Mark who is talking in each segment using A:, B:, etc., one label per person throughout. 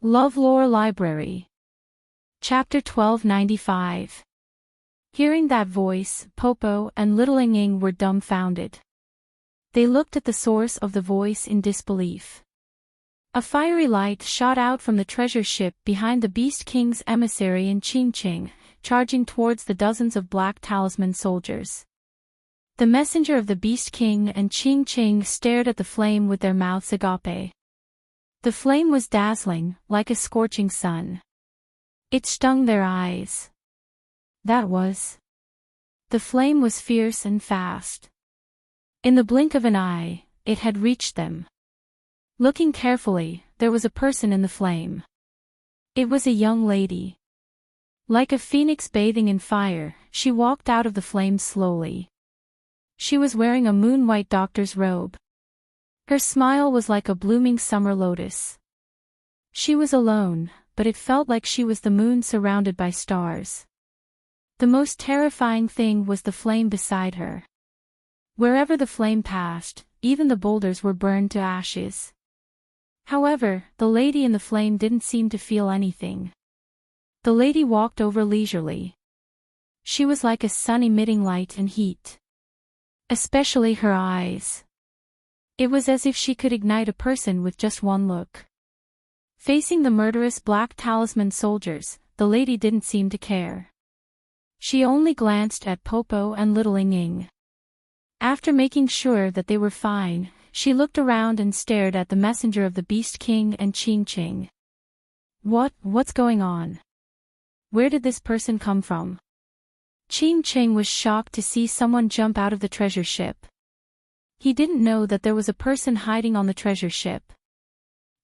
A: LoveLore Library. Chapter 1295. Hearing that voice, Popo and Little Ing were dumbfounded. They looked at the source of the voice in disbelief. A fiery light shot out from the treasure ship behind the Beast King's emissary Enchanting, charging towards the dozens of black talisman soldiers. The messenger of the Beast King and Enchanting stared at the flame with their mouths agape. The flame was dazzling, like a scorching sun. It stung their eyes. The flame was fierce and fast. In the blink of an eye, it had reached them. Looking carefully, there was a person in the flame. It was a young lady. Like a phoenix bathing in fire, she walked out of the flames slowly. She was wearing a moon-white doctor's robe. Her smile was like a blooming summer lotus. She was alone, but it felt like she was the moon surrounded by stars. The most terrifying thing was the flame beside her. Wherever the flame passed, even the boulders were burned to ashes. However, the lady in the flame didn't seem to feel anything. The lady walked over leisurely. She was like a sun emitting light and heat. Especially her eyes. It was as if she could ignite a person with just one look. Facing the murderous black talisman soldiers, the lady didn't seem to care. She only glanced at Popo and Little Ing. After making sure that they were fine, she looked around and stared at the messenger of the Beast King and Enchanting. What's going on? Where did this person come from? Enchanting was shocked to see someone jump out of the treasure ship. He didn't know that there was a person hiding on the treasure ship.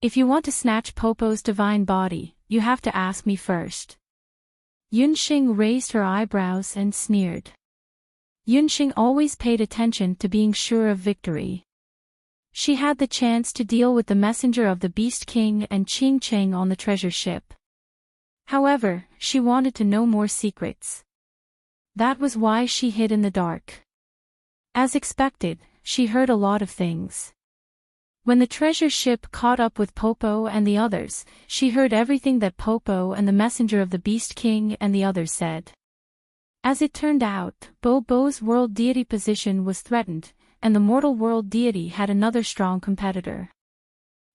A: If you want to snatch Popo's divine body, you have to ask me first. Enchanting raised her eyebrows and sneered. Enchanting always paid attention to being sure of victory. She had the chance to deal with the messenger of the Beast King and Enchanting on the treasure ship. However, she wanted to know more secrets. That was why she hid in the dark. As expected, she heard a lot of things. When the treasure ship caught up with Popo and the others, she heard everything that Popo and the messenger of the Beast King and the others said. As it turned out, Popo's world deity position was threatened, and the mortal world deity had another strong competitor.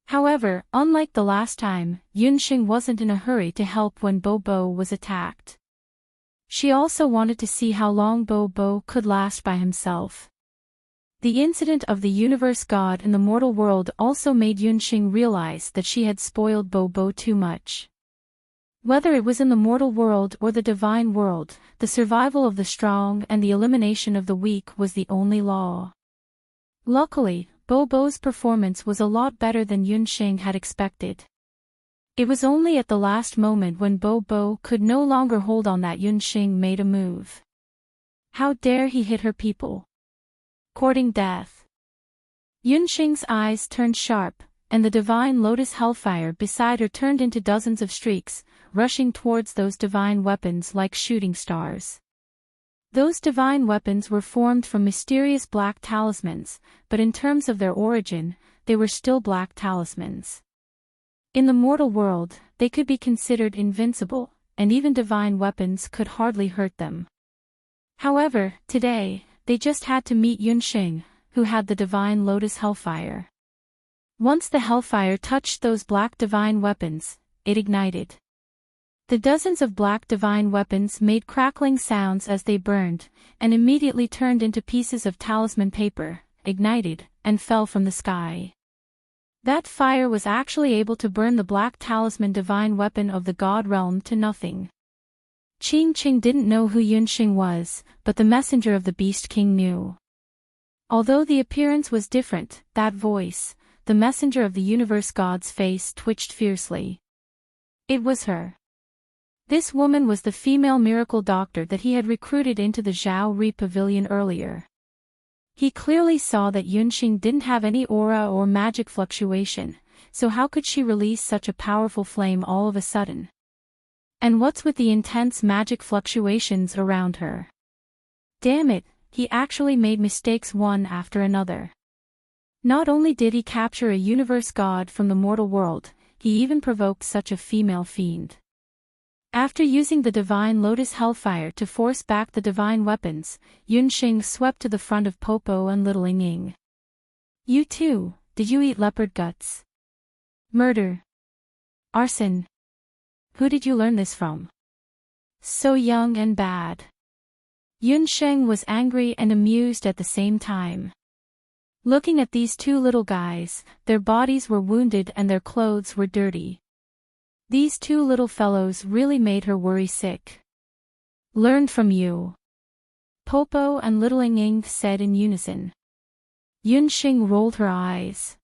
A: However, unlike the last time, Enchanting wasn't in a hurry to help when Popo was attacked. She also wanted to see how long Popo could last by himself. The incident of the universe god in the mortal world also made Enchanting realize that she had spoiled Popo too much. Whether it was in the mortal world or the divine world, the survival of the strong and the elimination of the weak was the only law. Luckily, Popo's performance was a lot better than Enchanting had expected. It was only at the last moment when Popo could no longer hold on that Enchanting made a move. How dare he hit her people? Courting death. Enchanting's eyes turned sharp, and the divine lotus hellfire beside her turned into dozens of streaks, rushing towards those divine weapons like shooting stars. Those divine weapons were formed from mysterious black talismans, but in terms of their origin, they were still black talismans. In the mortal world, they could be considered invincible, and even divine weapons could hardly hurt them. However, today, they just had to meet Enchanting, who had the divine lotus hellfire. Once the hellfire touched those black divine weapons, it ignited. The dozens of black divine weapons made crackling sounds as they burned, and immediately turned into pieces of talisman paper, ignited, and fell from the sky. That fire was actually able to burn the black talisman divine weapon of the god realm to nothing. Enchanting didn't know who Enchanting was, but the messenger of the Beast King knew. Although the appearance was different, that voice, the messenger of the universe god's face twitched fiercely. It was her. This woman was the female miracle doctor that he had recruited into the Zhao Ri pavilion earlier. He clearly saw that Enchanting didn't have any aura or magic fluctuation, so how could she release such a powerful flame all of a sudden? And what's with the intense magic fluctuations around her? Damn it, he actually made mistakes one after another. Not only did he capture a universe god from the mortal world, he even provoked such a female fiend. After using the divine lotus hellfire to force back the divine weapons, Yunxing swept to the front of Popo and little Ying. You too, did you eat leopard guts? Murder. Arson. Who did you learn this from? So young and bad. Yunsheng was angry and amused at the same time. Looking at these two little guys, their bodies were wounded and their clothes were dirty. These two little fellows really made her worry sick. Learned from you. Popo and little Ying said in unison. Yunxing rolled her eyes.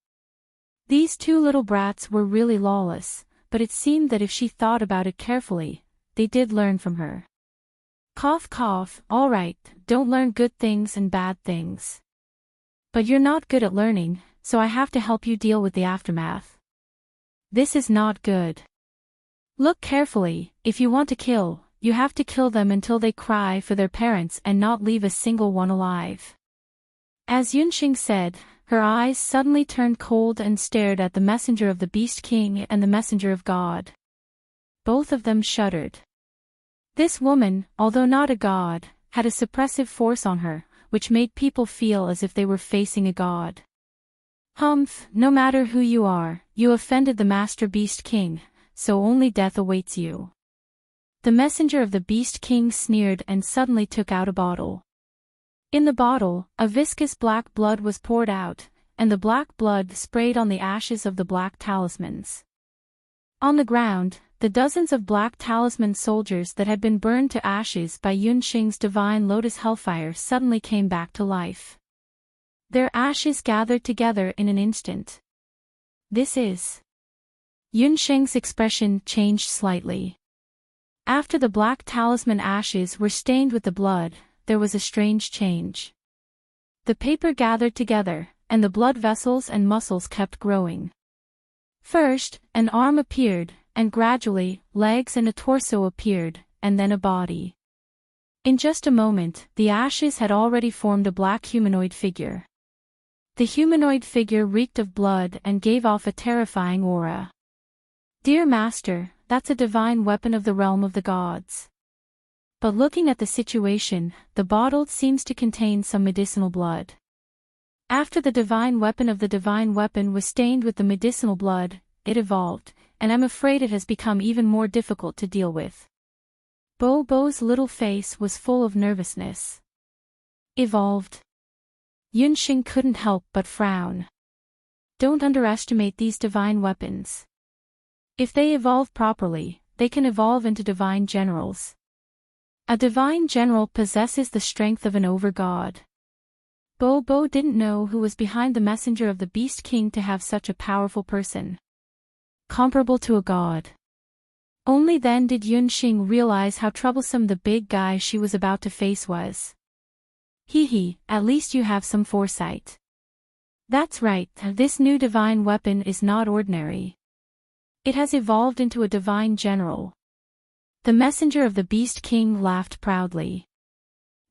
A: These two little brats were really lawless, but it seemed that if she thought about it carefully, they did learn from her. Cough cough, all right, don't learn good things and bad things. But you're not good at learning, so I have to help you deal with the aftermath. This is not good. Look carefully, if you want to kill, you have to kill them until they cry for their parents and not leave a single one alive. As Yunxing said, her eyes suddenly turned cold and stared at the messenger of the Beast King and the messenger of God. Both of them shuddered. This woman, although not a god, had a suppressive force on her, which made people feel as if they were facing a god. Humph, no matter who you are, you offended the Master Beast King, so only death awaits you. The messenger of the Beast King sneered and suddenly took out a bottle. In the bottle, a viscous black blood was poured out, and the black blood sprayed on the ashes of the black talismans. On the ground, the dozens of black talisman soldiers that had been burned to ashes by Yunxing's divine lotus hellfire suddenly came back to life. Their ashes gathered together in an instant. This is... Yunxing's expression changed slightly. After the black talisman ashes were stained with the blood, there was a strange change. The paper gathered together, and the blood vessels and muscles kept growing. First, an arm appeared, and gradually, legs and a torso appeared, and then a body. In just a moment, the ashes had already formed a black humanoid figure. The humanoid figure reeked of blood and gave off a terrifying aura. Dear Master, that's a divine weapon of the realm of the gods. But looking at the situation, the bottle seems to contain some medicinal blood. After the divine weapon of the divine weapon was stained with the medicinal blood, it evolved, and I'm afraid it has become even more difficult to deal with. Bo's little face was full of nervousness. Evolved. Yunxing couldn't help but frown. Don't underestimate these divine weapons. If they evolve properly, they can evolve into divine generals. A divine general possesses the strength of an over-god. Bo didn't know who was behind the messenger of the Beast King to have such a powerful person. Comparable to a god. Only then did Yunxing realize how troublesome the big guy she was about to face was. At least you have some foresight. That's right, this new divine weapon is not ordinary. It has evolved into a divine general. The messenger of the Beast King laughed proudly.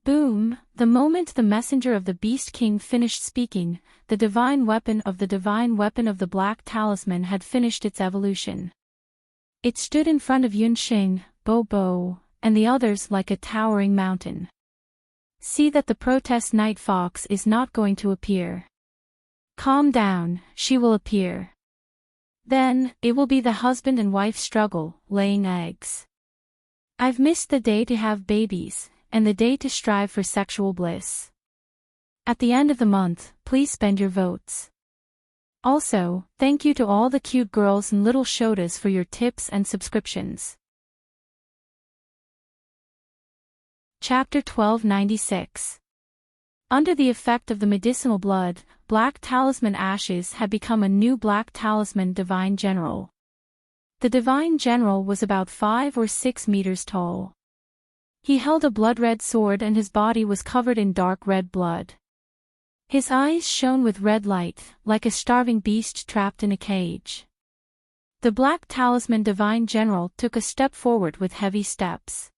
A: Boom! The moment the messenger of the Beast King finished speaking, the divine weapon of the black talisman had finished its evolution. It stood in front of Yunxing, Bo, and the others like a towering mountain. See that the protest night fox is not going to appear. Calm down, she will appear. Then, it will be the husband and wife struggle, laying eggs. I've missed the day to have babies, and the day to strive for sexual bliss. At the end of the month, please spend your votes. Also, thank you to all the cute girls and little shotas for your tips and subscriptions. Chapter 1296. Under the effect of the medicinal blood, Black Talisman Ashes had become a new Black Talisman Divine General. The Divine General was about 5 or 6 meters tall. He held a blood-red sword and his body was covered in dark red blood. His eyes shone with red light, like a starving beast trapped in a cage. The Black Talisman Divine General took a step forward with heavy steps.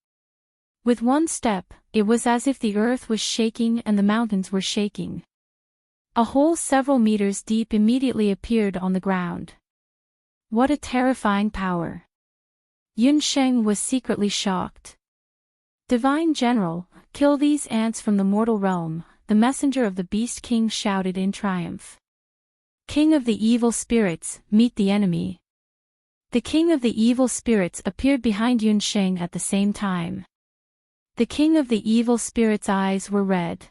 A: With one step, it was as if the earth was shaking and the mountains were shaking. A hole several meters deep immediately appeared on the ground. What a terrifying power. Yunsheng was secretly shocked. Divine General, kill these ants from the mortal realm, the messenger of the Beast King shouted in triumph. King of the evil spirits, meet the enemy. The king of the evil spirits appeared behind Yunsheng at the same time. The king of the evil spirits' eyes were red.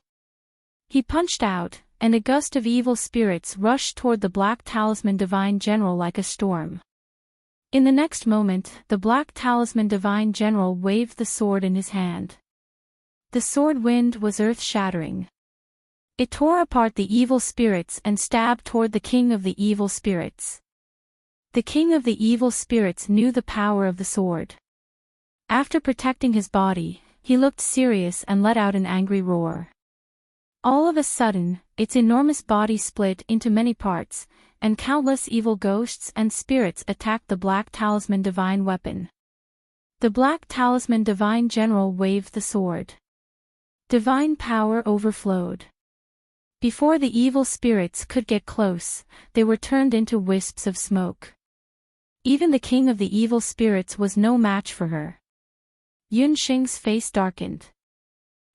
A: He punched out, and a gust of evil spirits rushed toward the Black Talisman Divine General like a storm. In the next moment, the Black Talisman Divine General waved the sword in his hand. The sword wind was earth-shattering. It tore apart the evil spirits and stabbed toward the king of the evil spirits. The king of the evil spirits knew the power of the sword. After protecting his body, he looked serious and let out an angry roar. All of a sudden, its enormous body split into many parts, and countless evil ghosts and spirits attacked the Black Talisman Divine Weapon. The Black Talisman Divine General waved the sword. Divine power overflowed. Before the evil spirits could get close, they were turned into wisps of smoke. Even the king of the evil spirits was no match for her. Yunsheng's face darkened.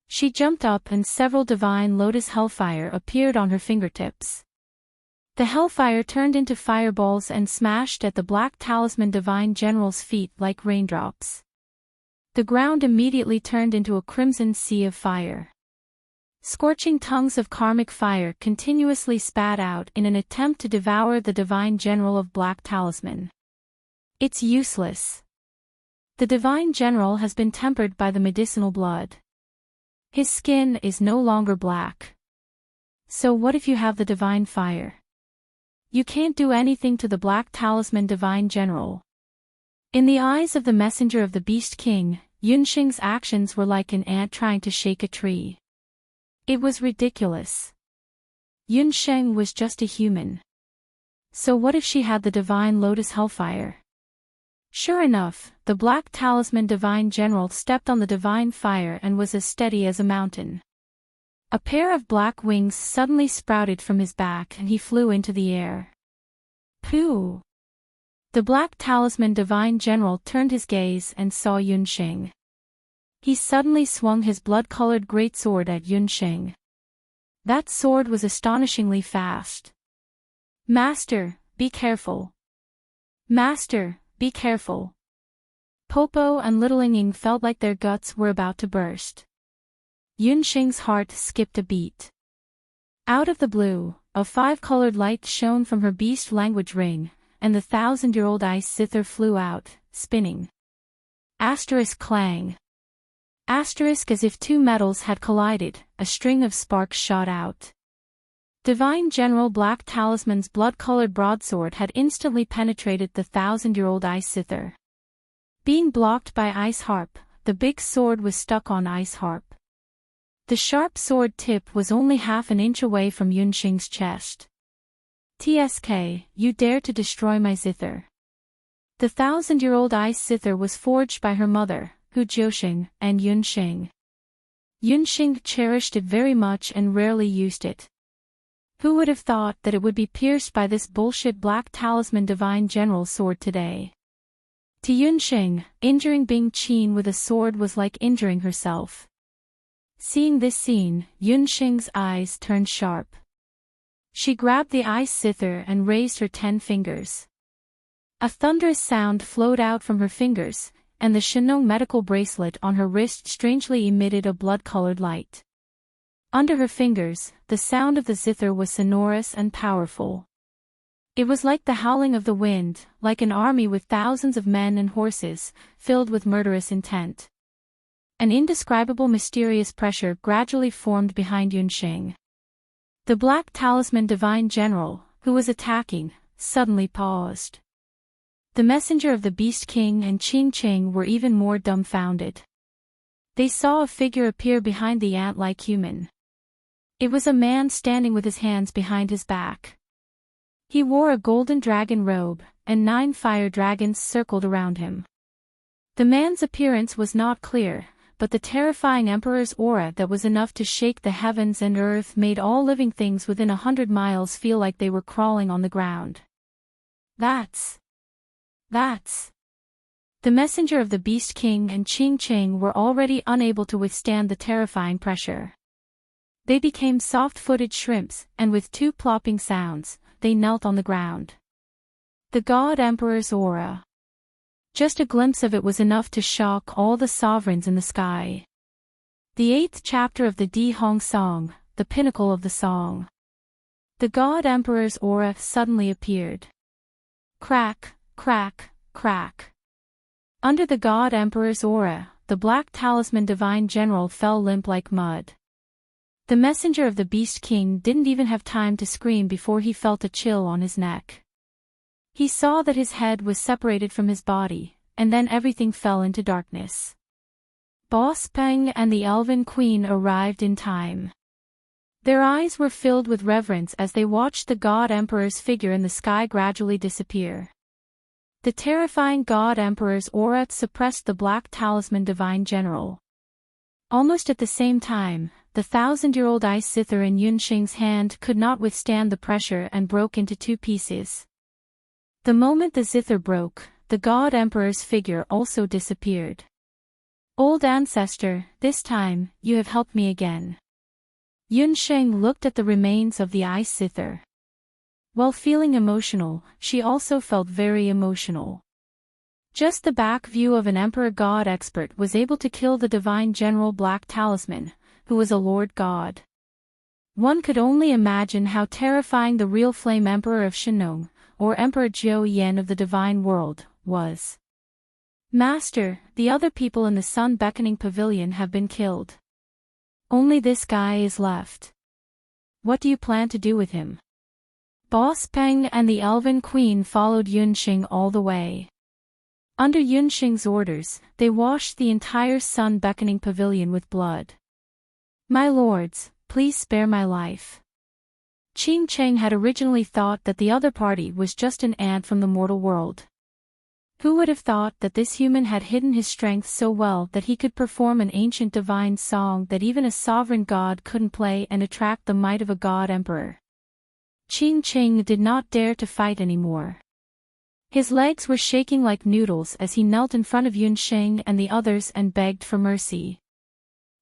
A: She jumped up and several divine lotus hellfire appeared on her fingertips. The hellfire turned into fireballs and smashed at the Black Talisman Divine General's feet like raindrops. The ground immediately turned into a crimson sea of fire. Scorching tongues of karmic fire continuously spat out in an attempt to devour the Divine General of Black Talisman. It's useless. The Divine General has been tempered by the medicinal blood. His skin is no longer black. So what if you have the divine fire? You can't do anything to the Black Talisman Divine General. In the eyes of the messenger of the Beast King, Yunsheng's actions were like an ant trying to shake a tree. It was ridiculous. Yunsheng was just a human. So what if she had the divine lotus hellfire? Sure enough, the Black Talisman Divine General stepped on the divine fire and was as steady as a mountain. A pair of black wings suddenly sprouted from his back and he flew into the air. Pooh! The Black Talisman Divine General turned his gaze and saw Yunsheng. He suddenly swung his blood-colored greatsword at Yunsheng. That sword was astonishingly fast. Master, be careful. Master, be careful. Popo and Little Ying felt like their guts were about to burst. Yunsheng's heart skipped a beat. Out of the blue, a five-colored light shone from her beast language ring, and the 1,000-year-old ice zither flew out, spinning. Asterisk clang. Asterisk as if two metals had collided, a string of sparks shot out. Divine General Black Talisman's blood-colored broadsword had instantly penetrated the 1,000-year-old ice zither. Being blocked by Ice Harp, the big sword was stuck on Ice Harp. The sharp sword tip was only half an inch away from Yunsheng's chest. TSK, you dare to destroy my zither. The 1,000-year-old ice zither was forged by her mother, Hu Jiusheng, and Yunsheng. Yunsheng cherished it very much and rarely used it. Who would have thought that it would be pierced by this bullshit Black Talisman Divine General sword today? To Yunsheng, injuring Bing Qin with a sword was like injuring herself. Seeing this scene, Yunsheng's eyes turned sharp. She grabbed the ice zither and raised her 10 fingers. A thunderous sound flowed out from her fingers, and the Shenong medical bracelet on her wrist strangely emitted a blood-colored light. Under her fingers, the sound of the zither was sonorous and powerful. It was like the howling of the wind, like an army with thousands of men and horses, filled with murderous intent. An indescribable mysterious pressure gradually formed behind Yunsheng. The Black Talisman Divine General, who was attacking, suddenly paused. The messenger of the Beast King and Qing Qing were even more dumbfounded. They saw a figure appear behind the ant-like human. It was a man standing with his hands behind his back. He wore a golden dragon robe, and 9 fire dragons circled around him. The man's appearance was not clear, but the terrifying Emperor's aura that was enough to shake the heavens and earth made all living things within 100 miles feel like they were crawling on the ground. That's That's... The messenger of the Beast King and Ching Ching were already unable to withstand the terrifying pressure. They became soft-footed shrimps, and with two plopping sounds, they knelt on the ground. The God Emperor's aura. Just a glimpse of it was enough to shock all the sovereigns in the sky. The 8th chapter of the Di Hong Song, the pinnacle of the song. The God Emperor's aura suddenly appeared. Crack, crack, crack. Under the God Emperor's aura, the Black Talisman Divine General fell limp like mud. The messenger of the Beast King didn't even have time to scream before he felt a chill on his neck. He saw that his head was separated from his body, and then everything fell into darkness. Boss Peng and the Elven Queen arrived in time. Their eyes were filled with reverence as they watched the God Emperor's figure in the sky gradually disappear. The terrifying God Emperor's aura suppressed the Black Talisman Divine General. Almost at the same time, the 1,000-year-old ice zither in Yunxing's hand could not withstand the pressure and broke into two pieces. The moment the zither broke, the God Emperor's figure also disappeared. Old ancestor, this time, you have helped me again. Yunxing looked at the remains of the ice zither. While feeling emotional, she also felt very emotional. Just the back view of an Emperor God expert was able to kill the Divine General Black Talisman, who was a Lord God. One could only imagine how terrifying the real Flame Emperor of Shenong, or Emperor Jiu Yen of the Divine World, was. Master, the other people in the Sun Beckoning Pavilion have been killed. Only this guy is left. What do you plan to do with him? Boss Peng and the Elven Queen followed Yunxing all the way. Under Yunxing's orders, they washed the entire Sun Beckoning Pavilion with blood. My lords, please spare my life. Qing Cheng had originally thought that the other party was just an ant from the mortal world. Who would have thought that this human had hidden his strength so well that he could perform an ancient divine song that even a sovereign god couldn't play and attract the might of a god emperor? Qing Cheng did not dare to fight anymore. His legs were shaking like noodles as he knelt in front of Yunxing and the others and begged for mercy.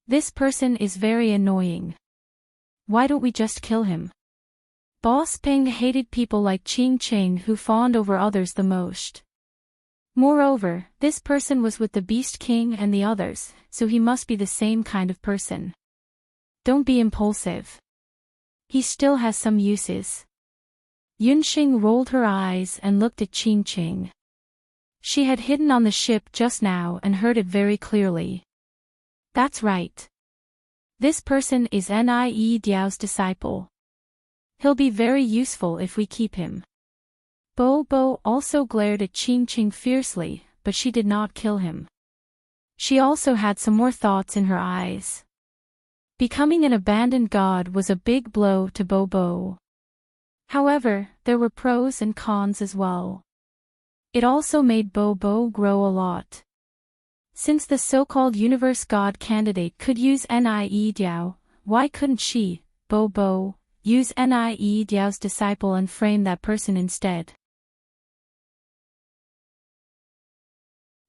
A: This person is very annoying. Why don't we just kill him? Boss Peng hated people like Qing Cheng who fawned over others the most. Moreover, this person was with the Beast King and the others, so he must be the same kind of person. Don't be impulsive. He still has some uses. Yunxing rolled her eyes and looked at Qing Cheng. She had hidden on the ship just now and heard it very clearly. That's right. This person is Nie Diao's disciple. He'll be very useful if we keep him. Bo Bo also glared at Qing Cheng fiercely, but she did not kill him. She also had some more thoughts in her eyes. Becoming an abandoned god was a big blow to Bo Bo. However, there were pros and cons as well. It also made Bo Bo grow a lot. Since the so-called universe god candidate could use Nie Diao, why couldn't she, Bo Bo, use Nie Diao's disciple and frame that person instead?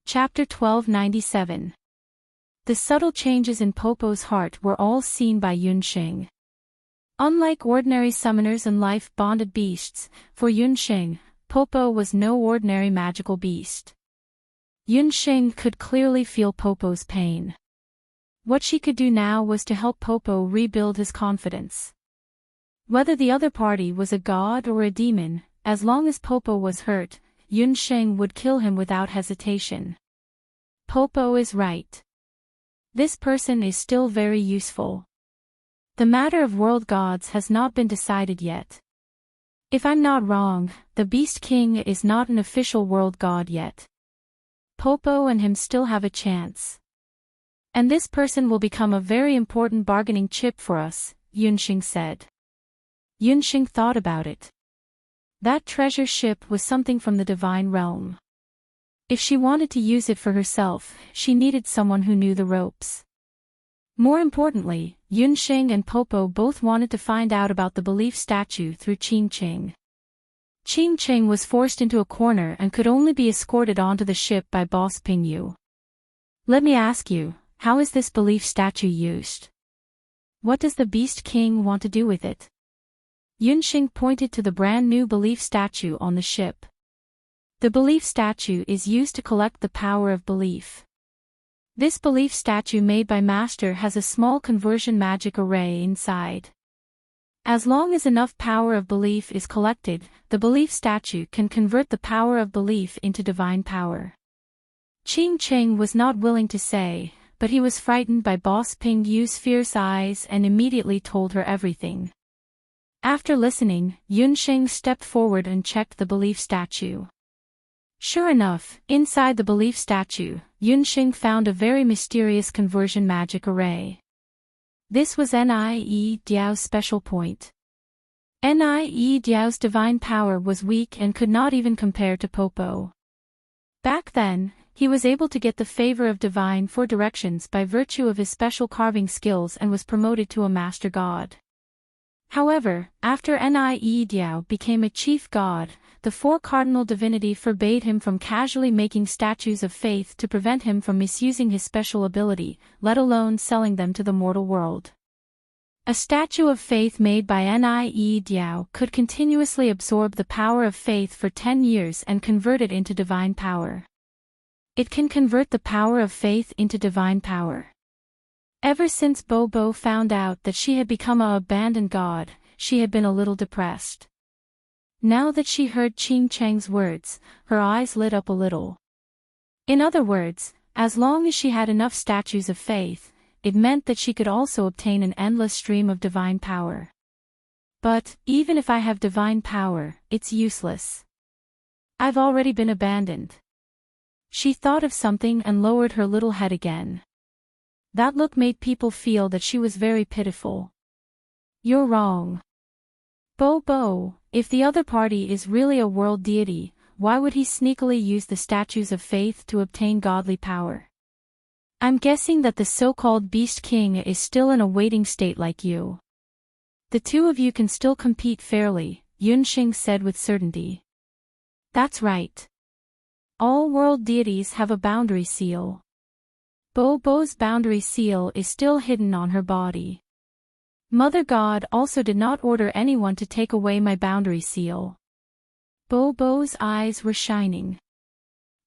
A: Chapter 1297. The subtle changes in Popo's heart were all seen by Yunxing. Unlike ordinary summoners and life-bonded beasts, for Yunxing, Popo was no ordinary magical beast. Yunxing could clearly feel Popo's pain. What she could do now was to help Popo rebuild his confidence. Whether the other party was a god or a demon, as long as Popo was hurt, Yunxing would kill him without hesitation. Popo is right. This person is still very useful. The matter of world gods has not been decided yet. If I'm not wrong, the Beast King is not an official world god yet. Popo and him still have a chance. And this person will become a very important bargaining chip for us, Yunxing said. Yunxing thought about it. That treasure ship was something from the divine realm. If she wanted to use it for herself, she needed someone who knew the ropes. More importantly, Yunxing and Popo both wanted to find out about the belief statue through Qing Cheng. Ching Cheng was forced into a corner and could only be escorted onto the ship by Boss Ping Yu. Let me ask you, how is this belief statue used? What does the Beast King want to do with it? Yunxing pointed to the brand new belief statue on the ship. The belief statue is used to collect the power of belief. This belief statue made by Master has a small conversion magic array inside. As long as enough power of belief is collected, the belief statue can convert the power of belief into divine power. Ching Cheng was not willing to say, but he was frightened by Boss Ping Yu's fierce eyes and immediately told her everything. After listening, Yunxing stepped forward and checked the belief statue. Sure enough, inside the belief statue, Yunxing found a very mysterious conversion magic array. This was Nie Diao's special point. Nie Diao's divine power was weak and could not even compare to Popo. Back then, he was able to get the favor of divine four directions by virtue of his special carving skills and was promoted to a master god. However, after Nie Diao became a chief god, the four cardinal divinity forbade him from casually making statues of faith to prevent him from misusing his special ability, let alone selling them to the mortal world. A statue of faith made by Nie Diao could continuously absorb the power of faith for 10 years and convert it into divine power. It can convert the power of faith into divine power. Ever since Bobo found out that she had become an abandoned god, she had been a little depressed. Now that she heard Ching Cheng's words, her eyes lit up a little. In other words, as long as she had enough statues of faith, it meant that she could also obtain an endless stream of divine power. But, even if I have divine power, it's useless. I've already been abandoned. She thought of something and lowered her little head again. That look made people feel that she was very pitiful. You're wrong. Bobo, if the other party is really a world deity, why would he sneakily use the statues of faith to obtain godly power? I'm guessing that the so-called Beast King is still in a waiting state like you. The two of you can still compete fairly, Yunxing said with certainty. That's right. All world deities have a boundary seal. Bobo's boundary seal is still hidden on her body. Mother God also did not order anyone to take away my boundary seal. Bobo's eyes were shining.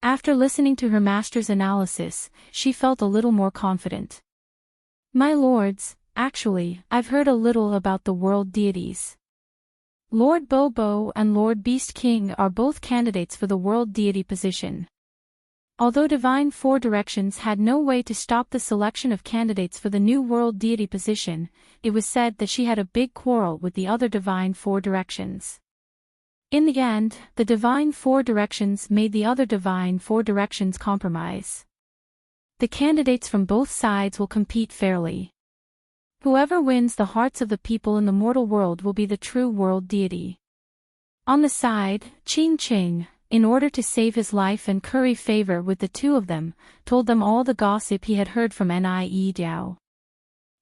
A: After listening to her master's analysis, she felt a little more confident. My lords, actually, I've heard a little about the world deities. Lord Bobo and Lord Beast King are both candidates for the world deity position. Although Divine Four Directions had no way to stop the selection of candidates for the new world deity position, it was said that she had a big quarrel with the other Divine Four Directions. In the end, the Divine Four Directions made the other Divine Four Directions compromise. The candidates from both sides will compete fairly. Whoever wins the hearts of the people in the mortal world will be the true world deity. On the side, Ching Ching, in order to save his life and curry favor with the two of them, told them all the gossip he had heard from Nie Diao.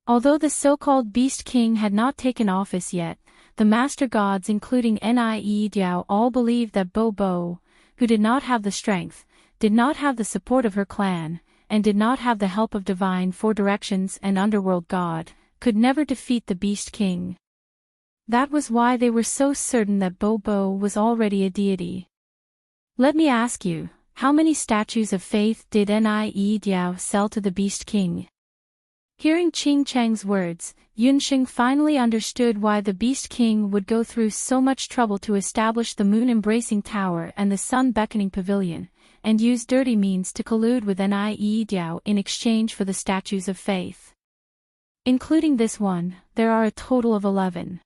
A: Although the so-called Beast King had not taken office yet, the Master Gods including Nie Diao all believed that Bobo, who did not have the strength, did not have the support of her clan, and did not have the help of Divine Four Directions and Underworld God, could never defeat the Beast King. That was why they were so certain that Bobo was already a deity. Let me ask you, how many statues of faith did Nie Diao sell to the Beast King? Hearing Ching Cheng's words, Yunxing finally understood why the Beast King would go through so much trouble to establish the moon-embracing tower and the sun-beckoning pavilion, and use dirty means to collude with Nie Diao in exchange for the statues of faith. Including this one, there are a total of 11.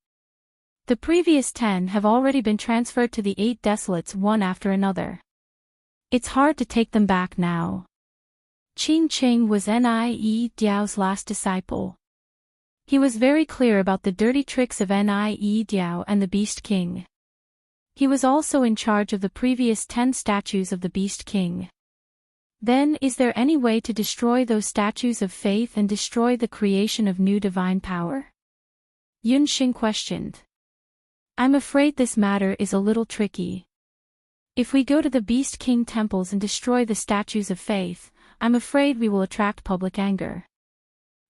A: The previous 10 have already been transferred to the 8 desolates one after another. It's hard to take them back now. Ching Ching was Nie Diao's last disciple. He was very clear about the dirty tricks of Nie Diao and the Beast King. He was also in charge of the previous 10 statues of the Beast King. Then is there any way to destroy those statues of faith and destroy the creation of new divine power? Yunxing questioned. I'm afraid this matter is a little tricky. If we go to the Beast King temples and destroy the statues of faith, I'm afraid we will attract public anger.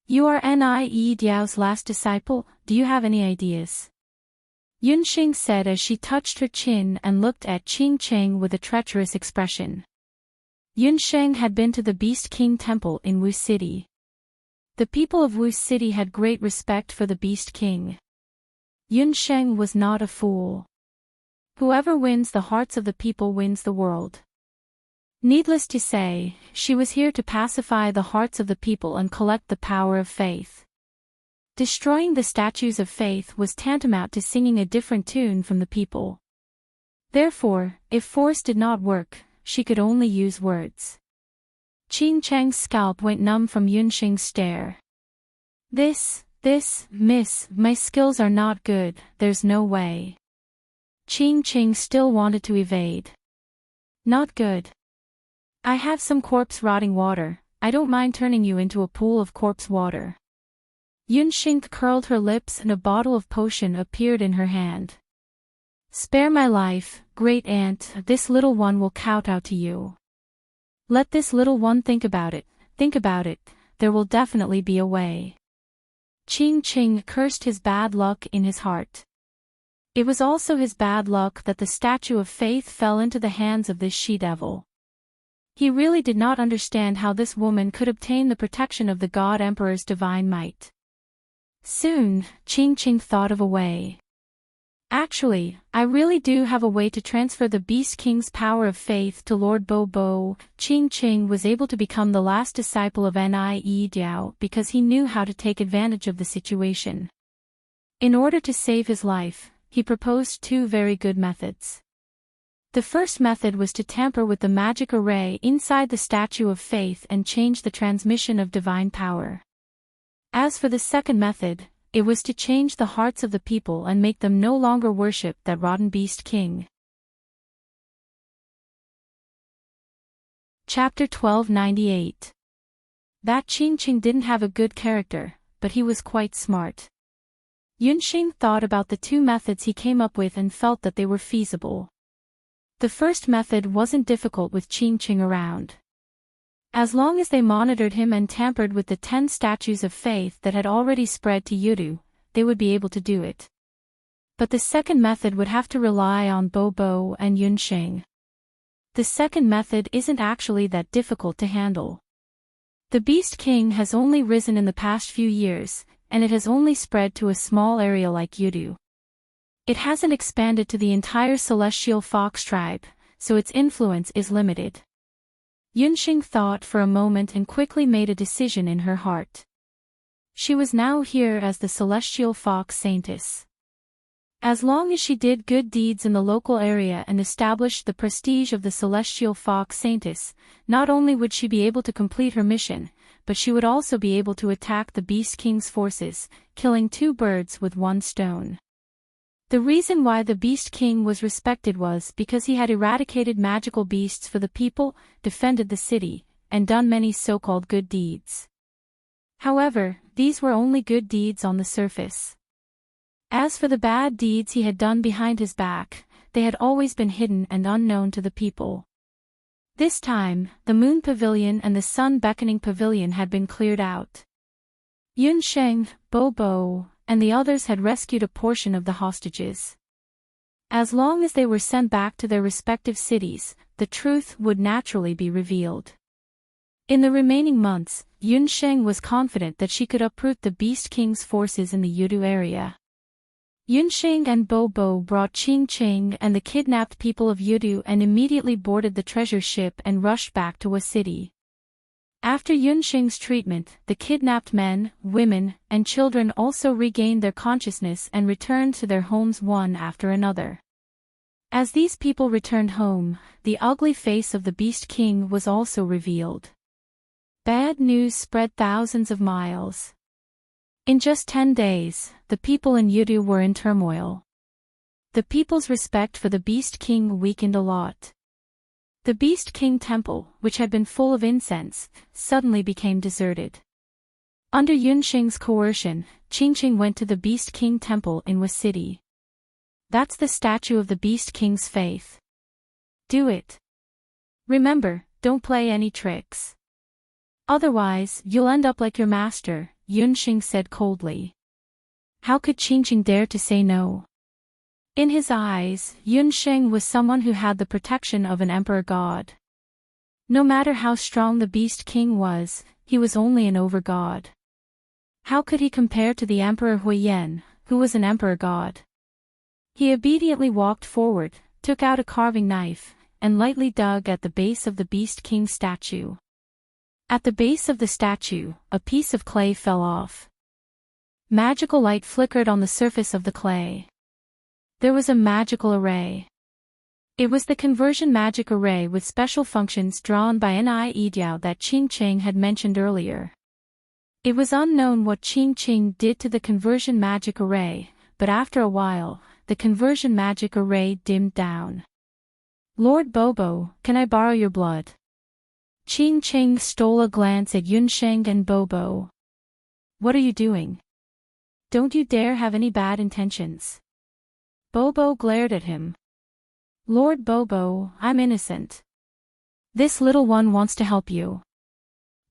A: You are Nie Diao's last disciple, do you have any ideas? Yunxing said as she touched her chin and looked at Qing Cheng with a treacherous expression. Yunsheng had been to the Beast King temple in Wu City. The people of Wu City had great respect for the Beast King. Yunsheng was not a fool. Whoever wins the hearts of the people wins the world. Needless to say, she was here to pacify the hearts of the people and collect the power of faith. Destroying the statues of faith was tantamount to singing a different tune from the people. Therefore, if force did not work, she could only use words. Qing Cheng's scalp went numb from Yunxing's stare. Miss, my skills are not good, there's no way. Qing Cheng still wanted to evade. Not good. I have some corpse rotting water, I don't mind turning you into a pool of corpse water. Yunxing curled her lips and a bottle of potion appeared in her hand. Spare my life, great aunt, this little one will kowtow to you. Let this little one think about it, there will definitely be a way. Qing Cheng cursed his bad luck in his heart. It was also his bad luck that the statue of faith fell into the hands of this she-devil. He really did not understand how this woman could obtain the protection of the God Emperor's divine might. Soon, Qing Cheng thought of a way. Actually, I really do have a way to transfer the Beast King's power of faith to Lord Bo Bo. Qing Cheng was able to become the last disciple of Nie Diao because he knew how to take advantage of the situation. In order to save his life, he proposed two very good methods. The first method was to tamper with the magic array inside the statue of faith and change the transmission of divine power. As for the second method, it was to change the hearts of the people and make them no longer worship that rotten Beast King. Chapter 1298. That Qing Cheng didn't have a good character, but he was quite smart. Yunxing thought about the two methods he came up with and felt that they were feasible. The first method wasn't difficult with Qing Cheng around. As long as they monitored him and tampered with the 10 statues of faith that had already spread to Yudu, they would be able to do it. But the second method would have to rely on Bo Bo and Yunxing. The second method isn't actually that difficult to handle. The Beast King has only risen in the past few years, and it has only spread to a small area like Yudu. It hasn't expanded to the entire celestial fox tribe, so its influence is limited. Yunxing thought for a moment and quickly made a decision in her heart. She was now here as the celestial fox saintess. As long as she did good deeds in the local area and established the prestige of the celestial fox saintess, not only would she be able to complete her mission, but she would also be able to attack the Beast King's forces, killing two birds with one stone. The reason why the Beast King was respected was because he had eradicated magical beasts for the people, defended the city, and done many so-called good deeds. However, these were only good deeds on the surface. As for the bad deeds he had done behind his back, they had always been hidden and unknown to the people. This time, the Moon Pavilion and the Sun Beckoning Pavilion had been cleared out. Yunsheng, Bo Bo, and the others had rescued a portion of the hostages. As long as they were sent back to their respective cities, the truth would naturally be revealed. In the remaining months, Yunsheng was confident that she could uproot the Beast King's forces in the Yudu area. Yunsheng and Bo Bo brought Qing Cheng and the kidnapped people of Yudu and immediately boarded the treasure ship and rushed back to a city. After Yunsheng's treatment, the kidnapped men, women, and children also regained their consciousness and returned to their homes one after another. As these people returned home, the ugly face of the Beast King was also revealed. Bad news spread thousands of miles. In just 10 days, the people in Yudu were in turmoil. The people's respect for the Beast King weakened a lot. The Beast King temple, which had been full of incense, suddenly became deserted. Under Yunxing's coercion, Qingqing went to the Beast King temple in Wa City. That's the statue of the Beast King's faith. Do it. Remember, don't play any tricks. Otherwise, you'll end up like your master, Yunxing said coldly. How could Qingqing dare to say no? In his eyes, Yunxing was someone who had the protection of an emperor god. No matter how strong the Beast King was, he was only an over-god. How could he compare to the Emperor Huiyan, who was an emperor god? He obediently walked forward, took out a carving knife, and lightly dug at the base of the Beast King statue. At the base of the statue, a piece of clay fell off. Magical light flickered on the surface of the clay. There was a magical array. It was the conversion magic array with special functions drawn by Niediao that Qingqing had mentioned earlier. It was unknown what Qingqing did to the conversion magic array, but after a while, the conversion magic array dimmed down. Lord Bobo, can I borrow your blood? Qingqing stole a glance at Yunsheng and Bobo. What are you doing? Don't you dare have any bad intentions. Bobo glared at him. Lord Bobo, I'm innocent. This little one wants to help you.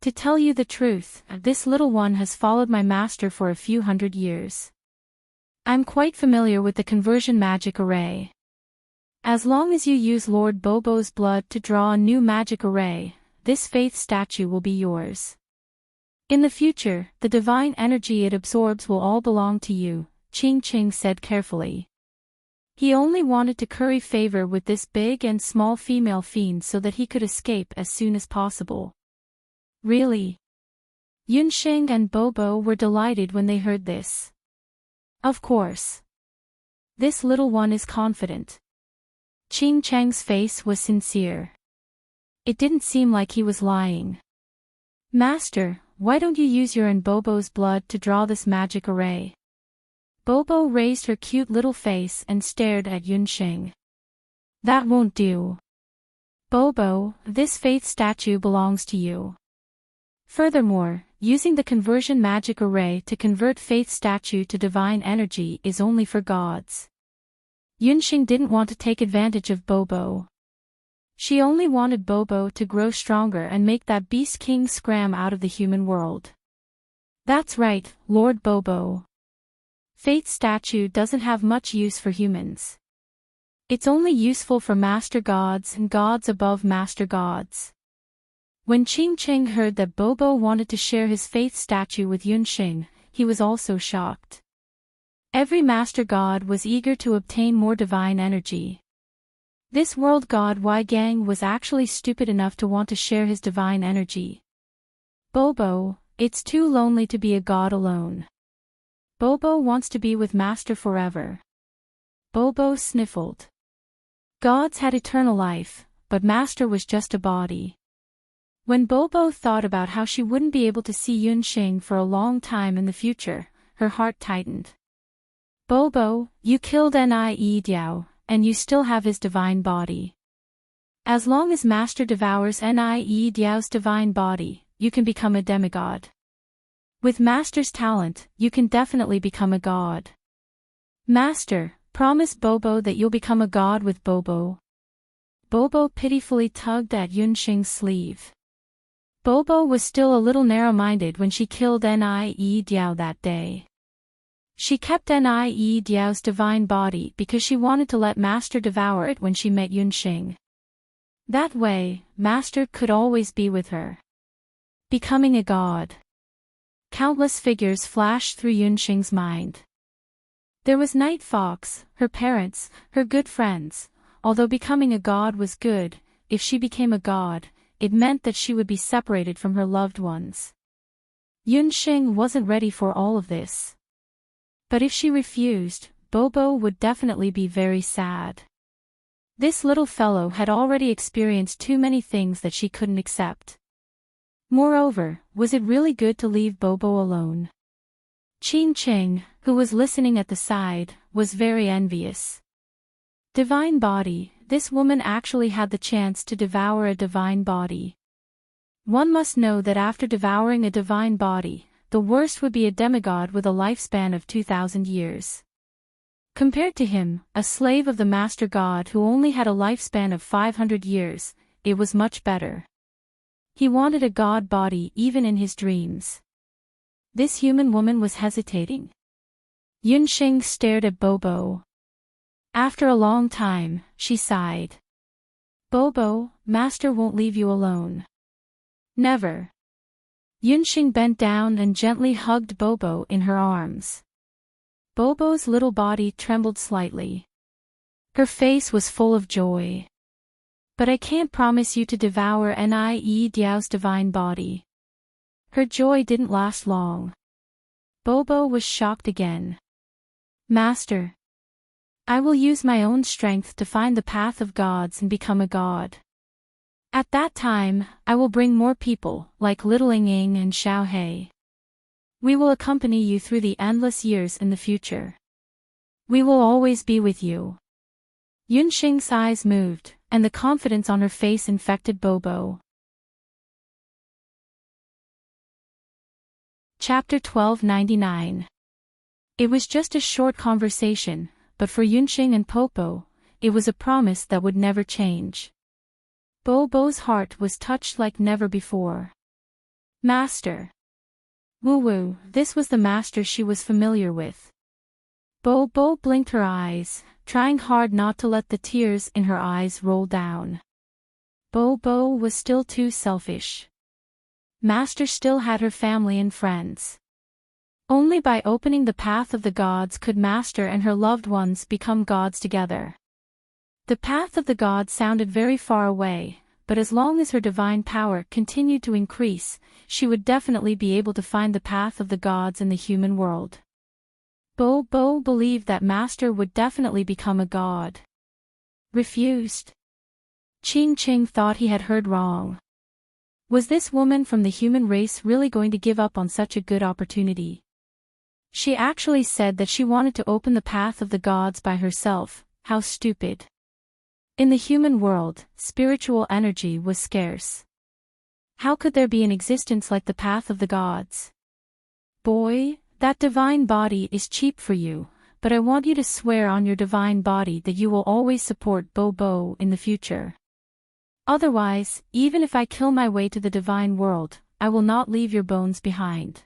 A: To tell you the truth, this little one has followed my master for a few hundred years. I'm quite familiar with the conversion magic array. As long as you use Lord Bobo's blood to draw a new magic array, this faith statue will be yours. In the future, the divine energy it absorbs will all belong to you, Qingqing said carefully. He only wanted to curry favor with this big and small female fiend so that he could escape as soon as possible. Really? Yunxing and Bobo were delighted when they heard this. Of course. This little one is confident. Qingcheng's face was sincere. It didn't seem like he was lying. Master, why don't you use your and Bobo's blood to draw this magic array? Bobo raised her cute little face and stared at Yunxing. That won't do. Bobo, this faith statue belongs to you. Furthermore, using the conversion magic array to convert faith statue to divine energy is only for gods. Yunxing didn't want to take advantage of Bobo. She only wanted Bobo to grow stronger and make that Beast King scram out of the human world. That's right, Lord Bobo. Faith statue doesn't have much use for humans. It's only useful for master gods and gods above master gods. When Qingqing heard that Bobo wanted to share his faith statue with Yunxing, he was also shocked. Every master god was eager to obtain more divine energy. This world god Wei Gang was actually stupid enough to want to share his divine energy. Bobo, it's too lonely to be a god alone. Bobo wants to be with master forever. Bobo sniffled. Gods had eternal life, but master was just a body. When Bobo thought about how she wouldn't be able to see Yunxing for a long time in the future, her heart tightened. Bobo, you killed Niediao, and you still have his divine body. As long as Master devours Niediao's divine body, you can become a demigod. With Master's talent, you can definitely become a god. Master, promise Bobo that you'll become a god with Bobo. Bobo pitifully tugged at Yunxing's sleeve. Bobo was still a little narrow-minded when she killed Niediao that day. She kept Niediao's divine body because she wanted to let Master devour it when she met Yunxing. That way, Master could always be with her. Becoming a god. Countless figures flashed through Yunxing's mind. There was Night Fox, her parents, her good friends. Although becoming a god was good, if she became a god, it meant that she would be separated from her loved ones. Yunxing wasn't ready for all of this. But if she refused, Bobo would definitely be very sad. This little fellow had already experienced too many things that she couldn't accept. Moreover, was it really good to leave Bobo alone? Qingqing, who was listening at the side, was very envious. Divine body, this woman actually had the chance to devour a divine body. One must know that after devouring a divine body, the worst would be a demigod with a lifespan of 2,000 years. Compared to him, a slave of the Master God who only had a lifespan of 500 years, it was much better. He wanted a god body even in his dreams. This human woman was hesitating. Yunxing stared at Bobo. After a long time, she sighed. Bobo, Master won't leave you alone. Never. Yunxing bent down and gently hugged Bobo in her arms. Bobo's little body trembled slightly. Her face was full of joy. But I can't promise you to devour Nie Diao's divine body. Her joy didn't last long. Bobo was shocked again. Master. I will use my own strength to find the path of gods and become a god. At that time, I will bring more people, like Little Ying and Xiao He. We will accompany you through the endless years in the future. We will always be with you. Yunxing's eyes moved, and the confidence on her face infected Bobo. Chapter 1299. It was just a short conversation, but for Yunxing and Popo, it was a promise that would never change. Bobo's heart was touched like never before. Master. Woo-woo, this was the master she was familiar with. Bobo blinked her eyes, trying hard not to let the tears in her eyes roll down. Bobo was still too selfish. Master still had her family and friends. Only by opening the path of the gods could Master and her loved ones become gods together. The path of the gods sounded very far away, but as long as her divine power continued to increase, she would definitely be able to find the path of the gods in the human world. Bobo believed that Master would definitely become a god. Refused. Ching thought he had heard wrong. Was this woman from the human race really going to give up on such a good opportunity? She actually said that she wanted to open the path of the gods by herself. How stupid. In the human world, spiritual energy was scarce. How could there be an existence like the path of the gods? Boy, that divine body is cheap for you, but I want you to swear on your divine body that you will always support Bobo in the future. Otherwise, even if I kill my way to the divine world, I will not leave your bones behind.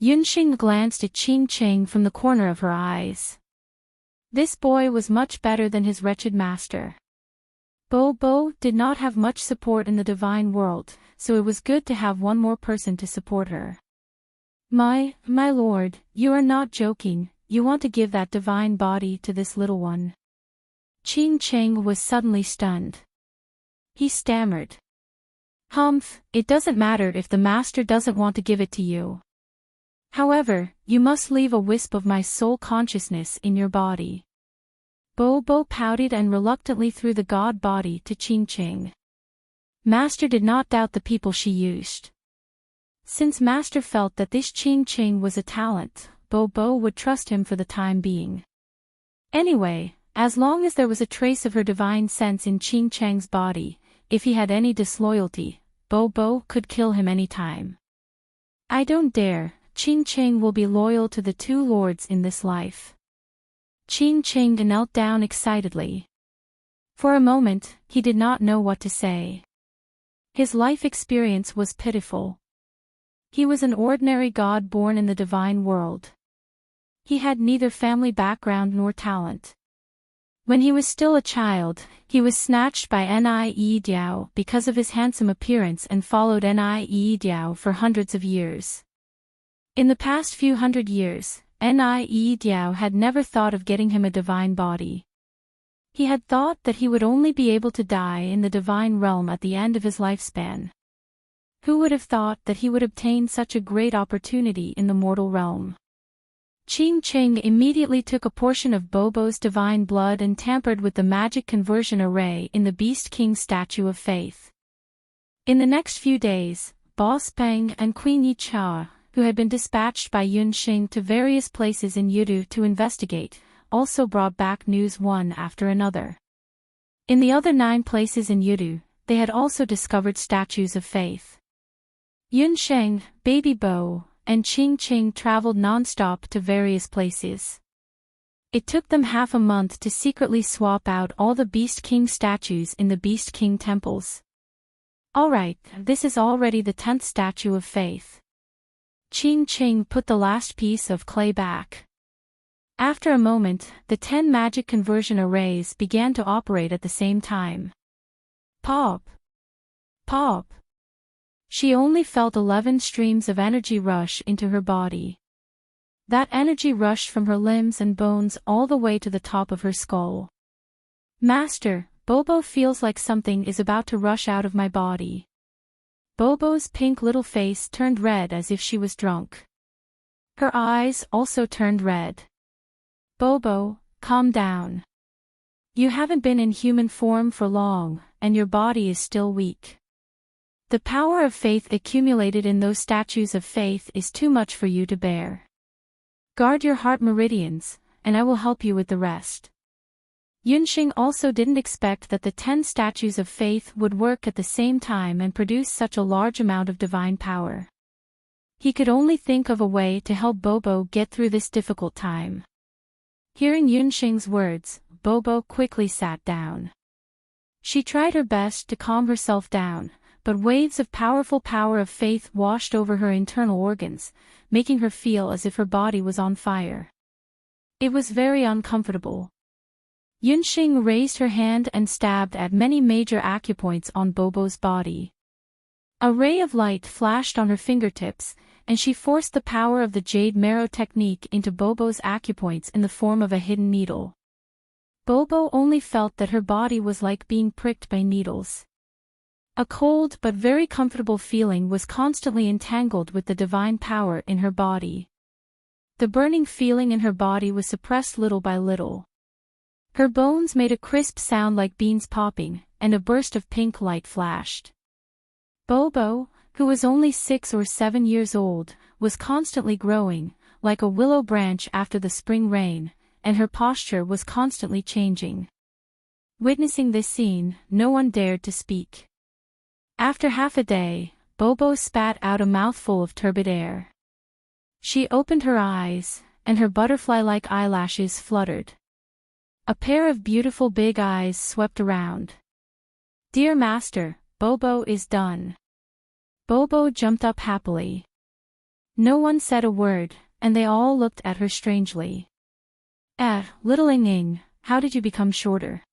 A: Yunxing glanced at Ching from the corner of her eyes. This boy was much better than his wretched master. Bobo did not have much support in the divine world, so it was good to have one more person to support her. My lord, you are not joking, you want to give that divine body to this little one. Ching was suddenly stunned. He stammered. Humph, it doesn't matter if the master doesn't want to give it to you. However, you must leave a wisp of my soul consciousness in your body. Bobo pouted and reluctantly threw the god body to Ching. Master did not doubt the people she used. Since Master felt that this Ching was a talent, Bobo would trust him for the time being. Anyway, as long as there was a trace of her divine sense in Ching's body, if he had any disloyalty, Bobo could kill him any time. I don't dare. Ching will be loyal to the two lords in this life. Ching knelt down excitedly. For a moment, he did not know what to say. His life experience was pitiful. He was an ordinary god born in the divine world. He had neither family background nor talent. When he was still a child, he was snatched by Nie Diao because of his handsome appearance and followed Nie Diao for hundreds of years. In the past few hundred years, Nie Diao had never thought of getting him a divine body. He had thought that he would only be able to die in the divine realm at the end of his lifespan. Who would have thought that he would obtain such a great opportunity in the mortal realm? Ching immediately took a portion of Bobo's divine blood and tampered with the magic conversion array in the Beast King's statue of faith. In the next few days, Boss Peng and Queen Yicha, who had been dispatched by Yunxing to various places in Yudu to investigate, also brought back news one after another. In the other 9 places in Yudu, they had also discovered statues of faith. Yunxing, Baby Bo, and Ching traveled non-stop to various places. It took them half a month to secretly swap out all the Beast King statues in the Beast King temples. Alright, this is already the 10th statue of faith. Ching Ching put the last piece of clay back. After a moment, the 10 magic conversion arrays began to operate at the same time. Pop! Pop! She only felt 11 streams of energy rush into her body. That energy rushed from her limbs and bones all the way to the top of her skull. Master, Bobo feels like something is about to rush out of my body. Bobo's pink little face turned red as if she was drunk. Her eyes also turned red. Bobo, calm down. You haven't been in human form for long, and your body is still weak. The power of faith accumulated in those statues of faith is too much for you to bear. Guard your heart meridians, and I will help you with the rest. Yunxing also didn't expect that the 10 statues of faith would work at the same time and produce such a large amount of divine power. He could only think of a way to help Bobo get through this difficult time. Hearing Yunxing's words, Bobo quickly sat down. She tried her best to calm herself down, but waves of powerful power of faith washed over her internal organs, making her feel as if her body was on fire. It was very uncomfortable. Yunxing raised her hand and stabbed at many major acupoints on Bobo's body. A ray of light flashed on her fingertips, and she forced the power of the Jade Marrow technique into Bobo's acupoints in the form of a hidden needle. Bobo only felt that her body was like being pricked by needles. A cold but very comfortable feeling was constantly entangled with the divine power in her body. The burning feeling in her body was suppressed little by little. Her bones made a crisp sound like beans popping, and a burst of pink light flashed. Bobo, who was only 6 or 7 years old, was constantly growing, like a willow branch after the spring rain, and her posture was constantly changing. Witnessing this scene, no one dared to speak. After half a day, Bobo spat out a mouthful of turbid air. She opened her eyes, and her butterfly-like eyelashes fluttered. A pair of beautiful big eyes swept around. Dear Master, Bobo is done. Bobo jumped up happily. No one said a word, and they all looked at her strangely. Little Ing, how did you become shorter?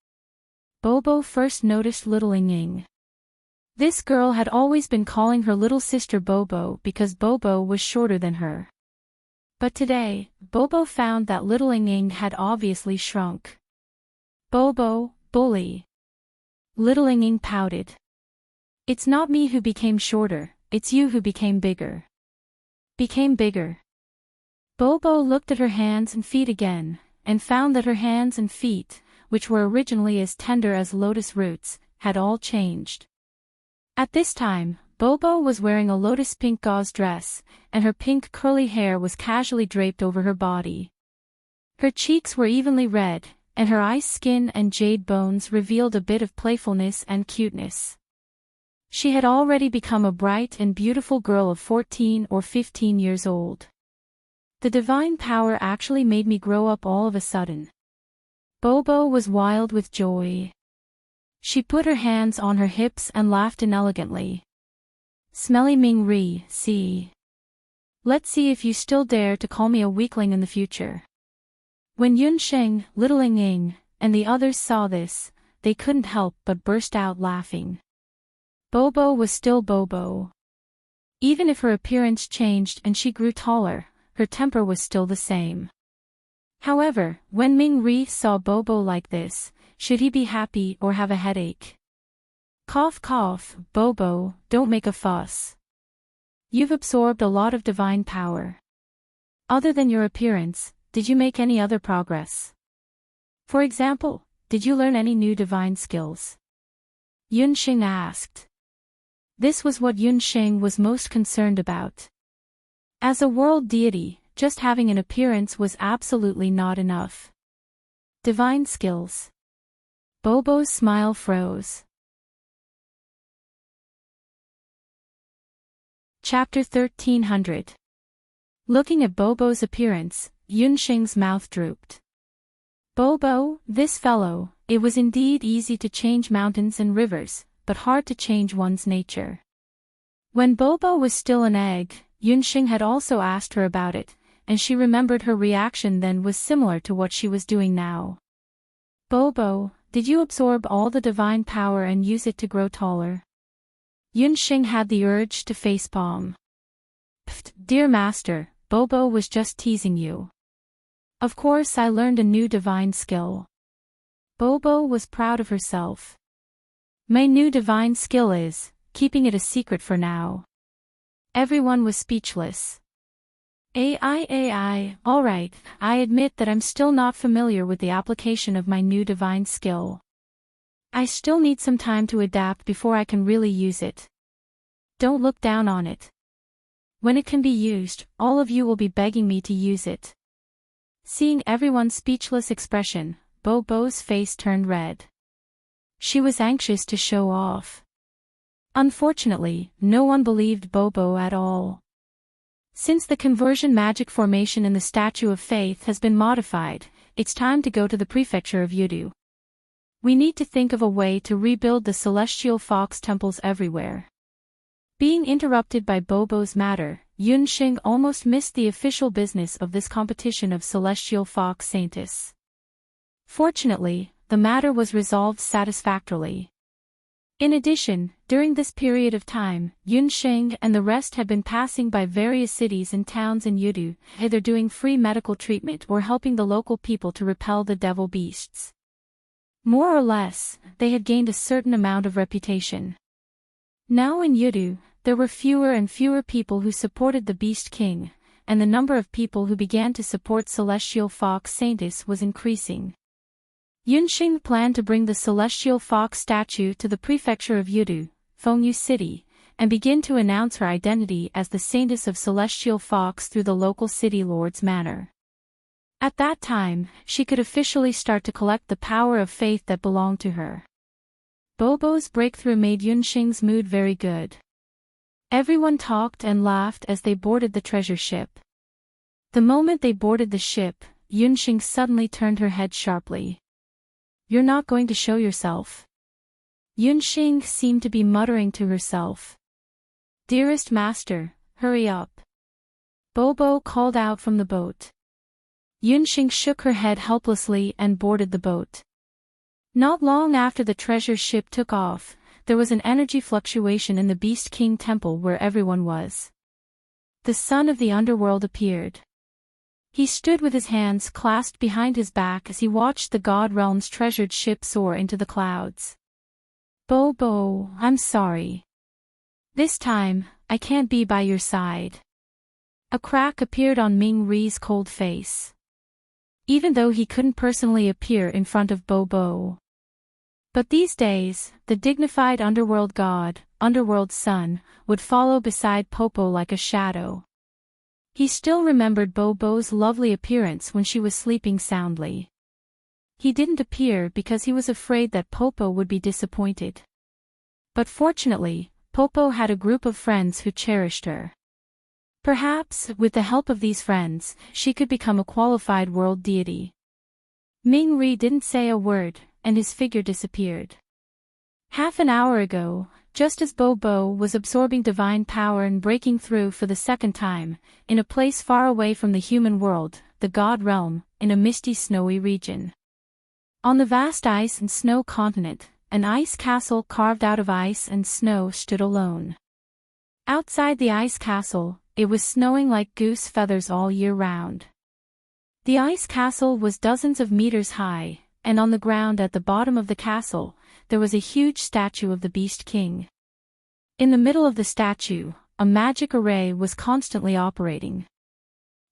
A: Bobo first noticed little Ing. This girl had always been calling her little sister Bobo because Bobo was shorter than her. But today, Bobo found that little Ing had obviously shrunk. Bobo, bully. Little Ing pouted. It's not me who became shorter, it's you who became bigger. Became bigger. Bobo looked at her hands and feet again, and found that her hands and feet, which were originally as tender as lotus roots, had all changed. At this time, Bobo was wearing a lotus pink gauze dress, and her pink curly hair was casually draped over her body. Her cheeks were evenly red, and her ice skin and jade bones revealed a bit of playfulness and cuteness. She had already become a bright and beautiful girl of 14 or 15 years old. The divine power actually made me grow up all of a sudden. Bobo was wild with joy. She put her hands on her hips and laughed inelegantly. Smelly Ming Ri, see. Let's see if you still dare to call me a weakling in the future. When Yunxing, little Ing, and the others saw this, they couldn't help but burst out laughing. Bobo was still Bobo. Even if her appearance changed and she grew taller, her temper was still the same. However, when Ming Ri saw Bobo like this, should he be happy or have a headache? Cough cough, Bobo, don't make a fuss. You've absorbed a lot of divine power. Other than your appearance, did you make any other progress? For example, did you learn any new divine skills? Yunxing asked. This was what Yunxing was most concerned about. As a world deity, just having an appearance was absolutely not enough. Divine skills. Bobo's smile froze. Chapter 1300. Looking at Bobo's appearance, Yunxing's mouth drooped. Bobo, this fellow, it was indeed easy to change mountains and rivers, but hard to change one's nature. When Bobo was still an egg, Yunxing had also asked her about it, and she remembered her reaction then was similar to what she was doing now. Bobo, did you absorb all the divine power and use it to grow taller? Yunxing had the urge to facepalm. Pfft, dear master, Bobo was just teasing you. Of course I learned a new divine skill. Bobo was proud of herself. My new divine skill is, keeping it a secret for now. Everyone was speechless. Alright, I admit that I'm still not familiar with the application of my new divine skill. I still need some time to adapt before I can really use it. Don't look down on it. When it can be used, all of you will be begging me to use it. Seeing everyone's speechless expression, Bobo's face turned red. She was anxious to show off. Unfortunately, no one believed Bobo at all. Since the conversion magic formation in the Statue of Faith has been modified, it's time to go to the prefecture of Yudu. We need to think of a way to rebuild the celestial fox temples everywhere. Being interrupted by Bobo's matter, Yunxing almost missed the official business of this competition of celestial fox saints. Fortunately, the matter was resolved satisfactorily. In addition, during this period of time, Yunxing and the rest had been passing by various cities and towns in Yudu, either doing free medical treatment or helping the local people to repel the devil beasts. More or less, they had gained a certain amount of reputation. Now in Yudu, there were fewer and fewer people who supported the Beast King, and the number of people who began to support Celestial Fox Saintess was increasing. Yunxing planned to bring the Celestial Fox statue to the prefecture of Yudu, Fengyu City, and begin to announce her identity as the Saintess of Celestial Fox through the local city lord's manor. At that time, she could officially start to collect the power of faith that belonged to her. Bobo's breakthrough made Yunxing's mood very good. Everyone talked and laughed as they boarded the treasure ship. The moment they boarded the ship, Yunxing suddenly turned her head sharply. You're not going to show yourself? Yunxing seemed to be muttering to herself. Dearest master, hurry up. Bobo called out from the boat. Yunxing shook her head helplessly and boarded the boat. Not long after the treasure ship took off, there was an energy fluctuation in the Beast King temple where everyone was. The son of the underworld appeared. He stood with his hands clasped behind his back as he watched the God Realm's treasured ship soar into the clouds. Bobo, I'm sorry. This time, I can't be by your side. A crack appeared on Ming Ri's cold face. Even though he couldn't personally appear in front of Bobo. But these days, the dignified underworld god, underworld son, would follow beside Popo like a shadow. He still remembered Bobo's lovely appearance when she was sleeping soundly. He didn't appear because he was afraid that Popo would be disappointed. But fortunately, Popo had a group of friends who cherished her. Perhaps, with the help of these friends, she could become a qualified world deity. Ming Ri didn't say a word, and his figure disappeared. Half an hour ago, just as Bobo was absorbing divine power and breaking through for the second time, in a place far away from the human world, the God Realm, in a misty snowy region. On the vast ice and snow continent, an ice castle carved out of ice and snow stood alone. Outside the ice castle, it was snowing like goose feathers all year round. The ice castle was dozens of meters high, and on the ground at the bottom of the castle, there was a huge statue of the Beast King. In the middle of the statue, a magic array was constantly operating.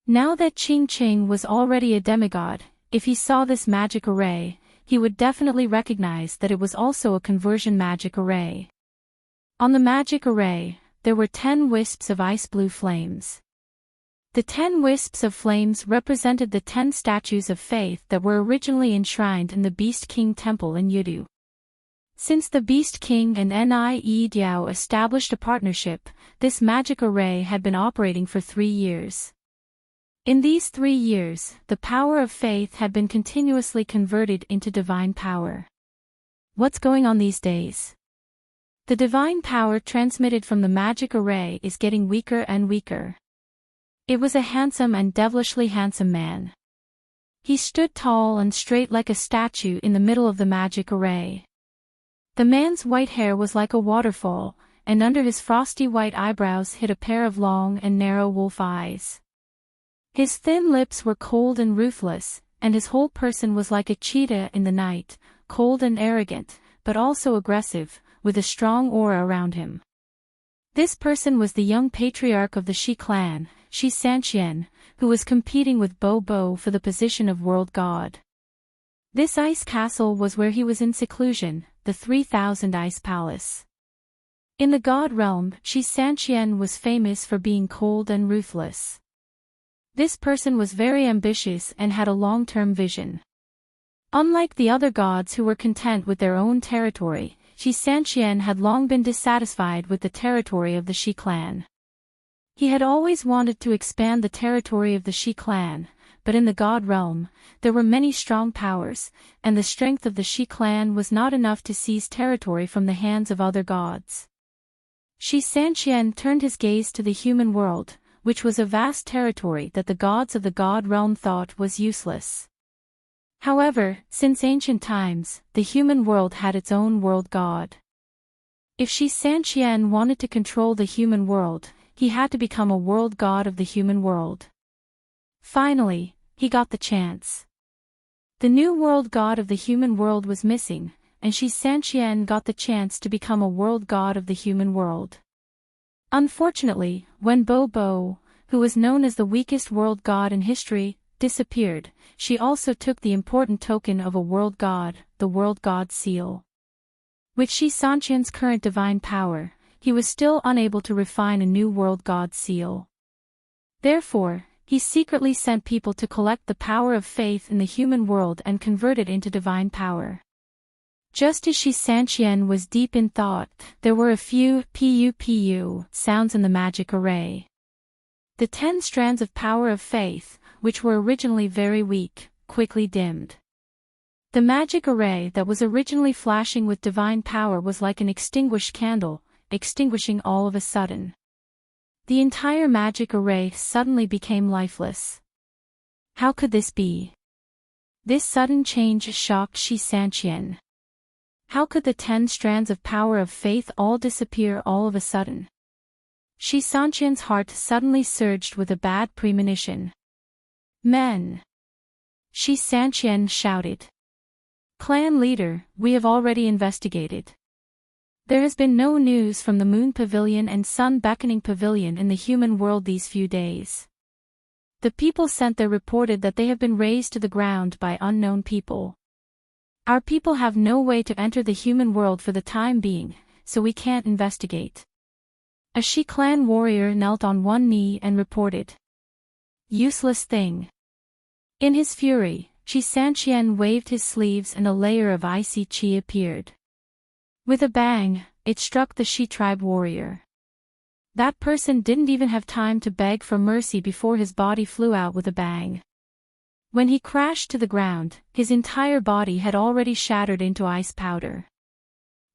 A: Now that Ching Ching was already a demigod, if he saw this magic array, he would definitely recognize that it was also a conversion magic array. On the magic array, there were 10 wisps of ice blue flames. The 10 wisps of flames represented the 10 statues of faith that were originally enshrined in the Beast King temple in Yudu. Since the Beast King and Nie Diao established a partnership, this magic array had been operating for 3 years. In these 3 years, the power of faith had been continuously converted into divine power. What's going on these days? The divine power transmitted from the magic array is getting weaker and weaker. It was a handsome and devilishly handsome man. He stood tall and straight like a statue in the middle of the magic array. The man's white hair was like a waterfall, and under his frosty white eyebrows hid a pair of long and narrow wolf eyes. His thin lips were cold and ruthless, and his whole person was like a cheetah in the night, cold and arrogant, but also aggressive, with a strong aura around him. This person was the young patriarch of the Shi clan, Shi Sanqian, who was competing with Bo Bo for the position of world god. This ice castle was where he was in seclusion, the 3,000 Ice Palace. In the god realm, Shi Sanqian was famous for being cold and ruthless. This person was very ambitious and had a long-term vision. Unlike the other gods who were content with their own territory, Shi Sanqian had long been dissatisfied with the territory of the Shi clan. He had always wanted to expand the territory of the Shi clan, but in the god realm, there were many strong powers, and the strength of the Shi clan was not enough to seize territory from the hands of other gods. Shi Sanqian turned his gaze to the human world, which was a vast territory that the gods of the god realm thought was useless. However, since ancient times, the human world had its own world god. If Shi Sanqian wanted to control the human world, he had to become a world god of the human world. Finally, he got the chance. The new world god of the human world was missing, and Shi Sanqian got the chance to become a world god of the human world. Unfortunately, when Bo Bo, who was known as the weakest world god in history, disappeared, she also took the important token of a world god, the world god seal. With Shi Sanqian's current divine power, he was still unable to refine a new world god seal. Therefore, he secretly sent people to collect the power of faith in the human world and convert it into divine power. Just as Shi Sanqian was deep in thought, there were a few pu sounds in the magic array. The 10 strands of power of faith, which were originally very weak, quickly dimmed. The magic array that was originally flashing with divine power was like an extinguished candle, extinguishing all of a sudden. The entire magic array suddenly became lifeless. How could this be? This sudden change shocked Shi Sanqian. How could the 10 strands of power of faith all disappear all of a sudden? Shi Sanqian's heart suddenly surged with a bad premonition. Men! Shi Sanqian shouted. Clan leader, we have already investigated. There has been no news from the Moon Pavilion and Sun Beckoning Pavilion in the human world these few days. The people sent there reported that they have been razed to the ground by unknown people. Our people have no way to enter the human world for the time being, so we can't investigate. A Shi clan warrior knelt on one knee and reported. Useless thing. In his fury, Shi Sanqian waved his sleeves and a layer of icy chi appeared. With a bang, it struck the Shi tribe warrior. That person didn't even have time to beg for mercy before his body flew out with a bang. When he crashed to the ground, his entire body had already shattered into ice powder.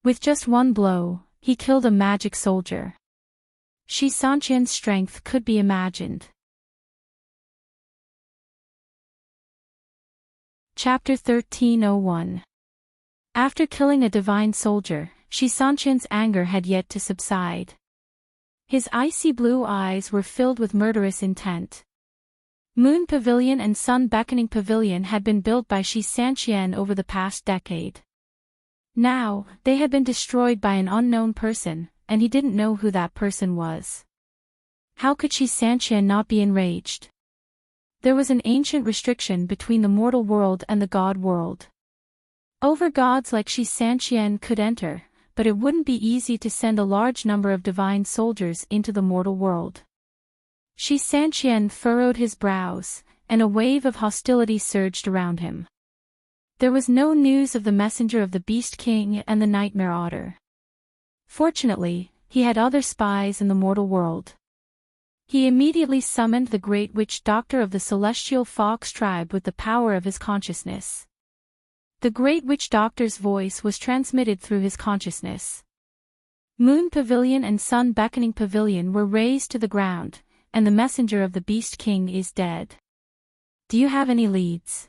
A: With just one blow, he killed a magic soldier. Shi Sanqian's strength could be imagined. Chapter 1301. After killing a divine soldier, Shi Sanqian's anger had yet to subside. His icy blue eyes were filled with murderous intent. Moon Pavilion and Sun Beckoning Pavilion had been built by Shi Sanqian over the past decade. Now, they had been destroyed by an unknown person, and he didn't know who that person was. How could Shi Sanqian not be enraged? There was an ancient restriction between the mortal world and the god world. Overgods like Shi Sanqian could enter, but it wouldn't be easy to send a large number of divine soldiers into the mortal world. Shi Sanqian furrowed his brows, and a wave of hostility surged around him. There was no news of the messenger of the Beast King and the Nightmare Otter. Fortunately, he had other spies in the mortal world. He immediately summoned the great witch doctor of the celestial fox tribe with the power of his consciousness. The great witch doctor's voice was transmitted through his consciousness. Moon Pavilion and Sun Beckoning Pavilion were razed to the ground, and the messenger of the Beast King is dead. Do you have any leads?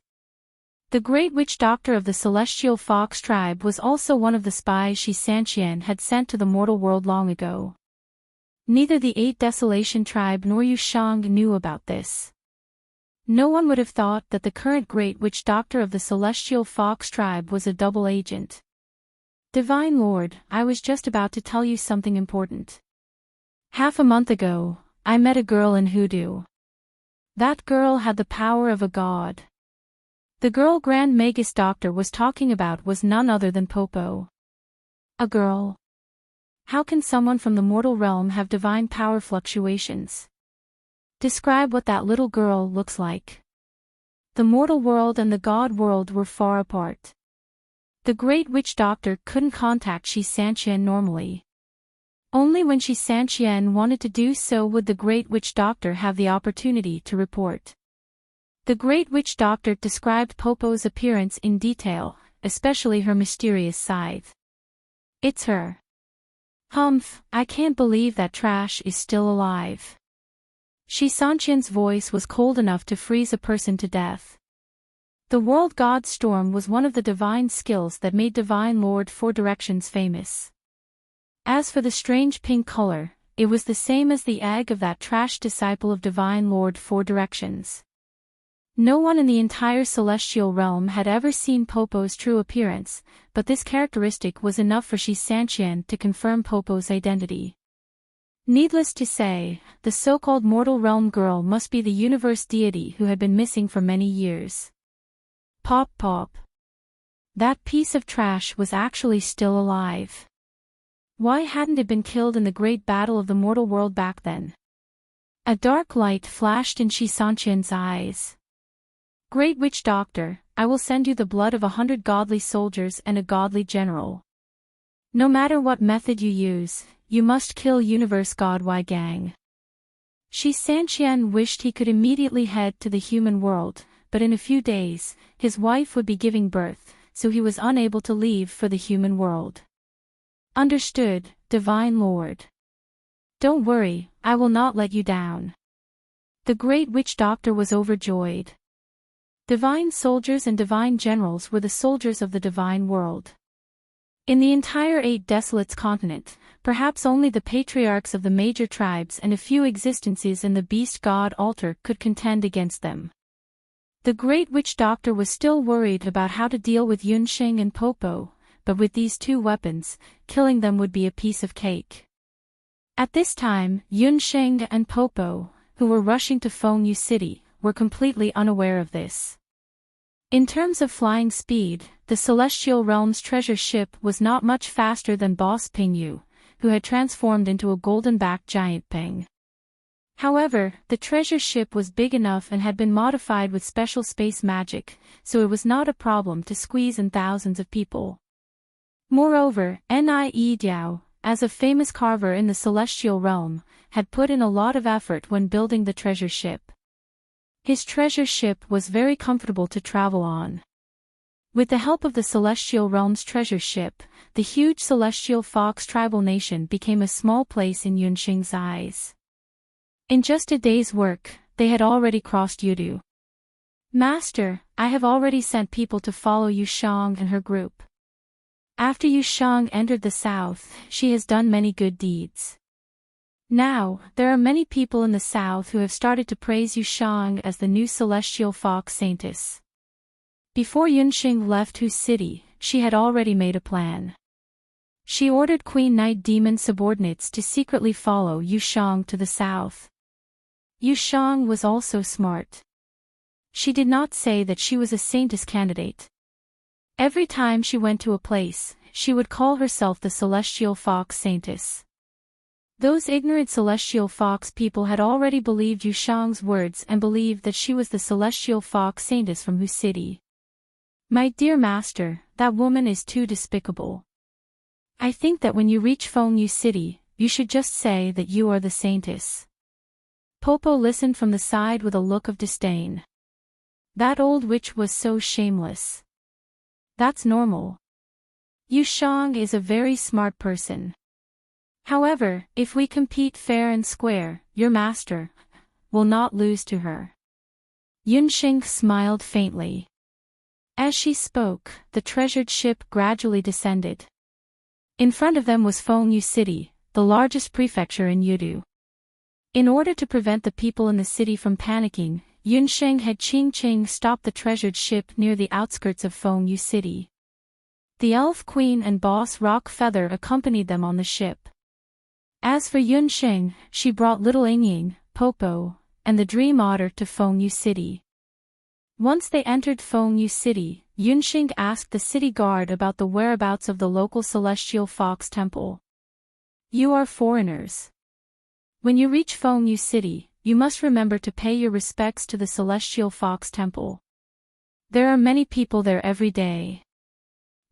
A: The great witch doctor of the celestial fox tribe was also one of the spies Shi Sanqian had sent to the mortal world long ago. Neither the Eight Desolation tribe nor Yushang knew about this. No one would have thought that the current great witch doctor of the celestial fox tribe was a double agent. Divine Lord, I was just about to tell you something important. Half a month ago, I met a girl in Hoodoo. That girl had the power of a god. The girl Grand Magus Doctor was talking about was none other than Popo. A girl. How can someone from the mortal realm have divine power fluctuations? Describe what that little girl looks like. The mortal world and the god world were far apart. The great witch doctor couldn't contact Shi Sanqian normally. Only when Shi Sanqian wanted to do so would the great witch doctor have the opportunity to report. The great witch doctor described Popo's appearance in detail, especially her mysterious scythe. It's her. Humph, I can't believe that trash is still alive. Shi Sanqian's voice was cold enough to freeze a person to death. The World God Storm was one of the divine skills that made Divine Lord Four Directions famous. As for the strange pink color, it was the same as the egg of that trash disciple of Divine Lord Four Directions. No one in the entire celestial realm had ever seen Popo's true appearance, but this characteristic was enough for Shi Sanqian to confirm Popo's identity. Needless to say, the so-called mortal realm girl must be the universe deity who had been missing for many years. Pop pop. That piece of trash was actually still alive. Why hadn't it been killed in the great battle of the mortal world back then? A dark light flashed in Shi Sanqian's eyes. Great witch doctor, I will send you the blood of 100 godly soldiers and a godly general. No matter what method you use, you must kill Universe God Wai Gang. Shi Sanqian wished he could immediately head to the human world, but in a few days, his wife would be giving birth, so he was unable to leave for the human world. Understood, Divine Lord. Don't worry, I will not let you down. The great witch doctor was overjoyed. Divine soldiers and divine generals were the soldiers of the divine world. In the entire Eight Desolates continent, perhaps only the patriarchs of the major tribes and a few existences in the beast god altar could contend against them. The great witch doctor was still worried about how to deal with Yunxing and Popo, but with these two weapons, killing them would be a piece of cake. At this time, Yunxing and Popo, who were rushing to Fengyu City, were completely unaware of this. In terms of flying speed, the Celestial Realm's treasure ship was not much faster than Boss Pingyu, who had transformed into a golden-backed giant ping. However, the treasure ship was big enough and had been modified with special space magic, so it was not a problem to squeeze in thousands of people. Moreover, Nie Diao, as a famous carver in the Celestial Realm, had put in a lot of effort when building the treasure ship. His treasure ship was very comfortable to travel on. With the help of the Celestial Realm's treasure ship, the huge Celestial Fox tribal nation became a small place in Yunxing's eyes. In just a day's work, they had already crossed Yudu. Master, I have already sent people to follow Yushang and her group. After Yushang entered the south, she has done many good deeds. Now, there are many people in the south who have started to praise Yushang as the new Celestial Fox Saintess. Before Yunxing left Hu City, she had already made a plan. She ordered Queen Night Demon subordinates to secretly follow Yushang to the south. Yushang was also smart. She did not say that she was a saintess candidate. Every time she went to a place, she would call herself the Celestial Fox Saintess. Those ignorant Celestial Fox people had already believed Yushang's words and believed that she was the Celestial Fox Saintess from Hu City. My dear master, that woman is too despicable. I think that when you reach Fengyu City, you should just say that you are the Saintess. Popo listened from the side with a look of disdain. That old witch was so shameless. That's normal. Yushang is a very smart person. However, if we compete fair and square, your master will not lose to her. Yunxing smiled faintly. As she spoke, the treasured ship gradually descended. In front of them was Fengyu City, the largest prefecture in Yudu. In order to prevent the people in the city from panicking, Yunsheng had Qingqing stop the treasured ship near the outskirts of Fengyu City. The Elf Queen and boss Rock Feather accompanied them on the ship. As for Yunsheng, she brought little Yingying, Popo, and the Dream Otter to Fengyu City. Once they entered Fengyu City, Yunsheng asked the city guard about the whereabouts of the local Celestial Fox Temple. You are foreigners. When you reach Fengyu City, you must remember to pay your respects to the Celestial Fox Temple. There are many people there every day.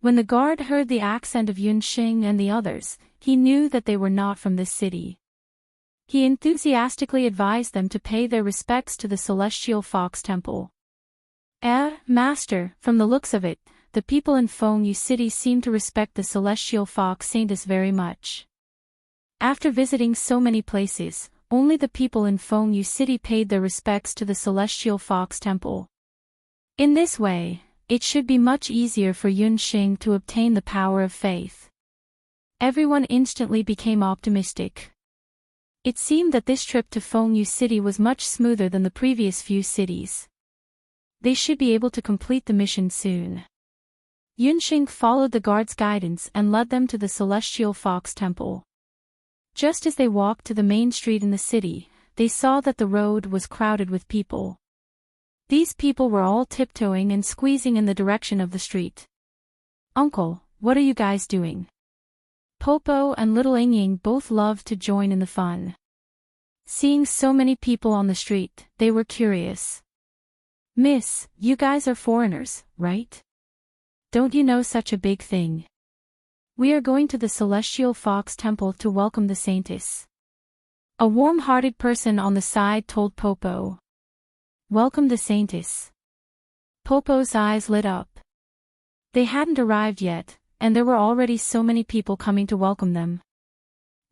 A: When the guard heard the accent of Yunsheng and the others, he knew that they were not from this city. He enthusiastically advised them to pay their respects to the Celestial Fox Temple. Master, from the looks of it, the people in Fengyu City seem to respect the Celestial Fox Saintess very much. After visiting so many places, only the people in Fengyu City paid their respects to the Celestial Fox Temple. In this way, it should be much easier for Yunxing to obtain the power of faith. Everyone instantly became optimistic. It seemed that this trip to Fengyu City was much smoother than the previous few cities. They should be able to complete the mission soon. Yunxing followed the guard's guidance and led them to the Celestial Fox Temple. Just as they walked to the main street in the city, they saw that the road was crowded with people. These people were all tiptoeing and squeezing in the direction of the street. Uncle, what are you guys doing? Popo and little Yingying both loved to join in the fun. Seeing so many people on the street, they were curious. Miss, you guys are foreigners, right? Don't you know such a big thing? We are going to the Celestial Fox Temple to welcome the Saintess. A warm-hearted person on the side told Popo. Welcome the Saintess. Popo's eyes lit up. They hadn't arrived yet, and there were already so many people coming to welcome them.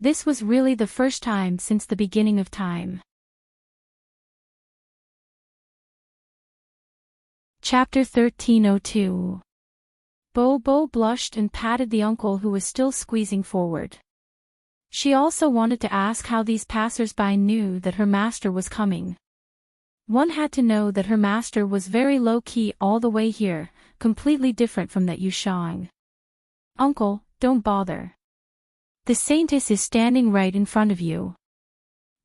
A: This was really the first time since the beginning of time. Chapter 1302. Bobo blushed and patted the uncle who was still squeezing forward. She also wanted to ask how these passers-by knew that her master was coming. One had to know that her master was very low-key all the way here, completely different from that Yushang. Uncle, don't bother. The Saintess is standing right in front of you.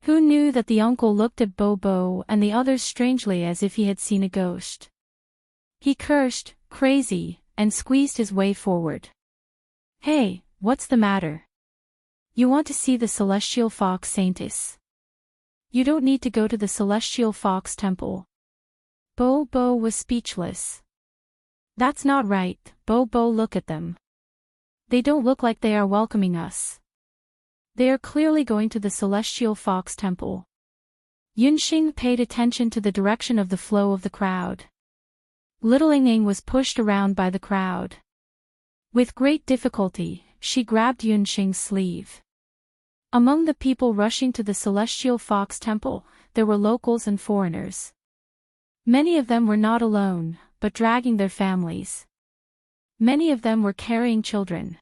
A: Who knew that the uncle looked at Bobo and the others strangely as if he had seen a ghost. He cursed, crazy, and squeezed his way forward. Hey, what's the matter? You want to see the Celestial Fox Saintess? You don't need to go to the Celestial Fox Temple. Bobo was speechless. That's not right, Bobo, look at them. They don't look like they are welcoming us. They are clearly going to the Celestial Fox Temple. Yunxing paid attention to the direction of the flow of the crowd. Little Yingying was pushed around by the crowd. With great difficulty, she grabbed Yunxing's sleeve. Among the people rushing to the Celestial Fox Temple, there were locals and foreigners. Many of them were not alone, but dragging their families. Many of them were carrying children.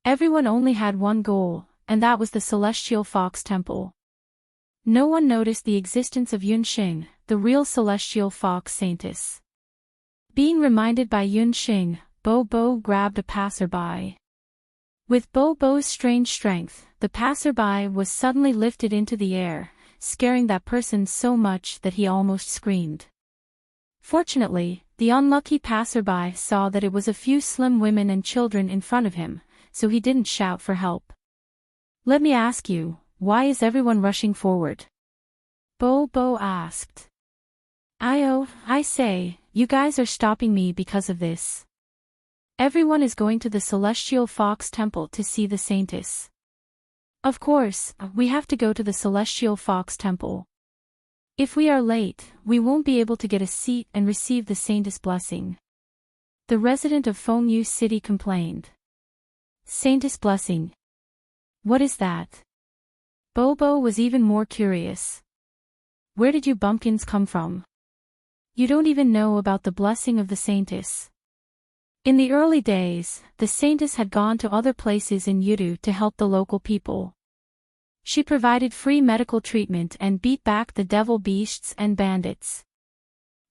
A: Everyone only had one goal, and that was the Celestial Fox Temple. No one noticed the existence of Yunxing, the real Celestial Fox Saintess. Being reminded by Yunxing, Bobo grabbed a passerby. With Bobo's strange strength, the passerby was suddenly lifted into the air, scaring that person so much that he almost screamed. Fortunately, the unlucky passerby saw that it was a few slim women and children in front of him, so he didn't shout for help. Let me ask you, why is everyone rushing forward? Bobo asked. I say, you guys are stopping me because of this. Everyone is going to the Celestial Fox Temple to see the Saintess. Of course, we have to go to the Celestial Fox Temple. If we are late, we won't be able to get a seat and receive the saint's blessing. The resident of Fengyu City complained. Saint's blessing. What is that? Bobo was even more curious. Where did you bumpkins come from? You don't even know about the blessing of the saintess. In the early days, the saintess had gone to other places in Yuru to help the local people. She provided free medical treatment and beat back the devil beasts and bandits.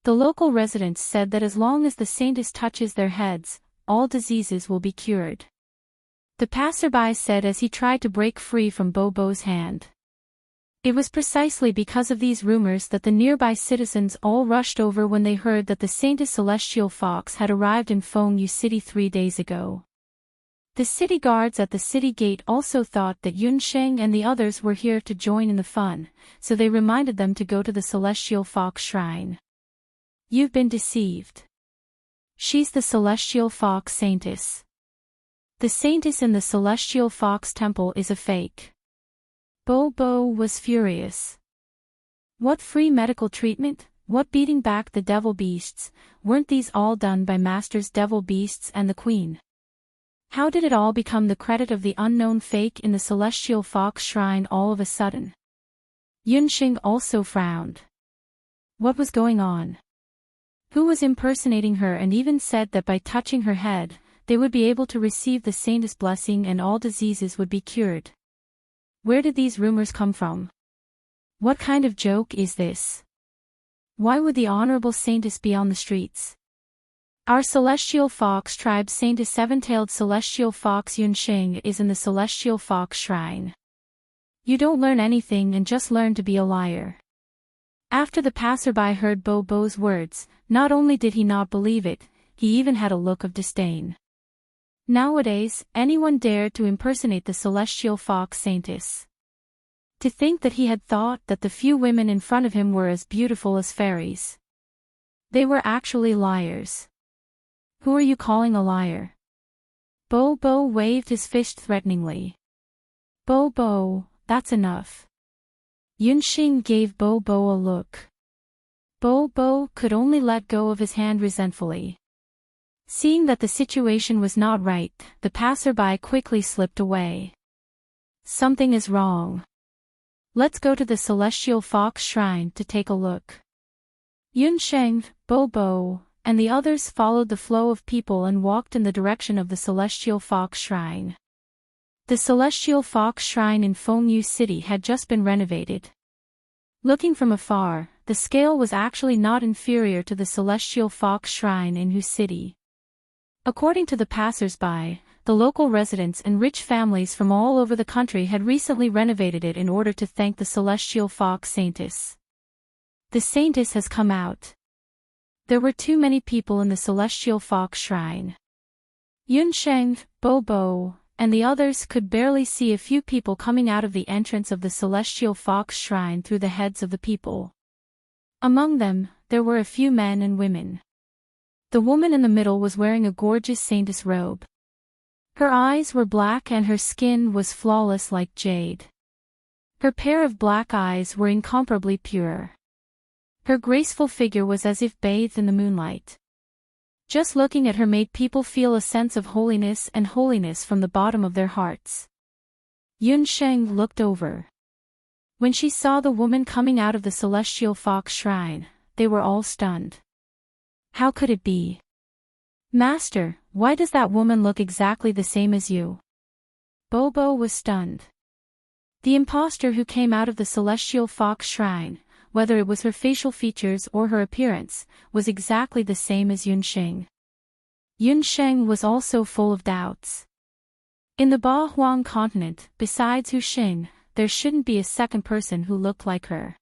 A: The local residents said that as long as the saintess touches their heads, all diseases will be cured. The passerby said as he tried to break free from Bobo's hand. It was precisely because of these rumors that the nearby citizens all rushed over when they heard that the saintess celestial fox had arrived in Fengyu City 3 days ago. The city guards at the city gate also thought that Yunsheng and the others were here to join in the fun, so they reminded them to go to the celestial fox shrine. You've been deceived. She's the celestial fox saintess. The saintess in the celestial fox temple is a fake. Bobo was furious. What free medical treatment, what beating back the devil beasts, weren't these all done by Master's devil beasts and the queen? How did it all become the credit of the unknown fake in the celestial fox shrine all of a sudden? Yunxing also frowned. What was going on? Who was impersonating her and even said that by touching her head, they would be able to receive the saint's blessing and all diseases would be cured? Where did these rumors come from? What kind of joke is this? Why would the honorable saintess be on the streets? Our celestial fox tribe saint, a seven-tailed celestial fox Yunxing, is in the celestial fox shrine. You don't learn anything and just learn to be a liar. After the passerby heard Bobo's words, not only did he not believe it, he even had a look of disdain. Nowadays, anyone dared to impersonate the celestial fox saintess. To think that he had thought that the few women in front of him were as beautiful as fairies. They were actually liars. Who are you calling a liar? Bobo waved his fist threateningly. Bobo, that's enough. Yunxing gave Bobo a look. Bobo could only let go of his hand resentfully. Seeing that the situation was not right, the passerby quickly slipped away. Something is wrong. Let's go to the celestial fox shrine to take a look. Yunsheng, Bobo, and the others followed the flow of people and walked in the direction of the celestial fox shrine. The celestial fox shrine in Fengyu City had just been renovated. Looking from afar, the scale was actually not inferior to the celestial fox shrine in Hu City. According to the passers-by, the local residents and rich families from all over the country had recently renovated it in order to thank the celestial fox saintess. The saintess has come out. There were too many people in the celestial fox shrine. Yunsheng, Bobo, and the others could barely see a few people coming out of the entrance of the celestial fox shrine through the heads of the people. Among them, there were a few men and women. The woman in the middle was wearing a gorgeous saintess robe. Her eyes were black and her skin was flawless like jade. Her pair of black eyes were incomparably pure. Her graceful figure was as if bathed in the moonlight. Just looking at her made people feel a sense of holiness from the bottom of their hearts. Yunsheng looked over. When she saw the woman coming out of the celestial fox shrine, they were all stunned. How could it be? Master, why does that woman look exactly the same as you? Bobo was stunned. The impostor who came out of the celestial fox shrine, whether it was her facial features or her appearance, was exactly the same as Yunsheng. Yunsheng was also full of doubts. In the Ba Huang continent, besides Hu Xing, there shouldn't be a second person who looked like her.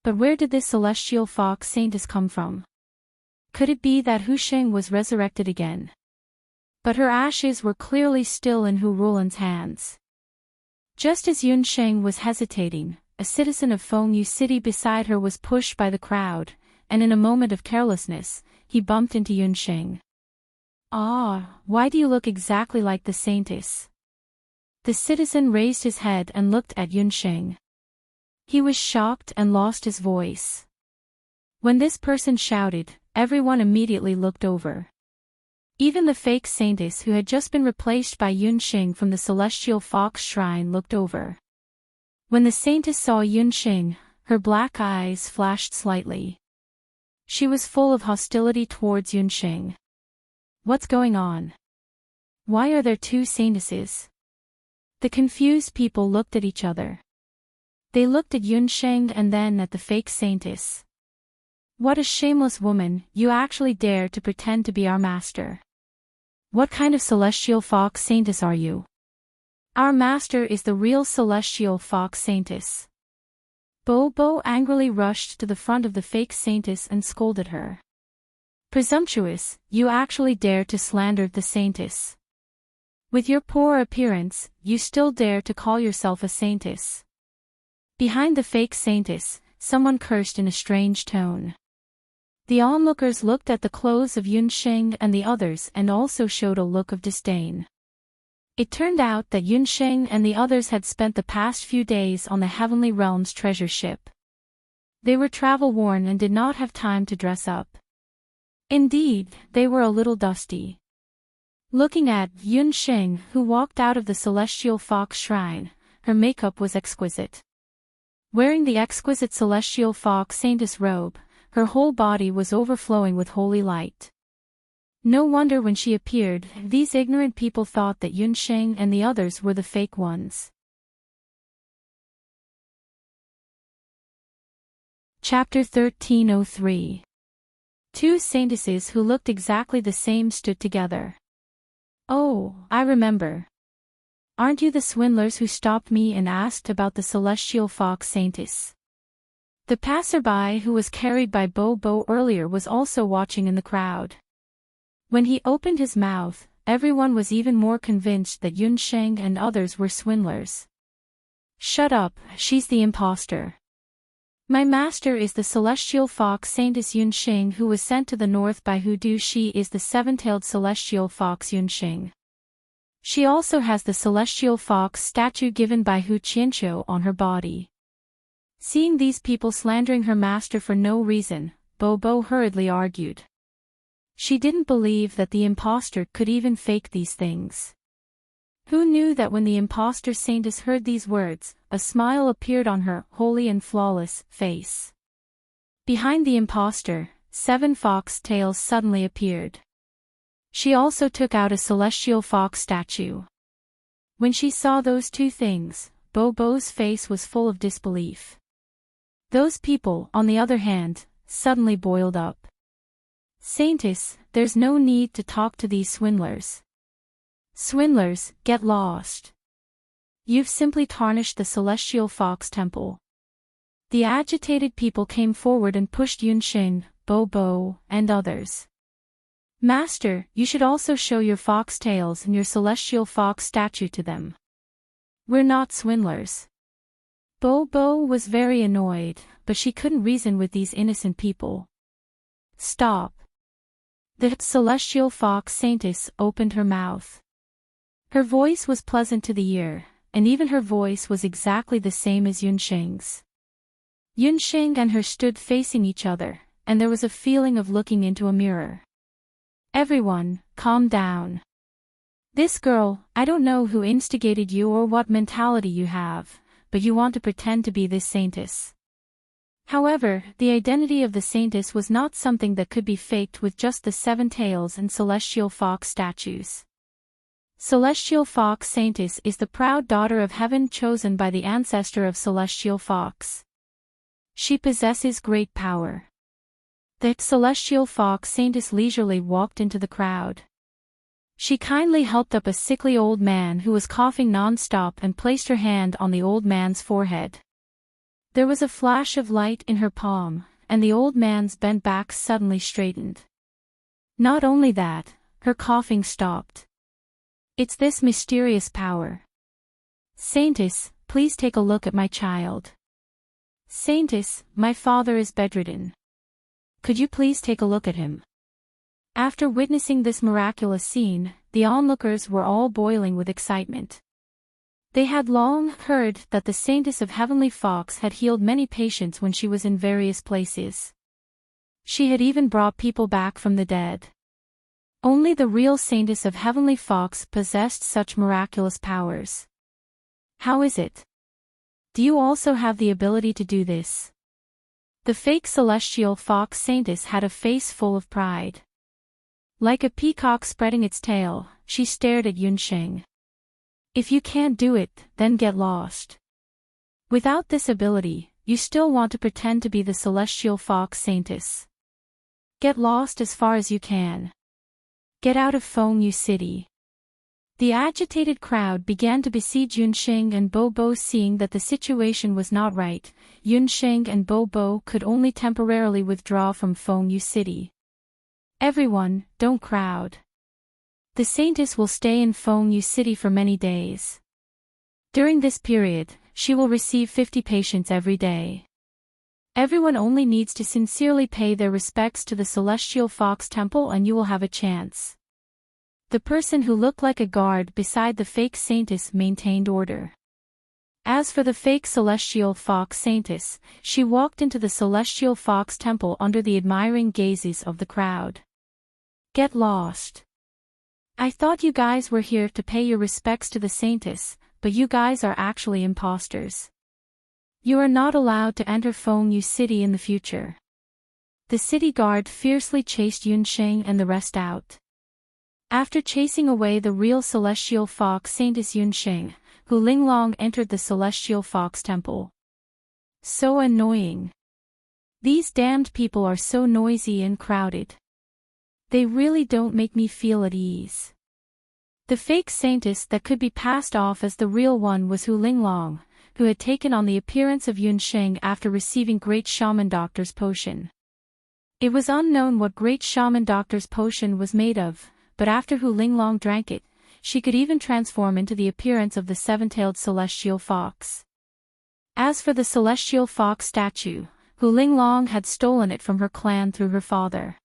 A: But where did this celestial fox saintess come from? Could it be that Hu Xing was resurrected again? But her ashes were clearly still in Hu Rulan's hands. Just as Yunsheng was hesitating, a citizen of Fengyu City beside her was pushed by the crowd, and in a moment of carelessness, he bumped into Yunsheng. Ah, why do you look exactly like the saintess? The citizen raised his head and looked at Yunsheng. He was shocked and lost his voice. When this person shouted, everyone immediately looked over. Even the fake saintess who had just been replaced by Yunxing from the Celestial Fox Shrine looked over. When the saintess saw Yunxing, her black eyes flashed slightly. She was full of hostility towards Yunxing. What's going on? Why are there two saintesses? The confused people looked at each other. They looked at Yunxing and then at the fake saintess. What a shameless woman, you actually dare to pretend to be our master. What kind of celestial fox saintess are you? Our master is the real celestial fox saintess. Bobo angrily rushed to the front of the fake saintess and scolded her. Presumptuous, you actually dare to slander the saintess. With your poor appearance, you still dare to call yourself a saintess. Behind the fake saintess, someone cursed in a strange tone. The onlookers looked at the clothes of Yunxing and the others and also showed a look of disdain. It turned out that Yunxing and the others had spent the past few days on the Heavenly Realm's treasure ship. They were travel-worn and did not have time to dress up. Indeed, they were a little dusty. Looking at Yunxing, who walked out of the Celestial Fox Shrine, her makeup was exquisite. Wearing the exquisite Celestial Fox Saintess robe, her whole body was overflowing with holy light. No wonder when she appeared, these ignorant people thought that Yunxing and the others were the fake ones. Chapter 1303. Two saintesses who looked exactly the same stood together. Oh, I remember. Aren't you the swindlers who stopped me and asked about the Celestial Fox Saintess? The passerby who was carried by Bobo earlier was also watching in the crowd. When he opened his mouth, everyone was even more convinced that Yunxing and others were swindlers. Shut up, she's the imposter. My master is the Celestial Fox Saintess Yunxing who was sent to the north by Hudu. She is the seven-tailed Celestial Fox Yunxing. She also has the Celestial Fox statue given by Hu Qianqiu on her body. Seeing these people slandering her master for no reason, Bobo hurriedly argued. She didn't believe that the imposter could even fake these things. Who knew that when the imposter saintess heard these words, a smile appeared on her holy and flawless face. Behind the imposter, 7 fox tails suddenly appeared. She also took out a celestial fox statue. When she saw those two things, Bobo's face was full of disbelief. Those people, on the other hand, suddenly boiled up. Saintess, there's no need to talk to these swindlers. Swindlers, get lost. You've simply tarnished the Celestial Fox Temple. The agitated people came forward and pushed Yunxing, Bobo, and others. Master, you should also show your fox tails and your Celestial Fox statue to them. We're not swindlers. Bobo was very annoyed, but she couldn't reason with these innocent people. Stop. The Celestial Fox Saintess opened her mouth. Her voice was pleasant to the ear, and even her voice was exactly the same as Yunxing's. Yunxing and her stood facing each other, and there was a feeling of looking into a mirror. Everyone, calm down. This girl, I don't know who instigated you or what mentality you have, but you want to pretend to be this saintess. However, the identity of the saintess was not something that could be faked with just the 7 tails and celestial fox statues. Celestial Fox Saintess is the proud daughter of heaven chosen by the ancestor of Celestial Fox. She possesses great power. The Celestial Fox Saintess leisurely walked into the crowd. She kindly helped up a sickly old man who was coughing non-stop and placed her hand on the old man's forehead. There was a flash of light in her palm, and the old man's bent back suddenly straightened. Not only that, her coughing stopped. It's this mysterious power. Saintess, please take a look at my child. Saintess, my father is bedridden. Could you please take a look at him? After witnessing this miraculous scene, the onlookers were all boiling with excitement. They had long heard that the Saintess of Heavenly Fox had healed many patients when she was in various places. She had even brought people back from the dead. Only the real Saintess of Heavenly Fox possessed such miraculous powers. How is it? Do you also have the ability to do this? The fake celestial fox Saintess had a face full of pride. Like a peacock spreading its tail, she stared at Yunsheng. If you can't do it, then get lost. Without this ability, you still want to pretend to be the celestial fox Saintess. Get lost as far as you can. Get out of Fengyu City. The agitated crowd began to besiege Yunsheng and Bobo. Seeing that the situation was not right, Yunsheng and Bobo could only temporarily withdraw from Fengyu City. Everyone, don't crowd. The Saintess will stay in Fengyu City for many days. During this period, she will receive 50 patients every day. Everyone only needs to sincerely pay their respects to the Celestial Fox Temple and you will have a chance. The person who looked like a guard beside the fake Saintess maintained order. As for the fake Celestial Fox Saintess, she walked into the Celestial Fox Temple under the admiring gazes of the crowd. Get lost. I thought you guys were here to pay your respects to the Saintess, but you guys are actually imposters. You are not allowed to enter Fengyu City in the future. The city guard fiercely chased Yunsheng and the rest out. After chasing away the real Celestial Fox Saintess Yunsheng, Hu Linglong entered the Celestial Fox Temple. So annoying. These damned people are so noisy and crowded. They really don't make me feel at ease. The fake Saintess that could be passed off as the real one was Hu Linglong, who had taken on the appearance of Yunsheng after receiving Great Shaman Doctor's potion. It was unknown what Great Shaman Doctor's potion was made of, but after Hu Linglong drank it, she could even transform into the appearance of the seven-tailed celestial fox. As for the celestial fox statue, Hu Linglong had stolen it from her clan through her father.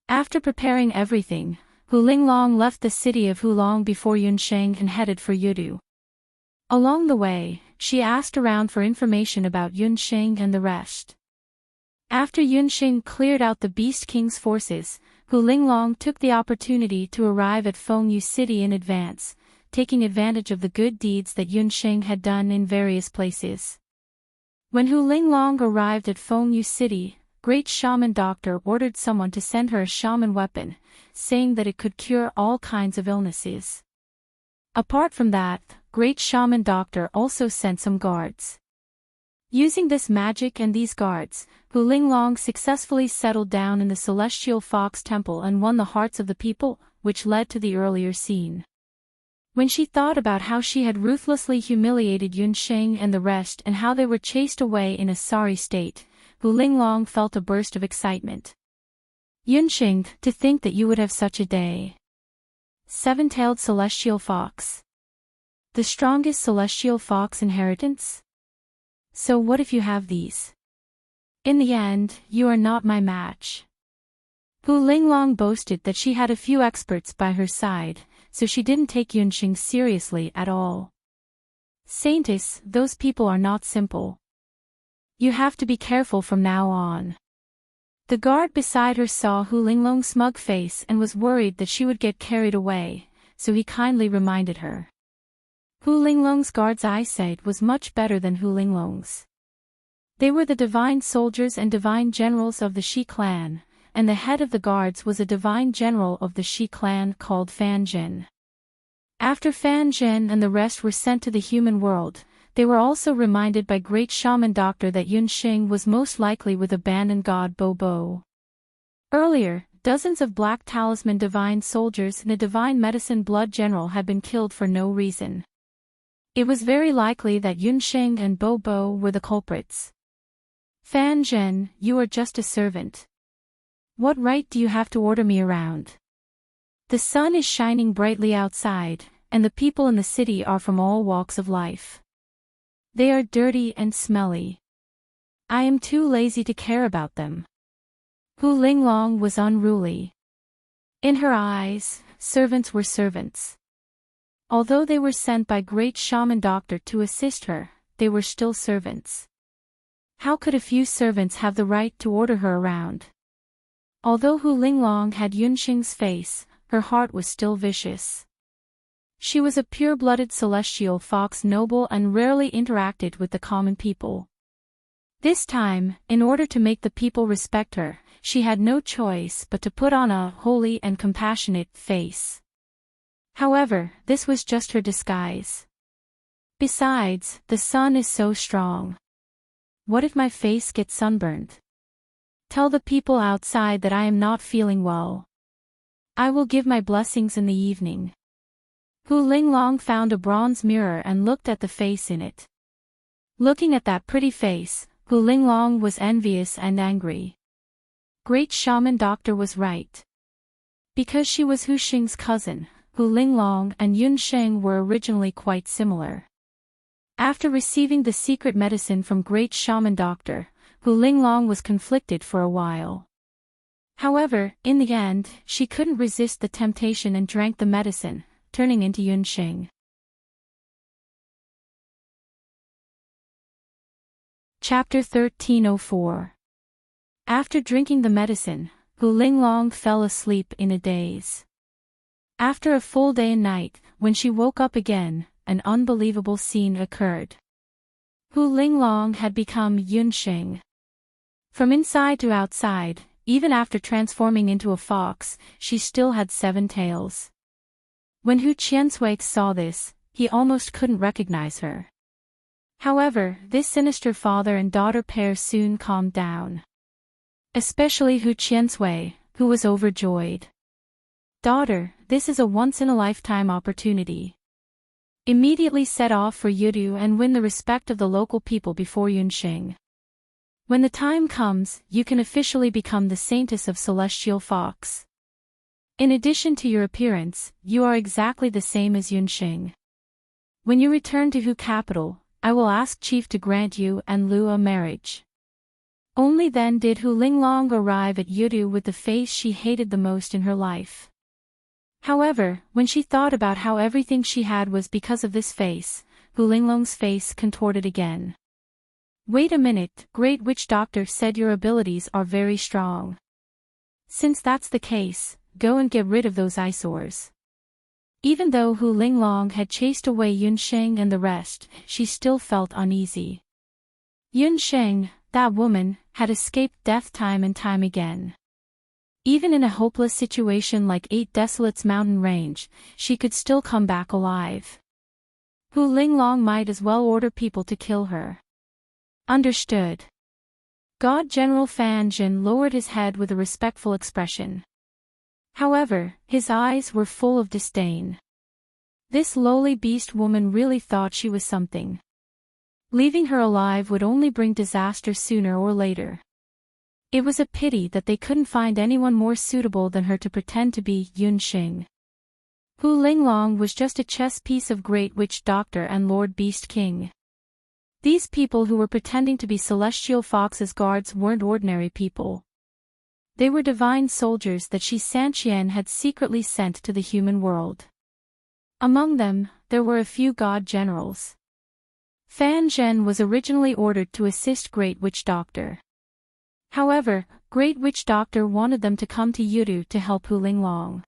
A: After preparing everything, Hu Linglong left the city of Hulong before Yunsheng and headed for Yudu. Along the way, she asked around for information about Yunsheng and the rest. After Yunsheng cleared out the Beast King's forces, Hu Linglong took the opportunity to arrive at Fengyu City in advance, taking advantage of the good deeds that Yunsheng had done in various places. When Hu Linglong arrived at Fengyu City, Great Shaman Doctor ordered someone to send her a shaman weapon, saying that it could cure all kinds of illnesses. Apart from that, Great Shaman Doctor also sent some guards. Using this magic and these guards, Hu Linglong successfully settled down in the Celestial Fox Temple and won the hearts of the people, which led to the earlier scene. When she thought about how she had ruthlessly humiliated Yunsheng and the rest and how they were chased away in a sorry state, Hu Linglong felt a burst of excitement. Yunsheng, to think that you would have such a day. Seven-tailed celestial fox. The strongest celestial fox inheritance? So what if you have these? In the end, you are not my match. Hu Linglong boasted that she had a few experts by her side, so she didn't take Yunsheng seriously at all. Saintess, those people are not simple. You have to be careful from now on. The guard beside her saw Hu Linglong's smug face and was worried that she would get carried away, so he kindly reminded her. Hu Linglong's guard's eyesight was much better than Hu Linglong's. They were the divine soldiers and divine generals of the Shi clan, and the head of the guards was a divine general of the Shi clan called Fan Zhen. After Fan Zhen and the rest were sent to the human world, they were also reminded by Great Shaman Doctor that Yunsheng was most likely with abandoned god Bobo. Earlier, dozens of Black Talisman divine soldiers and a divine medicine blood general had been killed for no reason. It was very likely that Yunsheng and Bobo were the culprits. Fan Zhen, you are just a servant. What right do you have to order me around? The sun is shining brightly outside, and the people in the city are from all walks of life. They are dirty and smelly. I am too lazy to care about them. Hu Linglong was unruly. In her eyes, servants were servants. Although they were sent by great shaman doctor to assist her, they were still servants. How could a few servants have the right to order her around? Although Hu Linglong had Yunxing's face, her heart was still vicious. She was a pure-blooded celestial fox noble and rarely interacted with the common people. This time, in order to make the people respect her, she had no choice but to put on a holy and compassionate face. However, this was just her disguise. Besides, the sun is so strong. What if my face gets sunburned? Tell the people outside that I am not feeling well. I will give my blessings in the evening. Hu Linglong found a bronze mirror and looked at the face in it. Looking at that pretty face, Hu Linglong was envious and angry. Great shaman doctor was right. Because she was Hu Xing's cousin, Hu Linglong and Yunxing were originally quite similar. After receiving the secret medicine from great shaman doctor, Hu Linglong was conflicted for a while. However, in the end, she couldn't resist the temptation and drank the medicine, turning into Yunxing. Chapter 1304. After drinking the medicine, Hu Linglong fell asleep in a daze. After a full day and night, when she woke up again, an unbelievable scene occurred. Hu Linglong had become Yunxing. From inside to outside, even after transforming into a fox, she still had 7 tails. When Hu Qianshui saw this, he almost couldn't recognize her. However, this sinister father and daughter pair soon calmed down. Especially Hu Qianshui, who was overjoyed. Daughter, this is a once-in-a-lifetime opportunity. Immediately set off for Yudu and win the respect of the local people before Yunxing. When the time comes, you can officially become the saintess of Celestial Fox. In addition to your appearance, you are exactly the same as Yunxing. When you return to Hu capital, I will ask Chief to grant you and Lu a marriage. Only then did Hu Linglong arrive at Yudu with the face she hated the most in her life. However, when she thought about how everything she had was because of this face, Hu Linglong's face contorted again. Wait a minute, Great Witch Doctor said your abilities are very strong. Since that's the case, go and get rid of those eyesores. Even though Hu Linglong had chased away Yunxing and the rest, she still felt uneasy. Yunxing, that woman, had escaped death time and time again. Even in a hopeless situation like 8 Desolates mountain range, she could still come back alive. Hu Linglong might as well order people to kill her. Understood. God General Fan Jin lowered his head with a respectful expression. However, his eyes were full of disdain. This lowly beast woman really thought she was something. Leaving her alive would only bring disaster sooner or later. It was a pity that they couldn't find anyone more suitable than her to pretend to be Yunxing. Hu Linglong was just a chess piece of Great Witch Doctor and Lord Beast King. These people who were pretending to be Celestial Fox's guards weren't ordinary people. They were divine soldiers that Shi Sanqian had secretly sent to the human world. Among them, there were a few god generals. Fan Zhen was originally ordered to assist Great Witch Doctor. However, Great Witch Doctor wanted them to come to Yudu to help Hu Linglong.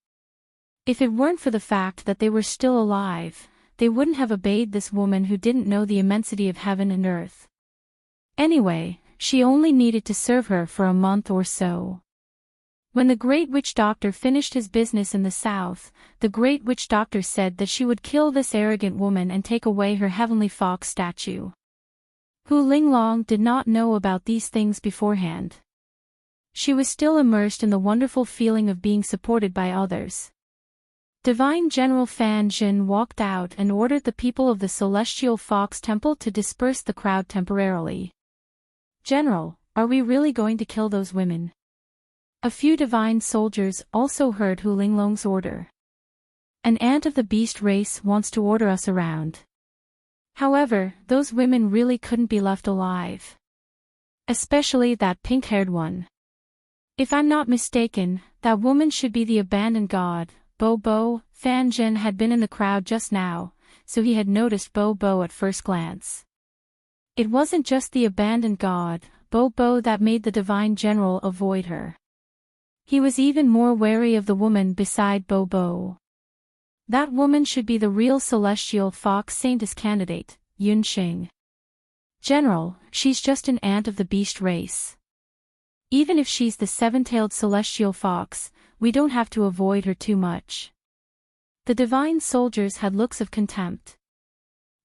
A: If it weren't for the fact that they were still alive, they wouldn't have obeyed this woman who didn't know the immensity of heaven and earth. Anyway, she only needed to serve her for a month or so. When the Great Witch Doctor finished his business in the south, the Great Witch Doctor said that she would kill this arrogant woman and take away her heavenly fox statue. Hu Linglong did not know about these things beforehand. She was still immersed in the wonderful feeling of being supported by others. Divine General Fan Jin walked out and ordered the people of the Celestial Fox Temple to disperse the crowd temporarily. General, are we really going to kill those women? A few divine soldiers also heard Hu Linglong's order. An ant of the beast race wants to order us around. However, those women really couldn't be left alive. Especially that pink-haired one. If I'm not mistaken, that woman should be the abandoned god, Bo Bo, Fan Zhen had been in the crowd just now, so he had noticed Bo Bo at first glance. It wasn't just the abandoned god, Bo Bo, that made the divine general avoid her. He was even more wary of the woman beside Bo Bo. That woman should be the real celestial fox saintess candidate, Yunxing. General, she's just an ant of the beast race. Even if she's the seven-tailed celestial fox, we don't have to avoid her too much. The divine soldiers had looks of contempt.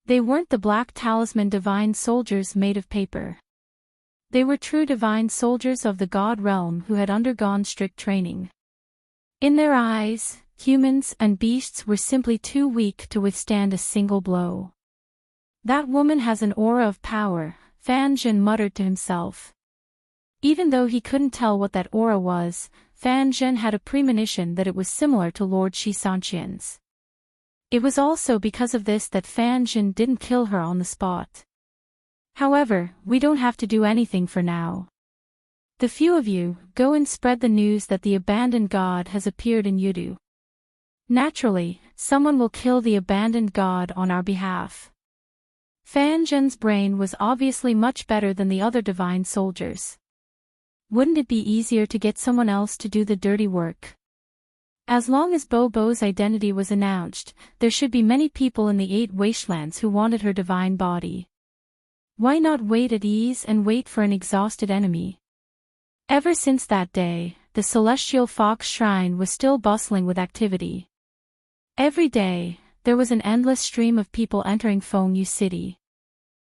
A: They weren't the black talisman divine soldiers made of paper. They were true divine soldiers of the god realm who had undergone strict training. In their eyes, humans and beasts were simply too weak to withstand a single blow. That woman has an aura of power, Fan Zhen muttered to himself. Even though he couldn't tell what that aura was, Fan Zhen had a premonition that it was similar to Lord Shisanqian's. It was also because of this that Fan Zhen didn't kill her on the spot. However, we don't have to do anything for now. The few of you, go and spread the news that the abandoned god has appeared in Yudu. Naturally, someone will kill the abandoned god on our behalf. Fan Zhen's brain was obviously much better than the other divine soldiers. Wouldn't it be easier to get someone else to do the dirty work? As long as Bo Bo's identity was announced, there should be many people in the 8 wastelands who wanted her divine body. Why not wait at ease and wait for an exhausted enemy? Ever since that day, the Celestial Fox Shrine was still bustling with activity. Every day, there was an endless stream of people entering Fengyu City.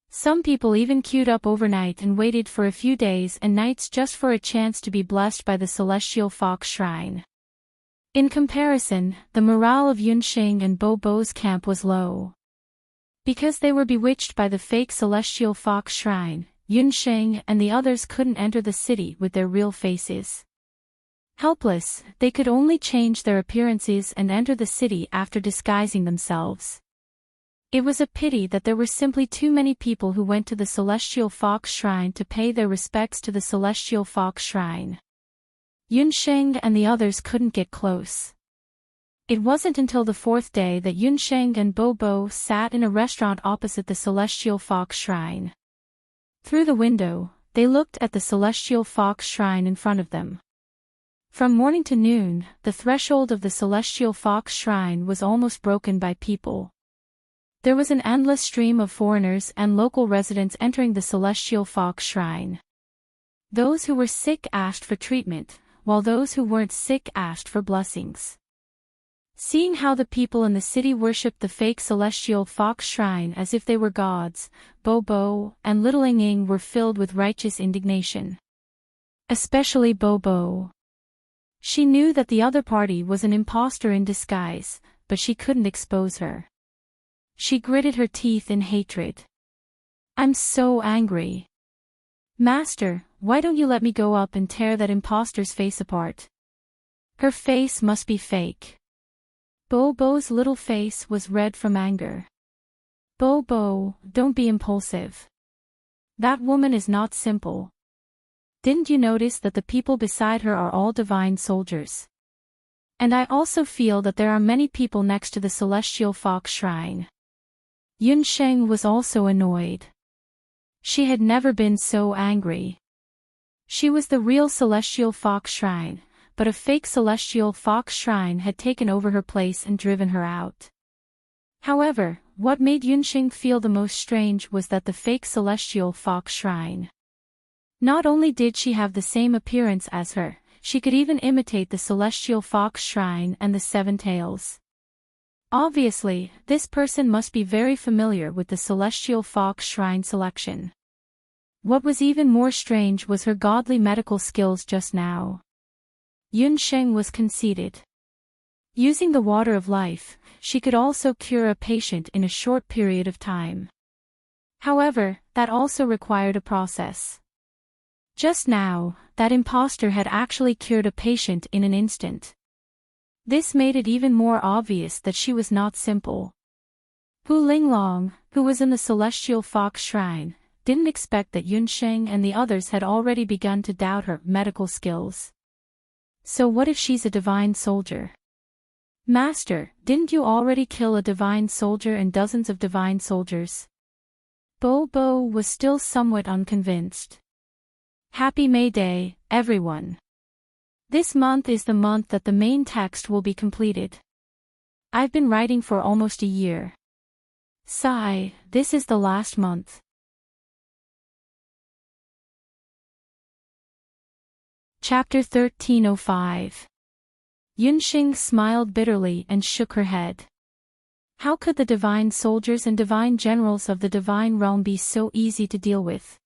A: Some people even queued up overnight and waited for a few days and nights just for a chance to be blessed by the Celestial Fox Shrine. In comparison, the morale of Yunxing and Bo Bo's camp was low. Because they were bewitched by the fake Celestial Fox Shrine, Yunxing and the others couldn't enter the city with their real faces. Helpless, they could only change their appearances and enter the city after disguising themselves. It was a pity that there were simply too many people who went to the Celestial Fox Shrine to pay their respects to the Celestial Fox Shrine. Yunxing and the others couldn't get close. It wasn't until the 4th day that Yunxing and Bo Bo sat in a restaurant opposite the Celestial Fox Shrine. Through the window, they looked at the Celestial Fox Shrine in front of them. From morning to noon, the threshold of the Celestial Fox Shrine was almost broken by people. There was an endless stream of foreigners and local residents entering the Celestial Fox Shrine. Those who were sick asked for treatment, while those who weren't sick asked for blessings. Seeing how the people in the city worshipped the fake Celestial Fox Shrine as if they were gods, Bo Bo and Little Ying were filled with righteous indignation. Especially Bo Bo. She knew that the other party was an imposter in disguise, but she couldn't expose her. She gritted her teeth in hatred. I'm so angry. Master, why don't you let me go up and tear that imposter's face apart? Her face must be fake. Bo Bo's little face was red from anger. Bo Bo, don't be impulsive. That woman is not simple. Didn't you notice that the people beside her are all divine soldiers? And I also feel that there are many people next to the Celestial Fox Shrine. Yunxing was also annoyed. She had never been so angry. She was the real Celestial Fox Shrine, but a fake Celestial Fox Shrine had taken over her place and driven her out. However, what made Yunxing feel the most strange was that the fake Celestial Fox Shrine. Not only did she have the same appearance as her, she could even imitate the Celestial Fox Shrine and the 7 tails. Obviously, this person must be very familiar with the Celestial Fox Shrine selection. What was even more strange was her godly medical skills just now. Yunxing was conceited. Using the water of life, she could also cure a patient in a short period of time. However, that also required a process. Just now, that imposter had actually cured a patient in an instant. This made it even more obvious that she was not simple. Hu Linglong, who was in the Celestial Fox Shrine, didn't expect that Yunxing and the others had already begun to doubt her medical skills. So what if she's a divine soldier? Master, didn't you already kill a divine soldier and dozens of divine soldiers? Bobo was still somewhat unconvinced. Happy May Day, everyone. This month is the month that the main text will be completed. I've been writing for almost a year. Sigh, this is the last month. Chapter 1305. Yunxing smiled bitterly and shook her head. How could the divine soldiers and divine generals of the divine realm be so easy to deal with?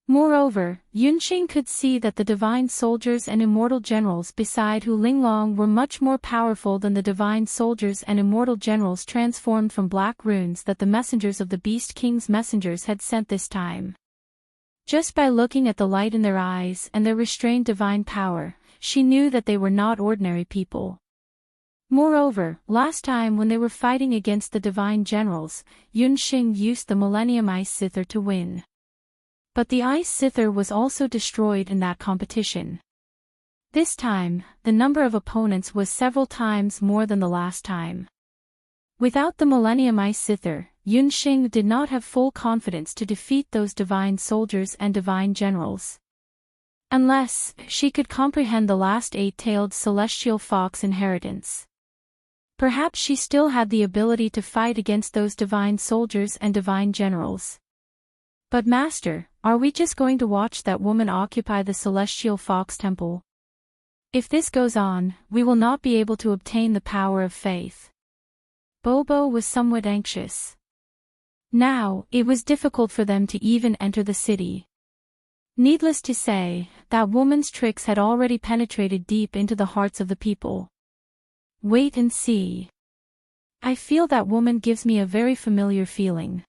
A: Moreover, Yunxing could see that the divine soldiers and immortal generals beside Hu Linglong were much more powerful than the divine soldiers and immortal generals transformed from black runes that the messengers of the Beast King's messengers had sent this time. Just by looking at the light in their eyes and their restrained divine power, she knew that they were not ordinary people. Moreover, last time when they were fighting against the divine generals, Yunxing used the Millennium Ice Scyther to win. But the Ice Scyther was also destroyed in that competition. This time, the number of opponents was several times more than the last time. Without the Millennium Ice Scyther, Yunxing did not have full confidence to defeat those divine soldiers and divine generals. Unless she could comprehend the last eight-tailed celestial fox inheritance. Perhaps she still had the ability to fight against those divine soldiers and divine generals. But Master, are we just going to watch that woman occupy the Celestial Fox Temple? If this goes on, we will not be able to obtain the power of faith. Bobo was somewhat anxious. Now, it was difficult for them to even enter the city. Needless to say, that woman's tricks had already penetrated deep into the hearts of the people. Wait and see. I feel that woman gives me a very familiar feeling.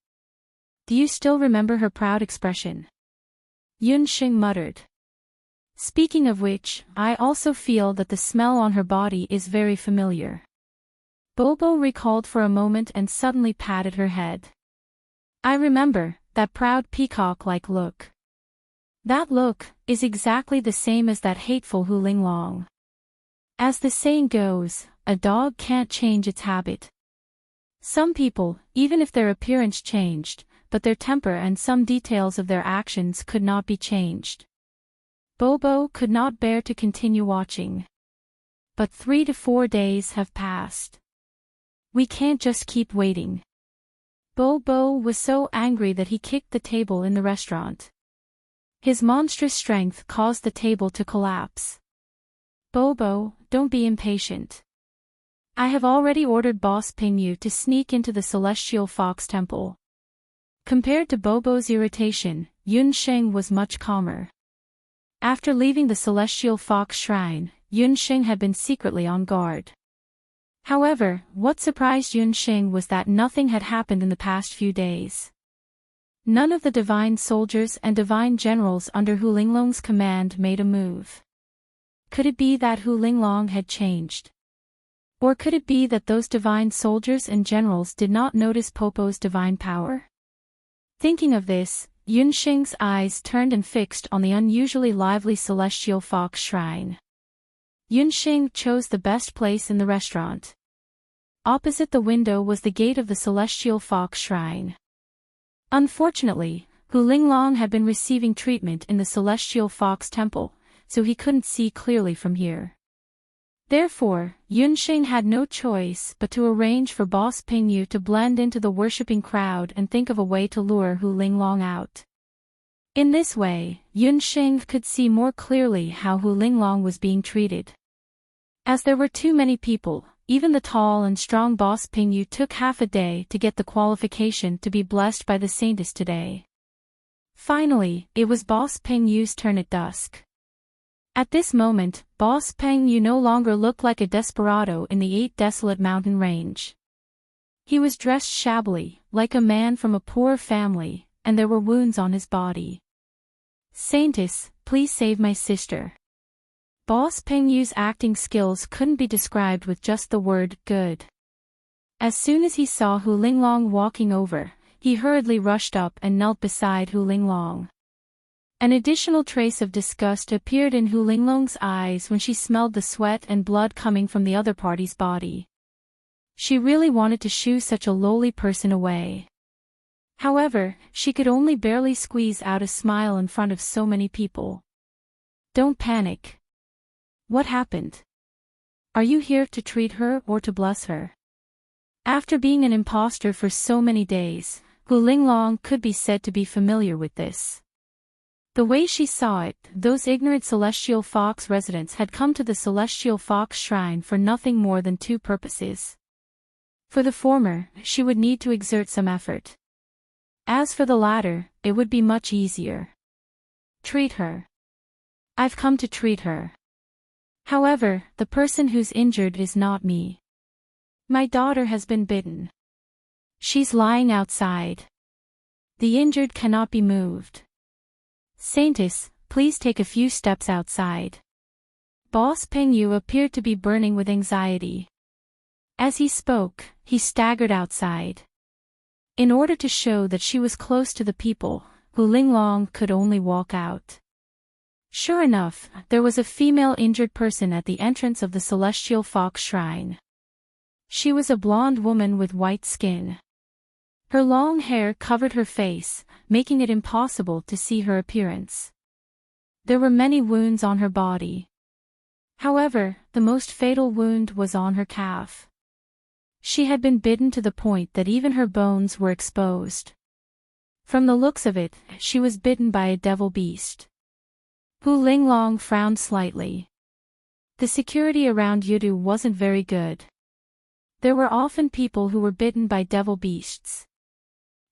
A: Do you still remember her proud expression? Yunxing muttered. Speaking of which, I also feel that the smell on her body is very familiar. Bobo recalled for a moment and suddenly patted her head. I remember, that proud peacock-like look. That look is exactly the same as that hateful Hu Linglong. As the saying goes, a dog can't change its habit. Some people, even if their appearance changed, but their temper and some details of their actions could not be changed. Bobo could not bear to continue watching. But 3 to 4 days have passed. We can't just keep waiting. Bobo was so angry that he kicked the table in the restaurant. His monstrous strength caused the table to collapse. Bobo, don't be impatient. I have already ordered Boss Pingyu to sneak into the Celestial Fox Temple. Compared to Bobo's irritation, Yunxing was much calmer. After leaving the Celestial Fox Shrine, Yunxing had been secretly on guard. However, what surprised Yunxing was that nothing had happened in the past few days. None of the divine soldiers and divine generals under Hu Linglong's command made a move. Could it be that Hu Linglong had changed? Or could it be that those divine soldiers and generals did not notice Popo's divine power? Thinking of this, Yunxing's eyes turned and fixed on the unusually lively Celestial Fox Shrine. Yunxing chose the best place in the restaurant. Opposite the window was the gate of the Celestial Fox Shrine. Unfortunately, Hu Linglong had been receiving treatment in the Celestial Fox Temple, so he couldn't see clearly from here. Therefore, Yunxing had no choice but to arrange for Boss Pingyu to blend into the worshipping crowd and think of a way to lure Hu Linglong out. In this way, Yunxing could see more clearly how Hu Linglong was being treated. As there were too many people, even the tall and strong Boss Pingyu took half a day to get the qualification to be blessed by the saintess today. Finally, it was Boss Pingyu's turn at dusk. At this moment, Boss Pingyu no longer looked like a desperado in the 8 desolate mountain range. He was dressed shabbily, like a man from a poor family, and there were wounds on his body. Saintess, please save my sister. Boss Pingyu's acting skills couldn't be described with just the word, good. As soon as he saw Hu Linglong walking over, he hurriedly rushed up and knelt beside Hu Linglong. An additional trace of disgust appeared in Hu Linglong's eyes when she smelled the sweat and blood coming from the other party's body. She really wanted to shoo such a lowly person away. However, she could only barely squeeze out a smile in front of so many people. Don't panic. What happened? Are you here to treat her or to bless her? After being an imposter for so many days, Hu Linglong could be said to be familiar with this. The way she saw it, those ignorant Celestial Fox residents had come to the Celestial Fox Shrine for nothing more than two purposes. For the former, she would need to exert some effort. As for the latter, it would be much easier. Treat her. I've come to treat her. However, the person who's injured is not me. My daughter has been bitten. She's lying outside. The injured cannot be moved. Saintess, please take a few steps outside. Boss Peng Yu appeared to be burning with anxiety. As he spoke, he staggered outside. In order to show that she was close to the people, Hu Linglong could only walk out. Sure enough, there was a female injured person at the entrance of the Celestial Fox Shrine. She was a blonde woman with white skin. Her long hair covered her face, making it impossible to see her appearance. There were many wounds on her body. However, the most fatal wound was on her calf. She had been bitten to the point that even her bones were exposed. From the looks of it, she was bitten by a devil beast. Hu Linglong frowned slightly. The security around Yudu wasn't very good. There were often people who were bitten by devil beasts.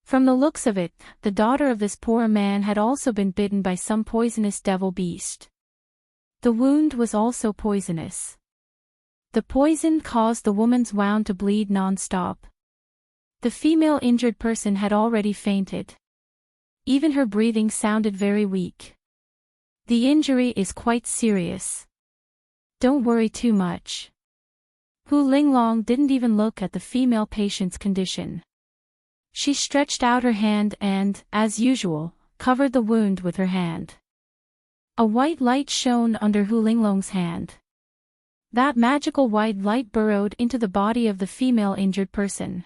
A: From the looks of it, the daughter of this poor man had also been bitten by some poisonous devil beast. The wound was also poisonous. The poison caused the woman's wound to bleed non-stop. The female injured person had already fainted. Even her breathing sounded very weak. The injury is quite serious. Don't worry too much. Hu Linglong didn't even look at the female patient's condition. She stretched out her hand and, as usual, covered the wound with her hand. A white light shone under Hu Linglong's hand. That magical white light burrowed into the body of the female injured person.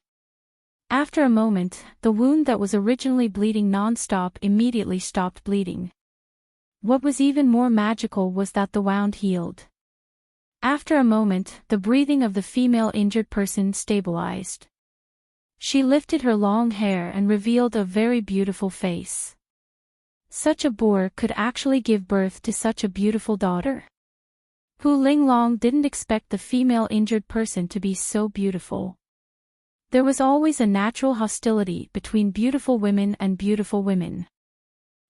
A: After a moment, the wound that was originally bleeding non-stop immediately stopped bleeding. What was even more magical was that the wound healed. After a moment, the breathing of the female injured person stabilized. She lifted her long hair and revealed a very beautiful face. Such a boor could actually give birth to such a beautiful daughter? Hu Linglong didn't expect the female injured person to be so beautiful. There was always a natural hostility between beautiful women and beautiful women.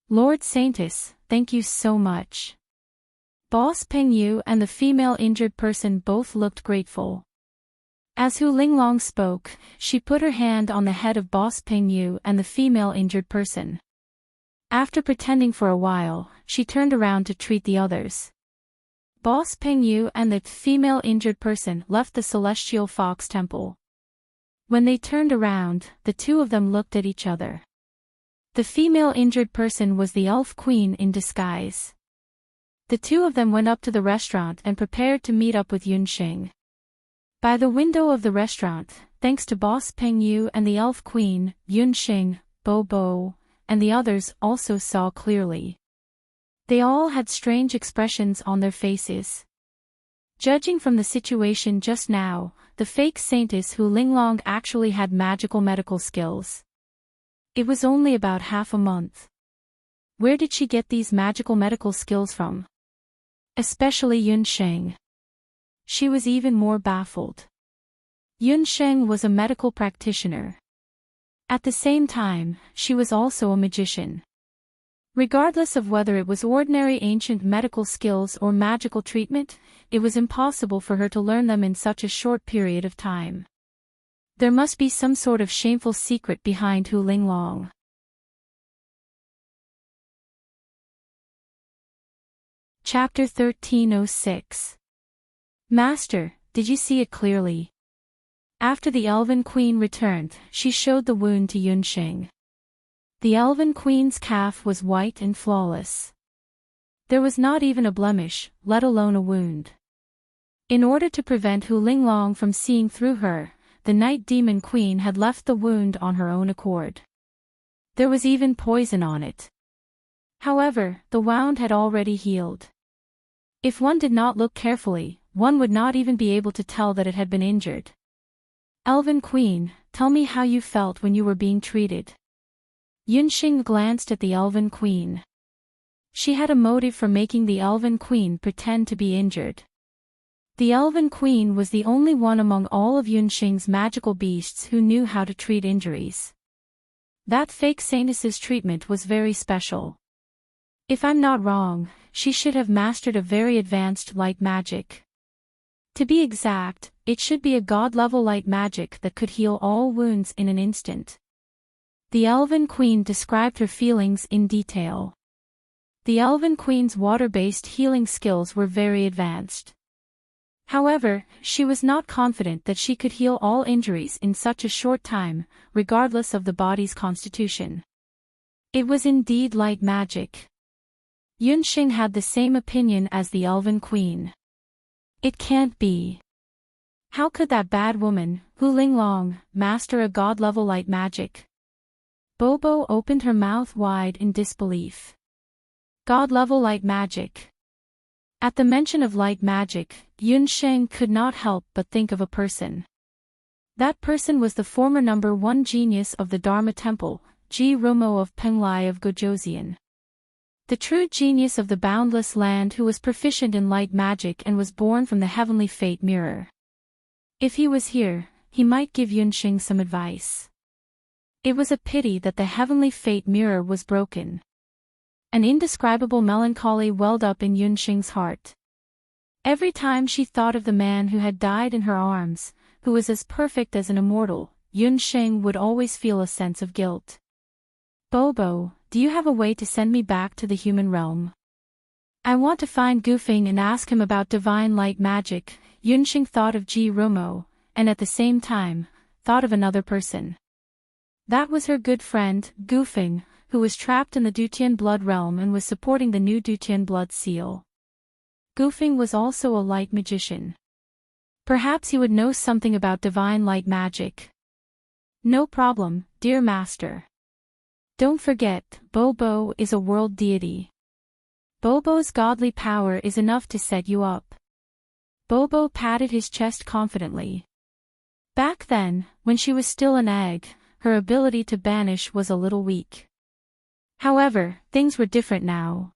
A: Lord Saintess, thank you so much. Boss Peng Yu and the female injured person both looked grateful. As Hu Linglong spoke, she put her hand on the head of Boss Peng Yu and the female injured person. After pretending for a while, she turned around to treat the others. Boss Peng Yu and the female injured person left the Celestial Fox Temple. When they turned around, the two of them looked at each other. The female injured person was the Elf Queen in disguise. The two of them went up to the restaurant and prepared to meet up with Yunxing. By the window of the restaurant, thanks to Boss Peng Yu and the Elf Queen, Yunxing, Bo, and the others also saw clearly. They all had strange expressions on their faces. Judging from the situation just now, the fake saintess Hu Linglong actually had magical medical skills. It was only about half a month. Where did she get these magical medical skills from? Especially Yunxing. She was even more baffled. Yunxing was a medical practitioner. At the same time, she was also a magician. Regardless of whether it was ordinary ancient medical skills or magical treatment, it was impossible for her to learn them in such a short period of time. There must be some sort of shameful secret behind Hu Linglong. Chapter 1306. Master, did you see it clearly? After the Elven Queen returned, she showed the wound to Yunxing. The Elven Queen's calf was white and flawless. There was not even a blemish, let alone a wound. In order to prevent Hu Linglong from seeing through her, the Night Demon Queen had left the wound on her own accord. There was even poison on it. However, the wound had already healed. If one did not look carefully, one would not even be able to tell that it had been injured. Elven Queen, tell me how you felt when you were being treated. Yunxing glanced at the Elven Queen. She had a motive for making the Elven Queen pretend to be injured. The Elven Queen was the only one among all of Yunxing's magical beasts who knew how to treat injuries. That fake Saintess's treatment was very special. If I'm not wrong, she should have mastered a very advanced light magic. To be exact, it should be a god-level light magic that could heal all wounds in an instant. The Elven Queen described her feelings in detail. The Elven Queen's water-based healing skills were very advanced. However, she was not confident that she could heal all injuries in such a short time, regardless of the body's constitution. It was indeed light magic. Yunxing had the same opinion as the Elven Queen. It can't be. How could that bad woman, Hu Linglong, master a god-level light magic? Bobo opened her mouth wide in disbelief. God-level light magic. At the mention of light magic, Yunxing could not help but think of a person. That person was the former #1 genius of the Dharma Temple, Ji Romo of Penglai of Gojoseon. The true genius of the Boundless Land who was proficient in light magic and was born from the Heavenly Fate Mirror. If he was here, he might give Yunxing some advice. It was a pity that the Heavenly Fate Mirror was broken. An indescribable melancholy welled up in Yunxing's heart. Every time she thought of the man who had died in her arms, who was as perfect as an immortal, Yunxing would always feel a sense of guilt. Bobo, do you have a way to send me back to the human realm? I want to find Gufing and ask him about divine light magic. Yunxing thought of Ji Romo, and at the same time, thought of another person. That was her good friend, Gufing, who was trapped in the Dutian blood realm and was supporting the new Dutian blood seal. Gufing was also a light magician. Perhaps he would know something about divine light magic. No problem, dear master. Don't forget, Bobo is a world deity. Bobo's godly power is enough to set you up. Bobo patted his chest confidently. Back then, when she was still an egg, her ability to banish was a little weak. However, things were different now.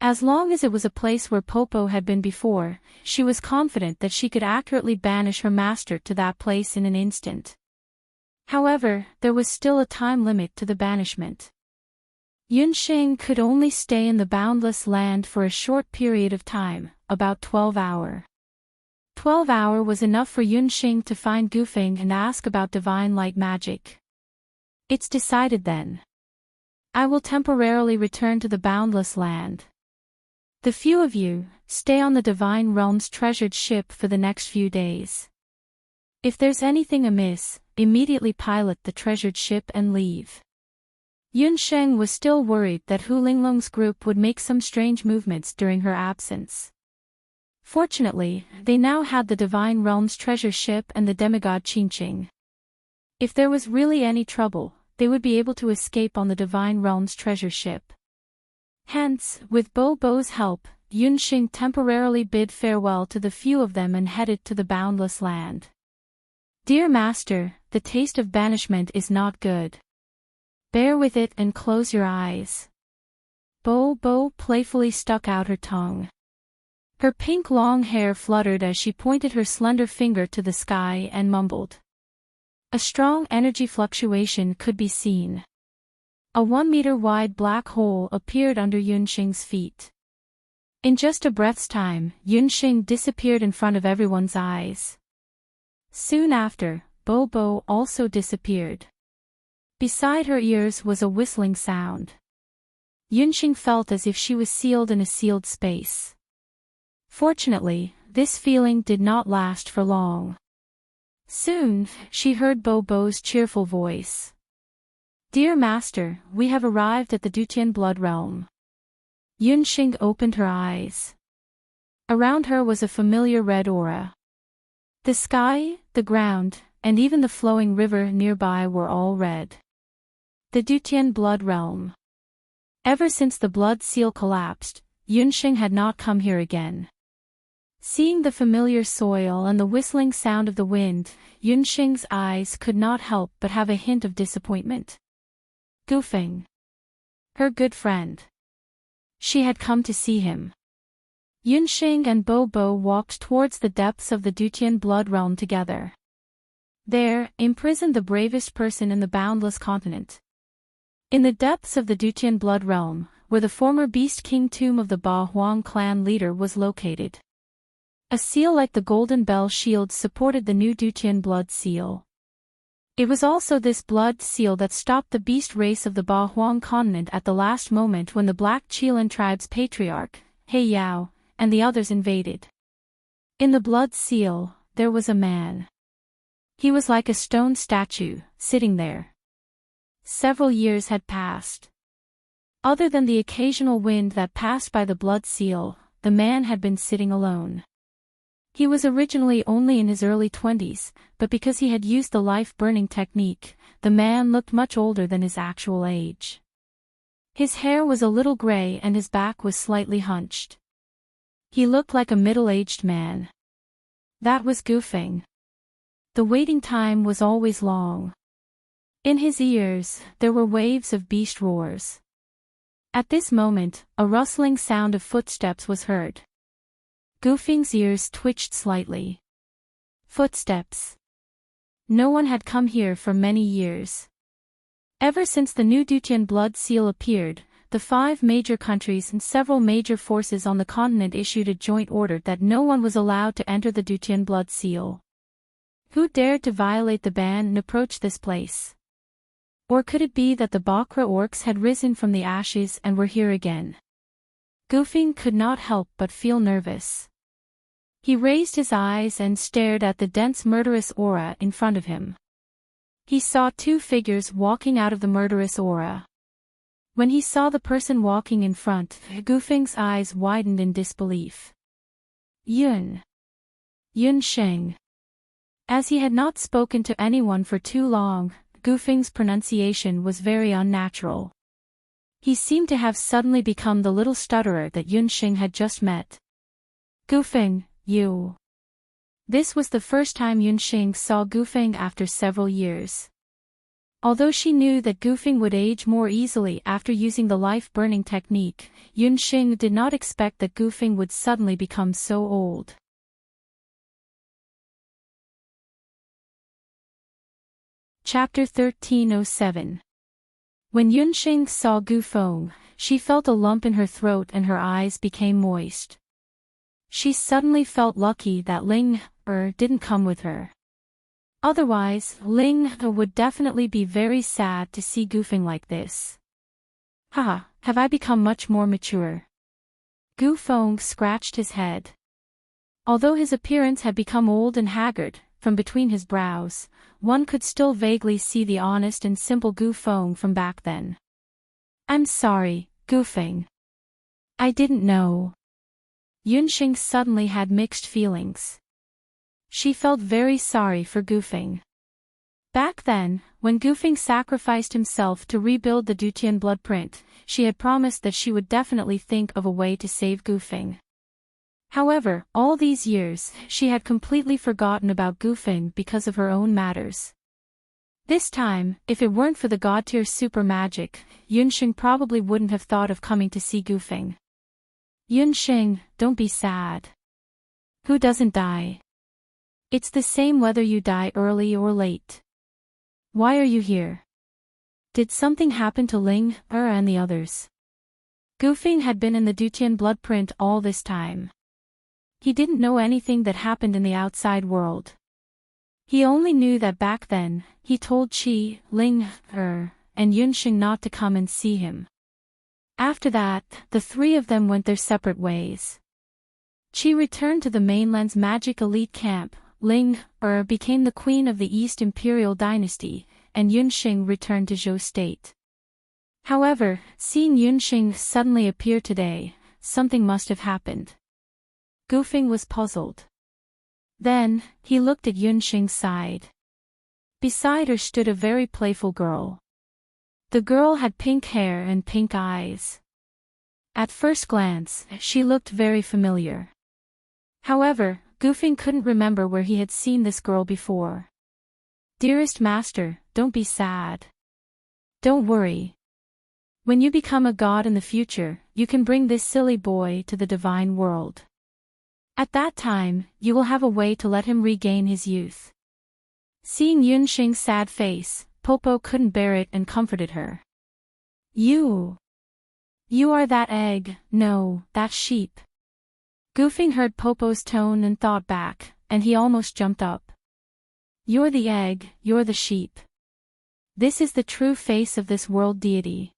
A: As long as it was a place where Popo had been before, she was confident that she could accurately banish her master to that place in an instant. However, there was still a time limit to the banishment. Yunxing could only stay in the Boundless Land for a short period of time, about 12 hours. 12 hours was enough for Yunxing to find Gufing and ask about divine light magic. It's decided then. I will temporarily return to the Boundless Land. The few of you, stay on the Divine Realm's treasured ship for the next few days. If there's anything amiss, immediately pilot the treasured ship and leave. Yunxing was still worried that Hu Linglong's group would make some strange movements during her absence. Fortunately, they now had the Divine Realm's treasure ship and the demigod Qingqing. If there was really any trouble, they would be able to escape on the Divine Realm's treasure ship. Hence, with Bobo's help, Yunxing temporarily bid farewell to the few of them and headed to the Boundless Land. Dear Master, the taste of banishment is not good. Bear with it and close your eyes. Bobo playfully stuck out her tongue. Her pink long hair fluttered as she pointed her slender finger to the sky and mumbled. A strong energy fluctuation could be seen. A 1-meter-wide black hole appeared under Yunxing's feet. In just a breath's time, Yunxing disappeared in front of everyone's eyes. Soon after, Bobo also disappeared. Beside her ears was a whistling sound. Yunxing felt as if she was sealed in a sealed space. Fortunately, this feeling did not last for long. Soon, she heard Bobo's cheerful voice. Dear Master, we have arrived at the Dutian Blood Realm. Yunxing opened her eyes. Around her was a familiar red aura. The sky, the ground, and even the flowing river nearby were all red. The Dutian Blood Realm. Ever since the blood seal collapsed, Yunxing had not come here again. Seeing the familiar soil and the whistling sound of the wind, Yunxing's eyes could not help but have a hint of disappointment. Gufeng. Her good friend. She had come to see him. Yunxing and Bo walked towards the depths of the Dutian Blood Realm together. There, imprisoned the bravest person in the boundless continent. In the depths of the Dutian Blood Realm, where the former Beast King tomb of the Ba Huang clan leader was located. A seal like the Golden Bell Shield supported the new Dutian blood seal. It was also this blood seal that stopped the beast race of the Ba Huang continent at the last moment when the Black Chelan tribe's patriarch, He Yao, and the others invaded. In the blood seal, there was a man. He was like a stone statue, sitting there. Several years had passed. Other than the occasional wind that passed by the blood seal, the man had been sitting alone. He was originally only in his early 20s, but because he had used the life-burning technique, the man looked much older than his actual age. His hair was a little gray and his back was slightly hunched. He looked like a middle-aged man. That was Gufeng. The waiting time was always long. In his ears, there were waves of beast roars. At this moment, a rustling sound of footsteps was heard. Gufeng's ears twitched slightly. Footsteps. No one had come here for many years. Ever since the new Dutian blood seal appeared, the 5 major countries and several major forces on the continent issued a joint order that no one was allowed to enter the Dutian blood seal. Who dared to violate the ban and approach this place? Or could it be that the Bakra orcs had risen from the ashes and were here again? Gufeng could not help but feel nervous. He raised his eyes and stared at the dense murderous aura in front of him. He saw 2 figures walking out of the murderous aura. When he saw the person walking in front, Gufeng's eyes widened in disbelief. Yunxing. As he had not spoken to anyone for too long, Gufeng's pronunciation was very unnatural. He seemed to have suddenly become the little stutterer that Yunxing had just met. Gufeng, you. This was the first time Yunxing saw Gufeng after several years. Although she knew that Gufeng would age more easily after using the life-burning technique, Yunxing did not expect that Gufeng would suddenly become so old. Chapter 1307. When Yunxing saw Gufeng, she felt a lump in her throat and her eyes became moist. She suddenly felt lucky that Ling didn't come with her. Otherwise, Ling would definitely be very sad to see Gufeng like this. Haha, have I become much more mature? Gufeng scratched his head. Although his appearance had become old and haggard, from between his brows, one could still vaguely see the honest and simple Gufeng from back then. I'm sorry, Gufeng. I didn't know. Yunxing suddenly had mixed feelings. She felt very sorry for Gufeng. Back then, when Gufeng sacrificed himself to rebuild the Dutian blood print, she had promised that she would definitely think of a way to save Gufeng. However, all these years, she had completely forgotten about Gufeng because of her own matters. This time, if it weren't for the god-tier super magic, Yunxing probably wouldn't have thought of coming to see Gufeng. Yunxing, don't be sad. Who doesn't die? It's the same whether you die early or late. Why are you here? Did something happen to Ling and the others? Gufeng had been in the Dutian blood print all this time. He didn't know anything that happened in the outside world. He only knew that back then, he told Qi, Ling, and Yunxing not to come and see him. After that, the 3 of them went their separate ways. Qi returned to the mainland's magic elite camp, Ling, became the queen of the East Imperial Dynasty, and Yunxing returned to Zhou state. However, seeing Yunxing suddenly appear today, something must have happened. Gufing was puzzled. Then, he looked at Yunxing's side. Beside her stood a very playful girl. The girl had pink hair and pink eyes. At first glance, she looked very familiar. However, Gufing couldn't remember where he had seen this girl before. "Dearest master, don't be sad. Don't worry. When you become a god in the future, you can bring this silly boy to the divine world. At that time, you will have a way to let him regain his youth." Seeing Yunxing's sad face, Popo couldn't bear it and comforted her. You are that egg, no, that sheep." Gufing heard Popo's tone and thought back, and he almost jumped up. "You're the egg, you're the sheep. This is the true face of this world deity."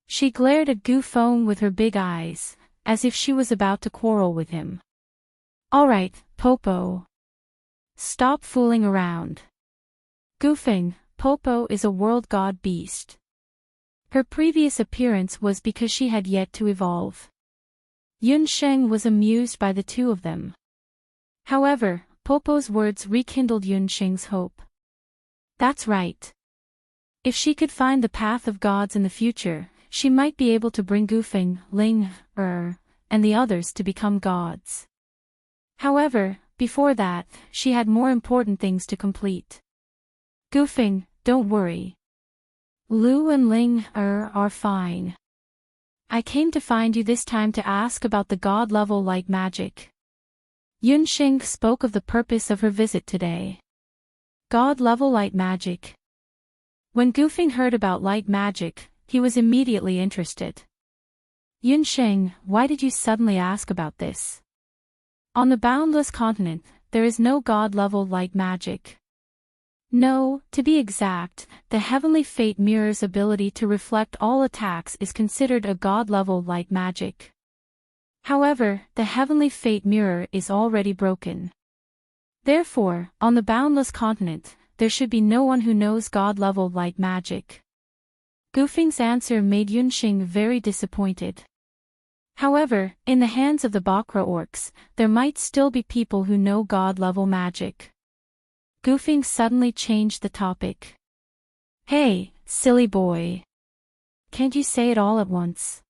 A: She glared at Gufeng with her big eyes, as if she was about to quarrel with him. "Alright, Popo. Stop fooling around." Gufeng, Popo is a world god beast. Her previous appearance was because she had yet to evolve. Yunsheng was amused by the two of them. However, Popo's words rekindled Yunsheng's hope. That's right. If she could find the path of gods in the future, she might be able to bring Gufeng, Ling, and the others to become gods. However, before that, she had more important things to complete. "Gufeng, don't worry. Lu and Ling are fine. I came to find you this time to ask about the god-level light magic." Yunxing spoke of the purpose of her visit today. God-level light magic. When Gufeng heard about light magic, he was immediately interested. "Yunxing, why did you suddenly ask about this? On the boundless continent, there is no god-level light magic. No, to be exact, the heavenly fate mirror's ability to reflect all attacks is considered a god-level light magic. However, the heavenly fate mirror is already broken. Therefore, on the boundless continent, there should be no one who knows god-level light magic." Gufeng's answer made Yunxing very disappointed. However, in the hands of the Bakra orcs, there might still be people who know god-level magic. Gufeng suddenly changed the topic. "Hey, silly boy. Can't you say it all at once?"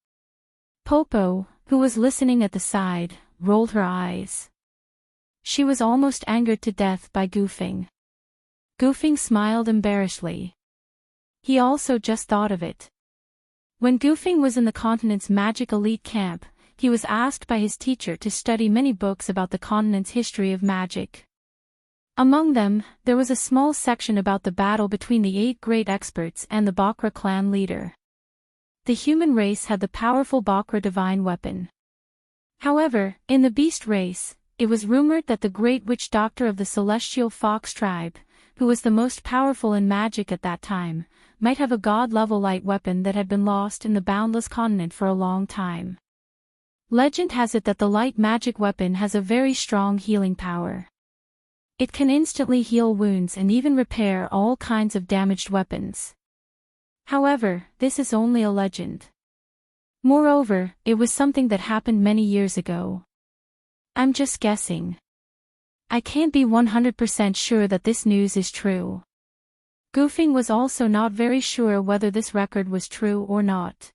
A: Popo, who was listening at the side, rolled her eyes. She was almost angered to death by Gufeng. Gufeng smiled embarrassedly. He also just thought of it. When Gufeng was in the continent's magic elite camp, he was asked by his teacher to study many books about the continent's history of magic. Among them, there was a small section about the battle between the 8 great experts and the Bakra clan leader. The human race had the powerful Bakra divine weapon. However, in the beast race, it was rumored that the great witch doctor of the celestial fox tribe, who was the most powerful in magic at that time, might have a god-level light weapon that had been lost in the boundless continent for a long time. Legend has it that the light magic weapon has a very strong healing power. It can instantly heal wounds and even repair all kinds of damaged weapons. However, this is only a legend. Moreover, it was something that happened many years ago. I'm just guessing. I can't be 100% sure that this news is true. Gufeng was also not very sure whether this record was true or not.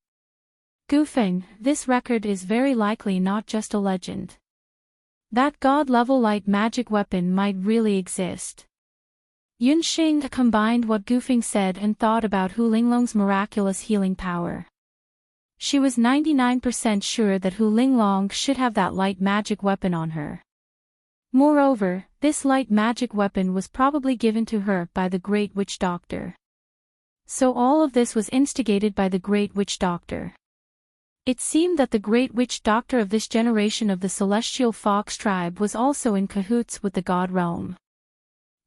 A: Gufeng, this record is very likely not just a legend. That god-level light magic weapon might really exist. Yunxing combined what Gufeng said and thought about Hu Linglong's miraculous healing power. She was 99% sure that Hu Linglong should have that light magic weapon on her. Moreover, this light magic weapon was probably given to her by the Great Witch Doctor. So all of this was instigated by the Great Witch Doctor. It seemed that the Great Witch Doctor of this generation of the Celestial Fox tribe was also in cahoots with the God Realm.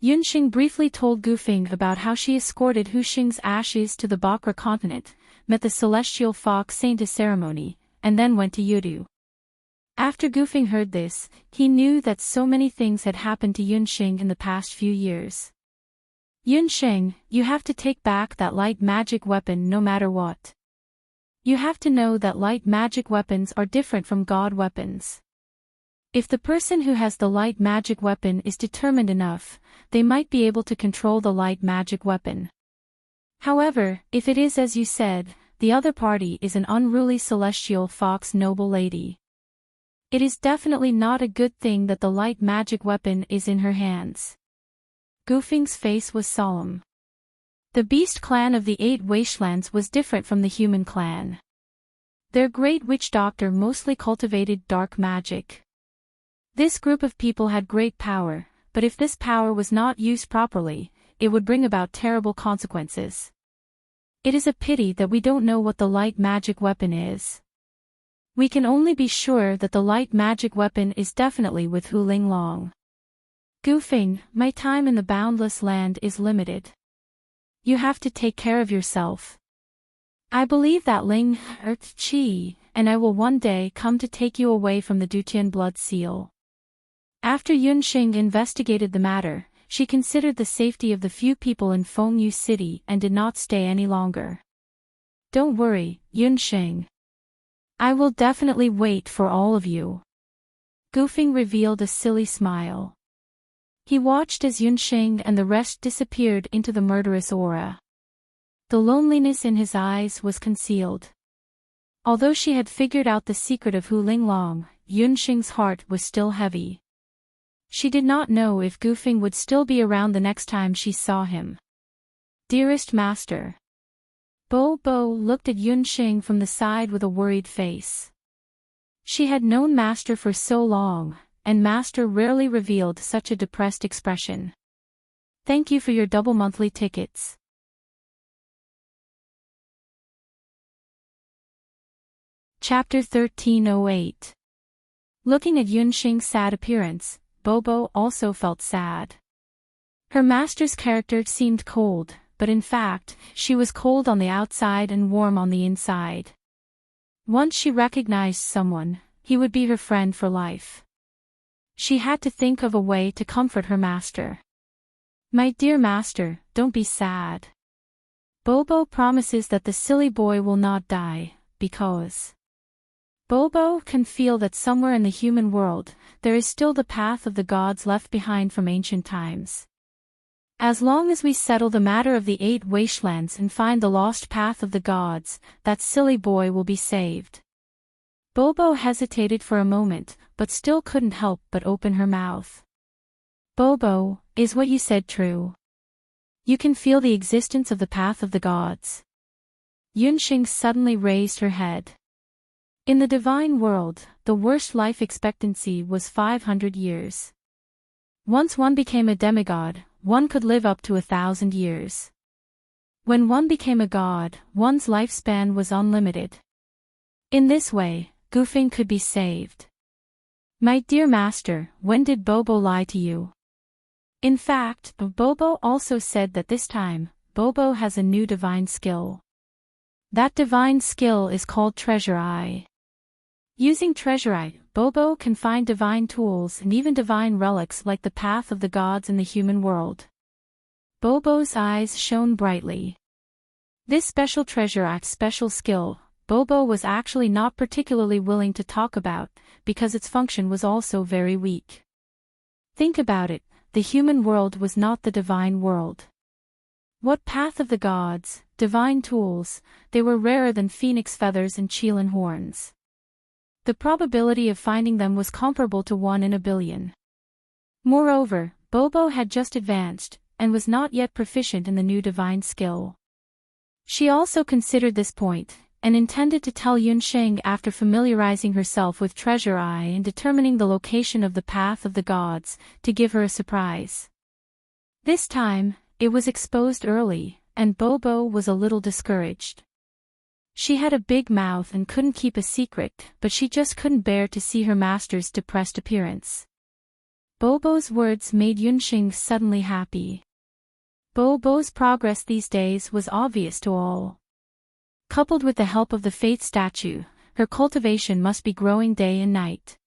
A: Yunxing briefly told Gufeng about how she escorted Hu Xing's ashes to the Bakra continent, met the Celestial Fox Saintess ceremony, and then went to Yudu. After Gufeng heard this, he knew that so many things had happened to Yunxing in the past few years. Yunsheng, you have to take back that light magic weapon no matter what. You have to know that light magic weapons are different from god weapons. If the person who has the light magic weapon is determined enough, they might be able to control the light magic weapon. However, if it is as you said, the other party is an unruly celestial fox noble lady. It is definitely not a good thing that the light magic weapon is in her hands. Gufeng's face was solemn. The beast clan of the 8 wastelands was different from the human clan. Their great witch doctor mostly cultivated dark magic. This group of people had great power, but if this power was not used properly, it would bring about terrible consequences. It is a pity that we don't know what the light magic weapon is. We can only be sure that the light magic weapon is definitely with Hu Linglong. Gufeng, my time in the boundless land is limited. You have to take care of yourself. I believe that Ling Earth Qi, and I will one day come to take you away from the Dutian blood seal. After Yunsheng investigated the matter, she considered the safety of the few people in Fengyu City and did not stay any longer. Don't worry, Yunsheng. I will definitely wait for all of you. Gufeng revealed a silly smile. He watched as Yunsheng and the rest disappeared into the murderous aura. The loneliness in his eyes was concealed. Although she had figured out the secret of Hu Linglong, Yunsheng's heart was still heavy. She did not know if Gufeng would still be around the next time she saw him. Dearest master. Bo looked at Yunsheng from the side with a worried face. She had known master for so long, and master rarely revealed such a depressed expression. Thank you for your double monthly tickets. Chapter 1308. Looking at Yunsheng's sad appearance, Bobo also felt sad. Her master's character seemed cold, but in fact, she was cold on the outside and warm on the inside. Once she recognized someone, he would be her friend for life. She had to think of a way to comfort her master. My dear master, don't be sad. Bobo promises that the silly boy will not die, because Bobo can feel that somewhere in the human world, there is still the path of the gods left behind from ancient times. As long as we settle the matter of the 8 wastelands and find the lost path of the gods, that silly boy will be saved. Bobo hesitated for a moment, but still couldn't help but open her mouth. Bobo, is what you said true? You can feel the existence of the path of the gods. Yunsheng suddenly raised her head. In the divine world, the worst life expectancy was 500 years. Once one became a demigod, one could live up to 1,000 years. When one became a god, one's lifespan was unlimited. In this way, Gufeng could be saved. My dear master, when did Bobo lie to you? In fact, Bobo also said that this time, Bobo has a new divine skill. That divine skill is called Treasure Eye. Using Treasure Eye, Bobo can find divine tools and even divine relics like the path of the gods in the human world. Bobo's eyes shone brightly. This special Treasure Eye special skill, Bobo was actually not particularly willing to talk about, because its function was also very weak. Think about it, the human world was not the divine world. What path of the gods, divine tools, they were rarer than phoenix feathers and Qilin horns. The probability of finding them was comparable to 1 in a billion. Moreover, Bobo had just advanced, and was not yet proficient in the new divine skill. She also considered this point, and intended to tell Yunsheng after familiarizing herself with Treasure Eye and determining the location of the path of the gods, to give her a surprise. This time, it was exposed early, and Bobo was a little discouraged. She had a big mouth and couldn't keep a secret, but she just couldn't bear to see her master's depressed appearance. Bobo's words made Yunsheng suddenly happy. Bobo's progress these days was obvious to all. Coupled with the help of the faith statue, her cultivation must be growing day and night.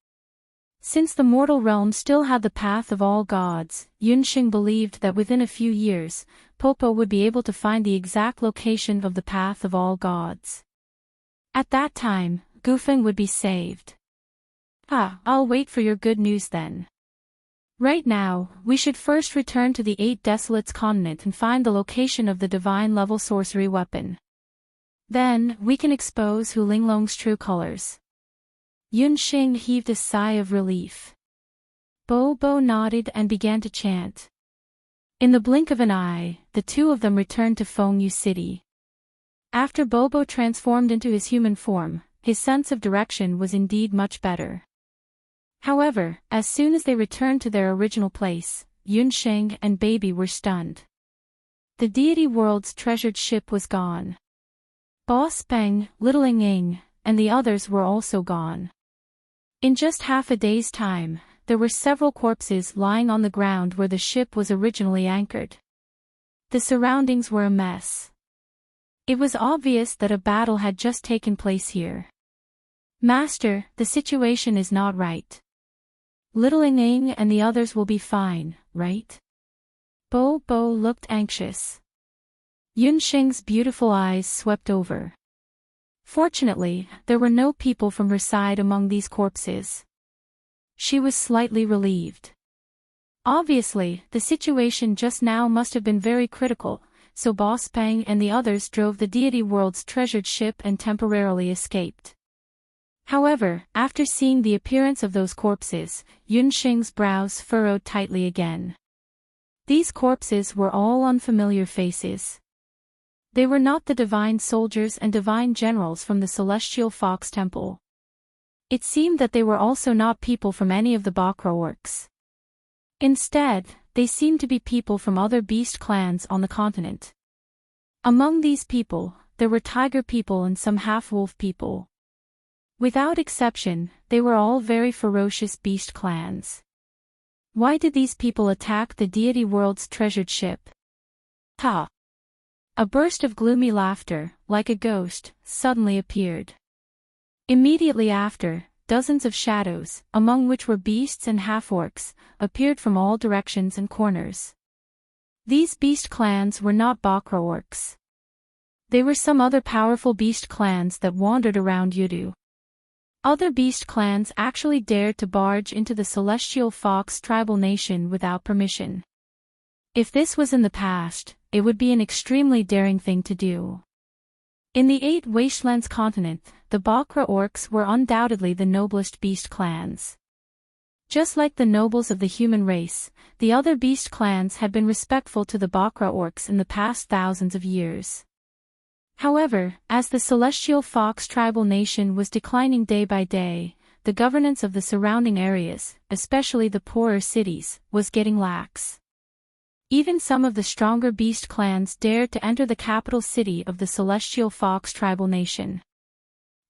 A: Since the mortal realm still had the path of all gods, Yunxing believed that within a few years, Popo would be able to find the exact location of the path of all gods. At that time, Gufeng would be saved. I'll wait for your good news then. Right now, we should first return to the 8 Desolates continent and find the location of the divine level sorcery weapon. Then, we can expose Hu Linglong's true colors. Yunxing heaved a sigh of relief. Bobo nodded and began to chant. In the blink of an eye, the two of them returned to Fengyu City. After Bobo transformed into his human form, his sense of direction was indeed much better. However, as soon as they returned to their original place, Yunxing and Baby were stunned. The deity world's treasured ship was gone. Boss Peng, Little Ying, and the others were also gone. In just half a day's time, there were several corpses lying on the ground where the ship was originally anchored. The surroundings were a mess. It was obvious that a battle had just taken place here. Master, the situation is not right. Little Ying and the others will be fine, right? Bobo looked anxious. Yunxing's beautiful eyes swept over. Fortunately, there were no people from her side among these corpses. She was slightly relieved. Obviously, the situation just now must have been very critical, so Boss Peng and the others drove the deity world's treasured ship and temporarily escaped. However, after seeing the appearance of those corpses, Yunxing's brows furrowed tightly again. These corpses were all unfamiliar faces. They were not the divine soldiers and divine generals from the Celestial Fox Temple. It seemed that they were also not people from any of the Bakra orcs. Instead, they seemed to be people from other beast clans on the continent. Among these people, there were tiger people and some half-wolf people. Without exception, they were all very ferocious beast clans. Why did these people attack the deity world's treasured ship? Ha! A burst of gloomy laughter, like a ghost, suddenly appeared. Immediately after, dozens of shadows, among which were beasts and half-orcs, appeared from all directions and corners. These beast clans were not Bakra orcs. They were some other powerful beast clans that wandered around Yudu. Other beast clans actually dared to barge into the Celestial Fox tribal nation without permission. If this was in the past, it would be an extremely daring thing to do. In the 8 Wastelands continent, the Bakra orcs were undoubtedly the noblest beast clans. Just like the nobles of the human race, the other beast clans had been respectful to the Bakra orcs in the past thousands of years. However, as the Celestial Fox tribal nation was declining day by day, the governance of the surrounding areas, especially the poorer cities, was getting lax. Even some of the stronger beast clans dared to enter the capital city of the Celestial Fox tribal nation.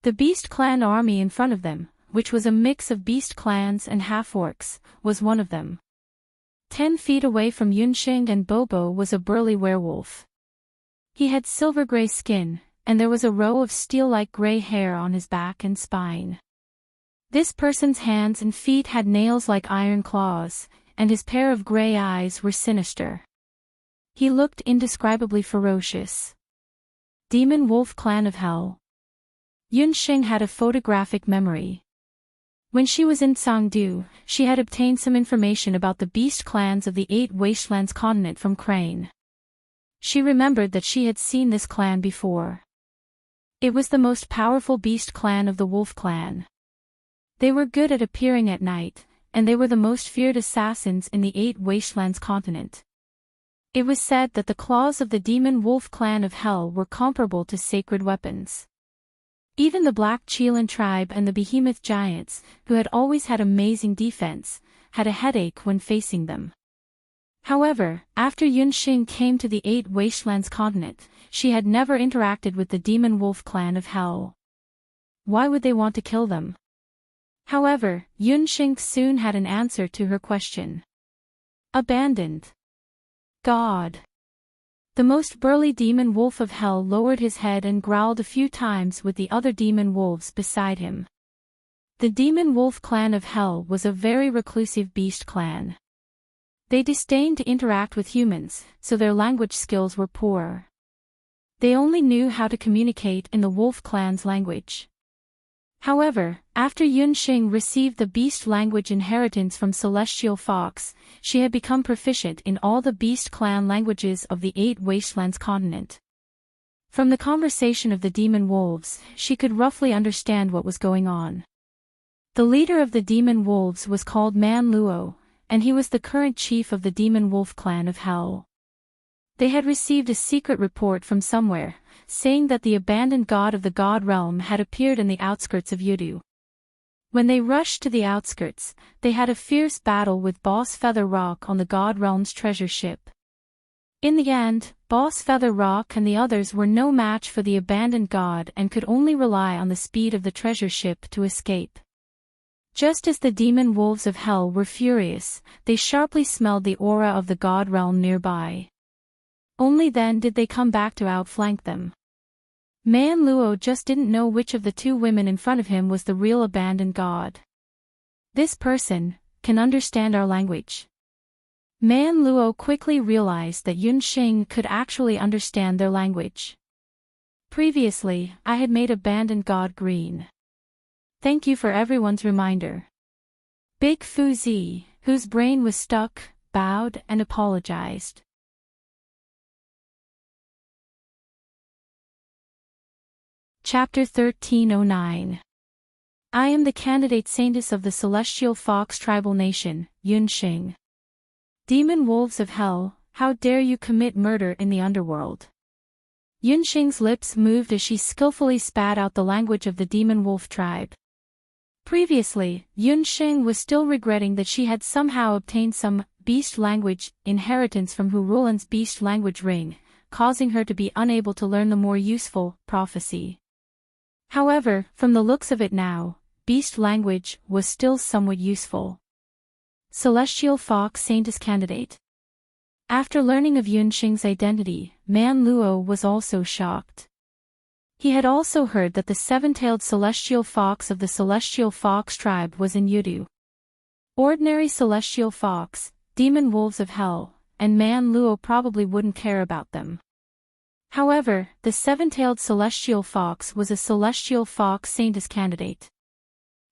A: The beast clan army in front of them, which was a mix of beast clans and half-orcs, was one of them. 10 feet away from Yunxing and Bobo was a burly werewolf. He had silver-gray skin, and there was a row of steel-like gray hair on his back and spine. This person's hands and feet had nails like iron claws, and his pair of gray eyes were sinister. He looked indescribably ferocious. Demon Wolf Clan of Hell. Yunxing had a photographic memory. When she was in Sangdu, she had obtained some information about the beast clans of the 8 Wastelands continent from Crane. She remembered that she had seen this clan before. It was the most powerful beast clan of the Wolf Clan. They were good at appearing at night, and they were the most feared assassins in the 8 Wastelands continent. It was said that the claws of the Demon Wolf Clan of Hell were comparable to sacred weapons. Even the Black Chelan tribe and the Behemoth Giants, who had always had amazing defense, had a headache when facing them. However, after Yunxing came to the 8 Wastelands continent, she had never interacted with the Demon Wolf Clan of Hell. Why would they want to kill them? However, Yunxing soon had an answer to her question. Abandoned. God. The most burly demon wolf of hell lowered his head and growled a few times with the other demon wolves beside him. The demon wolf clan of Hell was a very reclusive beast clan. They disdained to interact with humans, so their language skills were poor. They only knew how to communicate in the wolf clan's language. However, after Yunxing received the beast language inheritance from Celestial Fox, she had become proficient in all the beast clan languages of the 8 Wastelands continent. From the conversation of the demon wolves, she could roughly understand what was going on. The leader of the demon wolves was called Man Luo, and he was the current chief of the demon wolf clan of Hell. They had received a secret report from somewhere, saying that the abandoned god of the god realm had appeared in the outskirts of Yudu. When they rushed to the outskirts, they had a fierce battle with Boss Feather Rock on the god realm's treasure ship. In the end, Boss Feather Rock and the others were no match for the abandoned god and could only rely on the speed of the treasure ship to escape. Just as the demon wolves of Hell were furious, they sharply smelled the aura of the god realm nearby. Only then did they come back to outflank them. Man Luo just didn't know which of the 2 women in front of him was the real abandoned god. This person can understand our language. Man Luo quickly realized that Yunxing could actually understand their language. Previously, I had made abandoned god green. Thank you for everyone's reminder. Big Fu Zi, whose brain was stuck, bowed and apologized. Chapter 1309. I am the candidate saintess of the Celestial Fox tribal nation, Yunxing. Demon wolves of Hell, how dare you commit murder in the underworld? Yunxing's lips moved as she skillfully spat out the language of the demon wolf tribe. Previously, Yunxing was still regretting that she had somehow obtained some beast language inheritance from Hu Rulan's beast language ring, causing her to be unable to learn the more useful prophecy. However, from the looks of it now, beast language was still somewhat useful. Celestial Fox Saintess candidate. After learning of Yunxing's identity, Man Luo was also shocked. He had also heard that the 7-tailed celestial fox of the Celestial Fox tribe was in Yudu. Ordinary celestial fox, demon wolves of Hell, and Man Luo probably wouldn't care about them. However, the 7-tailed celestial fox was a Celestial Fox Saintess candidate.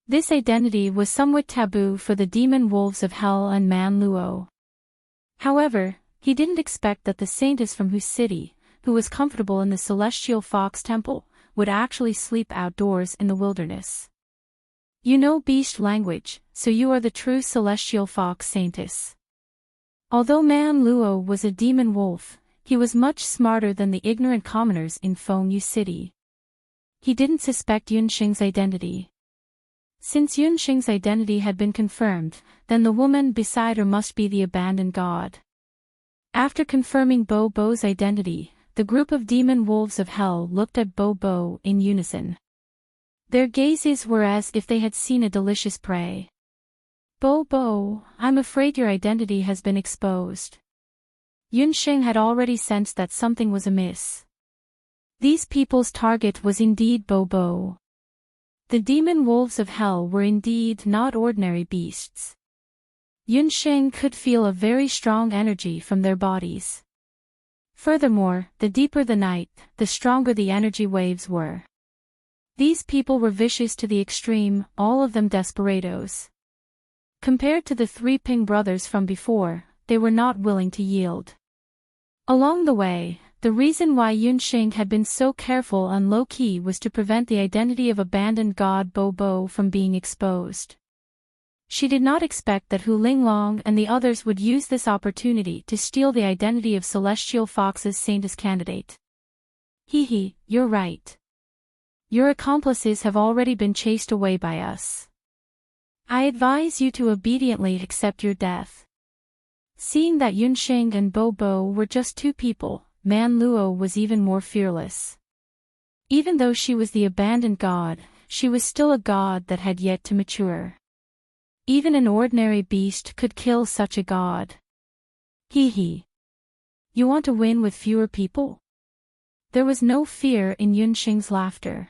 A: This identity was somewhat taboo for the demon wolves of Hell and Man Luo. However, he didn't expect that the saintess from whose city, who was comfortable in the Celestial Fox Temple, would actually sleep outdoors in the wilderness. You know beast language, so you are the true Celestial Fox Saintess. Although Man Luo was a demon wolf, he was much smarter than the ignorant commoners in Fengyu City. He didn't suspect Yunxing's identity. Since Yunxing's identity had been confirmed, then the woman beside her must be the abandoned god. After confirming Bo Bo's identity, the group of demon wolves of Hell looked at Bo Bo in unison. Their gazes were as if they had seen a delicious prey. Bo Bo, I'm afraid your identity has been exposed. Yunxing had already sensed that something was amiss. These people's target was indeed Bo Bo. The demon wolves of Hell were indeed not ordinary beasts. Yunxing could feel a very strong energy from their bodies. Furthermore, the deeper the night, the stronger the energy waves were. These people were vicious to the extreme, all of them desperados. Compared to the 3 Ping brothers from before, they were not willing to yield. Along the way, the reason why Yunxing had been so careful and low-key was to prevent the identity of abandoned god Bo Bo from being exposed. She did not expect that Hu Linglong and the others would use this opportunity to steal the identity of Celestial Fox's saintess candidate. Hee, you're right. Your accomplices have already been chased away by us. I advise you to obediently accept your death. Seeing that Yunxing and Bo Bo were just 2 people, Man Luo was even more fearless. Even though she was the abandoned god, she was still a god that had yet to mature. Even an ordinary beast could kill such a god. Hee. You want to win with fewer people? There was no fear in Yunxing's laughter.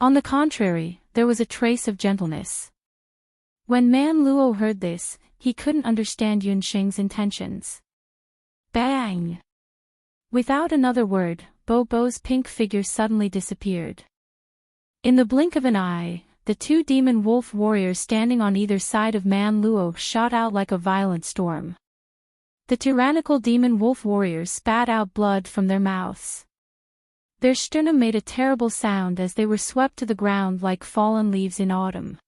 A: On the contrary, there was a trace of gentleness. When Man Luo heard this, he couldn't understand Yunsheng's intentions. Bang! Without another word, Bo Bo's pink figure suddenly disappeared. In the blink of an eye, the two demon wolf warriors standing on either side of Man Luo shot out like a violent storm. The tyrannical demon wolf warriors spat out blood from their mouths. Their sternum made a terrible sound as they were swept to the ground like fallen leaves in autumn.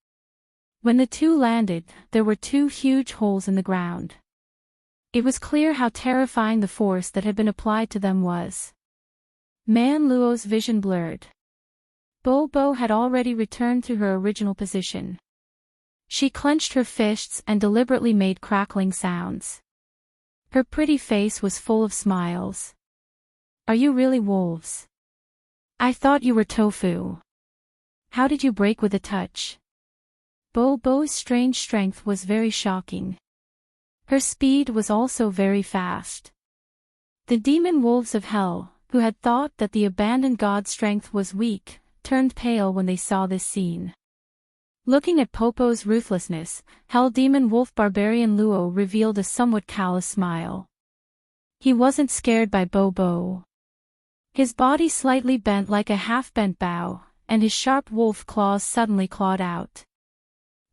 A: When the two landed, there were two huge holes in the ground. It was clear how terrifying the force that had been applied to them was. Man Luo's vision blurred. Bo Bo had already returned to her original position. She clenched her fists and deliberately made crackling sounds. Her pretty face was full of smiles. Are you really wolves? I thought you were tofu. How did you break with a touch? Bo Bo's strange strength was very shocking. Her speed was also very fast. The demon wolves of hell, who had thought that the abandoned god's strength was weak, turned pale when they saw this scene. Looking at Popo's ruthlessness, Hell Demon Wolf Barbarian Luo revealed a somewhat callous smile. He wasn't scared by Bo Bo. His body slightly bent like a half-bent bow, and his sharp wolf claws suddenly clawed out.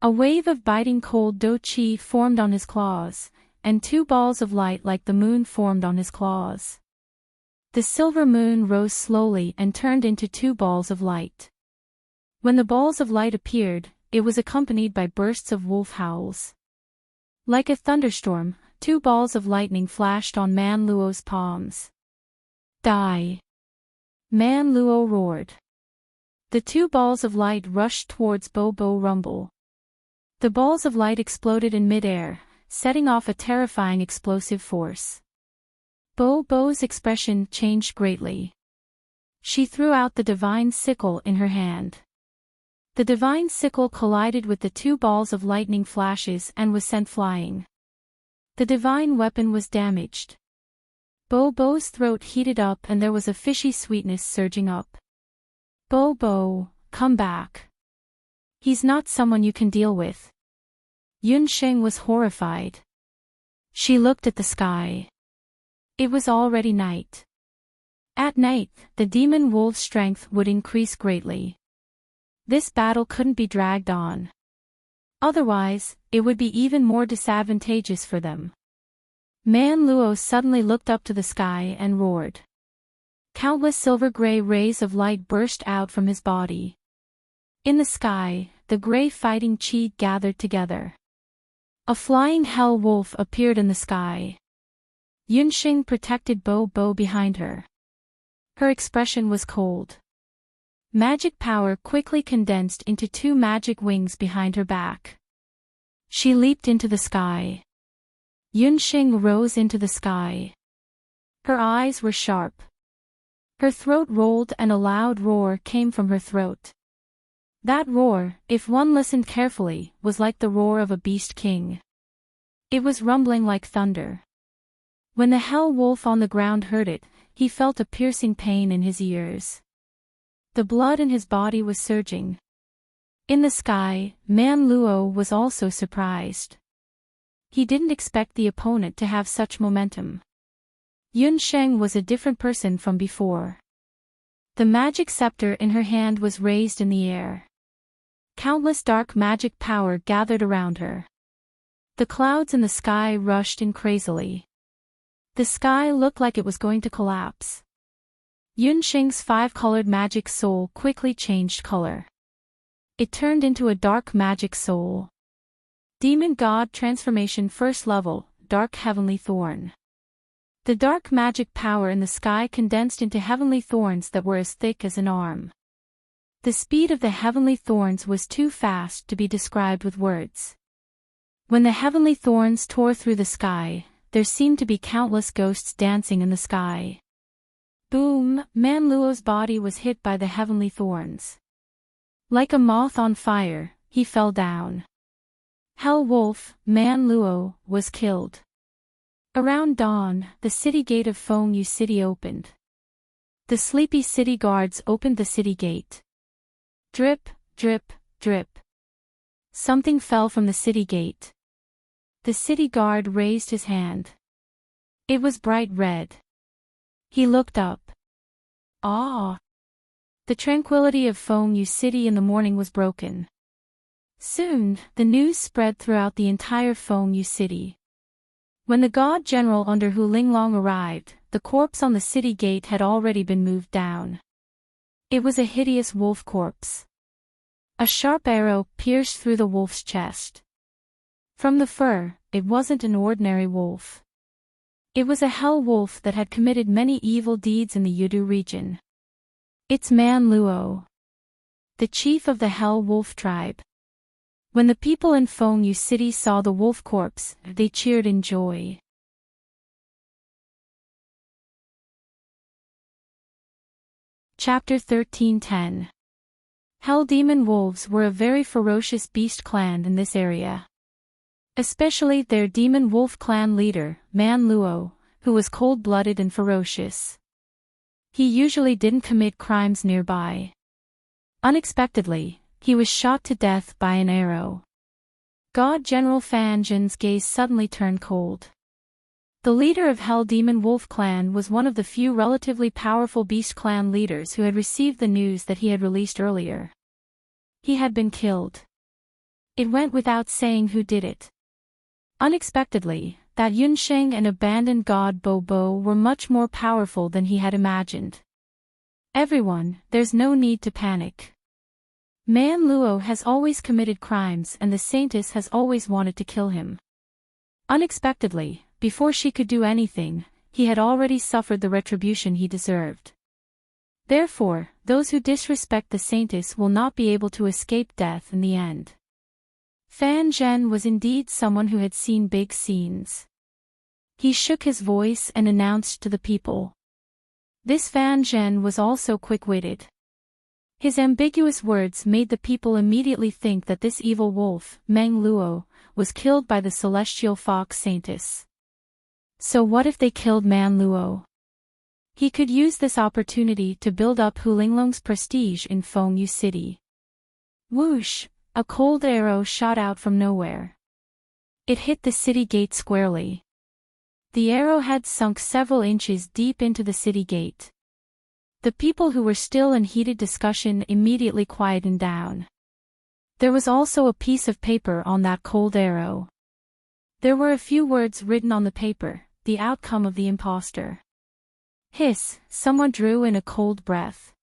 A: A wave of biting cold do chi formed on his claws, and two balls of light like the moon formed on his claws. The silver moon rose slowly and turned into two balls of light. When the balls of light appeared, it was accompanied by bursts of wolf howls. Like a thunderstorm, two balls of lightning flashed on Man Luo's palms. Die! Man Luo roared. The two balls of light rushed towards Bo Bo Rumble. The balls of light exploded in midair, setting off a terrifying explosive force. Bo Bo's expression changed greatly. She threw out the divine sickle in her hand. The divine sickle collided with the two balls of lightning flashes and was sent flying. The divine weapon was damaged. Bo Bo's throat heated up and there was a fishy sweetness surging up. Bo Bo, come back. He's not someone you can deal with. Yunsheng was horrified. She looked at the sky. It was already night. At night, the demon wolf's strength would increase greatly. This battle couldn't be dragged on. Otherwise, it would be even more disadvantageous for them. Man Luo suddenly looked up to the sky and roared. Countless silver-gray rays of light burst out from his body. In the sky, the gray fighting chi gathered together. A flying hell wolf appeared in the sky. Yunsheng protected Bo Bo behind her. Her expression was cold. Magic power quickly condensed into two magic wings behind her back. She leaped into the sky. Yunsheng rose into the sky. Her eyes were sharp. Her throat rolled and a loud roar came from her throat. That roar, if one listened carefully, was like the roar of a beast king. It was rumbling like thunder. When the hell wolf on the ground heard it, he felt a piercing pain in his ears. The blood in his body was surging. In the sky, Man Luo was also surprised. He didn't expect the opponent to have such momentum. Yunsheng was a different person from before. The magic scepter in her hand was raised in the air. Countless dark magic power gathered around her. The clouds in the sky rushed in crazily. The sky looked like it was going to collapse. Yunsheng's five-colored magic soul quickly changed color. It turned into a dark magic soul. Demon God Transformation First Level, Dark Heavenly Thorn. The dark magic power in the sky condensed into heavenly thorns that were as thick as an arm. The speed of the heavenly thorns was too fast to be described with words. When the heavenly thorns tore through the sky, there seemed to be countless ghosts dancing in the sky. Boom! Man Luo's body was hit by the heavenly thorns. Like a moth on fire, he fell down. Hell Wolf, Man Luo, was killed. Around dawn, the city gate of Fengyu City opened. The sleepy city guards opened the city gate. Drip, drip, drip. Something fell from the city gate. The city guard raised his hand. It was bright red. He looked up. Ah! The tranquility of Fengyu City in the morning was broken. Soon, the news spread throughout the entire Fengyu City. When the god general under Hu Linglong arrived, the corpse on the city gate had already been moved down. It was a hideous wolf corpse. A sharp arrow pierced through the wolf's chest. From the fur, it wasn't an ordinary wolf. It was a hell wolf that had committed many evil deeds in the Yudu region. It's Man Luo, the chief of the Hell Wolf tribe. When the people in Fengyu City saw the wolf corpse, they cheered in joy. Chapter 13:10. Hell demon wolves were a very ferocious beast clan in this area. Especially their demon wolf clan leader, Man Luo, who was cold-blooded and ferocious. He usually didn't commit crimes nearby. Unexpectedly, he was shot to death by an arrow. God General Fan Zhen's gaze suddenly turned cold. The leader of Hell Demon Wolf Clan was one of the few relatively powerful Beast Clan leaders who had received the news that he had released earlier. He had been killed. It went without saying who did it. Unexpectedly, that Yunsheng and abandoned god Bo Bo were much more powerful than he had imagined. Everyone, there's no need to panic. Man Luo has always committed crimes and the Saintess has always wanted to kill him. Unexpectedly, before she could do anything, he had already suffered the retribution he deserved. Therefore, those who disrespect the Saintess will not be able to escape death in the end. Fan Zhen was indeed someone who had seen big scenes. He shook his voice and announced to the people. This Fan Zhen was also quick-witted. His ambiguous words made the people immediately think that this evil wolf, Meng Luo, was killed by the celestial fox Saintess. So what if they killed Man Luo? He could use this opportunity to build up Hu Linglong's prestige in Fengyu City. Whoosh! A cold arrow shot out from nowhere. It hit the city gate squarely. The arrow had sunk several inches deep into the city gate. The people who were still in heated discussion immediately quietened down. There was also a piece of paper on that cold arrow. There were a few words written on the paper, the outcome of the impostor. Hiss, someone drew in a cold breath.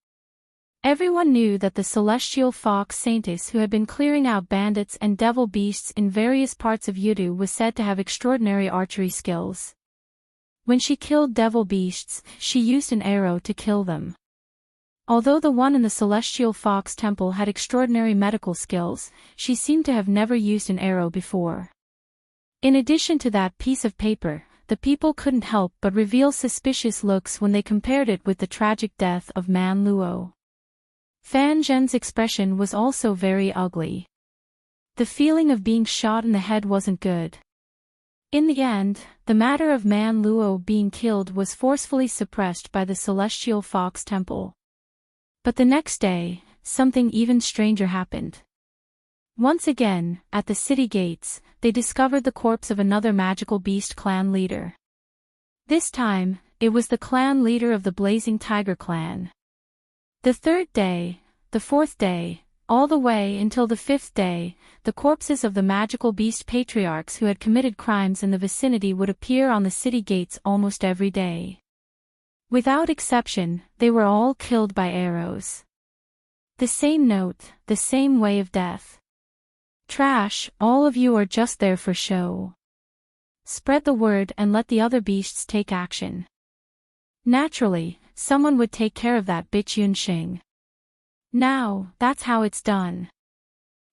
A: Everyone knew that the celestial fox Saintess who had been clearing out bandits and devil beasts in various parts of Yudu was said to have extraordinary archery skills. When she killed devil beasts, she used an arrow to kill them. Although the one in the celestial fox temple had extraordinary medical skills, she seemed to have never used an arrow before. In addition to that piece of paper, the people couldn't help but reveal suspicious looks when they compared it with the tragic death of Man Luo. Fan Zhen's expression was also very ugly. The feeling of being shot in the head wasn't good. In the end, the matter of Man Luo being killed was forcefully suppressed by the Celestial Fox Temple. But the next day, something even stranger happened. Once again, at the city gates, they discovered the corpse of another magical beast clan leader. This time, it was the clan leader of the Blazing Tiger clan. The third day, the fourth day, all the way until the fifth day, the corpses of the magical beast patriarchs who had committed crimes in the vicinity would appear on the city gates almost every day. Without exception, they were all killed by arrows. The same note, the same way of death. Trash, all of you are just there for show. Spread the word and let the other beasts take action. Naturally, someone would take care of that bitch Yunsheng. Now, that's how it's done.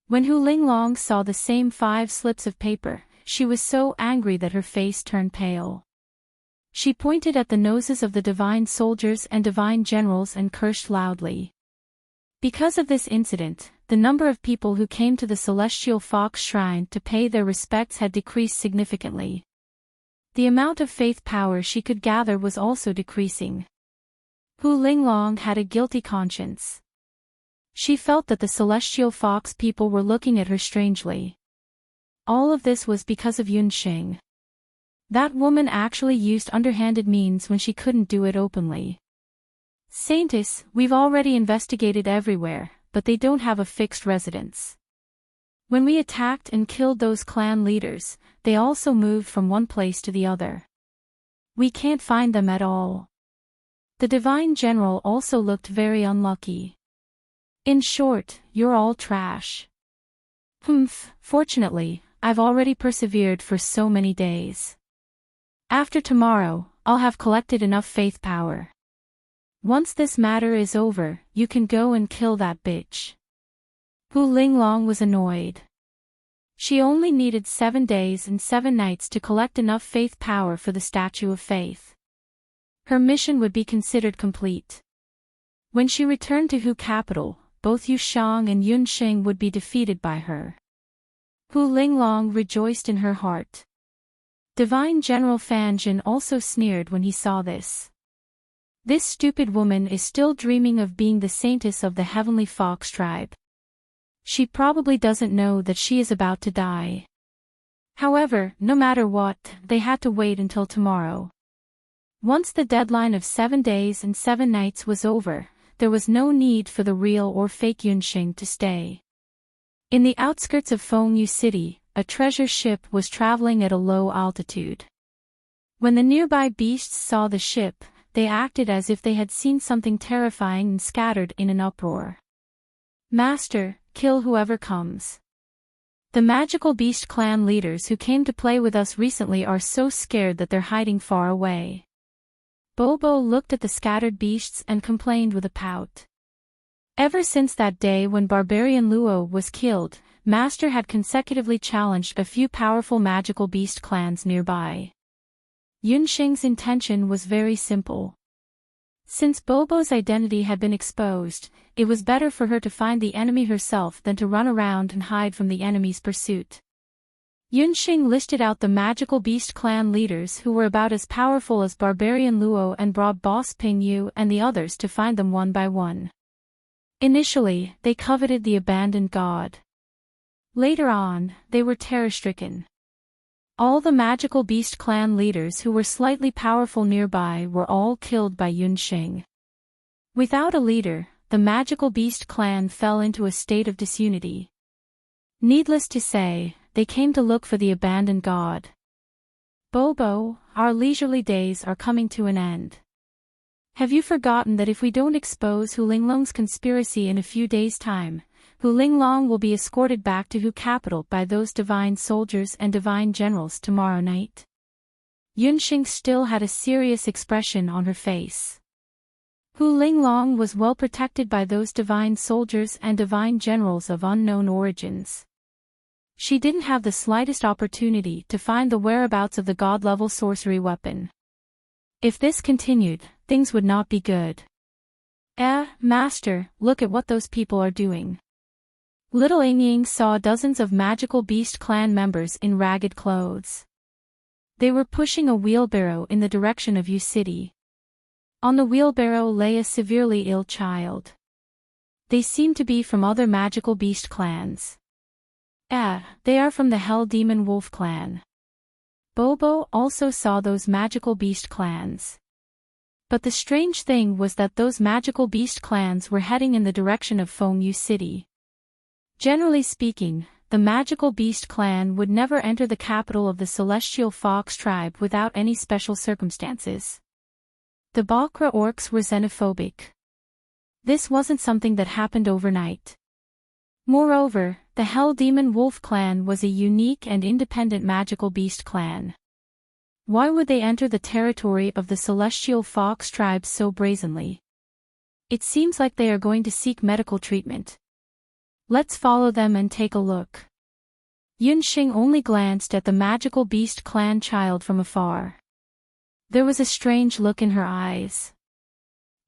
A: When Hu Linglong saw the same 5 slips of paper, she was so angry that her face turned pale. She pointed at the noses of the divine soldiers and divine generals and cursed loudly. Because of this incident, the number of people who came to the Celestial Fox Shrine to pay their respects had decreased significantly. The amount of faith power she could gather was also decreasing. Hu Linglong had a guilty conscience. She felt that the celestial fox people were looking at her strangely. All of this was because of Yunxing. That woman actually used underhanded means when she couldn't do it openly. Saintess, we've already investigated everywhere, but they don't have a fixed residence. When we attacked and killed those clan leaders, they also moved from one place to the other. We can't find them at all. The Divine General also looked very unlucky. In short, you're all trash. Fortunately, I've already persevered for so many days. After tomorrow, I'll have collected enough faith power. Once this matter is over, you can go and kill that bitch. Hu Linglong was annoyed. She only needed 7 days and 7 nights to collect enough faith power for the Statue of Faith. Her mission would be considered complete. When she returned to Hu capital, both Yu Shang and Yunxing would be defeated by her. Hu Linglong rejoiced in her heart. Divine General Fan Jin also sneered when he saw this. This stupid woman is still dreaming of being the saintess of the Heavenly Fox tribe. She probably doesn't know that she is about to die. However, no matter what, they had to wait until tomorrow. Once the deadline of 7 days and 7 nights was over, there was no need for the real or fake Yunxing to stay. In the outskirts of Fengyu City, a treasure ship was traveling at a low altitude. When the nearby beasts saw the ship, they acted as if they had seen something terrifying and scattered in an uproar. Master, kill whoever comes. The magical beast clan leaders who came to play with us recently are so scared that they're hiding far away. Bobo looked at the scattered beasts and complained with a pout. Ever since that day when Barbarian Luo was killed, Master had consecutively challenged a few powerful magical beast clans nearby. Yunxing's intention was very simple. Since Bobo's identity had been exposed, it was better for her to find the enemy herself than to run around and hide from the enemy's pursuit. Yunxing listed out the magical beast clan leaders who were about as powerful as Barbarian Luo and brought boss Ping Yu and the others to find them one by one. Initially, they coveted the abandoned god. Later on, they were terror-stricken. All the magical beast clan leaders who were slightly powerful nearby were all killed by Yunxing. Without a leader, the magical beast clan fell into a state of disunity. Needless to say, they came to look for the abandoned god. Bobo, our leisurely days are coming to an end. Have you forgotten that if we don't expose Hu Linglong's conspiracy in a few days' time, Hu Linglong will be escorted back to Hu capital by those divine soldiers and divine generals tomorrow night? Yunxing still had a serious expression on her face. Hu Linglong was well protected by those divine soldiers and divine generals of unknown origins. She didn't have the slightest opportunity to find the whereabouts of the god-level sorcery weapon. If this continued, things would not be good. Master, look at what those people are doing. Little Ying saw dozens of magical beast clan members in ragged clothes. They were pushing a wheelbarrow in the direction of Yu City. On the wheelbarrow lay a severely ill child. They seemed to be from other magical beast clans. They are from the Hell Demon Wolf clan. Bobo also saw those magical beast clans. But the strange thing was that those magical beast clans were heading in the direction of Fengyu City. Generally speaking, the magical beast clan would never enter the capital of the celestial fox tribe without any special circumstances. The Bakra orcs were xenophobic. This wasn't something that happened overnight. Moreover, the Hell Demon Wolf clan was a unique and independent magical beast clan. Why would they enter the territory of the celestial fox tribe so brazenly? It seems like they are going to seek medical treatment. Let's follow them and take a look. Yunxing only glanced at the magical beast clan child from afar. There was a strange look in her eyes.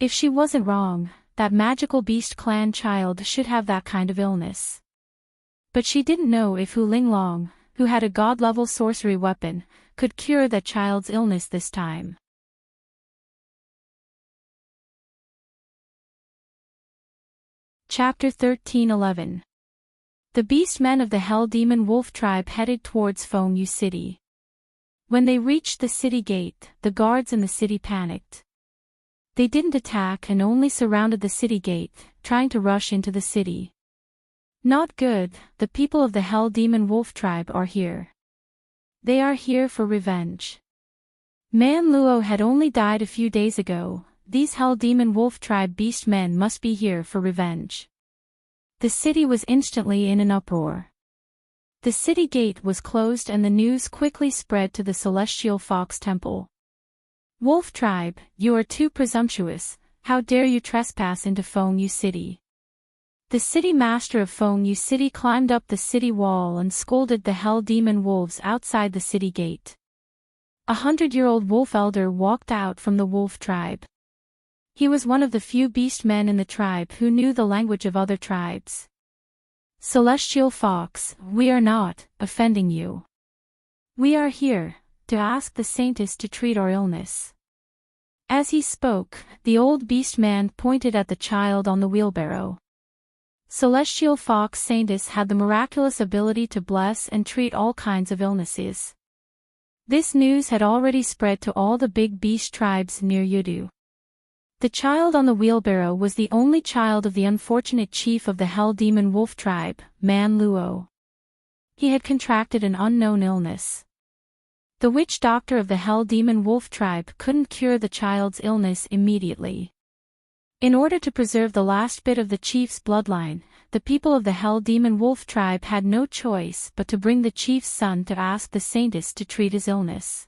A: If she wasn't wrong, that magical beast clan child should have that kind of illness. But she didn't know if Hu Linglong, who had a god-level sorcery weapon, could cure that child's illness this time. Chapter 13:11. The beast men of the Hell Demon Wolf tribe headed towards Feng Yu City. When they reached the city gate, the guards in the city panicked. They didn't attack and only surrounded the city gate, trying to rush into the city. Not good, the people of the Hell Demon Wolf tribe are here. They are here for revenge. Man Luo had only died a few days ago. These Hell Demon Wolf tribe beast men must be here for revenge. The city was instantly in an uproar. The city gate was closed and the news quickly spread to the Celestial Fox Temple. Wolf tribe, you are too presumptuous, how dare you trespass into Feng Yu City? The city master of Feng Yu City climbed up the city wall and scolded the Hell Demon Wolves outside the city gate. A 100-year-old wolf elder walked out from the wolf tribe. He was one of the few beast men in the tribe who knew the language of other tribes. Celestial Fox, we are not offending you. We are here to ask the saintess to treat our illness. As he spoke, the old beast man pointed at the child on the wheelbarrow. Celestial Fox Saintess had the miraculous ability to bless and treat all kinds of illnesses. This news had already spread to all the big beast tribes near Yudu. The child on the wheelbarrow was the only child of the unfortunate chief of the Hell Demon Wolf tribe, Man Luo. He had contracted an unknown illness. The witch doctor of the Hell Demon Wolf tribe couldn't cure the child's illness immediately. In order to preserve the last bit of the chief's bloodline, the people of the Hell Demon Wolf tribe had no choice but to bring the chief's son to ask the saintess to treat his illness.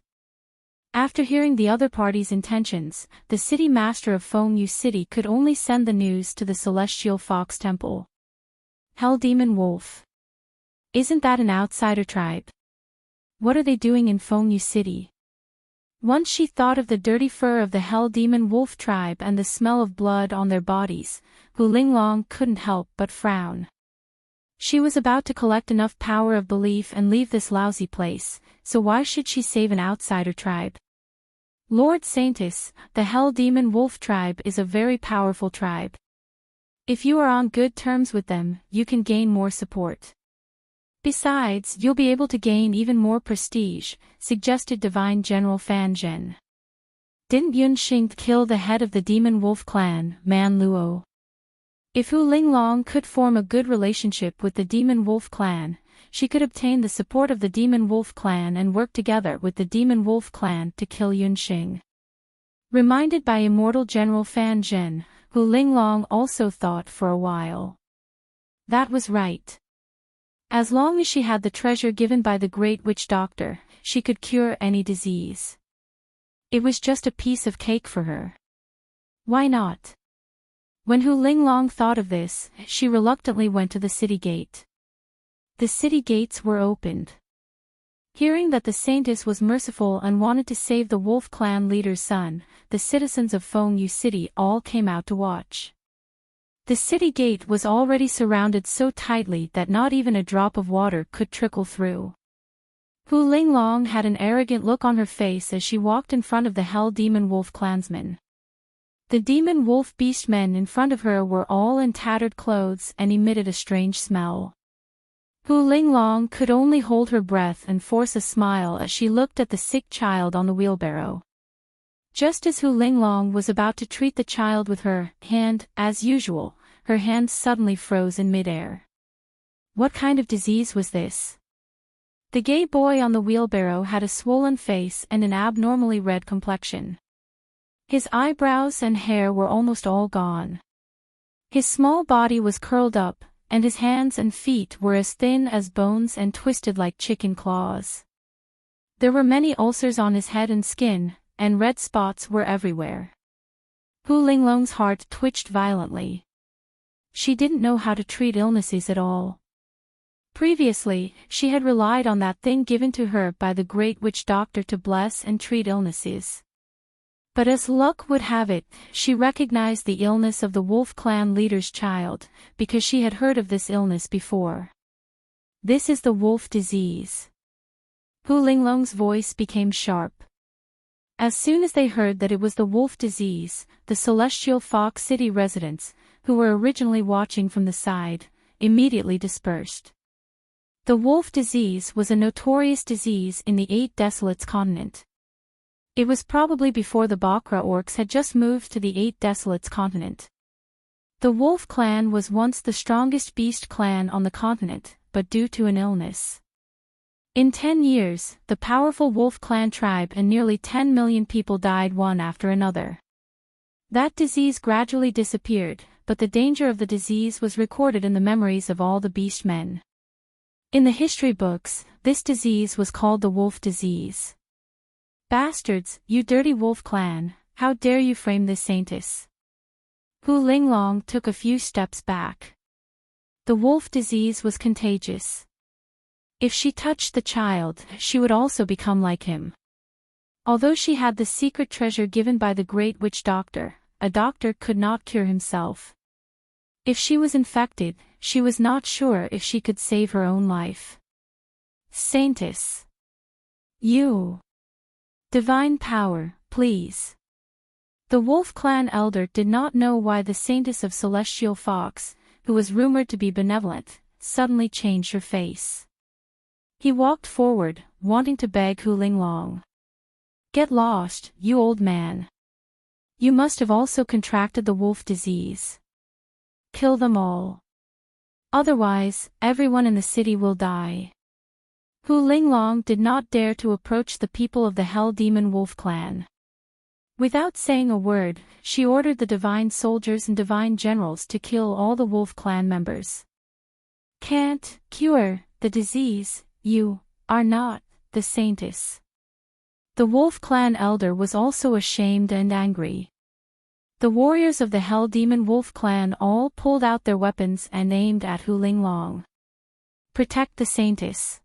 A: After hearing the other party's intentions, the city master of Feng Yu City could only send the news to the Celestial Fox Temple. Hell Demon Wolf. Isn't that an outsider tribe? What are they doing in Feng Yu City? Once she thought of the dirty fur of the Hell Demon Wolf tribe and the smell of blood on their bodies, Hu Linglong couldn't help but frown. She was about to collect enough power of belief and leave this lousy place, so why should she save an outsider tribe? Lord Saintess, the Hell Demon Wolf tribe is a very powerful tribe. If you are on good terms with them, you can gain more support. Besides, you'll be able to gain even more prestige, suggested Divine General Fan Zhen. Didn't Yun Xing kill the head of the Demon Wolf clan, Man Luo? If Hu Linglong could form a good relationship with the Demon Wolf clan, she could obtain the support of the Demon Wolf clan and work together with the Demon Wolf clan to kill Yun Xing. Reminded by Immortal General Fan Zhen, Hu Linglong also thought for a while. That was right. As long as she had the treasure given by the Great Witch Doctor, she could cure any disease. It was just a piece of cake for her. Why not? When Hu Linglong thought of this, she reluctantly went to the city gate. The city gates were opened. Hearing that the saintess was merciful and wanted to save the wolf clan leader's son, the citizens of Feng Yu City all came out to watch. The city gate was already surrounded so tightly that not even a drop of water could trickle through. Hu Linglong had an arrogant look on her face as she walked in front of the Hell Demon Wolf clansmen. The Demon Wolf beast men in front of her were all in tattered clothes and emitted a strange smell. Hu Linglong could only hold her breath and force a smile as she looked at the sick child on the wheelbarrow. Just as Hu Linglong was about to treat the child with her hand, as usual, her hand suddenly froze in midair. What kind of disease was this? The gay boy on the wheelbarrow had a swollen face and an abnormally red complexion. His eyebrows and hair were almost all gone. His small body was curled up, and his hands and feet were as thin as bones and twisted like chicken claws. There were many ulcers on his head and skin, and red spots were everywhere. Hu Linglong's heart twitched violently. She didn't know how to treat illnesses at all. Previously, she had relied on that thing given to her by the Great Witch Doctor to bless and treat illnesses. But as luck would have it, she recognized the illness of the Wolf Clan leader's child, because she had heard of this illness before. This is the wolf disease. Hu Linglong's voice became sharp. As soon as they heard that it was the wolf disease, the Celestial Fox City residents, who were originally watching from the side, immediately dispersed. The wolf disease was a notorious disease in the Eight Desolates continent. It was probably before the Bakra orcs had just moved to the Eight Desolates continent. The wolf clan was once the strongest beast clan on the continent, but due to an illness. In 10 years, the powerful wolf clan tribe and nearly 10 million people died one after another. That disease gradually disappeared, but the danger of the disease was recorded in the memories of all the beast men. In the history books, this disease was called the wolf disease. Bastards, you dirty wolf clan, how dare you frame this saintess? Hu Linglong took a few steps back. The wolf disease was contagious. If she touched the child, she would also become like him. Although she had the secret treasure given by the great witch doctor, a doctor could not cure himself. If she was infected, she was not sure if she could save her own life. Saintess. You. Divine power, please. The wolf clan elder did not know why the saintess of Celestial Fox, who was rumored to be benevolent, suddenly changed her face. He walked forward, wanting to beg Hu Linglong. Get lost, you old man. You must have also contracted the wolf disease. Kill them all. Otherwise, everyone in the city will die. Hu Linglong did not dare to approach the people of the Hell Demon Wolf clan. Without saying a word, she ordered the divine soldiers and divine generals to kill all the wolf clan members. Can't cure the disease, you are not the saintess. The wolf clan elder was also ashamed and angry. The warriors of the Hell Demon Wolf clan all pulled out their weapons and aimed at Hu Linglong. Protect the saintess.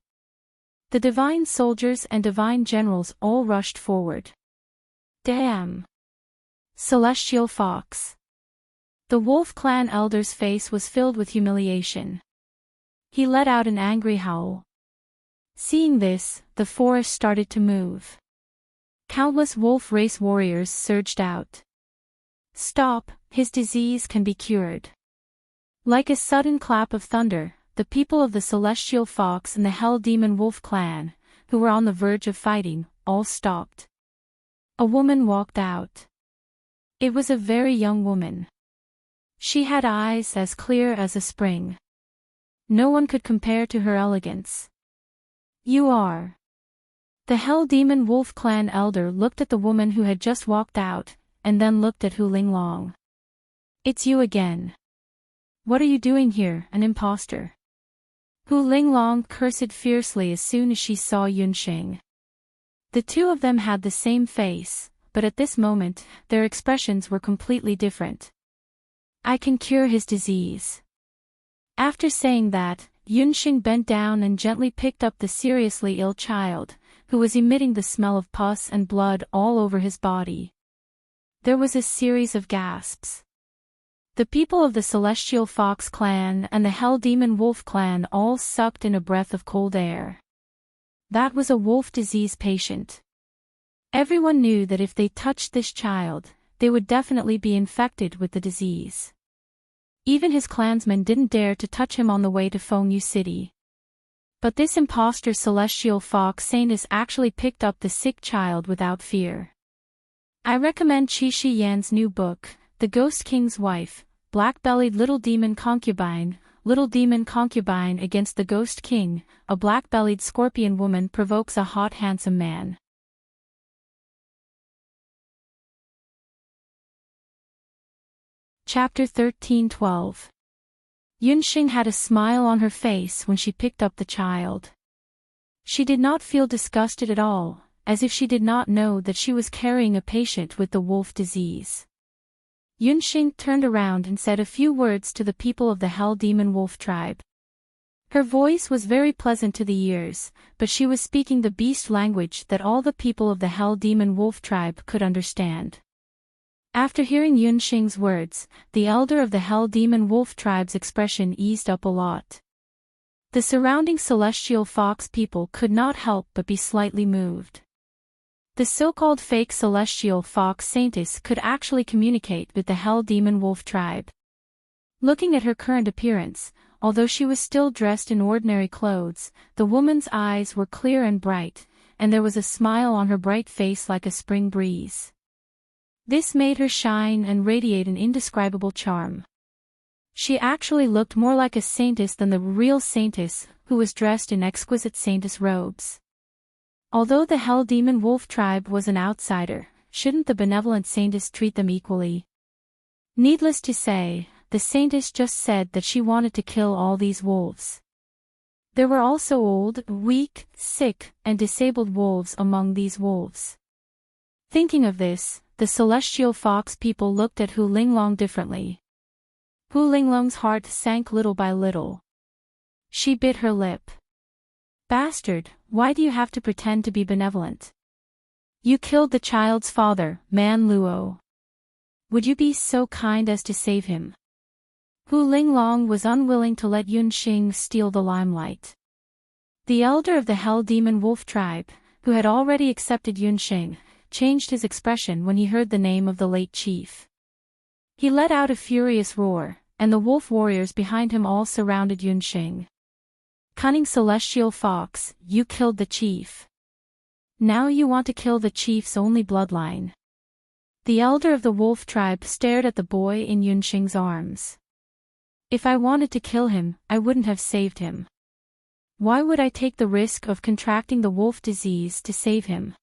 A: The divine soldiers and divine generals all rushed forward. Damn! Celestial Fox. The wolf clan elder's face was filled with humiliation. He let out an angry howl. Seeing this, the forest started to move. Countless wolf race warriors surged out. Stop, his disease can be cured. Like a sudden clap of thunder, the people of the Celestial Fox and the Hell Demon Wolf clan, who were on the verge of fighting, all stopped. A woman walked out. It was a very young woman. She had eyes as clear as a spring. No one could compare to her elegance. You are. The Hell Demon Wolf clan elder looked at the woman who had just walked out, and then looked at Hu Linglong. It's you again. What are you doing here, an imposter? Hu Linglong cursed fiercely as soon as she saw Yunxing. The two of them had the same face, but at this moment, their expressions were completely different. I can cure his disease. After saying that, Yunxing bent down and gently picked up the seriously ill child, who was emitting the smell of pus and blood all over his body. There was a series of gasps. The people of the Celestial Fox clan and the Hell Demon Wolf clan all sucked in a breath of cold air. That was a wolf disease patient. Everyone knew that if they touched this child, they would definitely be infected with the disease. Even his clansmen didn't dare to touch him on the way to Fengyu City. But this imposter Celestial Fox saintess actually picked up the sick child without fear. I recommend Qi Shi Yan's new book, The Ghost King's Wife, Black-Bellied Little Demon Concubine Against the Ghost King, a black-bellied scorpion woman provokes a hot handsome man. Chapter 13:12. Yunxing had a smile on her face when she picked up the child. She did not feel disgusted at all, as if she did not know that she was carrying a patient with the wolf disease. Yunxing turned around and said a few words to the people of the Hell Demon Wolf tribe. Her voice was very pleasant to the ears, but she was speaking the beast language that all the people of the Hell Demon Wolf tribe could understand. After hearing Yunxing's words, the elder of the Hell Demon Wolf tribe's expression eased up a lot. The surrounding Celestial Fox people could not help but be slightly moved. The so-called fake Celestial Fox saintess could actually communicate with the Hell Demon Wolf tribe. Looking at her current appearance, although she was still dressed in ordinary clothes, the woman's eyes were clear and bright, and there was a smile on her bright face like a spring breeze. This made her shine and radiate an indescribable charm. She actually looked more like a saintess than the real saintess, who was dressed in exquisite saintess robes. Although the Hell Demon Wolf tribe was an outsider, shouldn't the benevolent saintess treat them equally? Needless to say, the saintess just said that she wanted to kill all these wolves. There were also old, weak, sick, and disabled wolves among these wolves. Thinking of this, the celestial fox people looked at Hu Linglong differently. Hu Linglong's heart sank little by little. She bit her lip. Bastard, why do you have to pretend to be benevolent? You killed the child's father, Man Luo. Would you be so kind as to save him? Hu Linglong was unwilling to let Yunxing steal the limelight. The elder of the Hell Demon Wolf tribe, who had already accepted Yunxing, changed his expression when he heard the name of the late chief. He let out a furious roar, and the wolf warriors behind him all surrounded Yunxing. Cunning celestial fox, you killed the chief. Now you want to kill the chief's only bloodline. The elder of the wolf tribe stared at the boy in Yunxing's arms. If I wanted to kill him, I wouldn't have saved him. Why would I take the risk of contracting the wolf disease to save him?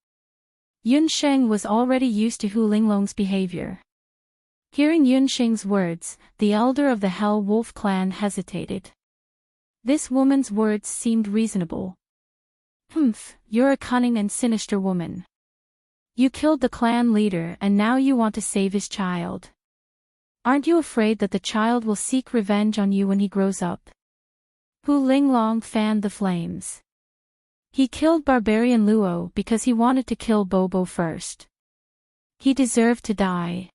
A: Yunxing was already used to Hu Linglong's behavior. Hearing Yunxing's words, the elder of the Hell Wolf clan hesitated. This woman's words seemed reasonable. You're a cunning and sinister woman. You killed the clan leader and now you want to save his child. Aren't you afraid that the child will seek revenge on you when he grows up? Hu Linglong fanned the flames. He killed Barbarian Luo because he wanted to kill Bobo first. He deserved to die.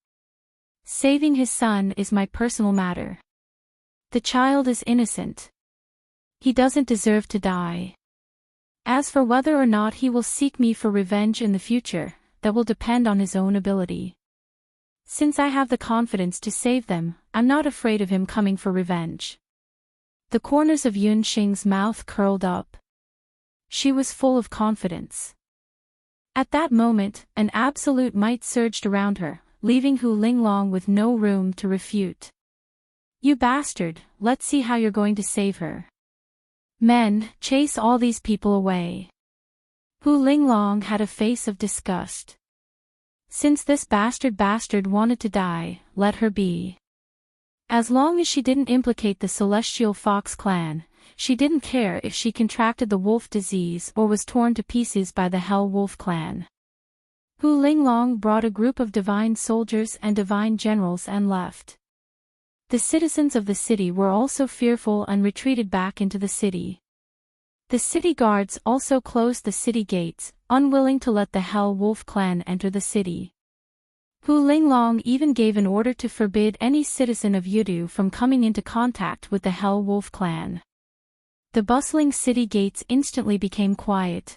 A: Saving his son is my personal matter. The child is innocent. He doesn't deserve to die. As for whether or not he will seek me for revenge in the future, that will depend on his own ability. Since I have the confidence to save them, I'm not afraid of him coming for revenge. The corners of Yunxing's mouth curled up. She was full of confidence. At that moment, an absolute might surged around her, leaving Hu Linglong with no room to refute. You bastard, let's see how you're going to save her. Men, chase all these people away. Hu Linglong had a face of disgust. Since this bastard wanted to die, let her be. As long as she didn't implicate the Celestial Fox clan, she didn't care if she contracted the wolf disease or was torn to pieces by the Hell Wolf clan. Hu Linglong brought a group of divine soldiers and divine generals and left. The citizens of the city were also fearful and retreated back into the city. The city guards also closed the city gates, unwilling to let the Hell Wolf clan enter the city. Hu Linglong even gave an order to forbid any citizen of Yudu from coming into contact with the Hell Wolf clan. The bustling city gates instantly became quiet.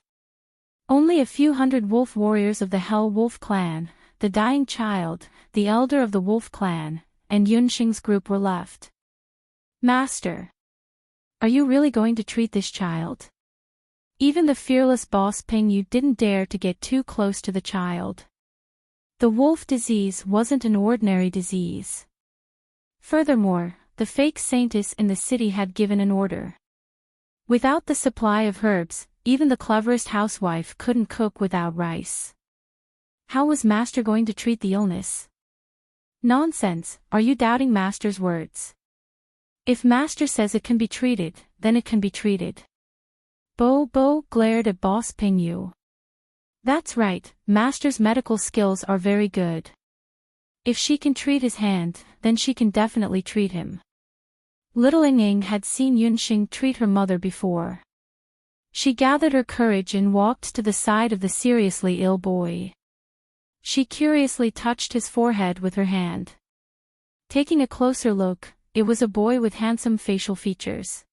A: Only a few hundred wolf warriors of the Hell Wolf clan, the dying child, the elder of the wolf clan, and Yunxing's group were left. Master! Are you really going to treat this child? Even the fearless boss Pingyu didn't dare to get too close to the child. The wolf disease wasn't an ordinary disease. Furthermore, the fake saintess in the city had given an order. Without the supply of herbs, even the cleverest housewife couldn't cook without rice. How was Master going to treat the illness? Nonsense, are you doubting Master's words? If Master says it can be treated, then it can be treated. Bo glared at Boss Pingyu. That's right, Master's medical skills are very good. If she can treat his hand, then she can definitely treat him. Little Ying had seen Yunxing treat her mother before. She gathered her courage and walked to the side of the seriously ill boy. She curiously touched his forehead with her hand. Taking a closer look, it was a boy with handsome facial features.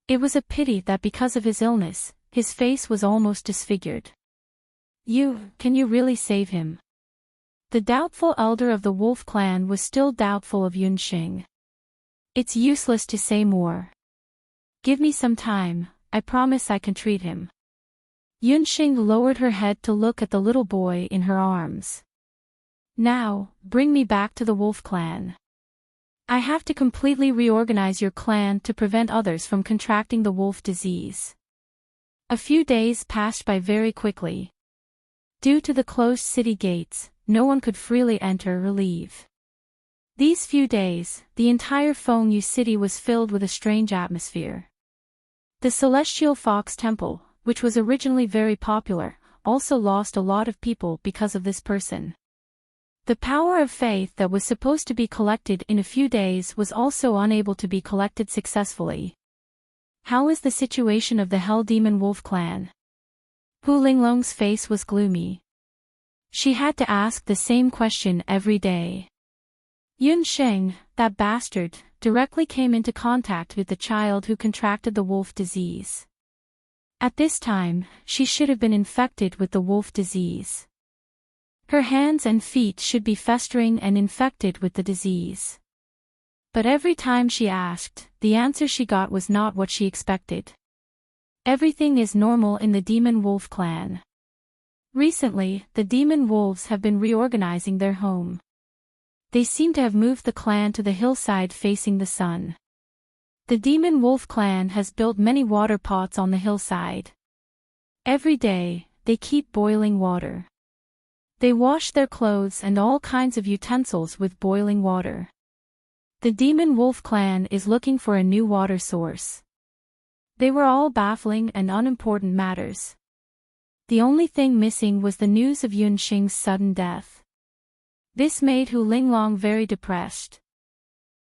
A: It was a pity that because of his illness, his face was almost disfigured. Can you really save him? The doubtful elder of the wolf clan was still doubtful of Yunxing. It's useless to say more. Give me some time, I promise I can treat him. Yunxing lowered her head to look at the little boy in her arms. Now, bring me back to the wolf clan. I have to completely reorganize your clan to prevent others from contracting the wolf disease. A few days passed by very quickly. Due to the closed city gates, no one could freely enter or leave. These few days, the entire Fengyu city was filled with a strange atmosphere. The Celestial Fox Temple, which was originally very popular, also lost a lot of people because of this person. The power of faith that was supposed to be collected in a few days was also unable to be collected successfully. How is the situation of the Hell Demon Wolf clan? Hu Linglong's face was gloomy. She had to ask the same question every day. Yunsheng, that bastard, directly came into contact with the child who contracted the wolf disease. At this time, she should have been infected with the wolf disease. Her hands and feet should be festering and infected with the disease. But every time she asked, the answer she got was not what she expected. Everything is normal in the Demon Wolf clan. Recently, the Demon Wolves have been reorganizing their home. They seem to have moved the clan to the hillside facing the sun. The Demon Wolf clan has built many water pots on the hillside. Every day, they keep boiling water. They wash their clothes and all kinds of utensils with boiling water. The Demon Wolf clan is looking for a new water source. They were all baffling and unimportant matters. The only thing missing was the news of Yunxing's sudden death. This made Hu Linglong very depressed.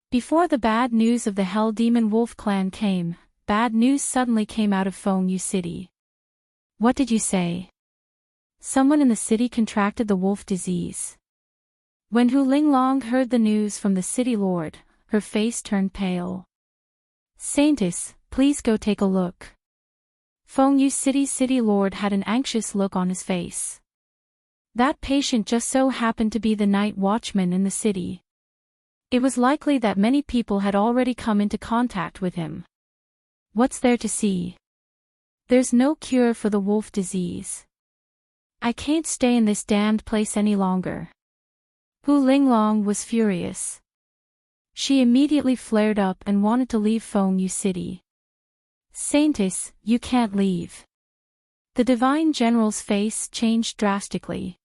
A: Before the bad news of the Hell Demon Wolf clan came, bad news suddenly came out of Fengyu City. What did you say? Someone in the city contracted the wolf disease. When Hu Linglong heard the news from the city lord, her face turned pale. Saintess, please go take a look. Fengyu City's city lord had an anxious look on his face. That patient just so happened to be the night watchman in the city. It was likely that many people had already come into contact with him. What's there to see? There's no cure for the wolf disease. I can't stay in this damned place any longer. Hu Linglong was furious. She immediately flared up and wanted to leave Fengyu City. Saintess, you can't leave. The Divine General's face changed drastically.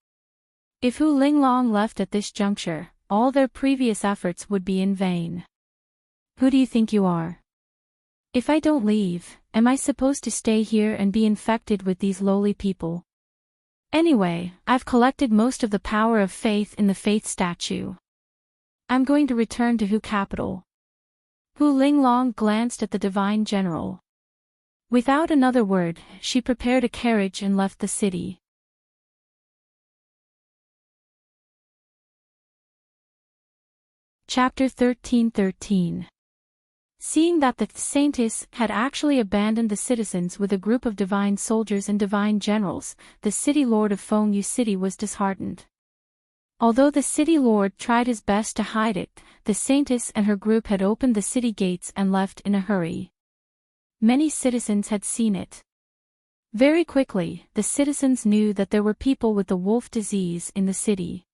A: If Hu Linglong left at this juncture, all their previous efforts would be in vain. Who do you think you are? If I don't leave, am I supposed to stay here and be infected with these lowly people? Anyway, I've collected most of the power of faith in the faith statue. I'm going to return to Hu capital. Hu Linglong glanced at the Divine General. Without another word, she prepared a carriage and left the city. Chapter 13:13. Seeing that the Saintess had actually abandoned the citizens with a group of divine soldiers and divine generals, the city lord of Fengyu City was disheartened. Although the city lord tried his best to hide it, the Saintess and her group had opened the city gates and left in a hurry. Many citizens had seen it. Very quickly, the citizens knew that there were people with the wolf disease in the city.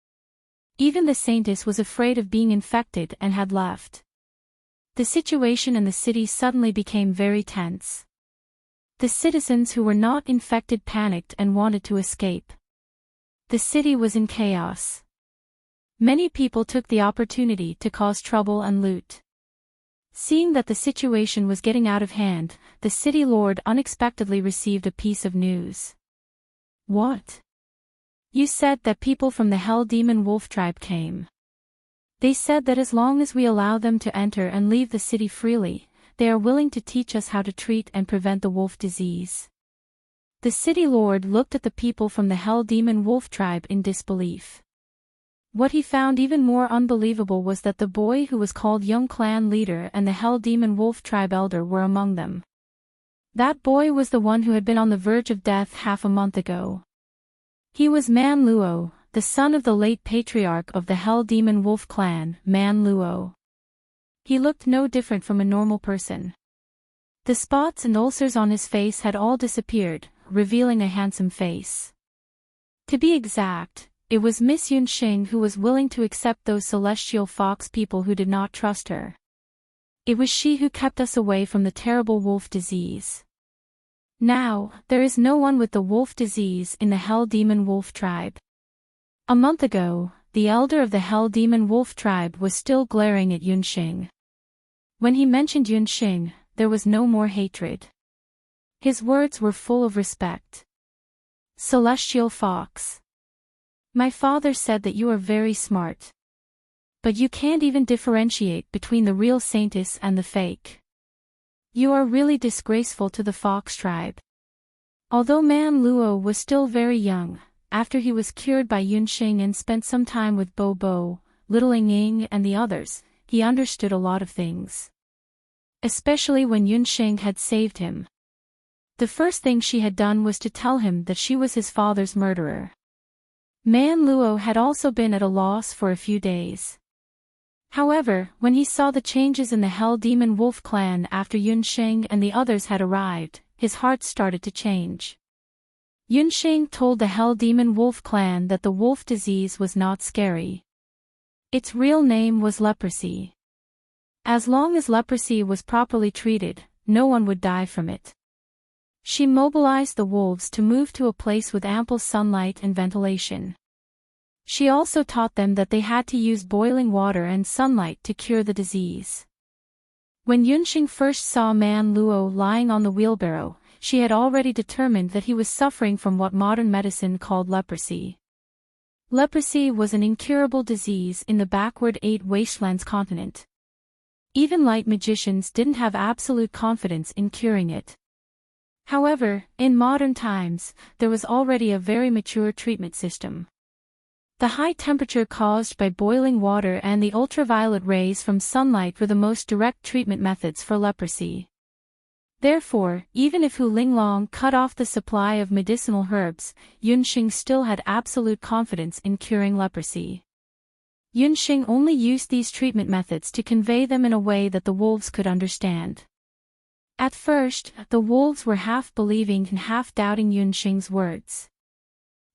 A: Even the Saintess was afraid of being infected and had left. The situation in the city suddenly became very tense. The citizens who were not infected panicked and wanted to escape. The city was in chaos. Many people took the opportunity to cause trouble and loot. Seeing that the situation was getting out of hand, the city lord unexpectedly received a piece of news. What? You said that people from the Hell Demon Wolf tribe came. They said that as long as we allow them to enter and leave the city freely, they are willing to teach us how to treat and prevent the wolf disease. The city lord looked at the people from the Hell Demon Wolf tribe in disbelief. What he found even more unbelievable was that the boy who was called Young Clan Leader and the Hell Demon Wolf tribe elder were among them. That boy was the one who had been on the verge of death half a month ago. He was Man Luo, the son of the late patriarch of the Hell Demon Wolf clan, Man Luo. He looked no different from a normal person. The spots and ulcers on his face had all disappeared, revealing a handsome face. To be exact, it was Miss Yunxing who was willing to accept those celestial fox people who did not trust her. It was she who kept us away from the terrible wolf disease. Now, there is no one with the wolf disease in the Hell Demon Wolf tribe. A month ago, the elder of the Hell Demon Wolf tribe was still glaring at Yunxing. When he mentioned Yunxing, there was no more hatred. His words were full of respect. Celestial Fox. My father said that you are very smart. But you can't even differentiate between the real saintess and the fake. You are really disgraceful to the Fox tribe. Although Man Luo was still very young, after he was cured by Yunxing and spent some time with Bo Bo, Little Ying and the others, he understood a lot of things. Especially when Yunxing had saved him. The first thing she had done was to tell him that she was his father's murderer. Man Luo had also been at a loss for a few days. However, when he saw the changes in the Hell Demon Wolf clan after Yunxing and the others had arrived, his heart started to change. Yunxing told the Hell Demon Wolf clan that the wolf disease was not scary. Its real name was leprosy. As long as leprosy was properly treated, no one would die from it. She mobilized the wolves to move to a place with ample sunlight and ventilation. She also taught them that they had to use boiling water and sunlight to cure the disease. When Yunxing first saw Man Luo lying on the wheelbarrow, she had already determined that he was suffering from what modern medicine called leprosy. Leprosy was an incurable disease in the backward 8 Wastelands continent. Even light magicians didn't have absolute confidence in curing it. However, in modern times, there was already a very mature treatment system. The high temperature caused by boiling water and the ultraviolet rays from sunlight were the most direct treatment methods for leprosy. Therefore, even if Hu Linglong cut off the supply of medicinal herbs, Yunxing still had absolute confidence in curing leprosy. Yunxing only used these treatment methods to convey them in a way that the wolves could understand. At first, the wolves were half believing and half doubting Yunxing's words.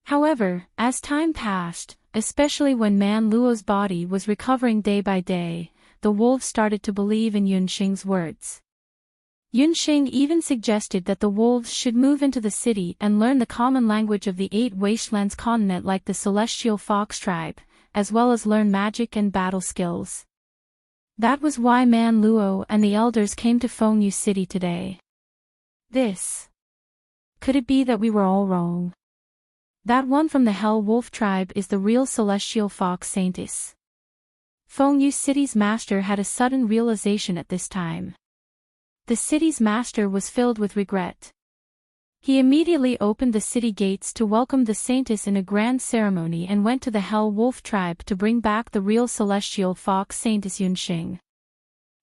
A: However, as time passed, especially when Man Luo's body was recovering day by day, the wolves started to believe in Yunxing's words. Yunxing even suggested that the wolves should move into the city and learn the common language of the 8 Wastelands continent like the Celestial Fox tribe, as well as learn magic and battle skills. That was why Man Luo and the elders came to Fengyu City today. Could it be that we were all wrong? That one from the Hell Wolf tribe is the real Celestial Fox Saintess. Fengyu City's master had a sudden realization at this time. The city's master was filled with regret. He immediately opened the city gates to welcome the Saintess in a grand ceremony and went to the Hell Wolf tribe to bring back the real Celestial Fox Saintess Yunxing.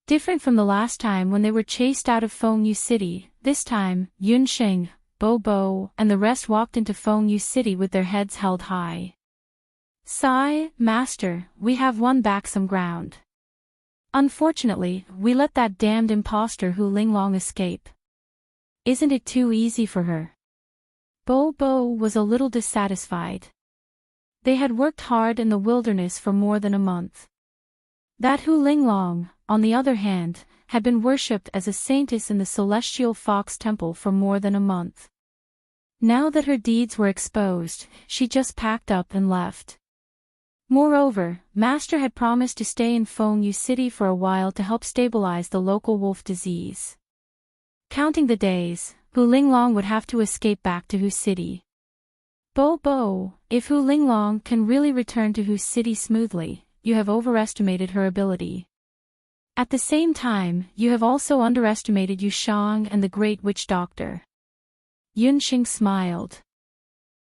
A: Different from the last time when they were chased out of Fengyu City, this time, Yunxing, Bo Bo, and the rest walked into Fengyu City with their heads held high. Sigh, Master, we have won back some ground. Unfortunately, we let that damned impostor Hu Linglong escape. Isn't it too easy for her? Bo Bo was a little dissatisfied. They had worked hard in the wilderness for more than a month. That Hu Linglong, on the other hand, had been worshipped as a saintess in the Celestial Fox Temple for more than a month. Now that her deeds were exposed, she just packed up and left. Moreover, Master had promised to stay in Fengyu City for a while to help stabilize the local wolf disease. Counting the days, Hu Linglong would have to escape back to Hu City. Bo Bo, if Hu Linglong can really return to Hu City smoothly, you have overestimated her ability. At the same time, you have also underestimated Yu Shang and the Great Witch Doctor. Yunxing smiled.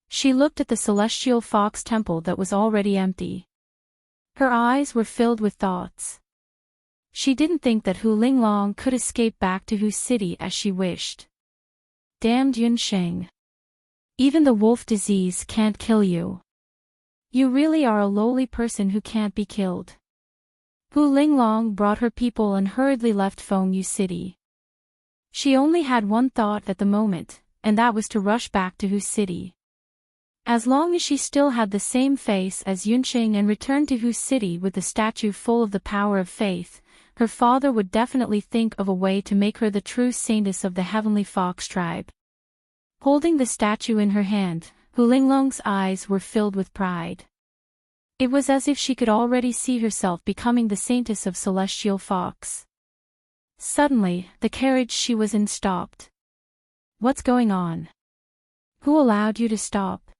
A: She looked at the Celestial Fox Temple that was already empty. Her eyes were filled with thoughts. She didn't think that Hu Linglong could escape back to Hu City as she wished. Damned Yunxing. Even the wolf disease can't kill you. You really are a lowly person who can't be killed. Hu Linglong brought her people and hurriedly left Fengyu City. She only had one thought at the moment, and that was to rush back to Hu City. As long as she still had the same face as Yunqing and returned to Hu City with the statue full of the power of faith, her father would definitely think of a way to make her the true saintess of the Heavenly Fox tribe. Holding the statue in her hand, Hu Linglong's eyes were filled with pride. It was as if she could already see herself becoming the saintess of Celestial Fox. Suddenly, the carriage she was in stopped. What's going on? Who allowed you to stop?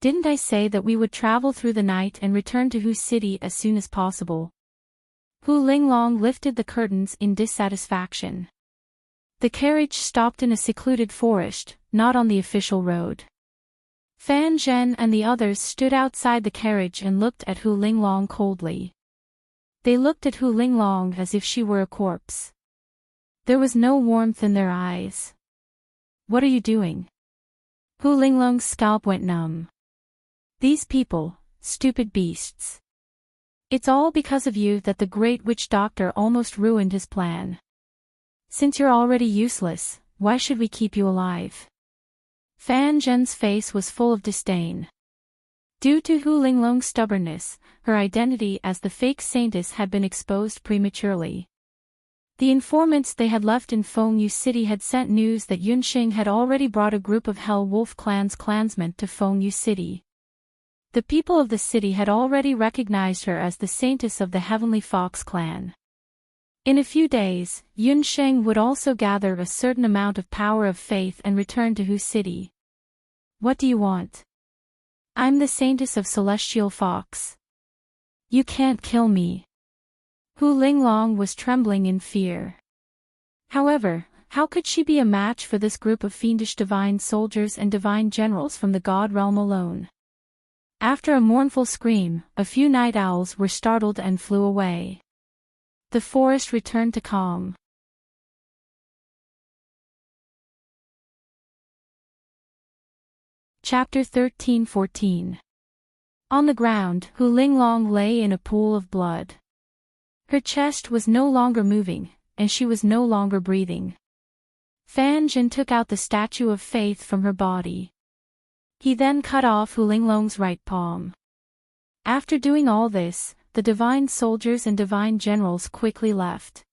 A: Didn't I say that we would travel through the night and return to Hu City as soon as possible? Hu Linglong lifted the curtains in dissatisfaction. The carriage stopped in a secluded forest, not on the official road. Fan Zhen and the others stood outside the carriage and looked at Hu Linglong coldly. They looked at Hu Linglong as if she were a corpse. There was no warmth in their eyes. What are you doing? Hu Linglong's scalp went numb. These people, stupid beasts. It's all because of you that the great witch doctor almost ruined his plan. Since you're already useless, why should we keep you alive? Fan Zhen's face was full of disdain. Due to Hu Linglong's stubbornness, her identity as the fake saintess had been exposed prematurely. The informants they had left in Fengyu City had sent news that Yunqing had already brought a group of Hell Wolf Clan's clansmen to Fengyu City. The people of the city had already recognized her as the saintess of the Heavenly Fox clan. In a few days, Yunqing would also gather a certain amount of power of faith and return to Hu City. What do you want? I'm the saintess of Celestial Fox. You can't kill me. Hu Linglong was trembling in fear. However, how could she be a match for this group of fiendish divine soldiers and divine generals from the God realm alone? After a mournful scream, a few night owls were startled and flew away. The forest returned to calm. Chapter 13-14. On the ground, Hu Linglong lay in a pool of blood. Her chest was no longer moving, and she was no longer breathing. Fan Zhen took out the statue of faith from her body. He then cut off Hu Linglong's right palm. After doing all this, the divine soldiers and divine generals quickly left.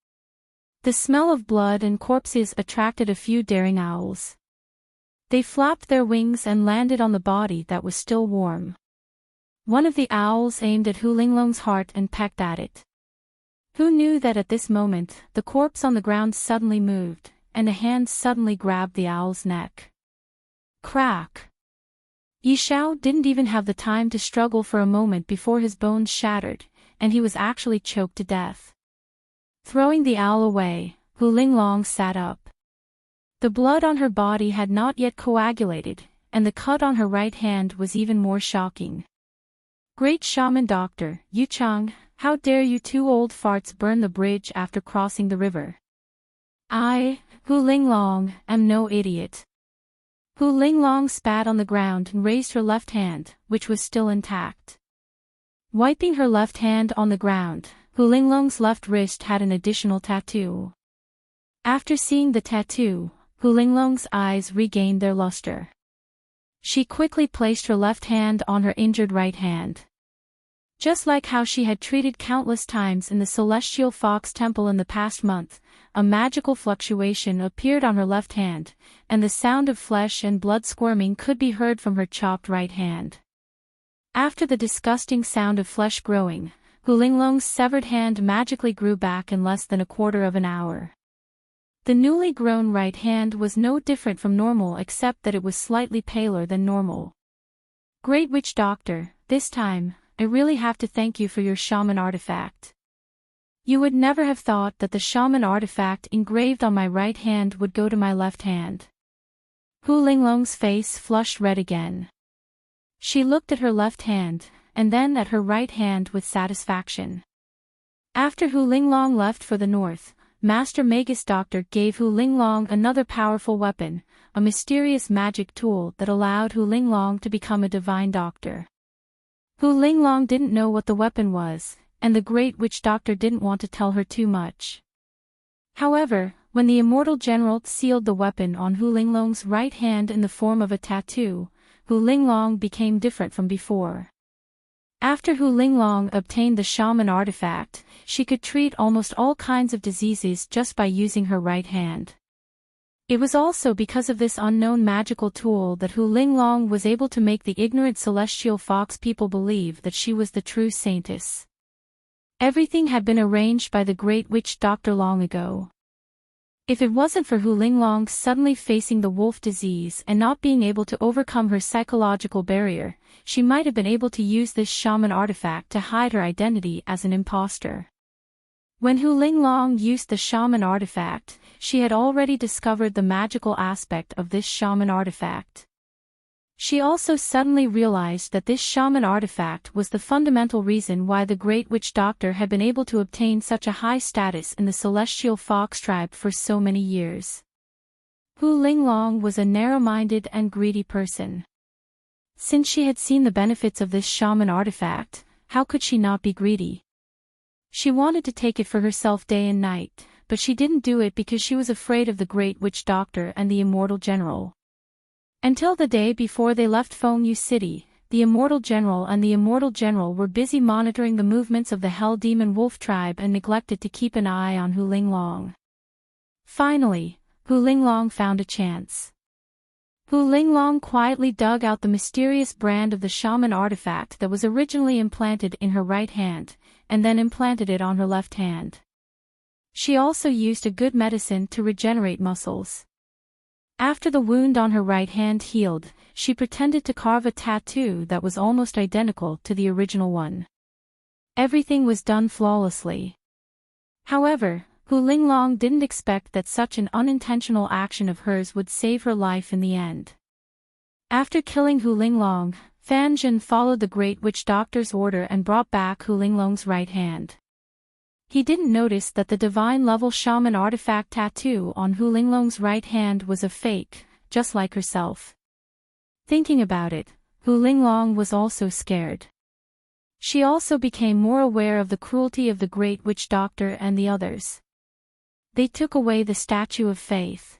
A: The smell of blood and corpses attracted a few daring owls. They flapped their wings and landed on the body that was still warm. One of the owls aimed at Hu Linglong's heart and pecked at it. Who knew that at this moment, the corpse on the ground suddenly moved, and a hand suddenly grabbed the owl's neck. Crack! Yi Xiao didn't even have the time to struggle for a moment before his bones shattered, and he was actually choked to death. Throwing the owl away, Hu Linglong sat up. The blood on her body had not yet coagulated, and the cut on her right hand was even more shocking. Great Shaman Doctor, Yu Chang, how dare you two old farts burn the bridge after crossing the river? I, Hu Linglong, am no idiot. Hu Linglong spat on the ground and raised her left hand, which was still intact. Wiping her left hand on the ground, Hu Linglong's left wrist had an additional tattoo. After seeing the tattoo, Hu Linglong's eyes regained their luster. She quickly placed her left hand on her injured right hand. Just like how she had treated countless times in the Celestial Fox Temple in the past month, a magical fluctuation appeared on her left hand, and the sound of flesh and blood squirming could be heard from her chopped right hand. After the disgusting sound of flesh growing, Hu Linglong's severed hand magically grew back in less than a quarter of an hour. The newly grown right hand was no different from normal except that it was slightly paler than normal. Great Witch Doctor, this time, I really have to thank you for your shaman artifact. You would never have thought that the shaman artifact engraved on my right hand would go to my left hand. Hu Linglong's face flushed red again. She looked at her left hand, and then at her right hand with satisfaction. After Hu Linglong left for the north, Master Magus Doctor gave Hu Linglong another powerful weapon, a mysterious magic tool that allowed Hu Linglong to become a divine doctor. Hu Linglong didn't know what the weapon was, and the great witch doctor didn't want to tell her too much. However, when the immortal general sealed the weapon on Hu Linglong's right hand in the form of a tattoo, Hu Linglong became different from before. After Hu Linglong obtained the shaman artifact, she could treat almost all kinds of diseases just by using her right hand. It was also because of this unknown magical tool that Hu Linglong was able to make the ignorant celestial fox people believe that she was the true saintess. Everything had been arranged by the great witch doctor long ago. If it wasn't for Hu Linglong suddenly facing the wolf disease and not being able to overcome her psychological barrier, she might have been able to use this shaman artifact to hide her identity as an imposter. When Hu Linglong used the shaman artifact, she had already discovered the magical aspect of this shaman artifact. She also suddenly realized that this shaman artifact was the fundamental reason why the great witch doctor had been able to obtain such a high status in the celestial fox tribe for so many years. Hu Linglong was a narrow-minded and greedy person. Since she had seen the benefits of this shaman artifact, how could she not be greedy? She wanted to take it for herself day and night, but she didn't do it because she was afraid of the great witch doctor and the immortal general. Until the day before they left Fengyu City, the immortal general were busy monitoring the movements of the Hell Demon Wolf tribe and neglected to keep an eye on Hu Linglong. Finally, Hu Linglong found a chance. Hu Linglong quietly dug out the mysterious brand of the shaman artifact that was originally implanted in her right hand, and then implanted it on her left hand. She also used a good medicine to regenerate muscles. After the wound on her right hand healed, she pretended to carve a tattoo that was almost identical to the original one. Everything was done flawlessly. However, Hu Linglong didn't expect that such an unintentional action of hers would save her life in the end. After killing Hu Linglong, Fan Zhen followed the great witch doctor's order and brought back Hu Linglong's right hand. He didn't notice that the divine-level shaman artifact tattoo on Hu Linglong's right hand was a fake, just like herself. Thinking about it, Hu Linglong was also scared. She also became more aware of the cruelty of the great witch doctor and the others. They took away the statue of faith.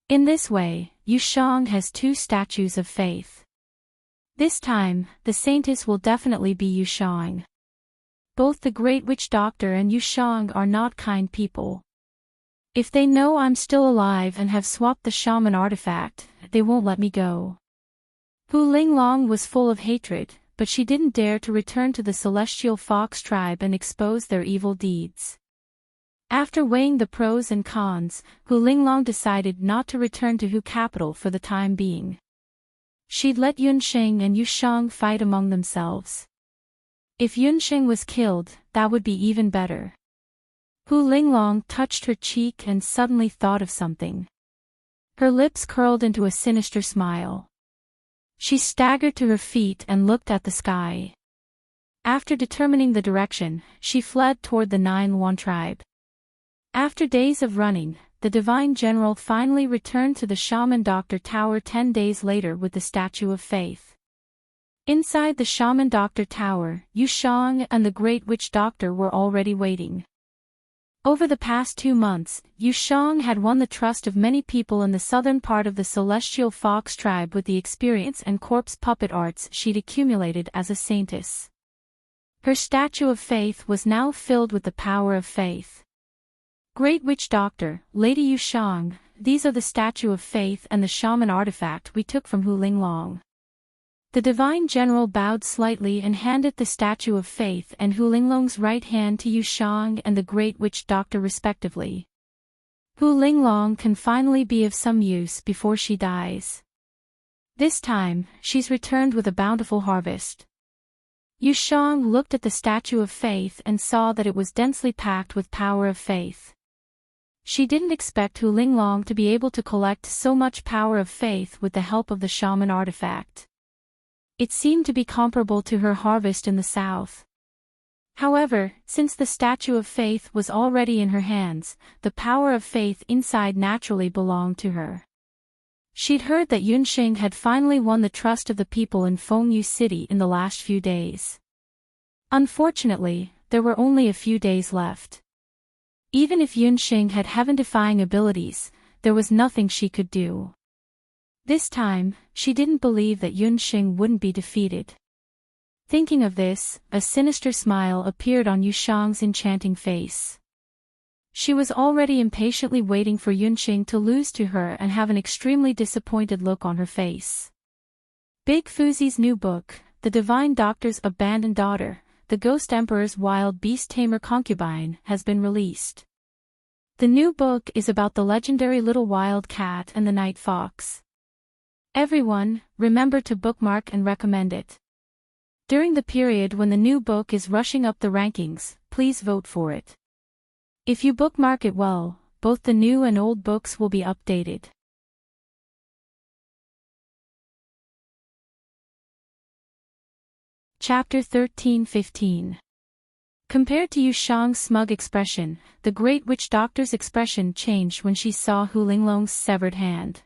A: In this way, Yushang has 2 statues of faith. This time, the saintess will definitely be Yushang. Both the great witch doctor and Yushang are not kind people. If they know I'm still alive and have swapped the shaman artifact, they won't let me go. Hu Linglong was full of hatred, but she didn't dare to return to the celestial fox tribe and expose their evil deeds. After weighing the pros and cons, Hu Linglong decided not to return to Hu capital for the time being. She'd let Yunsheng and Yushang fight among themselves. If Yunsheng was killed, that would be even better. Hu Linglong touched her cheek and suddenly thought of something. Her lips curled into a sinister smile. She staggered to her feet and looked at the sky. After determining the direction, she fled toward the 9 Luan tribe. After days of running, the divine general finally returned to the shaman doctor tower 10 days later with the statue of faith. Inside the shaman doctor tower, Yushang and the great witch doctor were already waiting. Over the past 2 months, Yushang had won the trust of many people in the southern part of the celestial fox tribe with the experience and corpse puppet arts she'd accumulated as a saintess. Her statue of faith was now filled with the power of faith. Great witch doctor, Lady Yushang, these are the statue of faith and the shaman artifact we took from Hu Linglong. The divine general bowed slightly and handed the statue of faith and Hu Linglong's right hand to Yushang and the great witch doctor respectively. Hu Linglong can finally be of some use before she dies. This time, she's returned with a bountiful harvest. Yushang looked at the statue of faith and saw that it was densely packed with power of faith. She didn't expect Hu Linglong to be able to collect so much power of faith with the help of the shaman artifact. It seemed to be comparable to her harvest in the south. However, since the statue of faith was already in her hands, the power of faith inside naturally belonged to her. She'd heard that Yunsheng had finally won the trust of the people in Fengyu City in the last few days. Unfortunately, there were only a few days left. Even if Yunxing had heaven-defying abilities, there was nothing she could do. This time, she didn't believe that Yunxing wouldn't be defeated. Thinking of this, a sinister smile appeared on Yushang's enchanting face. She was already impatiently waiting for Yunxing to lose to her and have an extremely disappointed look on her face. Big Fuzi's new book, The Divine Doctor's Abandoned Daughter, The Ghost Emperor's Wild Beast Tamer Concubine, has been released. The new book is about the legendary little wild cat and the night fox. Everyone, remember to bookmark and recommend it. During the period when the new book is rushing up the rankings, please vote for it. If you bookmark it well, both the new and old books will be updated. Chapter 13-15. Compared to Yushang's smug expression, the Great Witch Doctor's expression changed when she saw Hu Linglong's severed hand.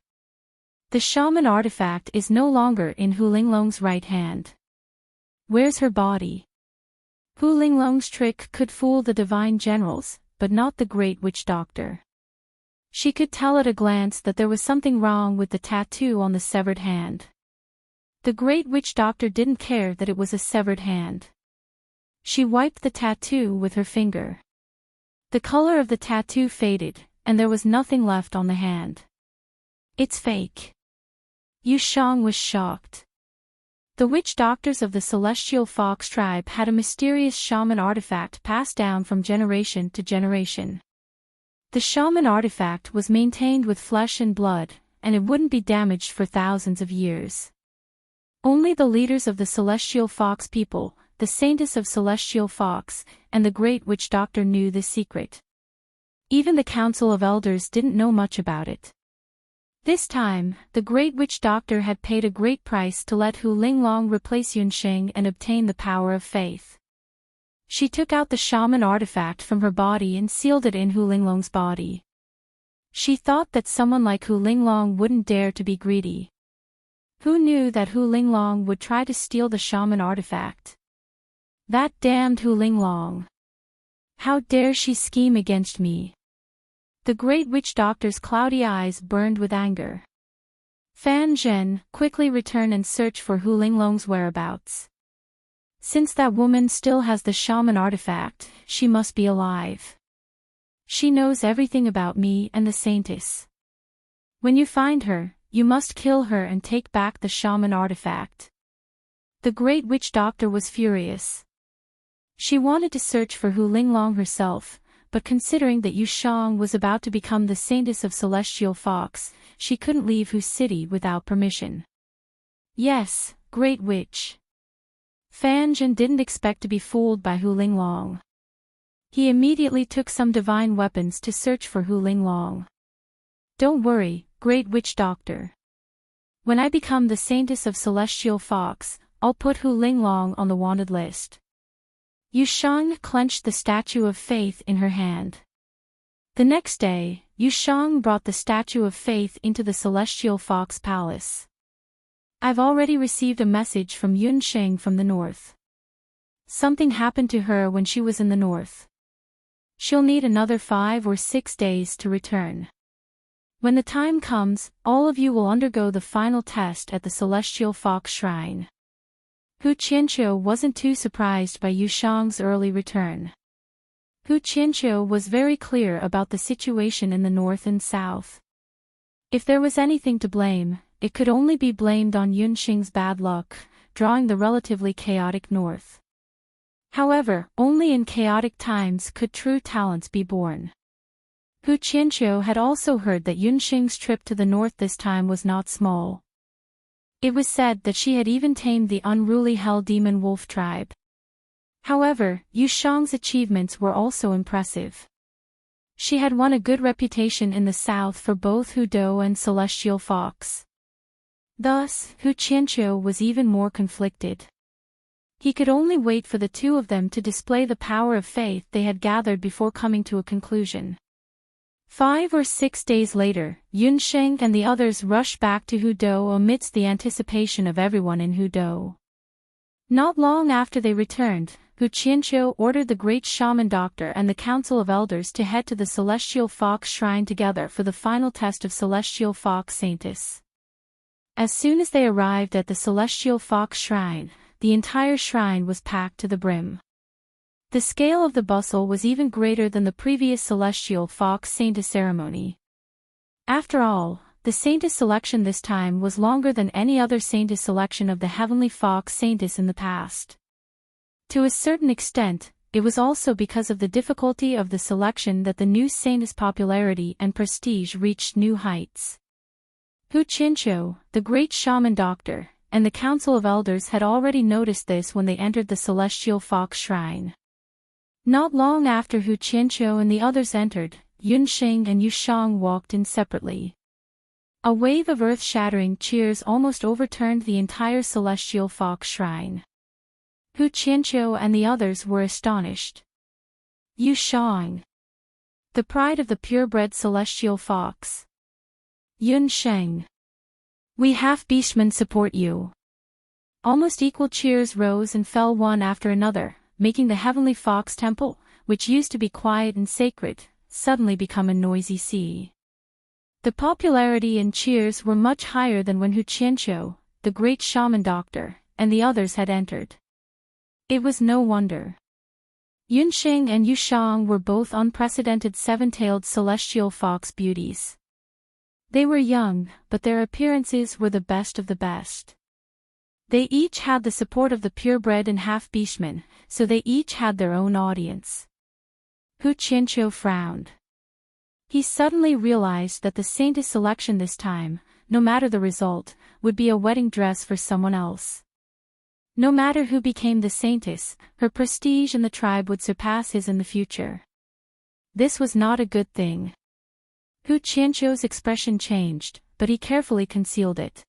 A: The shaman artifact is no longer in Hu Linglong's right hand. Where's her body? Hu Linglong's trick could fool the divine generals, but not the Great Witch Doctor. She could tell at a glance that there was something wrong with the tattoo on the severed hand. The Great Witch Doctor didn't care that it was a severed hand. She wiped the tattoo with her finger. The color of the tattoo faded, and there was nothing left on the hand. It's fake. Yushang was shocked. The witch doctors of the Celestial Fox tribe had a mysterious shaman artifact passed down from generation to generation. The shaman artifact was maintained with flesh and blood, and it wouldn't be damaged for thousands of years. Only the leaders of the Celestial Fox people, the Saintess of Celestial Fox, and the Great Witch Doctor knew this secret. Even the Council of Elders didn't know much about it. This time, the Great Witch Doctor had paid a great price to let Hu Linglong replace Yunxing and obtain the power of faith. She took out the shaman artifact from her body and sealed it in Hu Linglong's body. She thought that someone like Hu Linglong wouldn't dare to be greedy. Who knew that Hu Linglong would try to steal the shaman artifact? That damned Hu Linglong! How dare she scheme against me? The Great Witch Doctor's cloudy eyes burned with anger. Fan Zhen, quickly return and search for Hu Linglong's whereabouts. Since that woman still has the shaman artifact, she must be alive. She knows everything about me and the Saintess. When you find her, you must kill her and take back the shaman artifact. The Great Witch Doctor was furious. She wanted to search for Hu Linglong herself, but considering that Yushang was about to become the Saintess of Celestial Fox, she couldn't leave Hu City without permission. Yes, Great Witch. Fan Zhen didn't expect to be fooled by Hu Linglong. He immediately took some divine weapons to search for Hu Linglong. Don't worry, Great Witch Doctor. When I become the Saintess of Celestial Fox, I'll put Hu Linglong on the wanted list. Yushang clenched the statue of faith in her hand. The next day, Yushang brought the statue of faith into the Celestial Fox Palace. I've already received a message from Yunxing from the north. Something happened to her when she was in the north. She'll need another 5 or 6 days to return. When the time comes, all of you will undergo the final test at the Celestial Fox Shrine. Hu Qianqiu wasn't too surprised by Yushang's early return. Hu Qianqiu was very clear about the situation in the north and south. If there was anything to blame, it could only be blamed on Yunxing's bad luck, drawing the relatively chaotic north. However, only in chaotic times could true talents be born. Hu Qianqiu had also heard that Yunxing's trip to the north this time was not small. It was said that she had even tamed the unruly Hell Demon Wolf tribe. However, Yushang's achievements were also impressive. She had won a good reputation in the south for both Hu Dou and Celestial Fox. Thus, Hu Qianqiu was even more conflicted. He could only wait for the two of them to display the power of faith they had gathered before coming to a conclusion. 5 or 6 days later, Yunxing and the others rushed back to Hu Dou amidst the anticipation of everyone in Hu Dou. Not long after they returned, Hu Qianqiu ordered the great shaman doctor and the council of elders to head to the celestial fox shrine together for the final test of celestial fox saintess. As soon as they arrived at the celestial fox shrine, the entire shrine was packed to the brim. The scale of the bustle was even greater than the previous celestial fox saintess ceremony. After all, the saintess selection this time was longer than any other saintess selection of the heavenly fox saintess in the past. To a certain extent, it was also because of the difficulty of the selection that the new saintess popularity and prestige reached new heights. Hu Qianqiu, the great shaman doctor, and the council of elders had already noticed this when they entered the celestial fox shrine. Not long after Hu Qianqiu and the others entered, Yunxing and Yushang walked in separately. A wave of earth-shattering cheers almost overturned the entire celestial fox shrine. Hu Qianqiu and the others were astonished. Yushang, the pride of the purebred celestial fox. Yunsheng, we half-beastmen support you. Almost equal cheers rose and fell one after another, making the heavenly fox temple, which used to be quiet and sacred, suddenly become a noisy sea. The popularity and cheers were much higher than when Hu Qianqiu, the great shaman doctor, and the others had entered. It was no wonder. Yunxing and Yushang were both unprecedented seven-tailed celestial fox beauties. They were young, but their appearances were the best of the best. They each had the support of the purebred and half-beastmen, so they each had their own audience. Hu Qianqiu frowned. He suddenly realized that the saintess selection this time, no matter the result, would be a wedding dress for someone else. No matter who became the saintess, her prestige in the tribe would surpass his in the future. This was not a good thing. Hu Qianqiu's expression changed, but he carefully concealed it.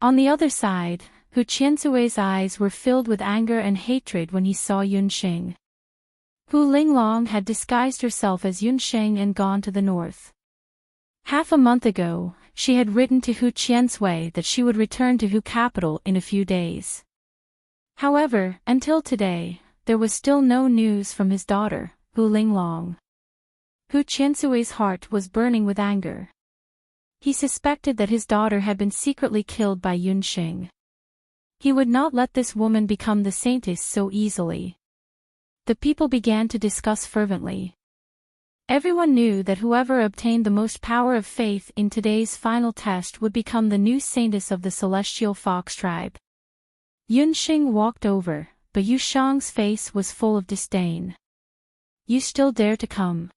A: On the other side, Hu Qianzui's eyes were filled with anger and hatred when he saw Yunxing. Hu Linglong had disguised herself as Yunxing and gone to the north. Half a month ago, she had written to Hu Qianzui that she would return to Hu capital in a few days. However, until today, there was still no news from his daughter, Hu Linglong. Hu Qianzui's heart was burning with anger. He suspected that his daughter had been secretly killed by Yunxing. He would not let this woman become the saintess so easily. The people began to discuss fervently. Everyone knew that whoever obtained the most power of faith in today's final test would become the new saintess of the celestial fox tribe. Yunxing walked over, but Yushang's face was full of disdain. You still dare to come?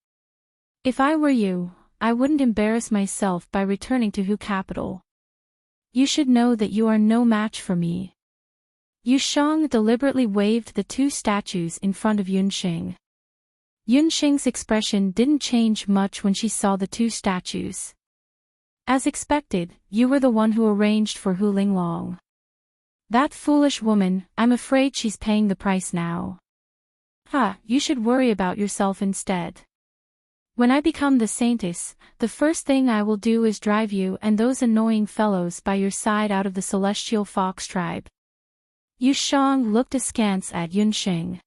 A: If I were you, I wouldn't embarrass myself by returning to Hu capital. You should know that you are no match for me. Yushang deliberately waved the two statues in front of Yunxing. Yunxing's expression didn't change much when she saw the two statues. As expected, you were the one who arranged for Hu Linglong. That foolish woman, I'm afraid she's paying the price now. You should worry about yourself instead. When I become the saintess, the first thing I will do is drive you and those annoying fellows by your side out of the celestial fox tribe. Yushang looked askance at Yunxing.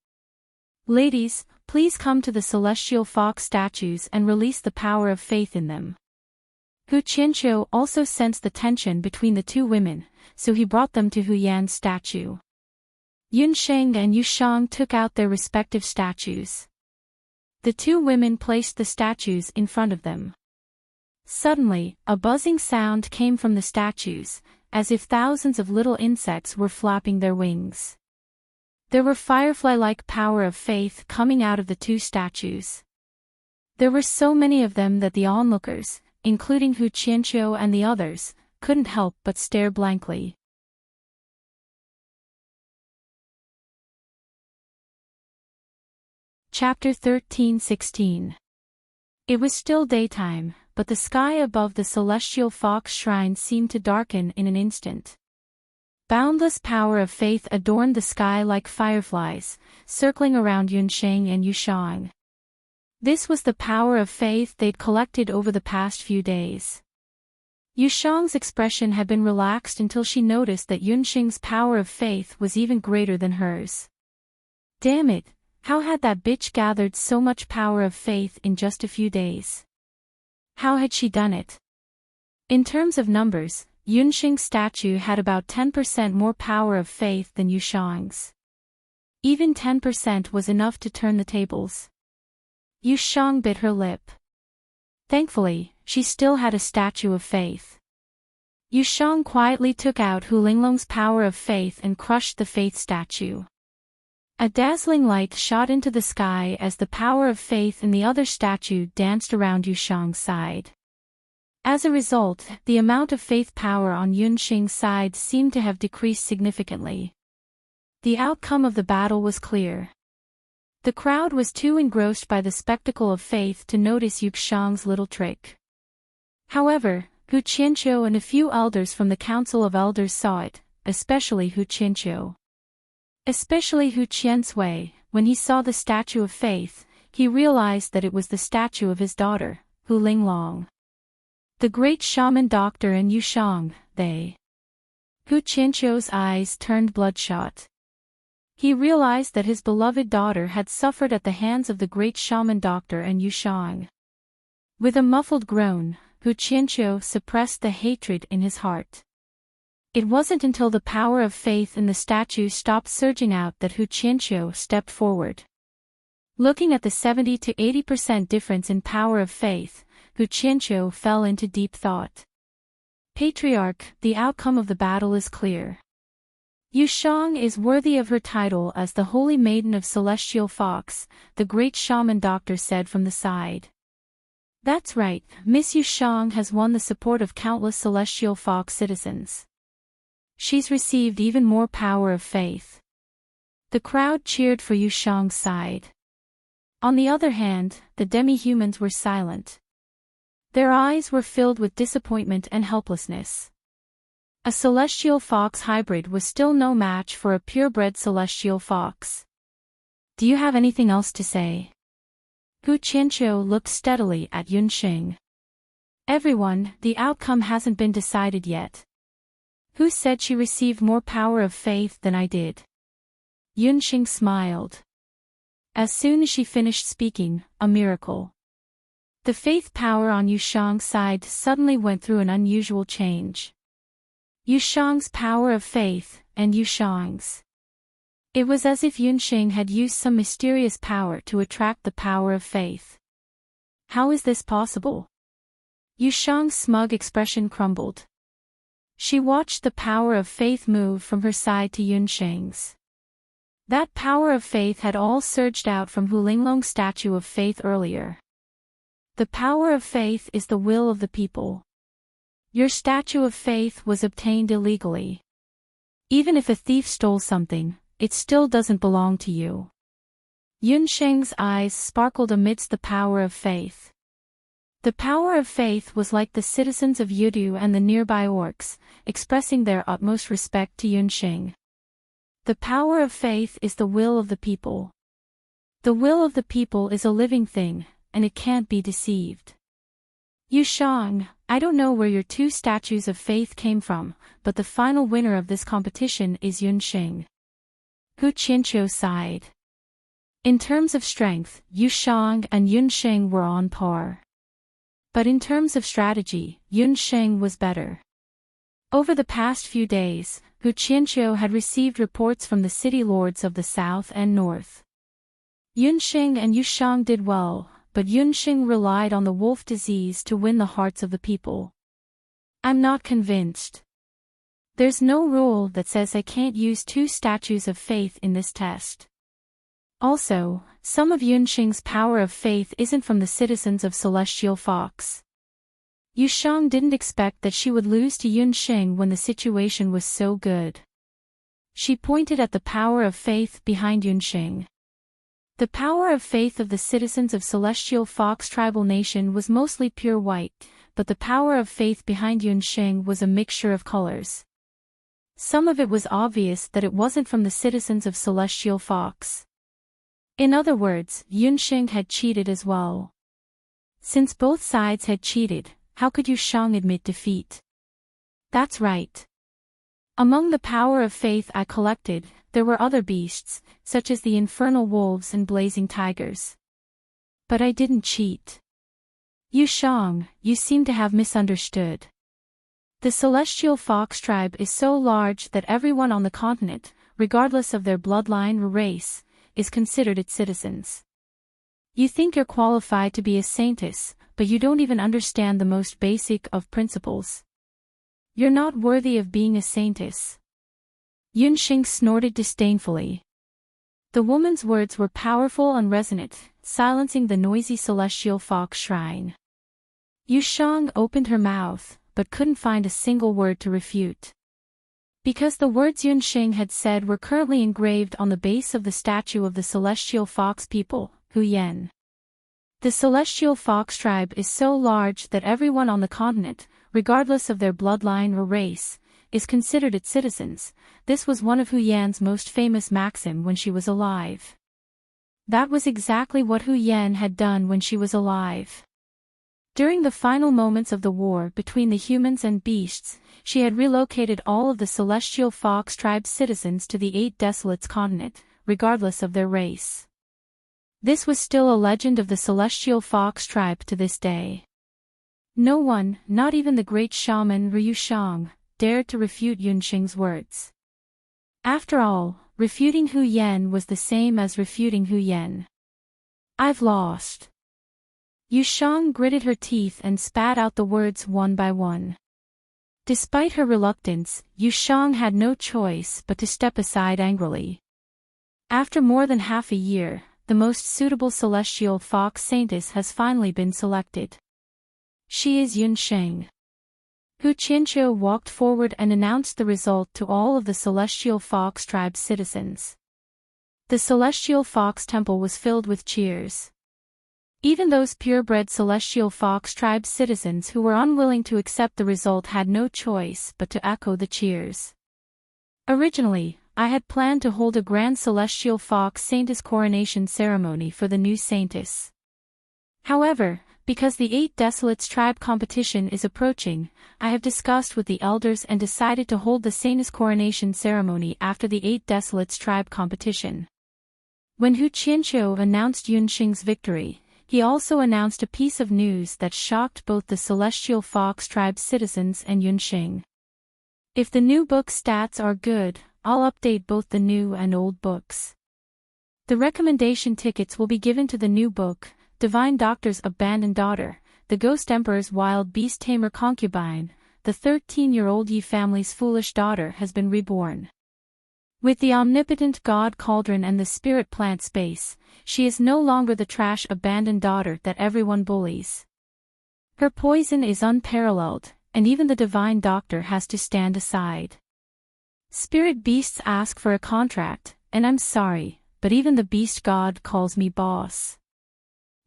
A: Ladies, please come to the celestial fox statues and release the power of faith in them. Hu Qianqiu also sensed the tension between the two women, so he brought them to Hu Yan's statue. Yunxing and Yushang took out their respective statues. The two women placed the statues in front of them. Suddenly, a buzzing sound came from the statues, as if thousands of little insects were flapping their wings. There were firefly-like power of faith coming out of the two statues. There were so many of them that the onlookers, including Hu Qianqiu and the others, couldn't help but stare blankly. Chapter 13-16. It was still daytime, but the sky above the celestial fox shrine seemed to darken in an instant. Boundless power of faith adorned the sky like fireflies, circling around Yunxing and Yushang. This was the power of faith they'd collected over the past few days. Yushang's expression had been relaxed until she noticed that Yunxing's power of faith was even greater than hers. Damn it, how had that bitch gathered so much power of faith in just a few days? How had she done it? In terms of numbers, Yunxing's statue had about 10% more power of faith than Yushang's. Even 10% was enough to turn the tables. Yushang bit her lip. Thankfully, she still had a statue of faith. Yushang quietly took out Hu Linglong's power of faith and crushed the faith statue. A dazzling light shot into the sky as the power of faith in the other statue danced around Yushang's side. As a result, the amount of faith power on Yunxing's side seemed to have decreased significantly. The outcome of the battle was clear. The crowd was too engrossed by the spectacle of faith to notice Yushang's little trick. However, Hu Qianqiu and a few elders from the Council of Elders saw it, especially Hu Qianqiu. Especially Hu Qiansui, when he saw the statue of faith, he realized that it was the statue of his daughter, Hu Linglong. The great shaman doctor and Yushang, they. Hu Qianqiu's eyes turned bloodshot. He realized that his beloved daughter had suffered at the hands of the great shaman doctor and Yushang. With a muffled groan, Hu Qianqiu suppressed the hatred in his heart. It wasn't until the power of faith in the statue stopped surging out that Hu Qianqiu stepped forward. Looking at the 70 to 80% difference in power of faith, Hu Qianqiu fell into deep thought. Patriarch, the outcome of the battle is clear. Yushang is worthy of her title as the Holy Maiden of Celestial Fox, the great shaman doctor said from the side. That's right, Miss Yushang has won the support of countless Celestial Fox citizens. She's received even more power of faith. The crowd cheered for Yushang's side. On the other hand, the demi-humans were silent. Their eyes were filled with disappointment and helplessness. A celestial fox hybrid was still no match for a purebred celestial fox. Do you have anything else to say? Hu Qianqiu looked steadily at Yunxing. Everyone, the outcome hasn't been decided yet. Who said she received more power of faith than I did? Yunxing smiled. As soon as she finished speaking, a miracle. The faith power on Yushang's side suddenly went through an unusual change. Yushang's power of faith, and Yushang's. It was as if Yunxing had used some mysterious power to attract the power of faith. How is this possible? Yushang's smug expression crumbled. She watched the power of faith move from her side to Yunxing's. That power of faith had all surged out from Hu Linglong's statue of faith earlier. The power of faith is the will of the people. Your statue of faith was obtained illegally. Even if a thief stole something, it still doesn't belong to you. Yunxing's eyes sparkled amidst the power of faith. The power of faith was like the citizens of Yudu and the nearby orcs, expressing their utmost respect to Yunxing. The power of faith is the will of the people. The will of the people is a living thing, and it can't be deceived. Yushang, I don't know where your two statues of faith came from, but the final winner of this competition is Yunxing. Hu Qianqiu sighed. In terms of strength, Yushang and Yunxing were on par. But in terms of strategy, Yunxing was better. Over the past few days, Hu Qianqiu had received reports from the city lords of the south and north. Yunxing and Yushang did well, but Yunxing relied on the wolf disease to win the hearts of the people. I'm not convinced. There's no rule that says I can't use two statues of faith in this test. Also, some of Yunxing's power of faith isn't from the citizens of Celestial Fox. Yushang didn't expect that she would lose to Yunxing when the situation was so good. She pointed at the power of faith behind Yunxing. The power of faith of the citizens of Celestial Fox tribal nation was mostly pure white, but the power of faith behind Yunxing was a mixture of colors. Some of it was obvious that it wasn't from the citizens of Celestial Fox. In other words, Yunxing had cheated as well. Since both sides had cheated, how could Yushang admit defeat? That's right. Among the power of faith I collected, there were other beasts, such as the infernal wolves and blazing tigers. But I didn't cheat. Yu Shang, you seem to have misunderstood. The celestial fox tribe is so large that everyone on the continent, regardless of their bloodline or race, is considered its citizens. You think you're qualified to be a saintess, but you don't even understand the most basic of principles. You're not worthy of being a saintess. Yunxing snorted disdainfully. The woman's words were powerful and resonant, silencing the noisy celestial fox shrine. Yu Shang opened her mouth, but couldn't find a single word to refute. Because the words Yunxing had said were currently engraved on the base of the statue of the celestial fox people, Hu Yan. The celestial fox tribe is so large that everyone on the continent, regardless of their bloodline or race, is considered its citizens. This was one of Hu Yan's most famous maxims when she was alive. That was exactly what Hu Yan had done when she was alive. During the final moments of the war between the humans and beasts, she had relocated all of the celestial fox tribe's citizens to the Eight Desolates continent, regardless of their race. This was still a legend of the celestial fox tribe to this day. No one, not even the great shaman Ryu Shang, dared to refute Yunxing's words. After all, refuting Hu Yan was the same as refuting Hu Yan. I've lost. Yu Shang gritted her teeth and spat out the words one by one. Despite her reluctance, Yu Shang had no choice but to step aside angrily. After more than half a year, the most suitable celestial fox saintess has finally been selected. She is Yunxing. Hu Qianqiu walked forward and announced the result to all of the celestial fox tribe's citizens. The celestial fox temple was filled with cheers. Even those purebred celestial fox tribe citizens who were unwilling to accept the result had no choice but to echo the cheers. Originally, I had planned to hold a grand celestial fox saintess coronation ceremony for the new saintess. However, because the Eight Desolates tribe competition is approaching, I have discussed with the elders and decided to hold the saintess coronation ceremony after the Eight Desolates tribe competition. When Hu Qianqiu announced Yunxing's victory, he also announced a piece of news that shocked both the celestial fox tribe citizens and Yunxing. If the new book stats are good, I'll update both the new and old books. The recommendation tickets will be given to the new book, Divine Doctor's Abandoned Daughter, the Ghost Emperor's Wild Beast Tamer Concubine. The 13-year-old Yi family's foolish daughter has been reborn. With the omnipotent god Cauldron and the spirit plant Space, she is no longer the trash abandoned daughter that everyone bullies. Her poison is unparalleled, and even the Divine Doctor has to stand aside. Spirit beasts ask for a contract, and I'm sorry, but even the beast god calls me boss.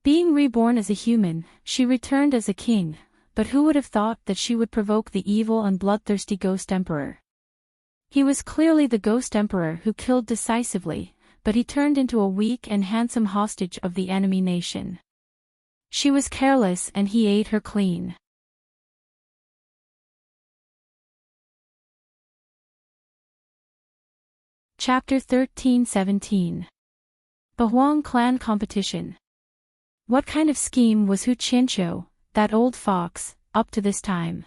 A: Being reborn as a human, she returned as a king, but who would have thought that she would provoke the evil and bloodthirsty Ghost Emperor? He was clearly the Ghost Emperor who killed decisively, but he turned into a weak and handsome hostage of the enemy nation. She was careless and he ate her clean. Chapter 13-17. Bahuang Clan Competition. What kind of scheme was Hu Qianqiu, that old fox, up to this time?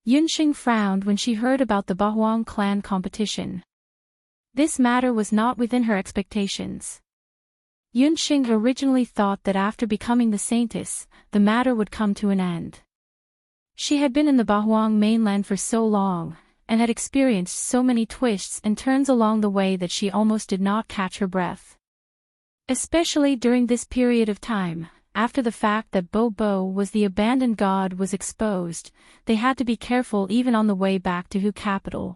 A: Yunxing frowned when she heard about the Bahuang clan competition. This matter was not within her expectations. Yunxing originally thought that after becoming the saintess, the matter would come to an end. She had been in the Bahuang mainland for so long, and had experienced so many twists and turns along the way that she almost did not catch her breath. Especially during this period of time, after the fact that Bo Bo was the abandoned god was exposed, they had to be careful even on the way back to Hu capital.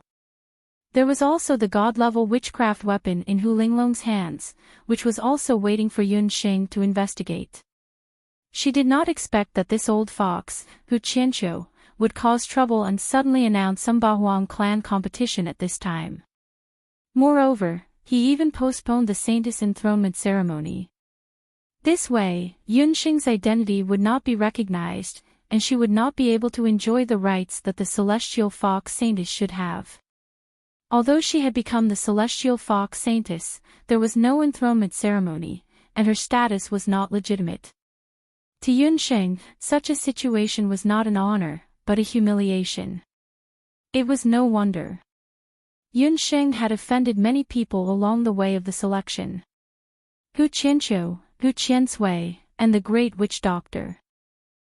A: There was also the god-level witchcraft weapon in Hu Linglong's hands, which was also waiting for Yunxing to investigate. She did not expect that this old fox, Hu Qianqiu, would cause trouble and suddenly announce some Bahuang clan competition at this time. Moreover, he even postponed the saintess enthronement ceremony. This way, Yunxing's identity would not be recognized, and she would not be able to enjoy the rights that the celestial fox saintess should have. Although she had become the celestial fox saintess, there was no enthronement ceremony, and her status was not legitimate. To Yunsheng, such a situation was not an honor, but a humiliation. It was no wonder. Yunsheng had offended many people along the way of the selection. Hu Qianqiu, Hu Qiansui, and the great witch doctor.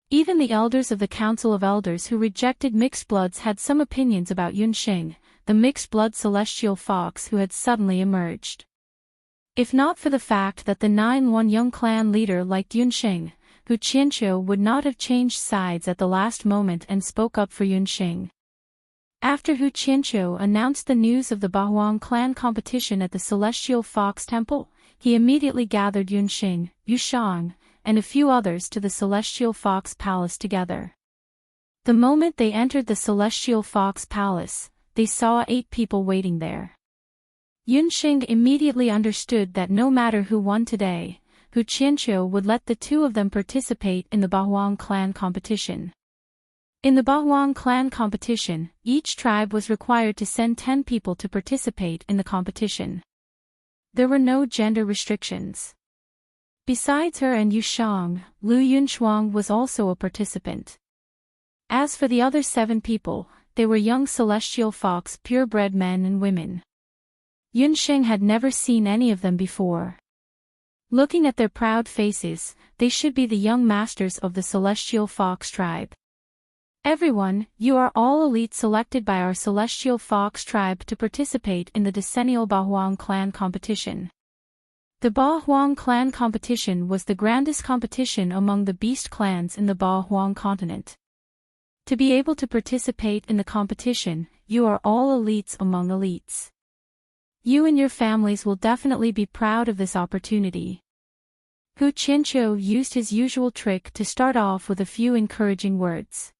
A: Even the elders of the Council of Elders who rejected mixed bloods had some opinions about Yunsheng, the mixed-blood celestial fox who had suddenly emerged. If not for the fact that the 9-1 young clan leader liked Yunsheng, Hu Qianqiu would not have changed sides at the last moment and spoke up for Yunsheng. After Hu Qianqiu announced the news of the Bahuang clan competition at the Celestial Fox Temple, he immediately gathered Yunsheng, Yushang, and a few others to the Celestial Fox Palace together. The moment they entered the Celestial Fox Palace, they saw 8 people waiting there. Yunsheng immediately understood that no matter who won today, Hu Qianqiu would let the 2 of them participate in the Bahuang clan competition. In the Bahuang clan competition, each tribe was required to send 10 people to participate in the competition. There were no gender restrictions. Besides her and Yushang, Lu Yunshuang was also a participant. As for the other 7 people, they were young celestial fox purebred men and women. Yunsheng had never seen any of them before. Looking at their proud faces, they should be the young masters of the celestial fox tribe. Everyone, you are all elite selected by our celestial fox tribe to participate in the decennial Bahuang clan competition. The Bahuang clan competition was the grandest competition among the beast clans in the Bahuang continent. To be able to participate in the competition, you are all elites among elites. You and your families will definitely be proud of this opportunity. Hu Qianqiu used his usual trick to start off with a few encouraging words.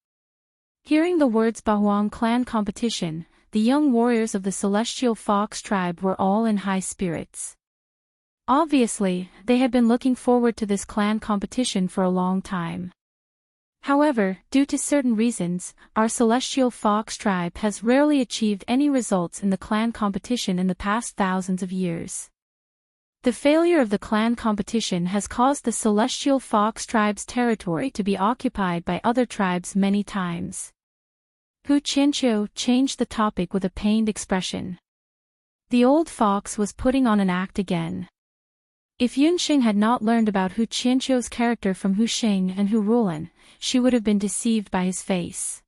A: Hearing the words Bahuang clan competition, the young warriors of the Celestial Fox tribe were all in high spirits. Obviously, they had been looking forward to this clan competition for a long time. However, due to certain reasons, our Celestial Fox tribe has rarely achieved any results in the clan competition in the past thousands of years. The failure of the clan competition has caused the Celestial Fox tribe's territory to be occupied by other tribes many times. Hu Qianqiu changed the topic with a pained expression. The old fox was putting on an act again. If Yunsheng had not learned about Hu Qianqiu's character from Hu Sheng and Hu Rulan, she would have been deceived by his face.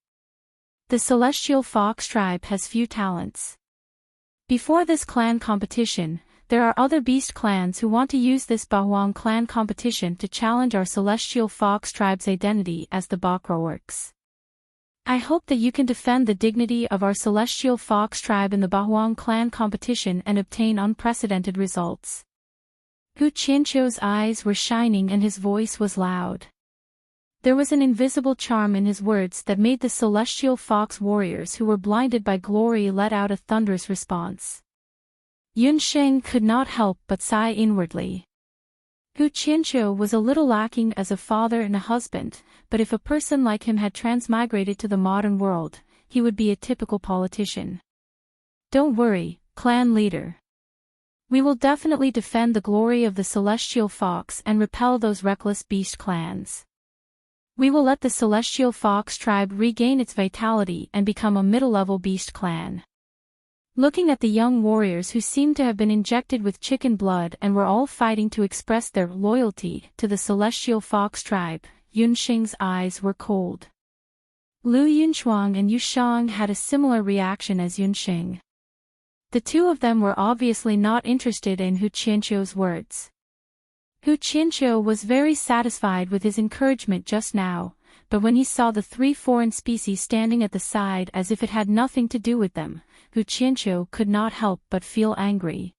A: The Celestial Fox tribe has few talents. Before this clan competition, there are other beast clans who want to use this Bahuang clan competition to challenge our Celestial Fox tribe's identity as the Bakroworks. I hope that you can defend the dignity of our Celestial Fox tribe in the Bahuang clan competition and obtain unprecedented results. Hu Qianqiu's eyes were shining and his voice was loud. There was an invisible charm in his words that made the Celestial Fox warriors who were blinded by glory let out a thunderous response. Yunsheng could not help but sigh inwardly. Hu Qianqiu was a little lacking as a father and a husband, but if a person like him had transmigrated to the modern world, he would be a typical politician. Don't worry, clan leader. We will definitely defend the glory of the Celestial Fox and repel those reckless beast clans. We will let the Celestial Fox tribe regain its vitality and become a middle-level beast clan. Looking at the young warriors who seemed to have been injected with chicken blood and were all fighting to express their loyalty to the Celestial Fox tribe, Yunsheng's eyes were cold. Lu Yunshuang and Yushang had a similar reaction as Yunsheng. The 2 of them were obviously not interested in Hu Qianqiu's words. Hu Qianqiu was very satisfied with his encouragement just now, but when he saw the 3 foreign species standing at the side as if it had nothing to do with them, Hu Qianqiu could not help but feel angry.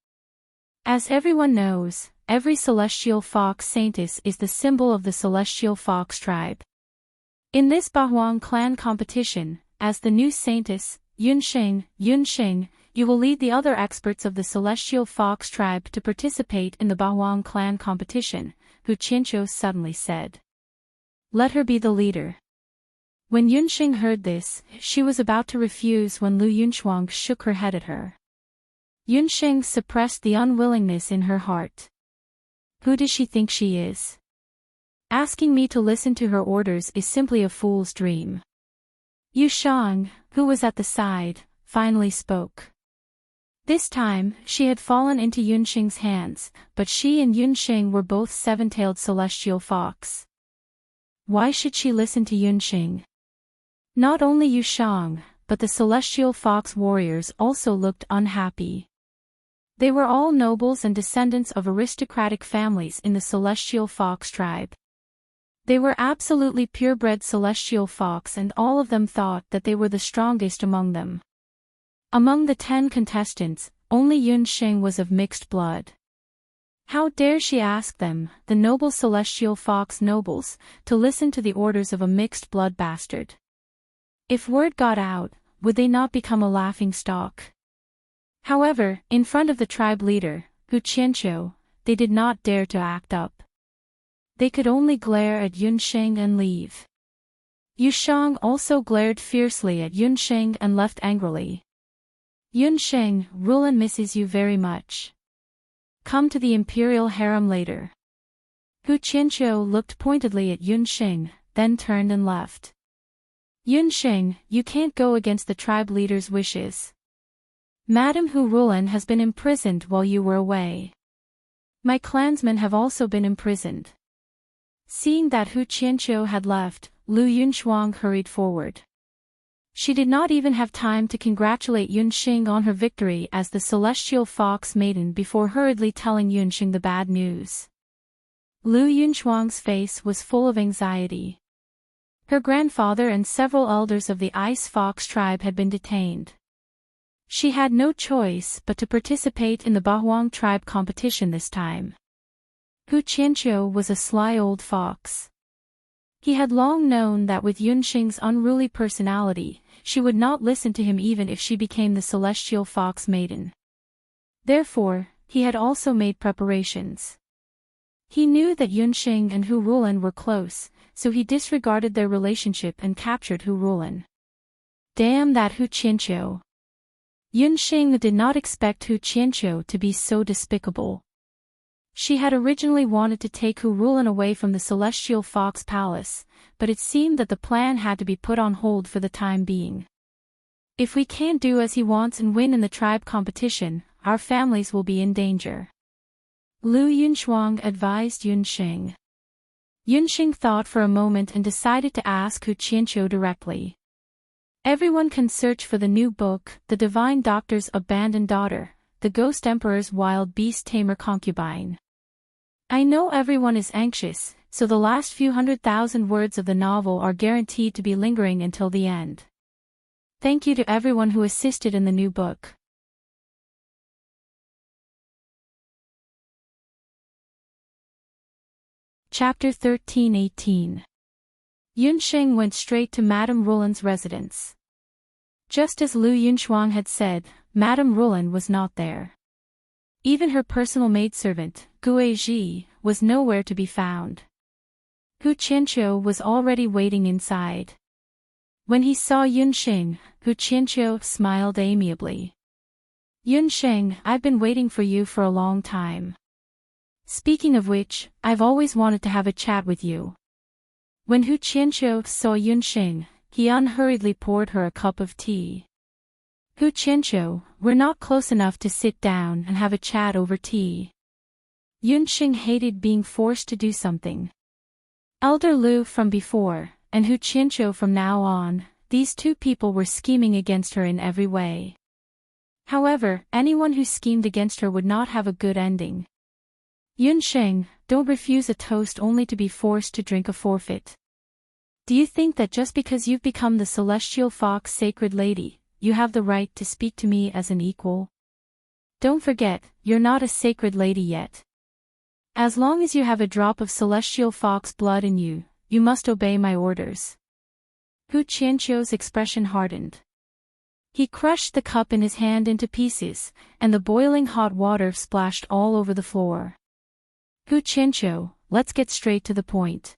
A: As everyone knows, every Celestial Fox saintess is the symbol of the Celestial Fox tribe. In this Bahuang clan competition, as the new saintess, Yunsheng, you will lead the other experts of the Celestial Fox tribe to participate in the Bahuang clan competition, Hu Qianqiu suddenly said. Let her be the leader. When Yunsheng heard this, she was about to refuse when Lu Yunshuang shook her head at her. Yunsheng suppressed the unwillingness in her heart. Who does she think she is? Asking me to listen to her orders is simply a fool's dream. Yushang, who was at the side, finally spoke. This time, she had fallen into Yunsheng's hands, but she and Yunsheng were both seven-tailed celestial fox. Why should she listen to Yunsheng? Not only Yushang, but the celestial fox warriors also looked unhappy. They were all nobles and descendants of aristocratic families in the celestial fox tribe. They were absolutely purebred celestial fox, and all of them thought that they were the strongest among them. Among the 10 contestants, only Yunsheng was of mixed blood. How dare she ask them, the noble celestial fox nobles, to listen to the orders of a mixed blood bastard? If word got out, would they not become a laughing stock? However, in front of the tribe leader, Hu Qianqiu, they did not dare to act up. They could only glare at Yunsheng and leave. Yushang also glared fiercely at Yunsheng and left angrily. Yunsheng, Rulan misses you very much. Come to the imperial harem later. Hu Qianqiu looked pointedly at Yunsheng, then turned and left. Yunsheng, you can't go against the tribe leader's wishes. Madame Hu Rulan has been imprisoned while you were away. My clansmen have also been imprisoned. Seeing that Hu Qianqiu had left, Lu Yunshuang hurried forward. She did not even have time to congratulate Yunsheng on her victory as the celestial fox maiden before hurriedly telling Yunsheng the bad news. Lu Yunshuang's face was full of anxiety. Her grandfather and several elders of the Ice Fox tribe had been detained. She had no choice but to participate in the Bahuang tribe competition this time. Hu Qianqiu was a sly old fox. He had long known that with Yunsheng's unruly personality, she would not listen to him even if she became the celestial fox maiden. Therefore, he had also made preparations. He knew that Yunsheng and Hu Rulan were close, so he disregarded their relationship and captured Hu Rulan. Damn that Hu Qianqiu! Yunsheng did not expect Hu Qianqiu to be so despicable. She had originally wanted to take Hu Rulan away from the Celestial Fox Palace, but it seemed that the plan had to be put on hold for the time being. If we can't do as he wants and win in the tribe competition, our families will be in danger. Lu Yunshuang advised Yunsheng. Yunsheng thought for a moment and decided to ask Hu Qianqiu directly. Everyone can search for the new book, The Divine Doctor's Abandoned Daughter, The Ghost Emperor's Wild Beast Tamer Concubine. I know everyone is anxious, so the last few 100,000 words of the novel are guaranteed to be lingering until the end. Thank you to everyone who assisted in the new book. Chapter 13-18. Yunsheng went straight to Madame Rulan's residence. Just as Lu Yunshuang had said, Madame Rulan was not there. Even her personal maidservant, Gue Ji, was nowhere to be found. Hu Qianqiu was already waiting inside. When he saw Yunsheng, Hu Qianqiu smiled amiably. Yunsheng, I've been waiting for you for a long time. Speaking of which, I've always wanted to have a chat with you. When Hu Qianqiu saw Yunsheng, he unhurriedly poured her a cup of tea. Hu Qianqiu, we're not close enough to sit down and have a chat over tea. Yunsheng hated being forced to do something. Elder Lu from before, and Hu Qianqiu from now on, these two people were scheming against her in every way. However, anyone who schemed against her would not have a good ending. Yunsheng, don't refuse a toast only to be forced to drink a forfeit. Do you think that just because you've become the Celestial Fox Sacred Lady, you have the right to speak to me as an equal? Don't forget, you're not a sacred lady yet. As long as you have a drop of Celestial Fox blood in you, you must obey my orders. Hu Qianqiu's expression hardened. He crushed the cup in his hand into pieces, and the boiling hot water splashed all over the floor. Hu Qianqiu, let's get straight to the point.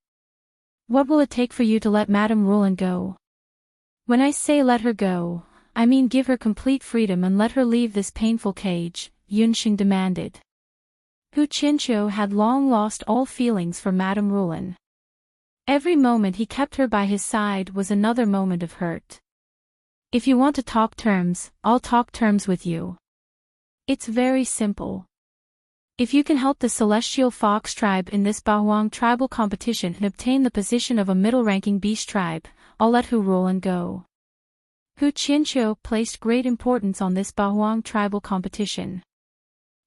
A: What will it take for you to let Madame Rulan go? When I say let her go, I mean give her complete freedom and let her leave this painful cage, Yunxing demanded. Hu Qianqiu had long lost all feelings for Madame Rulin. Every moment he kept her by his side was another moment of hurt. If you want to talk terms, I'll talk terms with you. It's very simple. If you can help the Celestial Fox tribe in this Bahuang tribal competition and obtain the position of a middle-ranking beast tribe, I'll let Hu Rulin go. Hu Qianqiu placed great importance on this Bahuang tribal competition.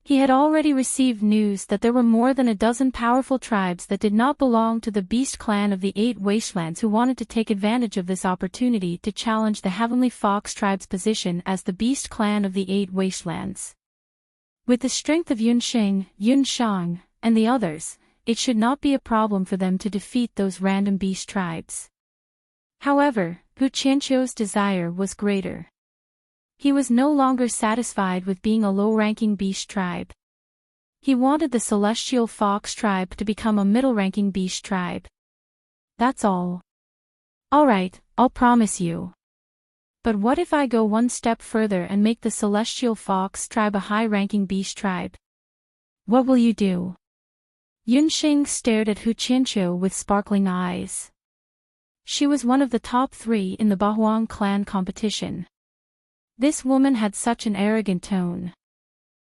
A: He had already received news that there were more than a dozen powerful tribes that did not belong to the beast clan of the 8 wastelands who wanted to take advantage of this opportunity to challenge the Heavenly Fox tribe's position as the beast clan of the 8 wastelands. With the strength of Yunxing, Yunshang, and the others, it should not be a problem for them to defeat those random beast tribes. However, Hu Qianqiu's desire was greater. He was no longer satisfied with being a low-ranking beast tribe. He wanted the Celestial Fox tribe to become a middle-ranking beast tribe. That's all. Alright, I'll promise you. But what if I go one step further and make the Celestial Fox tribe a high-ranking beast tribe? What will you do? Yunxing stared at Hu Qianqiu with sparkling eyes. She was one of the top 3 in the Bahuang clan competition. This woman had such an arrogant tone.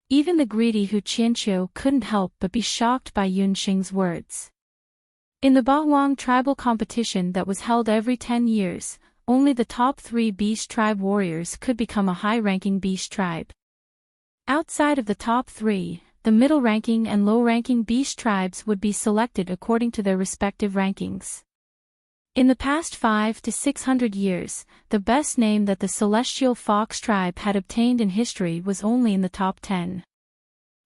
A: Even the greedy Hu Qianqiu couldn't help but be shocked by Yunxing's words. In the Bahuang tribal competition that was held every 10 years, only the top 3 beast tribe warriors could become a high-ranking beast tribe. Outside of the top 3, the middle-ranking and low-ranking beast tribes would be selected according to their respective rankings. In the past 500 to 600 years, the best name that the Celestial Fox tribe had obtained in history was only in the top 10.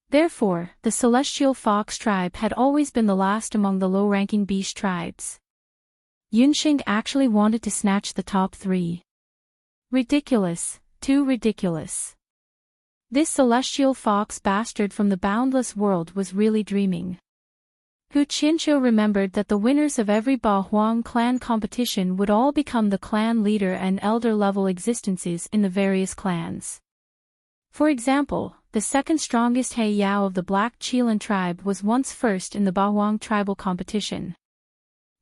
A: Therefore, the Celestial Fox tribe had always been the last among the low-ranking beast tribes. Yunxing actually wanted to snatch the top 3. Ridiculous, too ridiculous. This Celestial Fox bastard from the boundless world was really dreaming. Hu Qianqiu remembered that the winners of every Bahuang clan competition would all become the clan leader and elder-level existences in the various clans. For example, the second strongest He Yao of the Black Qilin tribe was once first in the Bahuang tribal competition.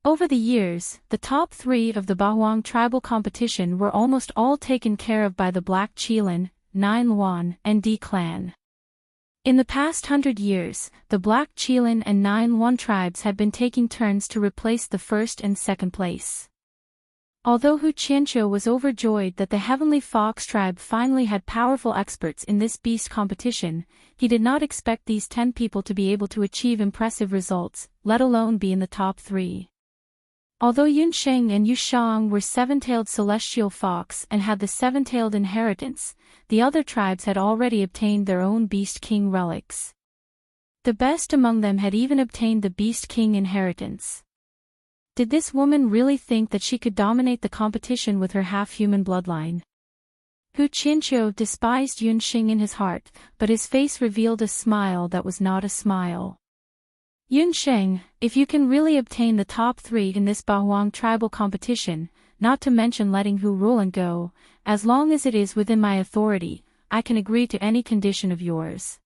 A: Over the years, the top 3 of the Bahuang tribal competition were almost all taken care of by the Black Qilin, Nine Luan, and D clan. In the past 100 years, the Black Qilin and Nine Luan tribes had been taking turns to replace the first and second place. Although Hu Qianqiu was overjoyed that the Heavenly Fox tribe finally had powerful experts in this beast competition, he did not expect these 10 people to be able to achieve impressive results, let alone be in the top 3. Although Yunsheng and Yushang were 7-tailed celestial fox and had the 7-tailed inheritance, the other tribes had already obtained their own Beast King relics. The best among them had even obtained the Beast King inheritance. Did this woman really think that she could dominate the competition with her half-human bloodline? Hu Qianqiu despised Yunxing in his heart, but his face revealed a smile that was not a smile. Yunsheng, if you can really obtain the top 3 in this Bahuang tribal competition, not to mention letting Hu Rulin go, as long as it is within my authority, I can agree to any condition of yours.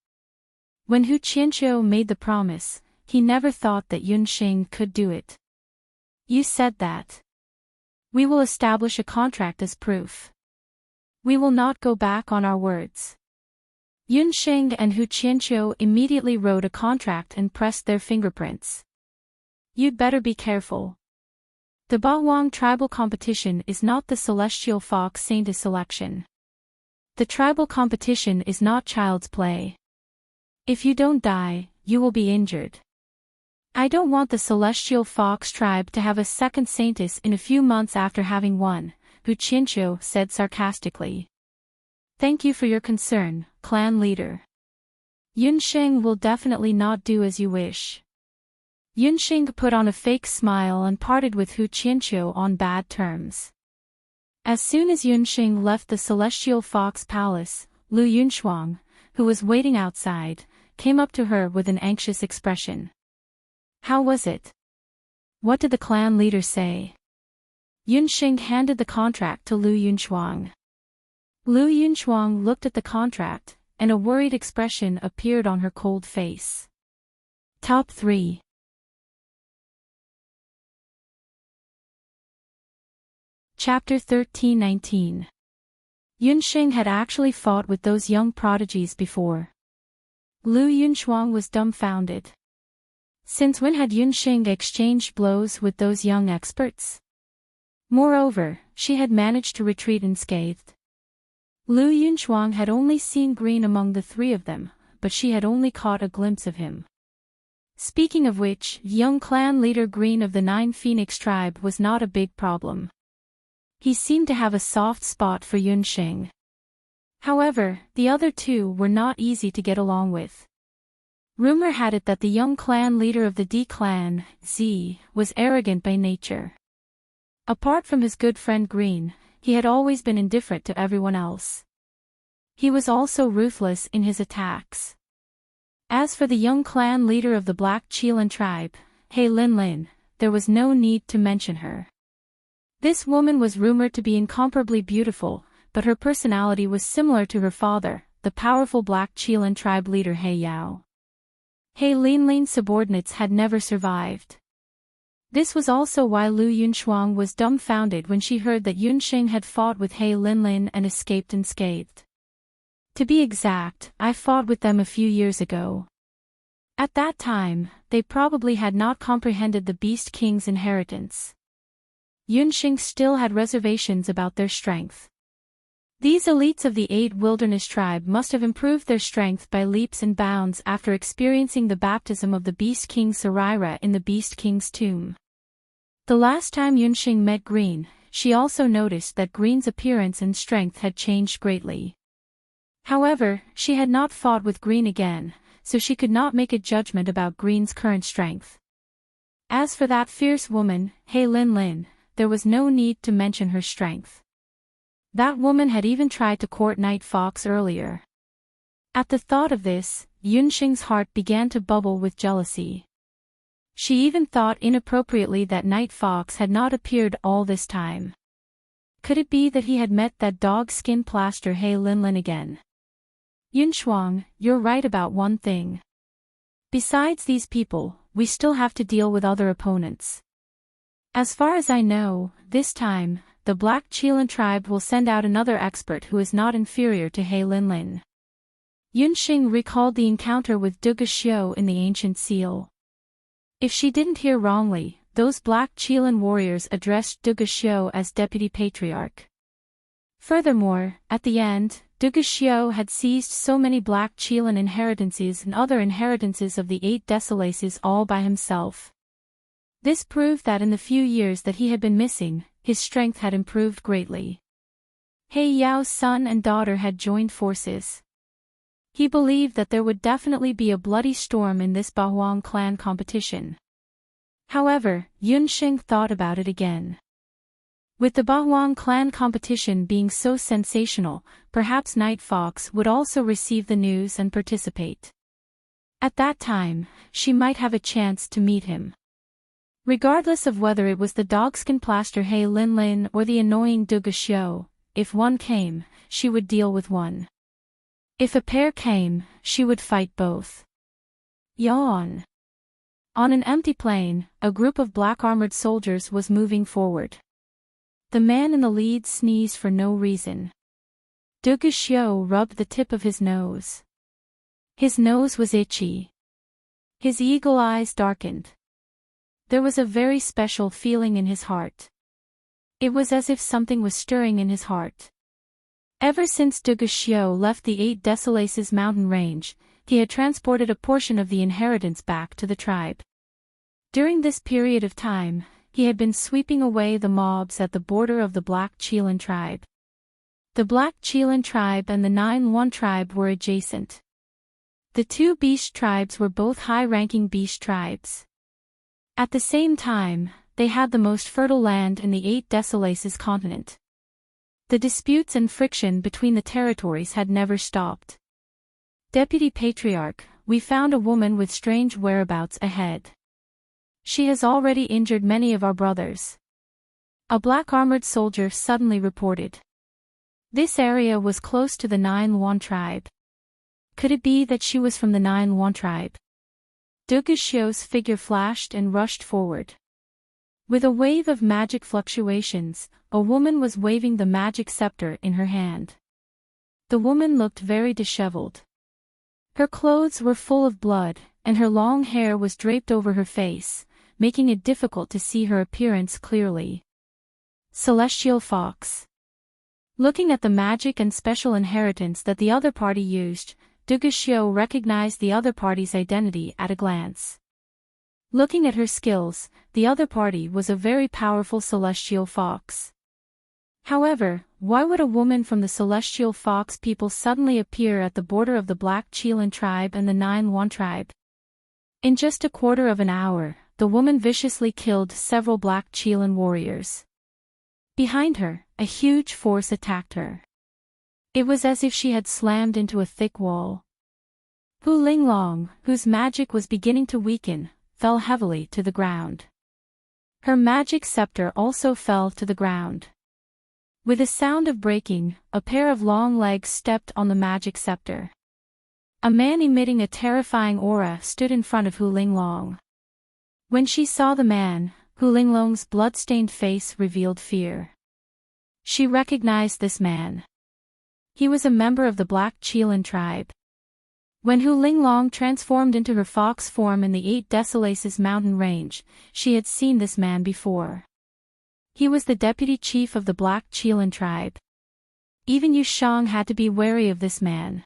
A: When Hu Qianqiu made the promise, he never thought that Yunsheng could do it. You said that. We will establish a contract as proof. We will not go back on our words. Yunsheng and Hu Qianqiu immediately wrote a contract and pressed their fingerprints. You'd better be careful. The Bahuang tribal competition is not the Celestial Fox Saintess selection. The tribal competition is not child's play. If you don't die, you will be injured. I don't want the Celestial Fox tribe to have a second Saintess in a few months after having won, Hu Qianqiu said sarcastically. Thank you for your concern, clan leader. Yunsheng will definitely not do as you wish. Yunsheng put on a fake smile and parted with Hu Qianqiu on bad terms. As soon as Yunsheng left the Celestial Fox Palace, Lu Yunshuang, who was waiting outside, came up to her with an anxious expression. How was it? What did the clan leader say? Yunsheng handed the contract to Lu Yunshuang. Lu Yunchuang looked at the contract, and a worried expression appeared on her cold face. Top 3. Chapter 13-19. Yunxing had actually fought with those young prodigies before. Lu Yunchuang was dumbfounded. Since when had Yunxing exchanged blows with those young experts? Moreover, she had managed to retreat unscathed. Lu Yunchuang had only seen Green among the three of them, but she had only caught a glimpse of him. Speaking of which, young clan leader Green of the 9 Phoenix tribe was not a big problem. He seemed to have a soft spot for Yunxing. However, the other two were not easy to get along with. Rumor had it that the young clan leader of the D clan, Z, was arrogant by nature. Apart from his good friend Green, he had always been indifferent to everyone else. He was also ruthless in his attacks. As for the young clan leader of the Black Chelan tribe, He Linlin, there was no need to mention her. This woman was rumored to be incomparably beautiful, but her personality was similar to her father, the powerful Black Chelan tribe leader He Yao. He Linlin's subordinates had never survived. This was also why Lu Yunchuang was dumbfounded when she heard that Yunxing had fought with He Linlin and escaped unscathed. To be exact, I fought with them a few years ago. At that time, they probably had not comprehended the Beast King's inheritance. Yunxing still had reservations about their strength. These elites of the 8 Wilderness tribe must have improved their strength by leaps and bounds after experiencing the baptism of the Beast King Sarira in the Beast King's tomb. The last time Yunxing met Green, she also noticed that Green's appearance and strength had changed greatly. However, she had not fought with Green again, so she could not make a judgment about Green's current strength. As for that fierce woman, He Linlin, there was no need to mention her strength. That woman had even tried to court Night Fox earlier. At the thought of this, Yunxing's heart began to bubble with jealousy. She even thought inappropriately that Night Fox had not appeared all this time. Could it be that he had met that dog skin plaster He Linlin again? Yunchuang, you're right about one thing. Besides these people, we still have to deal with other opponents. As far as I know, this time, the Black Chelan tribe will send out another expert who is not inferior to He Linlin. Yunxing recalled the encounter with Duga Xiu in the Ancient Seal. If she didn't hear wrongly, those Black Chelan warriors addressed Duga Xiu as Deputy Patriarch. Furthermore, at the end, Duga Xiu had seized so many Black Chelan inheritances and other inheritances of the 8 Desolaces all by himself. This proved that in the few years that he had been missing, his strength had improved greatly. He Yao's son and daughter had joined forces. He believed that there would definitely be a bloody storm in this Bahuang clan competition. However, Yunxing thought about it again. With the Bahuang clan competition being so sensational, perhaps Night Fox would also receive the news and participate. At that time, she might have a chance to meet him. Regardless of whether it was the dogskin plaster He Linlin or the annoying Duga Xiu, if one came, she would deal with one. If a pair came, she would fight both. Yawn. On an empty plain, a group of black-armored soldiers was moving forward. The man in the lead sneezed for no reason. Duga Xiu rubbed the tip of his nose. His nose was itchy. His eagle eyes darkened. There was a very special feeling in his heart. It was as if something was stirring in his heart. Ever since Duga Xiu left the 8 Desolaces mountain range, he had transported a portion of the inheritance back to the tribe. During this period of time, he had been sweeping away the mobs at the border of the Black Chelan tribe. The Black Chelan tribe and the 9-1 tribe were adjacent. The 2 beast tribes were both high-ranking beast tribes. At the same time, they had the most fertile land in the 8 Desolaces continent. The disputes and friction between the territories had never stopped. Deputy Patriarch, we found a woman with strange whereabouts ahead. She has already injured many of our brothers. A black-armored soldier suddenly reported. This area was close to the Nine Yuan tribe. Could it be that she was from the Nine Yuan tribe? Duguxiu's figure flashed and rushed forward. With a wave of magic fluctuations, a woman was waving the magic scepter in her hand. The woman looked very disheveled. Her clothes were full of blood, and her long hair was draped over her face, making it difficult to see her appearance clearly. Celestial Fox. Looking at the magic and special inheritance that the other party used, Duguxiu recognized the other party's identity at a glance. Looking at her skills, the other party was a very powerful celestial fox. However, why would a woman from the celestial fox people suddenly appear at the border of the Black Qilin tribe and the Nine Yuan tribe? In just a quarter of an hour, the woman viciously killed several Black Qilin warriors. Behind her, a huge force attacked her. It was as if she had slammed into a thick wall. Hu Linglong, whose magic was beginning to weaken, fell heavily to the ground. Her magic scepter also fell to the ground. With a sound of breaking, a pair of long legs stepped on the magic scepter. A man emitting a terrifying aura stood in front of Hu Linglong. When she saw the man, Hu Linglong's blood-stained face revealed fear. She recognized this man. He was a member of the Black Qilin tribe. When Hu Linglong transformed into her fox form in the 8 Desolaces mountain range, she had seen this man before. He was the deputy chief of the Black Qilin tribe. Even Yu Shang had to be wary of this man.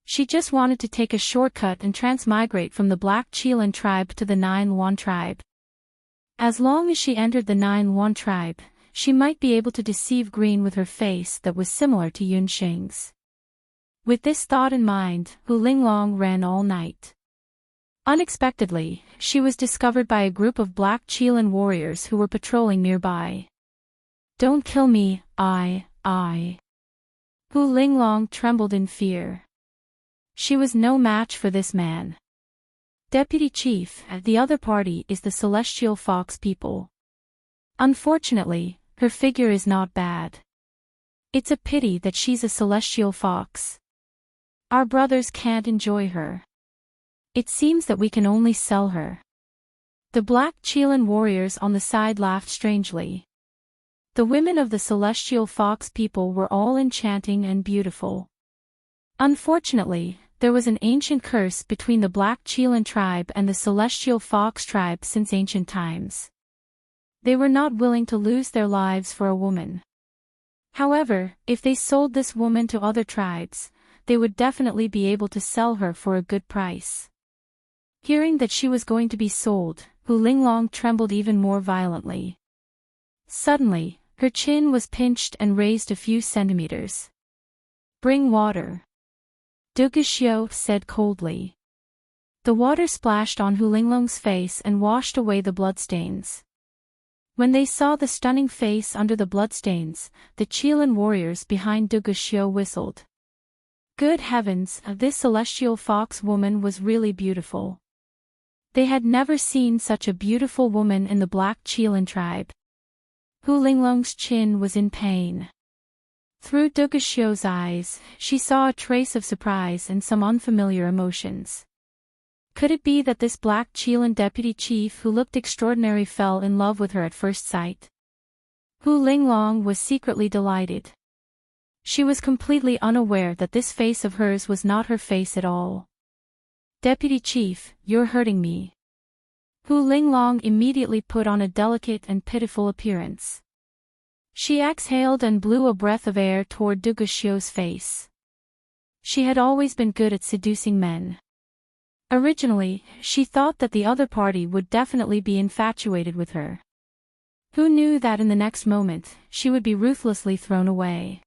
A: She just wanted to take a shortcut and transmigrate from the Black Qilin tribe to the Nine Yuan tribe. As long as she entered the Nine Yuan tribe, she might be able to deceive Green with her face that was similar to Yun Xing's. With this thought in mind, Hu Linglong ran all night. Unexpectedly, she was discovered by a group of Black Qilin warriors who were patrolling nearby. "Don't kill me, I. Hu Linglong trembled in fear. She was no match for this man. Deputy Chief, the other party is the Celestial Fox people. Unfortunately, her figure is not bad. It's a pity that she's a Celestial Fox. Our brothers can't enjoy her. It seems that we can only sell her." The Black Qilin warriors on the side laughed strangely. The women of the Celestial Fox people were all enchanting and beautiful. Unfortunately, there was an ancient curse between the Black Qilin tribe and the Celestial Fox tribe since ancient times. They were not willing to lose their lives for a woman. However, if they sold this woman to other tribes, they would definitely be able to sell her for a good price. Hearing that she was going to be sold, Hu Linglong trembled even more violently. Suddenly, her chin was pinched and raised a few centimeters. "Bring water," Duguxiu said coldly. The water splashed on Hu Linglong's face and washed away the bloodstains. When they saw the stunning face under the bloodstains, the Qilin warriors behind Duguxiu whistled. Good heavens, this celestial fox woman was really beautiful. They had never seen such a beautiful woman in the Black Qilin tribe. Hu Linglong's chin was in pain. Through Duguxiu's eyes, she saw a trace of surprise and some unfamiliar emotions. Could it be that this Black Qilin deputy chief who looked extraordinary fell in love with her at first sight? Hu Linglong was secretly delighted. She was completely unaware that this face of hers was not her face at all. "Deputy Chief, you're hurting me." Hu Linglong immediately put on a delicate and pitiful appearance. She exhaled and blew a breath of air toward Duguxiu's face. She had always been good at seducing men. Originally, she thought that the other party would definitely be infatuated with her. Who knew that in the next moment, she would be ruthlessly thrown away?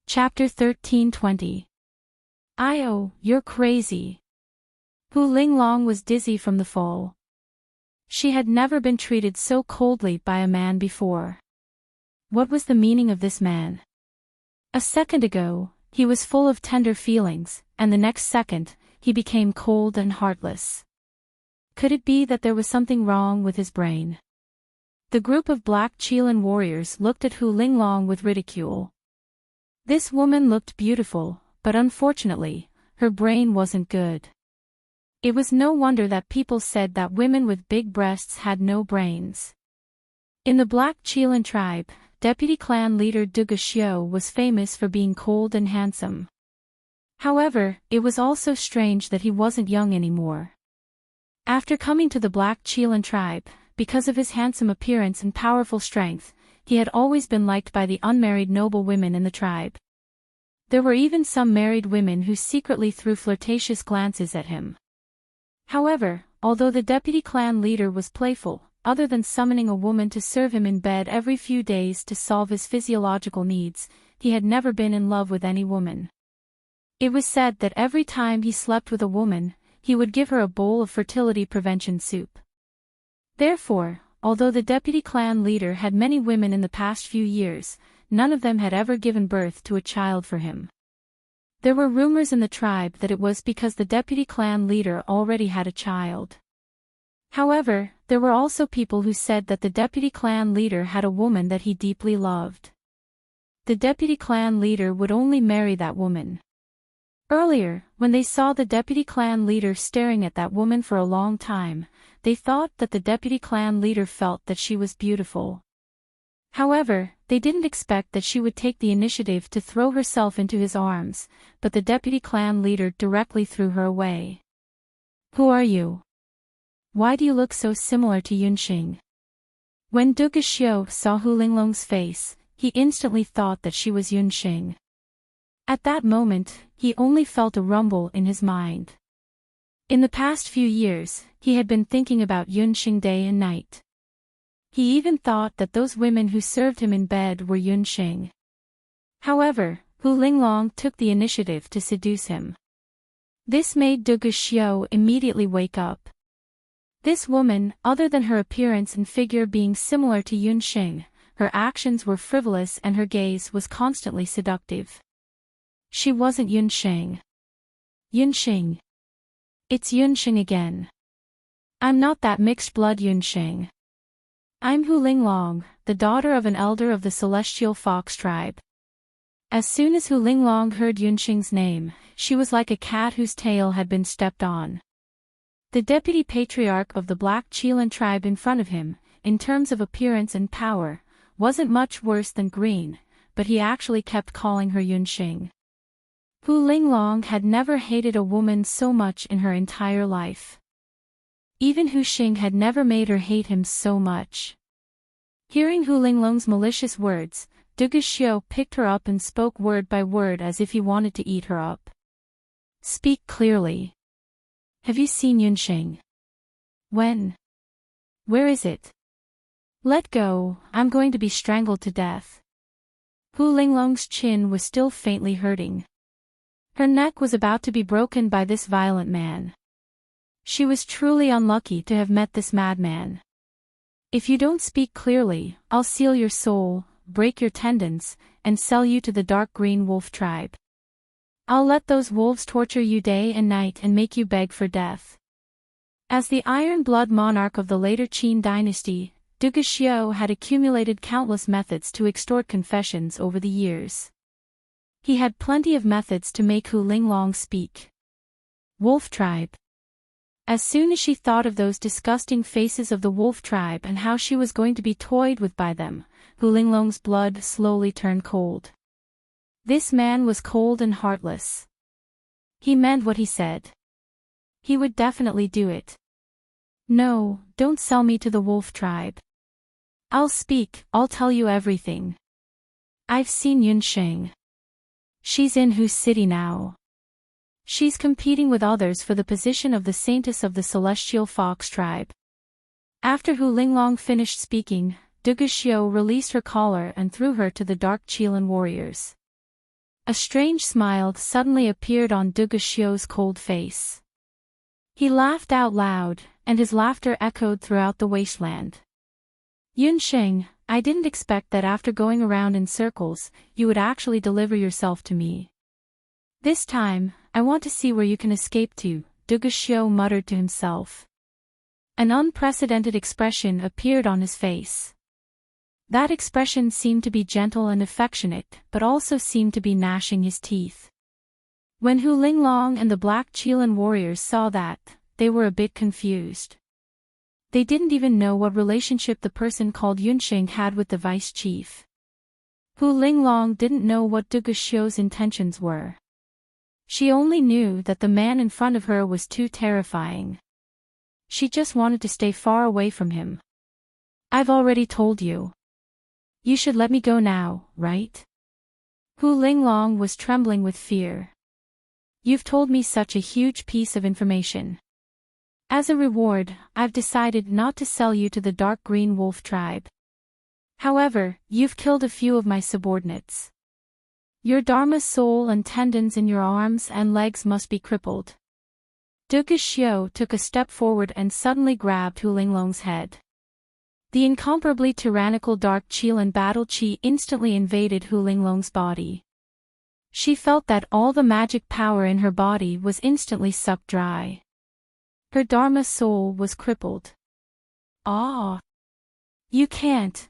A: Chapter 13:20. "Oh, you're crazy." Hu Linglong was dizzy from the fall. She had never been treated so coldly by a man before. What was the meaning of this man? A second ago, he was full of tender feelings, and the next second, he became cold and heartless. Could it be that there was something wrong with his brain? The group of black Qilin warriors looked at Hu Linglong with ridicule. This woman looked beautiful, but unfortunately, her brain wasn't good. It was no wonder that people said that women with big breasts had no brains. In the black Qilin tribe, deputy clan leader Duga Xiu was famous for being cold and handsome. However, it was also strange that he wasn't young anymore. After coming to the black Qilin tribe, because of his handsome appearance and powerful strength, he had always been liked by the unmarried noble women in the tribe. There were even some married women who secretly threw flirtatious glances at him. However, although the deputy clan leader was playful, other than summoning a woman to serve him in bed every few days to solve his physiological needs, he had never been in love with any woman. It was said that every time he slept with a woman, he would give her a bowl of fertility prevention soup. Therefore, although the deputy clan leader had many women in the past few years, none of them had ever given birth to a child for him. There were rumors in the tribe that it was because the deputy clan leader already had a child. However, there were also people who said that the deputy clan leader had a woman that he deeply loved. The deputy clan leader would only marry that woman. Earlier, when they saw the deputy clan leader staring at that woman for a long time, they thought that the deputy clan leader felt that she was beautiful. However, they didn't expect that she would take the initiative to throw herself into his arms, but the deputy clan leader directly threw her away. "Who are you? Why do you look so similar to Yunxing?" When Duga Xiu saw Hu Linglong's face, he instantly thought that she was Yunxing. At that moment, he only felt a rumble in his mind. In the past few years, he had been thinking about Yunxing day and night. He even thought that those women who served him in bed were Yunxing. However, Hu Linglong took the initiative to seduce him. This made Duga Xiu immediately wake up. This woman, other than her appearance and figure being similar to Yunxing, her actions were frivolous and her gaze was constantly seductive. She wasn't Yunxing. Yunxing. It's Yunxing again. I'm not that mixed-blood Yunxing. I'm Hu Linglong, the daughter of an elder of the celestial fox tribe. As soon as Hu Linglong heard Yunxing's name, she was like a cat whose tail had been stepped on. The deputy patriarch of the black Qilin tribe in front of him, in terms of appearance and power, wasn't much worse than Green, but he actually kept calling her Yunxing. Hu Linglong had never hated a woman so much in her entire life. Even Hu Xing had never made her hate him so much. Hearing Hu Linglong's malicious words, Duga Xiu picked her up and spoke word by word as if he wanted to eat her up. "Speak clearly. Have you seen Yunxing? When? Where is it? Let go, I'm going to be strangled to death." Hu Linglong's chin was still faintly hurting. Her neck was about to be broken by this violent man. She was truly unlucky to have met this madman. "If you don't speak clearly, I'll seal your soul, break your tendons, and sell you to the dark green wolf tribe. I'll let those wolves torture you day and night and make you beg for death." As the Iron Blood monarch of the later Qin dynasty, Duga Xiu had accumulated countless methods to extort confessions over the years. He had plenty of methods to make Hu Linglong speak. Wolf tribe. As soon as she thought of those disgusting faces of the wolf tribe and how she was going to be toyed with by them, Hu Linglong's blood slowly turned cold. This man was cold and heartless. He meant what he said. He would definitely do it. "No, don't sell me to the wolf tribe. I'll speak, I'll tell you everything. I've seen Yunxing. She's in Hu City now. She's competing with others for the position of the saintess of the celestial fox tribe." After Hu Linglong finished speaking, Duga Xiu released her collar and threw her to the dark Qilin warriors. A strange smile suddenly appeared on Duga Xiu's cold face. He laughed out loud, and his laughter echoed throughout the wasteland. "Yunxing, I didn't expect that after going around in circles, you would actually deliver yourself to me. This time, I want to see where you can escape to," Duga Xiu muttered to himself. An unprecedented expression appeared on his face. That expression seemed to be gentle and affectionate, but also seemed to be gnashing his teeth. When Hu Linglong and the Black Qilin warriors saw that, they were a bit confused. They didn't even know what relationship the person called Yunxing had with the vice chief. Hu Linglong didn't know what Duge Xiu's intentions were. She only knew that the man in front of her was too terrifying. She just wanted to stay far away from him. I've already told you. You should let me go now, right? Hu Linglong was trembling with fear. You've told me such a huge piece of information. As a reward, I've decided not to sell you to the dark green wolf tribe. However, you've killed a few of my subordinates. Your Dharma soul and tendons in your arms and legs must be crippled. Duge Xiu took a step forward and suddenly grabbed Hu Linglong's head. The incomparably tyrannical dark Qilin battle chi instantly invaded Hu Linglong's body. She felt that all the magic power in her body was instantly sucked dry. Her Dharma soul was crippled. Ah! You can't.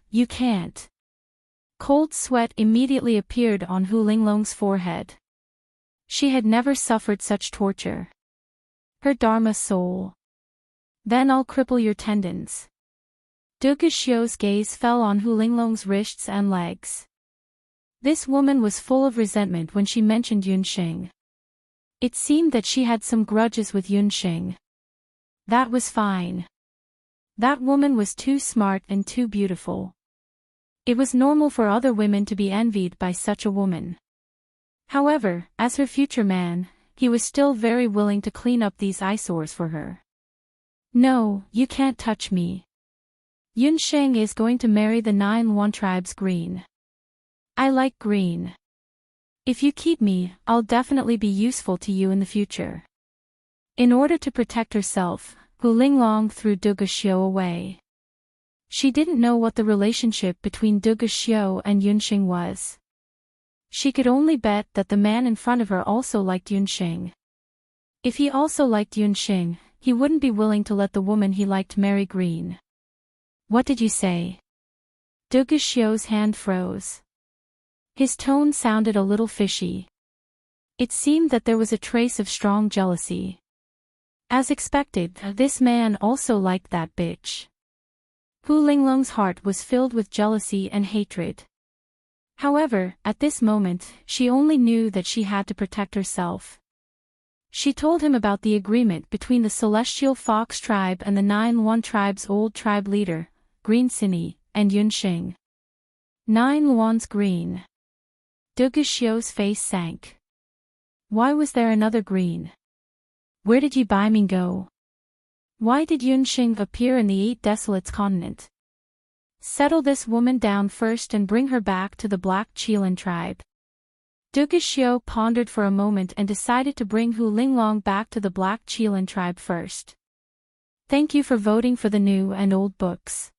A: Cold sweat immediately appeared on Hu Linglong's forehead. She had never suffered such torture. Her Dharma soul. Then I'll cripple your tendons. Duge Xiu's gaze fell on Hu Linglong's wrists and legs. This woman was full of resentment when she mentioned Yunxing. It seemed that she had some grudges with Yunxing. That was fine. That woman was too smart and too beautiful. It was normal for other women to be envied by such a woman. However, as her future man, he was still very willing to clean up these eyesores for her. No, you can't touch me. Yunxing is going to marry the 9 tribe's green. I like green. If you keep me, I'll definitely be useful to you in the future. In order to protect herself, Hu Linglong threw Duge Xiu away. She didn't know what the relationship between Duge Xiu and Yunxing was. She could only bet that the man in front of her also liked Yunxing. If he also liked Yunxing, he wouldn't be willing to let the woman he liked marry green. What did you say? Duge Xiu's hand froze. His tone sounded a little fishy. It seemed that there was a trace of strong jealousy. As expected, this man also liked that bitch. Hu Linglong's heart was filled with jealousy and hatred. However, at this moment, she only knew that she had to protect herself. She told him about the agreement between the Celestial Fox tribe and the 9 tribe's old tribe leader, Green Cine, and Yunxing. 9's green. Duge Xiu's face sank. Why was there another green? Where did Yi Baiming go? Why did Yunxing appear in the 8 Desolates continent? Settle this woman down first and bring her back to the Black Qilin tribe. Duge Xiu pondered for a moment and decided to bring Hu Linglong back to the Black Qilin tribe first. Thank you for voting for the new and old books.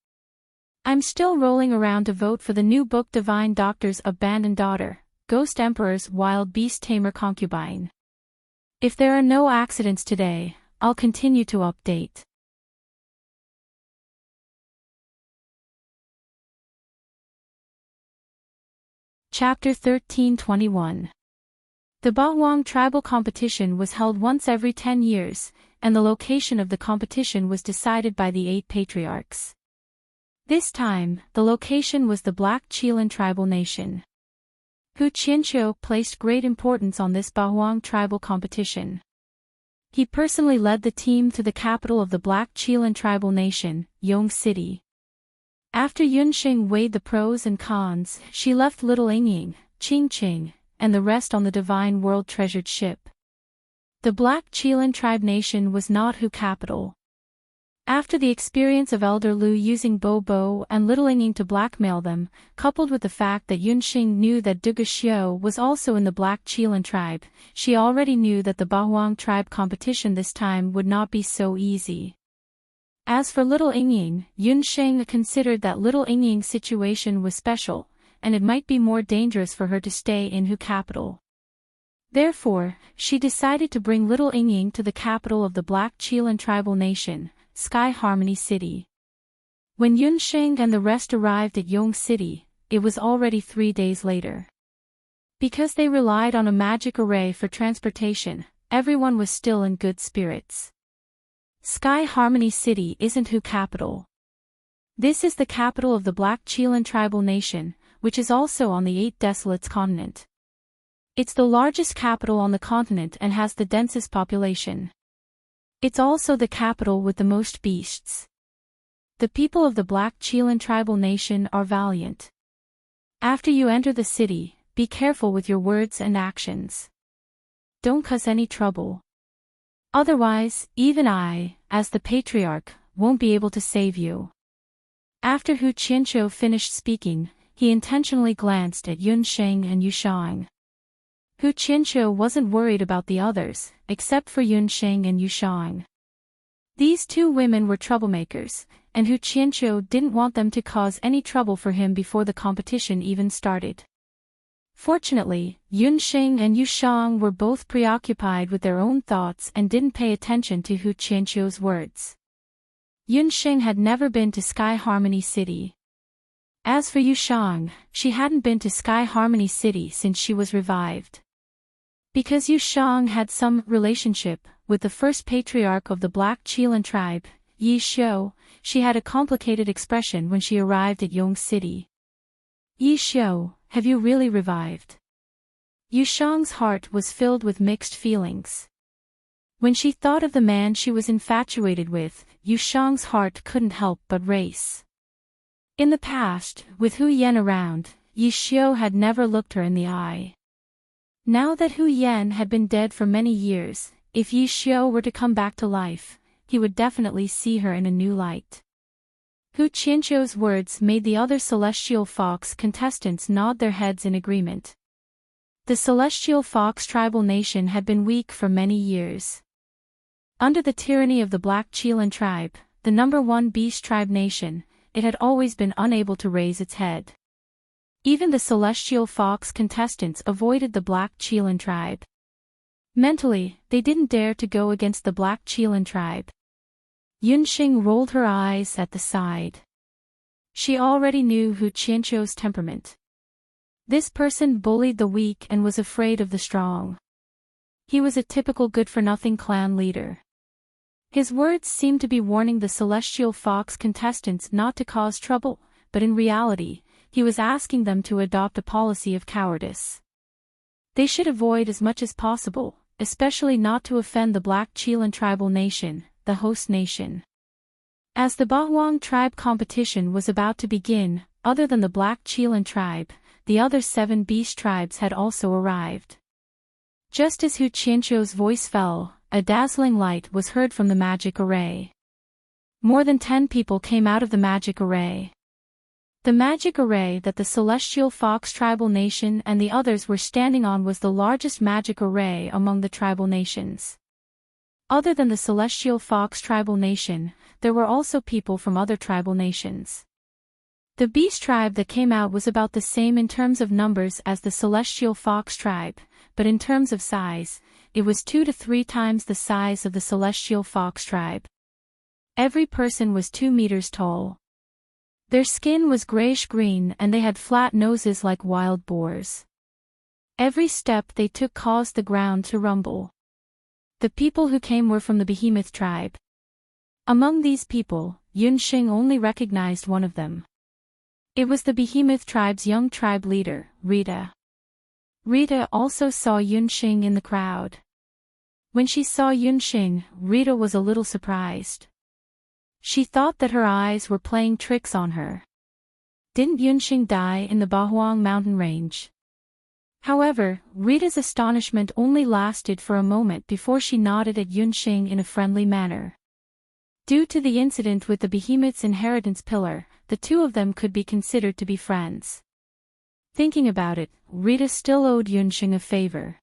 A: I'm still rolling around to vote for the new book Divine Doctor's Abandoned Daughter, Ghost Emperor's Wild Beast Tamer Concubine. If there are no accidents today, I'll continue to update. Chapter 1321. The Bahwang tribal competition was held once every 10 years, and the location of the competition was decided by the 8 patriarchs. This time, the location was the Black Qilin tribal nation. Hu Qianqiu placed great importance on this Bahwang tribal competition. He personally led the team to the capital of the Black Qilin tribal nation, Yong City. After Yunxing weighed the pros and cons, she left little Yingying, Qingqing, and the rest on the Divine World treasured ship. The Black Qilin tribe nation was not Hu capital. After the experience of Elder Lu using Bo and Little Yingying to blackmail them, coupled with the fact that Yunxing knew that Duge Xiu was also in the Black Qilin tribe, she already knew that the Bahwang tribe competition this time would not be so easy. As for Little Yingying, Yunxing considered that Little Yingying's situation was special, and it might be more dangerous for her to stay in Hu capital. Therefore, she decided to bring Little Yingying to the capital of the Black Qilin tribal nation, Sky Harmony City. When Yunsheng and the rest arrived at Yong City, it was already 3 days later. Because they relied on a magic array for transportation, everyone was still in good spirits. Sky Harmony City isn't Hu capital. This is the capital of the Black Chelan tribal nation, which is also on the 8 Desolates continent. It's the largest capital on the continent and has the densest population. It's also the capital with the most beasts. The people of the Black Chelan tribal nation are valiant. After you enter the city, be careful with your words and actions. Don't cause any trouble. Otherwise, even I, as the patriarch, won't be able to save you. After Hu Qianqiu finished speaking, he intentionally glanced at Yunsheng and Yushang. Hu Qianqiu wasn't worried about the others, except for Yunsheng and Yushang. These 2 women were troublemakers, and Hu Qianqiu didn't want them to cause any trouble for him before the competition even started. Fortunately, Yunsheng and Yushang were both preoccupied with their own thoughts and didn't pay attention to Hu Qianqiu's words. Yunsheng had never been to Sky Harmony City. As for Yushang, she hadn't been to Sky Harmony City since she was revived. Because Yushang had some relationship with the first patriarch of the Black Chelan tribe, Yi Xiu, she had a complicated expression when she arrived at Yong City. Yi Xiu, have you really revived? Yushang's heart was filled with mixed feelings. When she thought of the man she was infatuated with, Yushang's heart couldn't help but race. In the past, with Hu Yan around, Yi Xiu had never looked her in the eye. Now that Hu Yan had been dead for many years, if Yi Xiu were to come back to life, he would definitely see her in a new light. Hu Qianqiu's words made the other Celestial Fox contestants nod their heads in agreement. The Celestial Fox tribal nation had been weak for many years. Under the tyranny of the Black Chelan tribe, the #1 beast tribe nation, it had always been unable to raise its head. Even the Celestial Fox contestants avoided the Black Chelan tribe. Mentally, they didn't dare to go against the Black Chelan tribe. Yunsheng rolled her eyes at the side. She already knew Hu Qianqiu's temperament. This person bullied the weak and was afraid of the strong. He was a typical good-for-nothing clan leader. His words seemed to be warning the Celestial Fox contestants not to cause trouble, but in reality, he was asking them to adopt a policy of cowardice. They should avoid as much as possible, especially not to offend the Black Chelan tribal nation, the host nation. As the Bahuang tribe competition was about to begin, other than the Black Chelan tribe, the other 7 beast tribes had also arrived. Just as Hu Qianqiu's voice fell, a dazzling light was heard from the magic array. More than 10 people came out of the magic array. The magic array that the Celestial Fox tribal nation and the others were standing on was the largest magic array among the tribal nations. Other than the Celestial Fox tribal nation, there were also people from other tribal nations. The beast tribe that came out was about the same in terms of numbers as the Celestial Fox tribe, but in terms of size, it was 2 to 3 times the size of the Celestial Fox tribe. Every person was 2 meters tall. Their skin was grayish-green and they had flat noses like wild boars. Every step they took caused the ground to rumble. The people who came were from the Behemoth tribe. Among these people, Yunsheng only recognized one of them. It was the Behemoth tribe's young tribe leader, Rita. Rita also saw Yunsheng in the crowd. When she saw Yunsheng, Rita was a little surprised. She thought that her eyes were playing tricks on her. Didn't Yunsheng die in the Bahuang mountain range? However, Rita's astonishment only lasted for a moment before she nodded at Yunsheng in a friendly manner. Due to the incident with the Behemoth's inheritance pillar, the 2 of them could be considered to be friends. Thinking about it, Rita still owed Yunsheng a favor.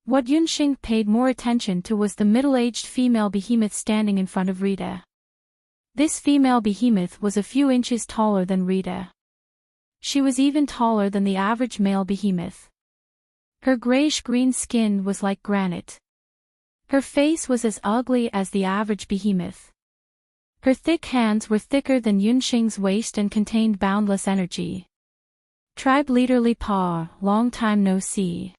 A: What Yunsheng paid more attention to was the middle-aged female behemoth standing in front of Rita. This female behemoth was a few inches taller than Rita. She was even taller than the average male behemoth. Her grayish-green skin was like granite. Her face was as ugly as the average behemoth. Her thick hands were thicker than Yunxing's waist and contained boundless energy. Tribe leader Li Pa, long time no see.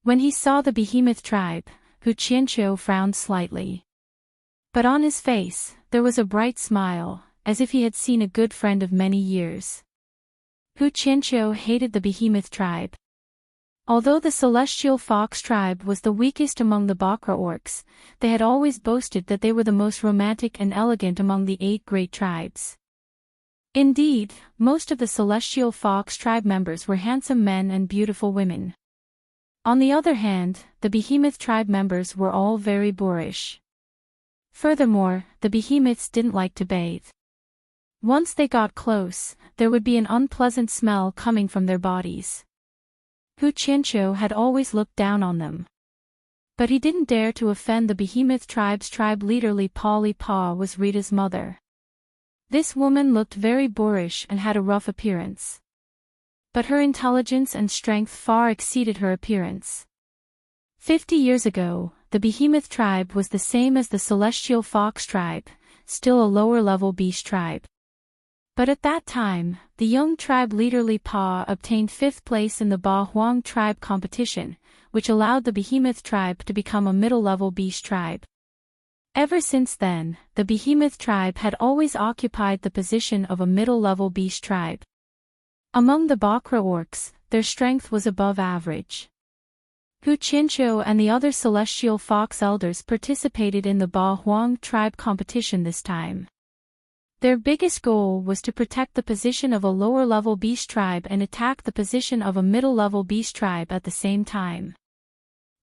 A: When he saw the behemoth tribe, Hu Qianqiu frowned slightly. But on his face, there was a bright smile, as if he had seen a good friend of many years. Hu Qianqiu hated the behemoth tribe. Although the celestial fox tribe was the weakest among the Bakra orcs, they had always boasted that they were the most romantic and elegant among the 8 great tribes. Indeed, most of the celestial fox tribe members were handsome men and beautiful women. On the other hand, the behemoth tribe members were all very boorish. Furthermore, the behemoths didn't like to bathe. Once they got close, there would be an unpleasant smell coming from their bodies. Hu Qianqiu had always looked down on them. But he didn't dare to offend the behemoth tribe's tribe leader Li Pa. Li Pa was Rita's mother. This woman looked very boorish and had a rough appearance. But her intelligence and strength far exceeded her appearance. 50 years ago, the behemoth tribe was the same as the celestial fox tribe, still a lower-level beast tribe. But at that time, the young tribe leader Li Pa obtained 5th place in the Ba Huang tribe competition, which allowed the behemoth tribe to become a middle-level beast tribe. Ever since then, the behemoth tribe had always occupied the position of a middle-level beast tribe. Among the Bakra orcs, their strength was above average. Hu Qianqiu and the other celestial fox elders participated in the Ba Huang tribe competition this time. Their biggest goal was to protect the position of a lower-level beast tribe and attack the position of a middle-level beast tribe at the same time.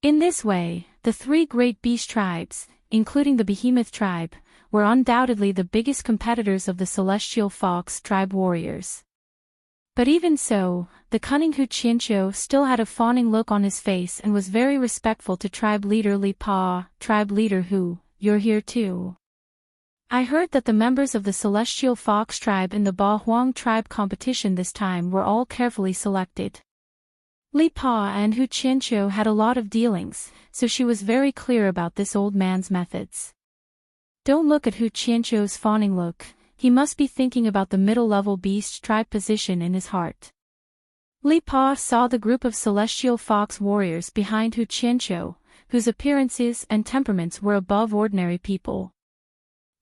A: In this way, the 3 great beast tribes, including the behemoth tribe, were undoubtedly the biggest competitors of the celestial fox tribe warriors. But even so, the cunning Hu Qianqiu still had a fawning look on his face and was very respectful to tribe leader Li Pa. Tribe leader Hu, you're here too. I heard that the members of the celestial fox tribe in the Ba Huang tribe competition this time were all carefully selected. Li Pa and Hu Qianqiu had a lot of dealings, so she was very clear about this old man's methods. Don't look at Hu Qianqiu's fawning look, he must be thinking about the middle-level beast tribe position in his heart. Li Pa saw the group of celestial fox warriors behind Hu Qianqiu, whose appearances and temperaments were above ordinary people.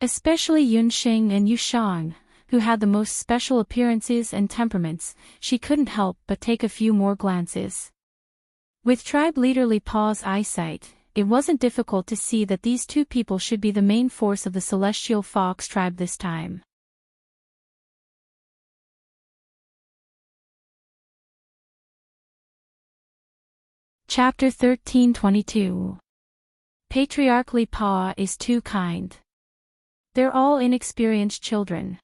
A: Especially Yunxing and Yushang, who had the most special appearances and temperaments, she couldn't help but take a few more glances. With tribe leader Li Pa's eyesight, it wasn't difficult to see that these 2 people should be the main force of the celestial fox tribe this time. Chapter 13:22. Patriarch Li Pa is too kind. They're all inexperienced children.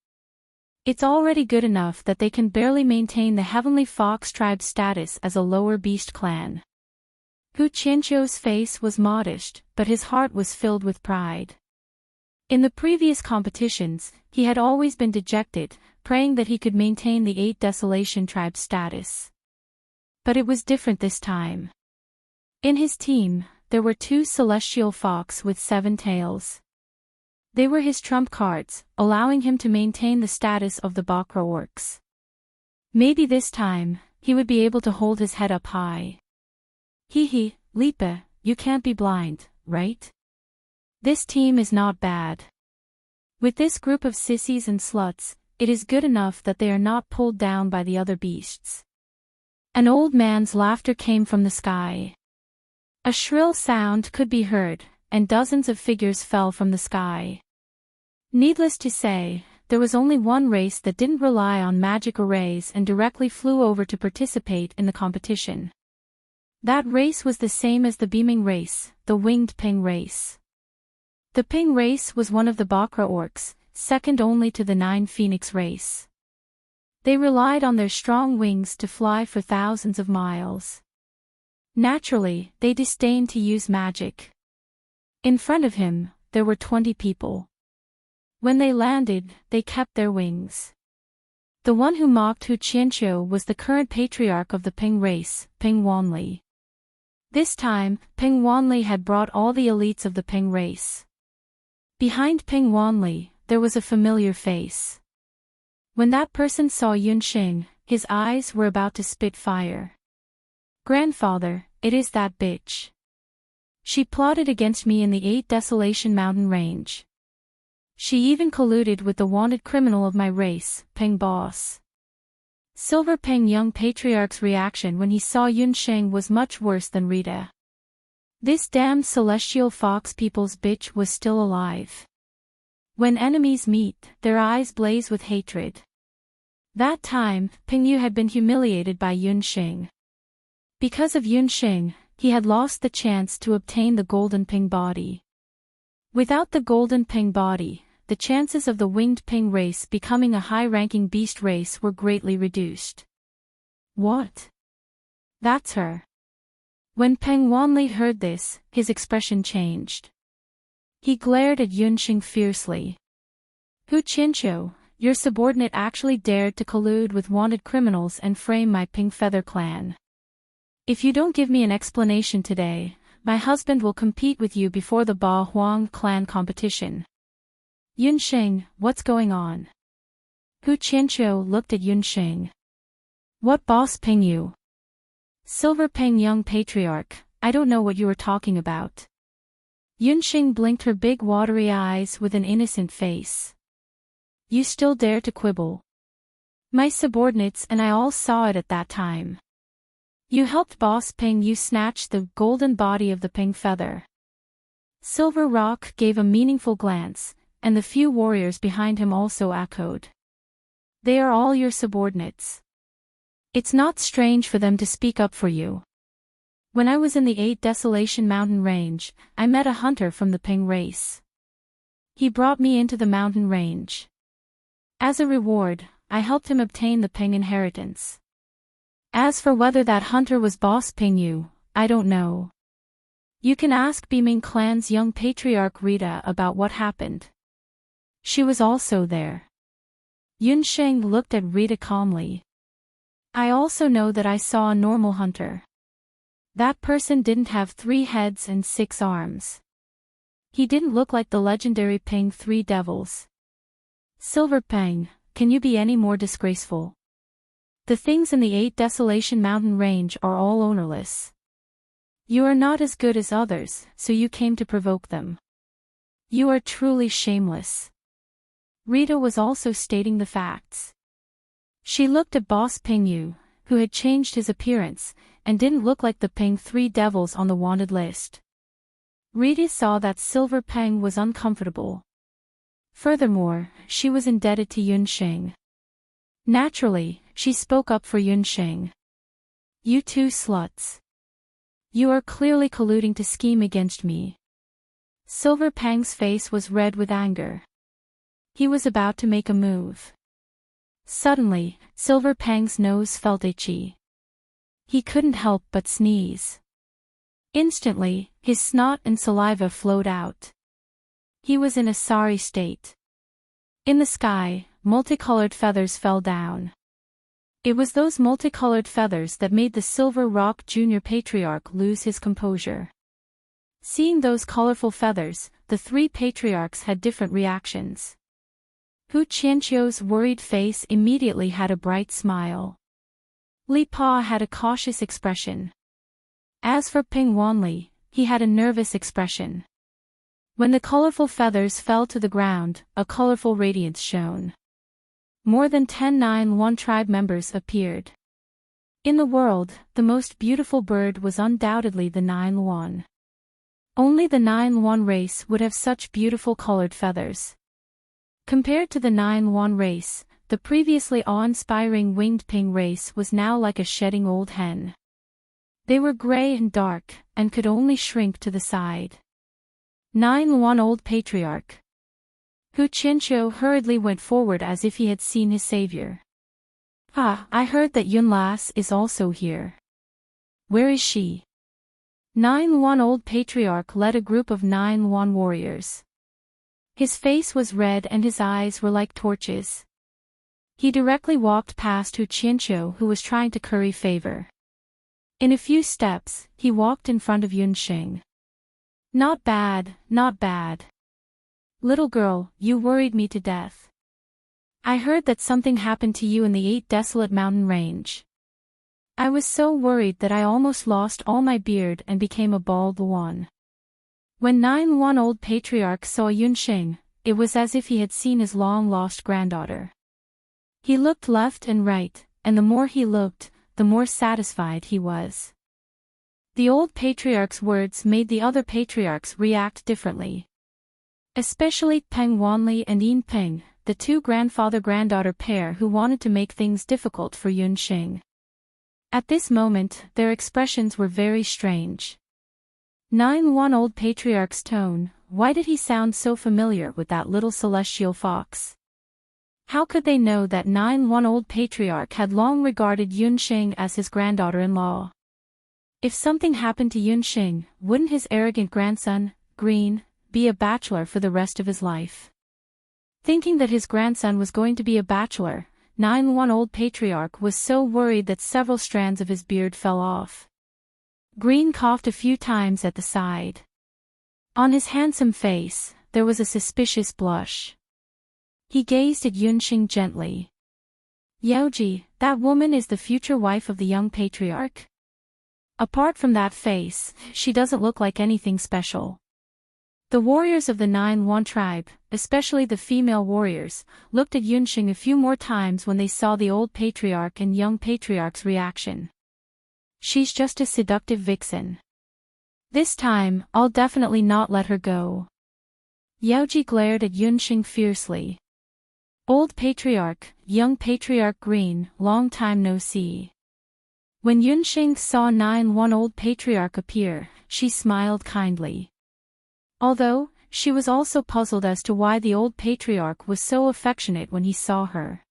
A: It's already good enough that they can barely maintain the heavenly fox tribe status as a lower beast clan. Hu Qianqiu's face was modest, but his heart was filled with pride. In the previous competitions, he had always been dejected, praying that he could maintain the 8 desolation tribe status. But it was different this time. In his team, there were 2 celestial fox with 7 tails. They were his trump cards, allowing him to maintain the status of the Bakra orcs. Maybe this time, he would be able to hold his head up high. Hee, Li Pa, you can't be blind, right? This team is not bad. With this group of sissies and sluts, it is good enough that they are not pulled down by the other beasts. An old man's laughter came from the sky. A shrill sound could be heard, and dozens of figures fell from the sky. Needless to say, there was only one race that didn't rely on magic arrays and directly flew over to participate in the competition. That race was the same as the beaming race, the winged ping race. The ping race was one of the Bakra orcs, second only to the 9 phoenix race. They relied on their strong wings to fly for thousands of miles. Naturally, they disdained to use magic. In front of him, there were 20 people. When they landed, they kept their wings. The one who mocked Hu Qianqiu was the current patriarch of the Ping race, Ping Wanli. This time, Ping Wanli had brought all the elites of the Ping race. Behind Ping Wanli, there was a familiar face. When that person saw Yunxing, his eyes were about to spit fire. "Grandfather, it is that bitch. She plotted against me in the 8 Desolation Mountain Range. She even colluded with the wanted criminal of my race, Peng Boss." Silver Peng Young Patriarch's reaction when he saw Yunxing was much worse than Rita. This damned celestial fox people's bitch was still alive. When enemies meet, their eyes blaze with hatred. That time, Peng Yu had been humiliated by Yunxing. Because of Yunxing, he had lost the chance to obtain the golden Peng body. Without the golden Peng body, the chances of the winged Peng race becoming a high-ranking beast race were greatly reduced. "What? That's her." When Peng Wanli heard this, his expression changed. He glared at Yunxing fiercely. "Hu Qianqiu, your subordinate actually dared to collude with wanted criminals and frame my Pink Feather clan. If you don't give me an explanation today, my husband will compete with you before the Ba Huang clan competition." "Yunxing, what's going on?" Hu Qianqiu looked at Yunxing. "What boss Peng Yu?" "Silver Peng Young Patriarch, I don't know what you are talking about." Yunxing blinked her big watery eyes with an innocent face. "You still dare to quibble? My subordinates and I all saw it at that time. You helped Boss Peng Yu snatch the golden body of the Pink Feather." Silver Rock gave a meaningful glance, and the few warriors behind him also echoed. "They are all your subordinates. It's not strange for them to speak up for you. When I was in the 8 Desolation Mountain Range, I met a hunter from the Ping race. He brought me into the mountain range. As a reward, I helped him obtain the Ping inheritance. As for whether that hunter was Boss Ping Yu, I don't know. You can ask Beiming Clan's young patriarch Rita about what happened. She was also there." Yunxing looked at Rita calmly. "I also know that I saw a normal hunter. That person didn't have 3 heads and 6 arms. He didn't look like the legendary Ping 3 devils. Silver Peng, can you be any more disgraceful? The things in the 8 Desolation Mountain Range are all ownerless. You are not as good as others, so you came to provoke them. You are truly shameless." Rita was also stating the facts. She looked at Boss Ping Yu, who had changed his appearance, and didn't look like the Ping 3 devils on the wanted list. Rita saw that Silver Peng was uncomfortable. Furthermore, she was indebted to Yunxing. Naturally, she spoke up for Yunxing. "You 2 sluts. You are clearly colluding to scheme against me." Silver Peng's face was red with anger. He was about to make a move. Suddenly, Silver Peng's nose felt itchy. He couldn't help but sneeze. Instantly, his snot and saliva flowed out. He was in a sorry state. In the sky, multicolored feathers fell down. It was those multicolored feathers that made the Silver Rock Junior Patriarch lose his composure. Seeing those colorful feathers, the 3 patriarchs had different reactions. Hu Qianqiu's worried face immediately had a bright smile. Li Pa had a cautious expression. As for Ping Wanli, he had a nervous expression. When the colorful feathers fell to the ground, a colorful radiance shone. More than 10 9-1 tribe members appeared. In the world, the most beautiful bird was undoubtedly the 9-1. Only the 9-1 race would have such beautiful colored feathers. Compared to the 9-1 race, the previously awe-inspiring winged Ping race was now like a shedding old hen. They were gray and dark, and could only shrink to the side. 9-1 Old Patriarch. Hu Qianqiu hurriedly went forward as if he had seen his savior. "Ah, I heard that Yun Las is also here. Where is she?" 9-1 Old Patriarch led a group of 9-1 warriors. His face was red and his eyes were like torches. He directly walked past Hu Qianqiu, who was trying to curry favor. In a few steps, he walked in front of Yunxing. "Not bad, not bad. Little girl, you worried me to death. I heard that something happened to you in the 8 desolate mountain range. I was so worried that I almost lost all my beard and became a bald one. When 9-1-old patriarch saw Yunxing, it was as if he had seen his long-lost granddaughter. He looked left and right, and the more he looked, the more satisfied he was. The old patriarch's words made the other patriarchs react differently. Especially Peng Wanli and Yin Peng, the two grandfather-granddaughter pair who wanted to make things difficult for Yunxing. At this moment, their expressions were very strange. 9-1-old patriarch's tone, why did he sound so familiar with that little celestial fox? How could they know that 9-1-old patriarch had long regarded Yunxing as his granddaughter-in-law? If something happened to Yunxing, wouldn't his arrogant grandson, Green, be a bachelor for the rest of his life? Thinking that his grandson was going to be a bachelor, 9-1-old patriarch was so worried that several strands of his beard fell off. Green coughed a few times at the side. On his handsome face, there was a suspicious blush. He gazed at Yunxing gently. Yaoji, that woman is the future wife of the young patriarch? Apart from that face, she doesn't look like anything special. The warriors of the 9-1 tribe, especially the female warriors, looked at Yunxing a few more times when they saw the old patriarch and young patriarch's reaction. She's just a seductive vixen. This time, I'll definitely not let her go. Yaoji glared at Yunxing fiercely. Old patriarch, young patriarch Green, long time no see. When Yunxing saw 9-1-old patriarch appear, she smiled kindly. Although, she was also puzzled as to why the old patriarch was so affectionate when he saw her.